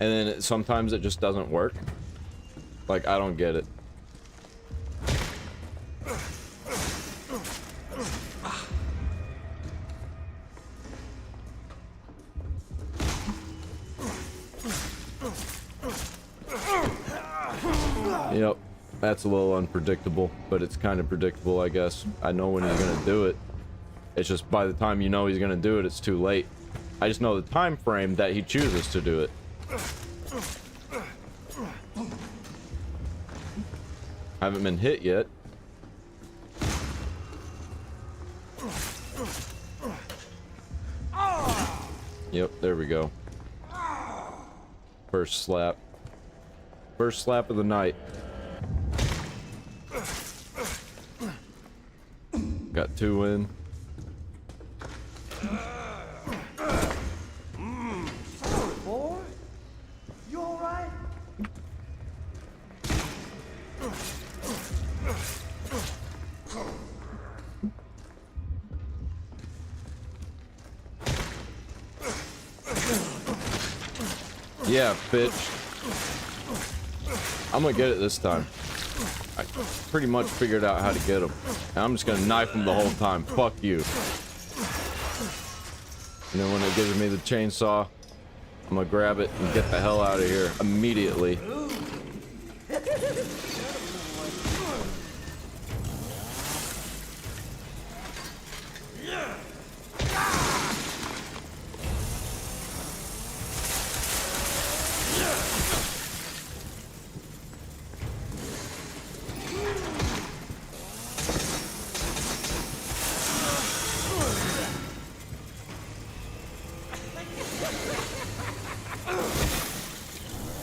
And then sometimes it just doesn't work. Like, I don't get it. Yep, that's a little unpredictable, but it's kind of predictable, I guess. I know when he's gonna do it. It's just by the time you know he's gonna do it, it's too late. I just know the time frame that he chooses to do it. Haven't been hit yet. Yep, there we go. First slap. First slap of the night. Got 2 in. boy. You all right? Yeah, bitch. I'm gonna get it this time. I pretty much figured out how to get him. And I'm just gonna knife him the whole time. Fuck you. And then when it gives me the chainsaw, I'm gonna grab it and get the hell out of here immediately.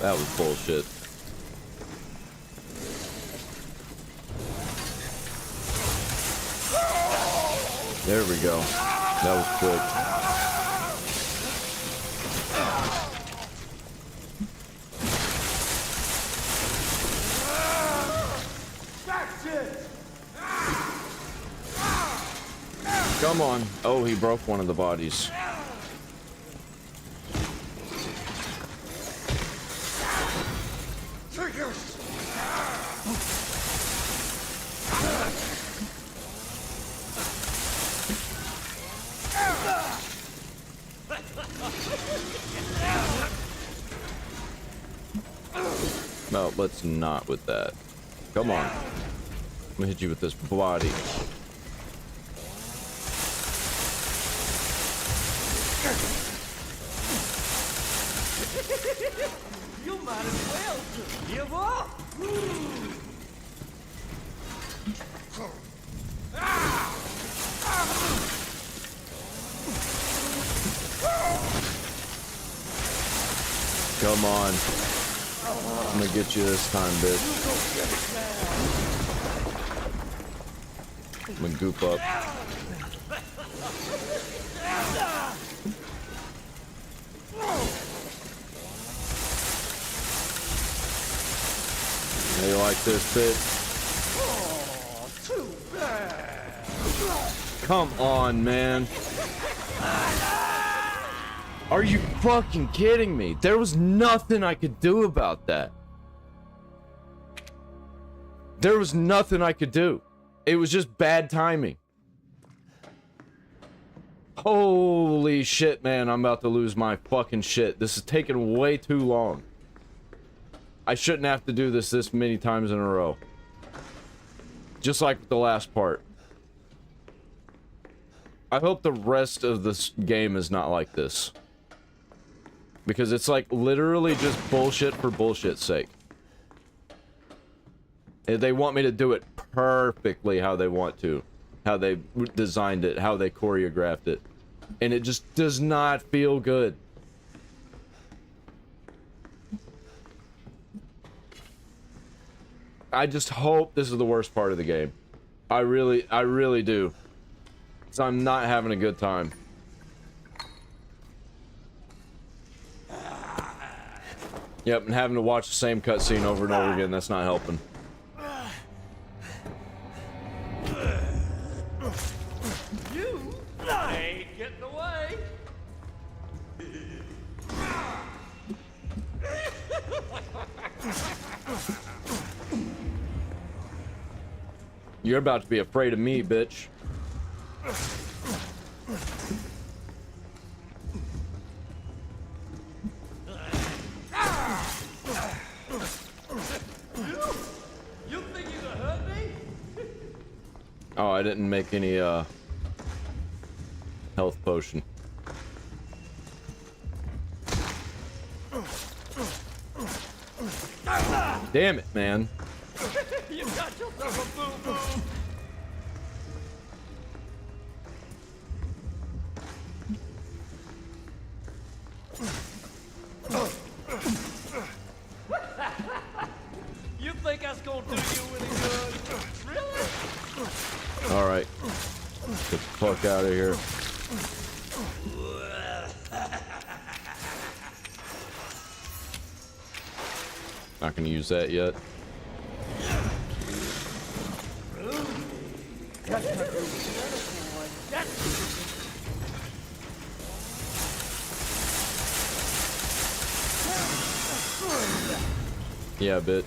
That was bullshit. There we go. That was quick. Come on. Oh, he broke one of the bodies. No, let's not with that. Come on. I'm gonna hit you with this body. You might as well just give up. Come on. I'm gonna get you this time, bitch. I'm gonna goop up. How you like this, bitch? Too bad. Come on, man. Are you fucking kidding me? There was nothing I could do about that. There was nothing I could do. It was just bad timing. Holy shit, man. I'm about to lose my fucking shit. This is taking way too long. I shouldn't have to do this many times in a row. Just like the last part. I hope the rest of this game is not like this. Because it's like literally just bullshit for bullshit's sake. They want me to do it perfectly how they want to. How they designed it, how they choreographed it. And it just does not feel good. I just hope this is the worst part of the game. I really do. So I'm not having a good time. Yep, and having to watch the same cutscene over and over again, that's not helping. You ain't getting away. You're about to be afraid of me, bitch. You think you gonna hurt me? Oh, I didn't make any, health potion. Damn it, man. You got yourself a boo-boo. You think that's gonna do you any good? Really? Alright. Get the fuck out of here. Not gonna use that yet. Yeah, bitch.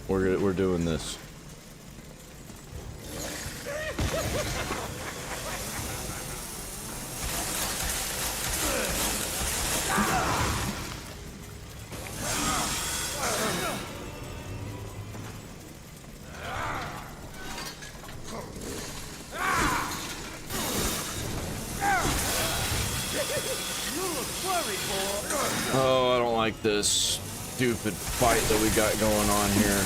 We're doing this. Oh, I don't like this stupid fight that we got going on here.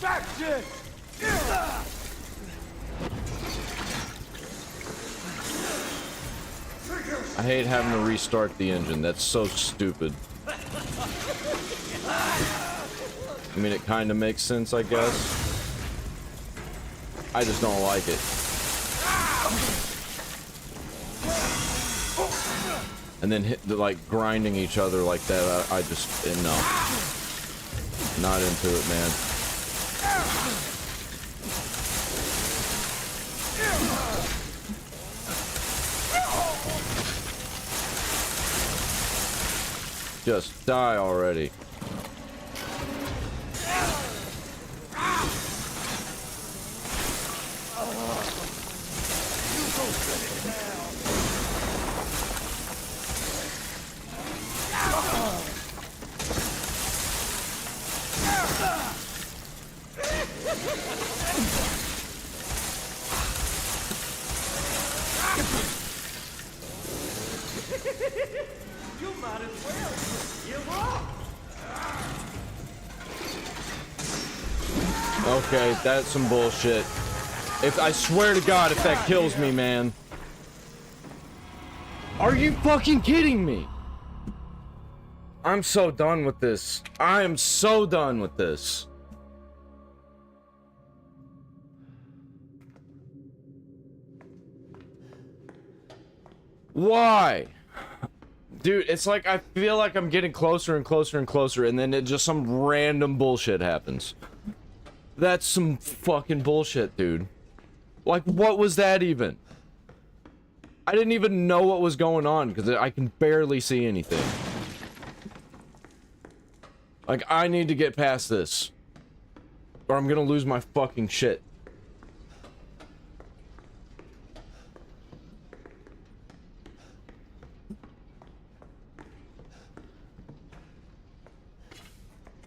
Back shit. I hate having to restart the engine. That's so stupid. I mean, it kind of makes sense, I guess. I just don't like it. And then like grinding each other like that, I just no. Not into it, man. Just die already. You might as well give up. Okay, that's some bullshit. If I swear to God, if that kills me, man. Are you fucking kidding me? I'm so done with this. I am so done with this. Why? Dude, it's like I feel like I'm getting closer and closer and closer, and then it just some random bullshit happens. That's some fucking bullshit, dude. Like, what was that even? I didn't even know what was going on because I can barely see anything. Like, I need to get past this, or I'm gonna lose my fucking shit.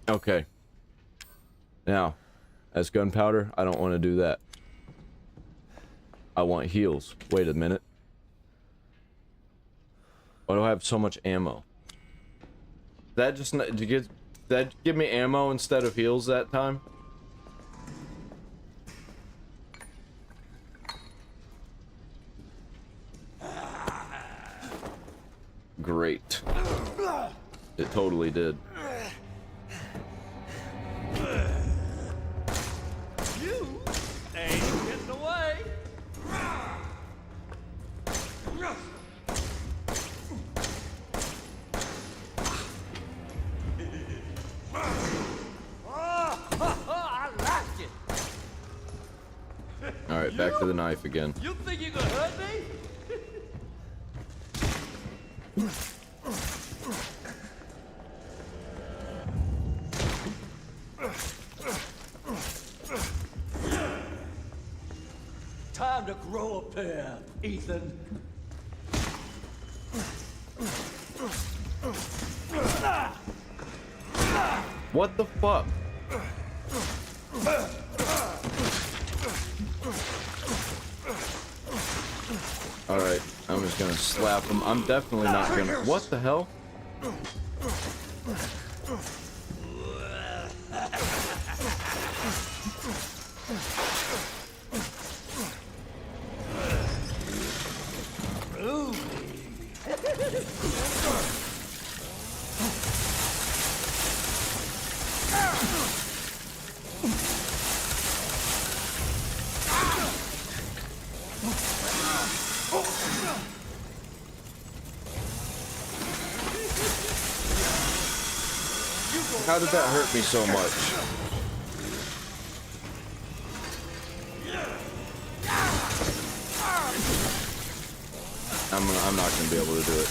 Okay. Now, as gunpowder, I don't want to do that. I want heals. Wait a minute. Why do I have so much ammo? That just did that give me ammo instead of heals that time? Great. It totally did. You ain't getting away. I like it. All right, back to the knife again. You think you gonna hurt me? Time to grow a pair, Ethan. What the fuck? Alright, I'm just gonna slap him. I'm definitely not gonna. What the hell? How did that hurt me so much? I'm not gonna be able to do it.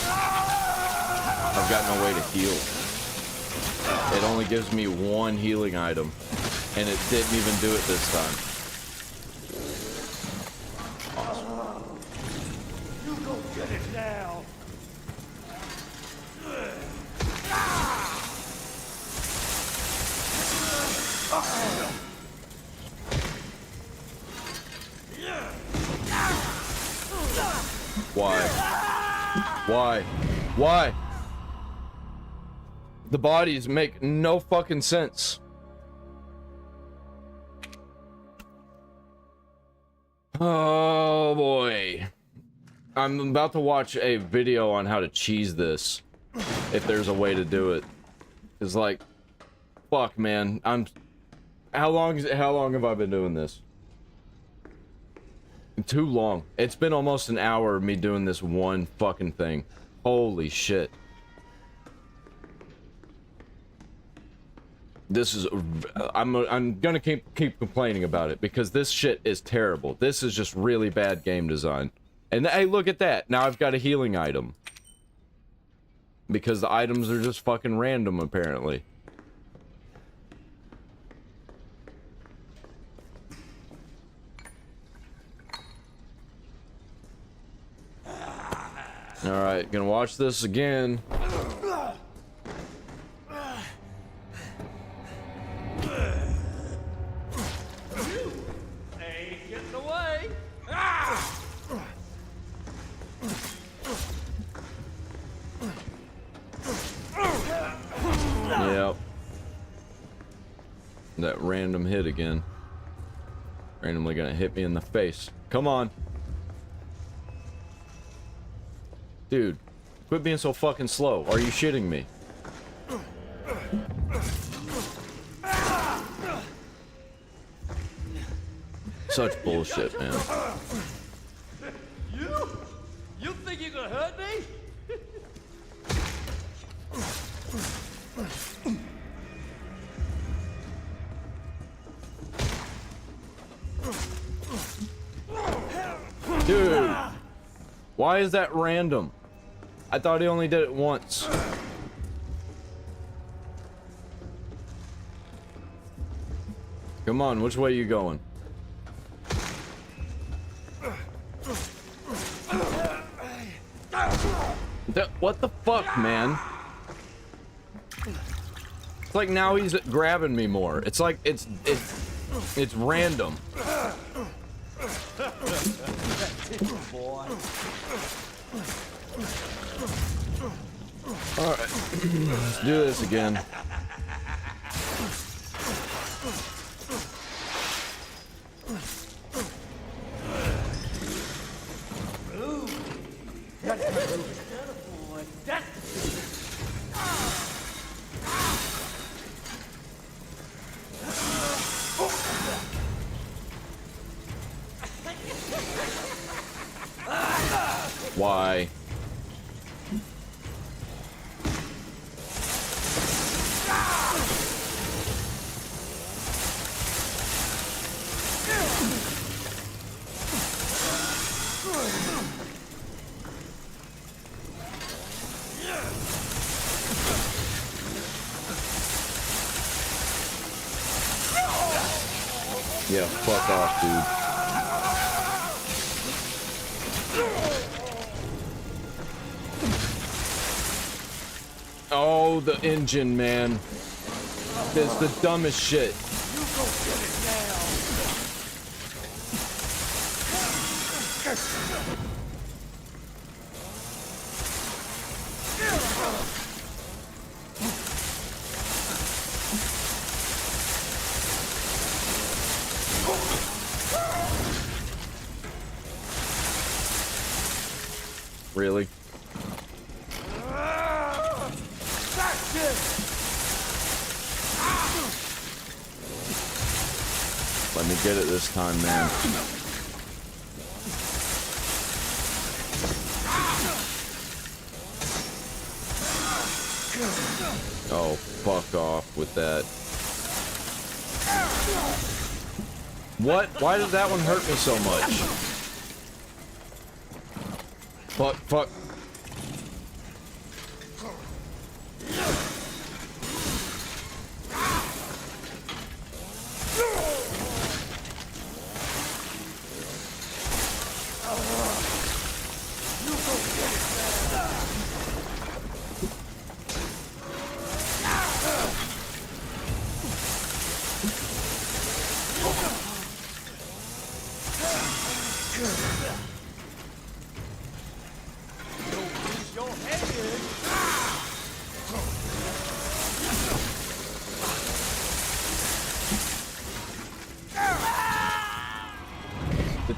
I've got no way to heal. It only gives me one healing item, and it didn't even do it this time. Awesome. You go get it now. Why? Why? Why? The bodies make no fucking sense. Oh boy. I'm about to watch a video on how to cheese this. If there's a way to do it. It's like, fuck man. How long have I been doing this? Too long. It's been almost an hour of me doing this one fucking thing. Holy shit. This is I'm gonna keep complaining about it because this shit is terrible. This is just really bad game design. And hey, look at that. Now I've got a healing item. Because the items are just fucking random apparently. Alright, gonna watch this again. Ain't getting away. Yep. That random hit again. Randomly gonna hit me in the face. Come on. Dude, quit being so fucking slow. Are you shitting me? Such bullshit, man. You think you can hurt me? Dude, why is that random? I thought he only did it once. Come on, which way are you going? What the fuck, man? It's like now he's grabbing me more. It's like it's random. All right, let's do this again. Why? Yeah, fuck off, dude. Oh, the engine, man. That's the dumbest shit. Really? Let me get it this time, man. Oh, fuck off with that. What? Why did that one hurt me so much? Fuck, fuck.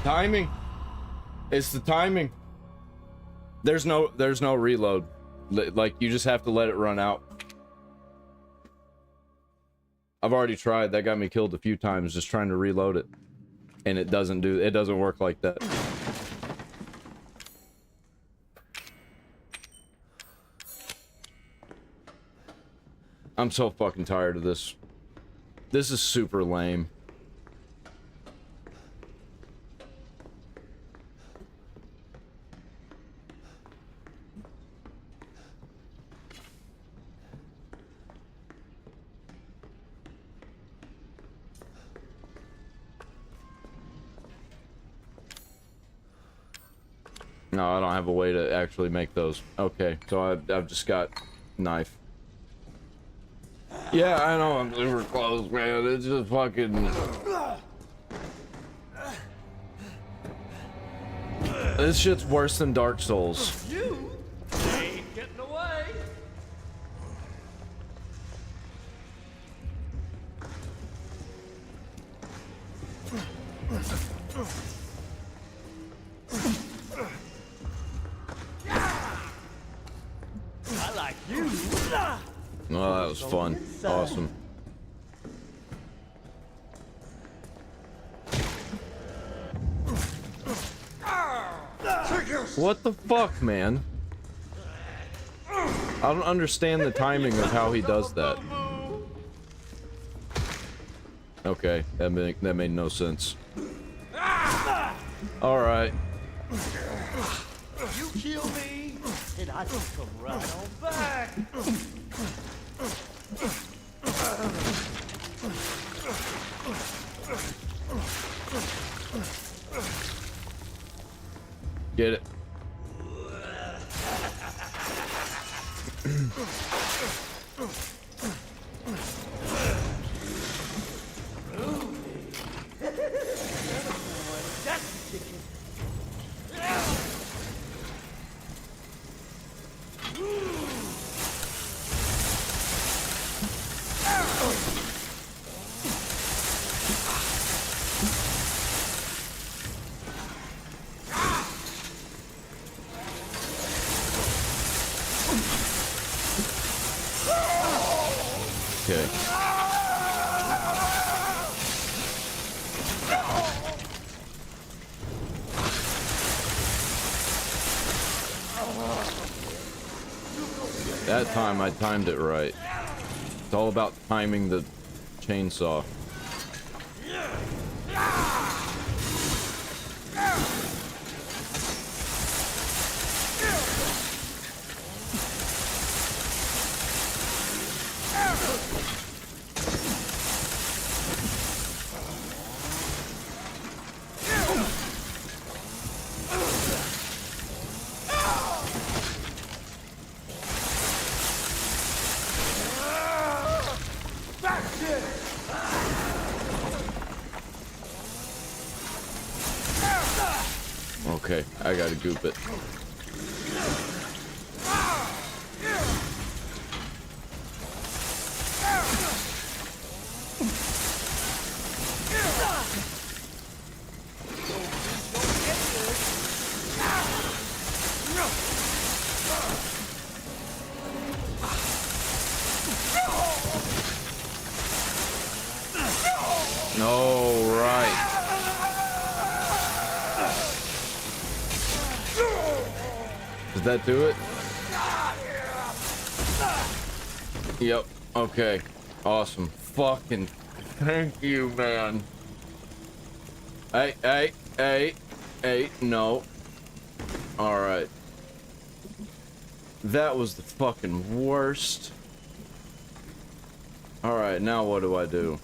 Timing. It's the timing. There's no reload. Like, you just have to let it run out. I've already tried. That got me killed a few times just trying to reload it. And it doesn't work like that. I'm so fucking tired of this. This is super lame. No, I don't have a way to actually make those. Okay, so I've just got knife. Yeah, I know I'm super close, man. It's just fucking... This shit's worse than Dark Souls. You ain't getting away. I like you. Oh, that was fun. Awesome. What the fuck, man? I don't understand the timing of how he does that. Okay, that made no sense. All right. You kill me, and I can come right on back. Get it. Okay. That time I timed it right. It's all about timing the chainsaw. Okay, I gotta goop it. No, right. Does that do it? Yep. Okay. Awesome. Fucking thank you, man. Hey, no. Alright. That was the fucking worst. Alright, now what do I do?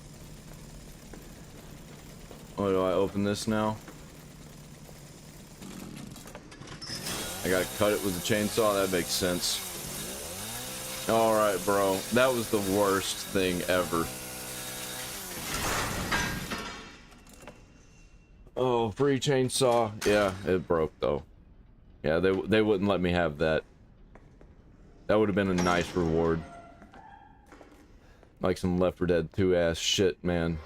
What do I open this now? I gotta cut it with the chainsaw, that makes sense. Alright, bro. That was the worst thing ever. Oh, free chainsaw. Yeah, it broke though. Yeah, they wouldn't let me have that. That would have been a nice reward. Like some Left 4 Dead 2 ass shit, man.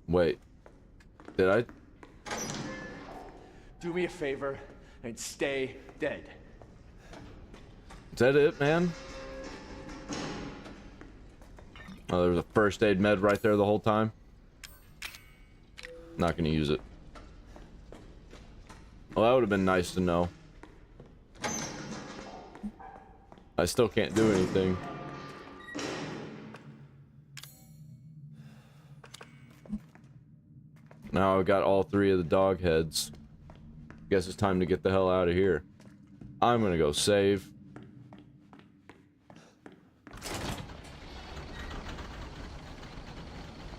Wait. Did I? Do me a favor and stay dead. Is that it, man? Oh, there was a first aid med right there the whole time. Not gonna use it. Well, that would have been nice to know. I still can't do anything. Now I've got all 3 of the dog heads. Guess it's time to get the hell out of here. I'm gonna go save.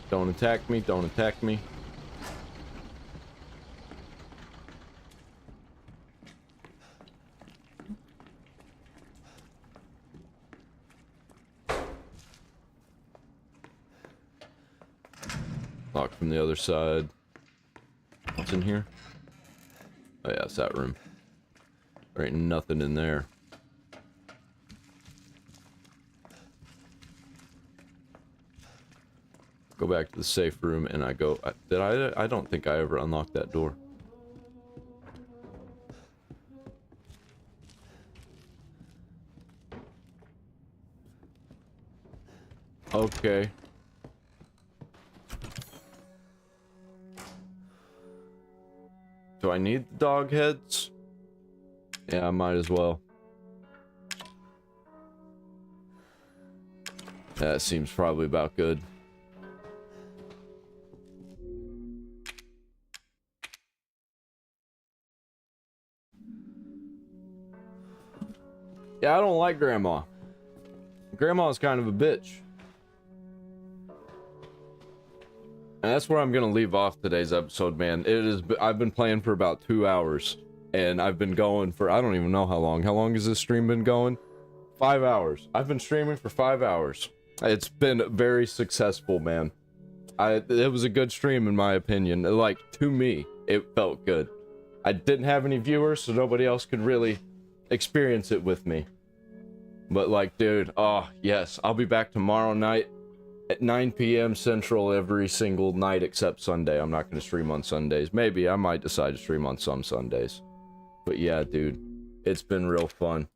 Don't attack me, don't attack me. Locked from the other side. What's in here? Oh yeah, it's that room. There ain't nothing in there. Go back to the safe room and I go... I don't think I ever unlocked that door. Okay. Do I need the dog heads? Yeah, I might as well. That seems probably about good. Yeah, I don't like Grandma. Grandma's kind of a bitch. And that's where I'm gonna leave off today's episode, man. I've been playing for about 2 hours. And I've been going for, I don't even know how long. How long has this stream been going? 5 hours. I've been streaming for 5 hours. It's been very successful, man. It was a good stream in my opinion. Like, to me, it felt good. I didn't have any viewers, so nobody else could really experience it with me. But like, dude, oh, yes. I'll be back tomorrow night at 9 p.m. Central every single night except Sunday. I'm not going to stream on Sundays. Maybe I might decide to stream on some Sundays. But yeah, dude, it's been real fun.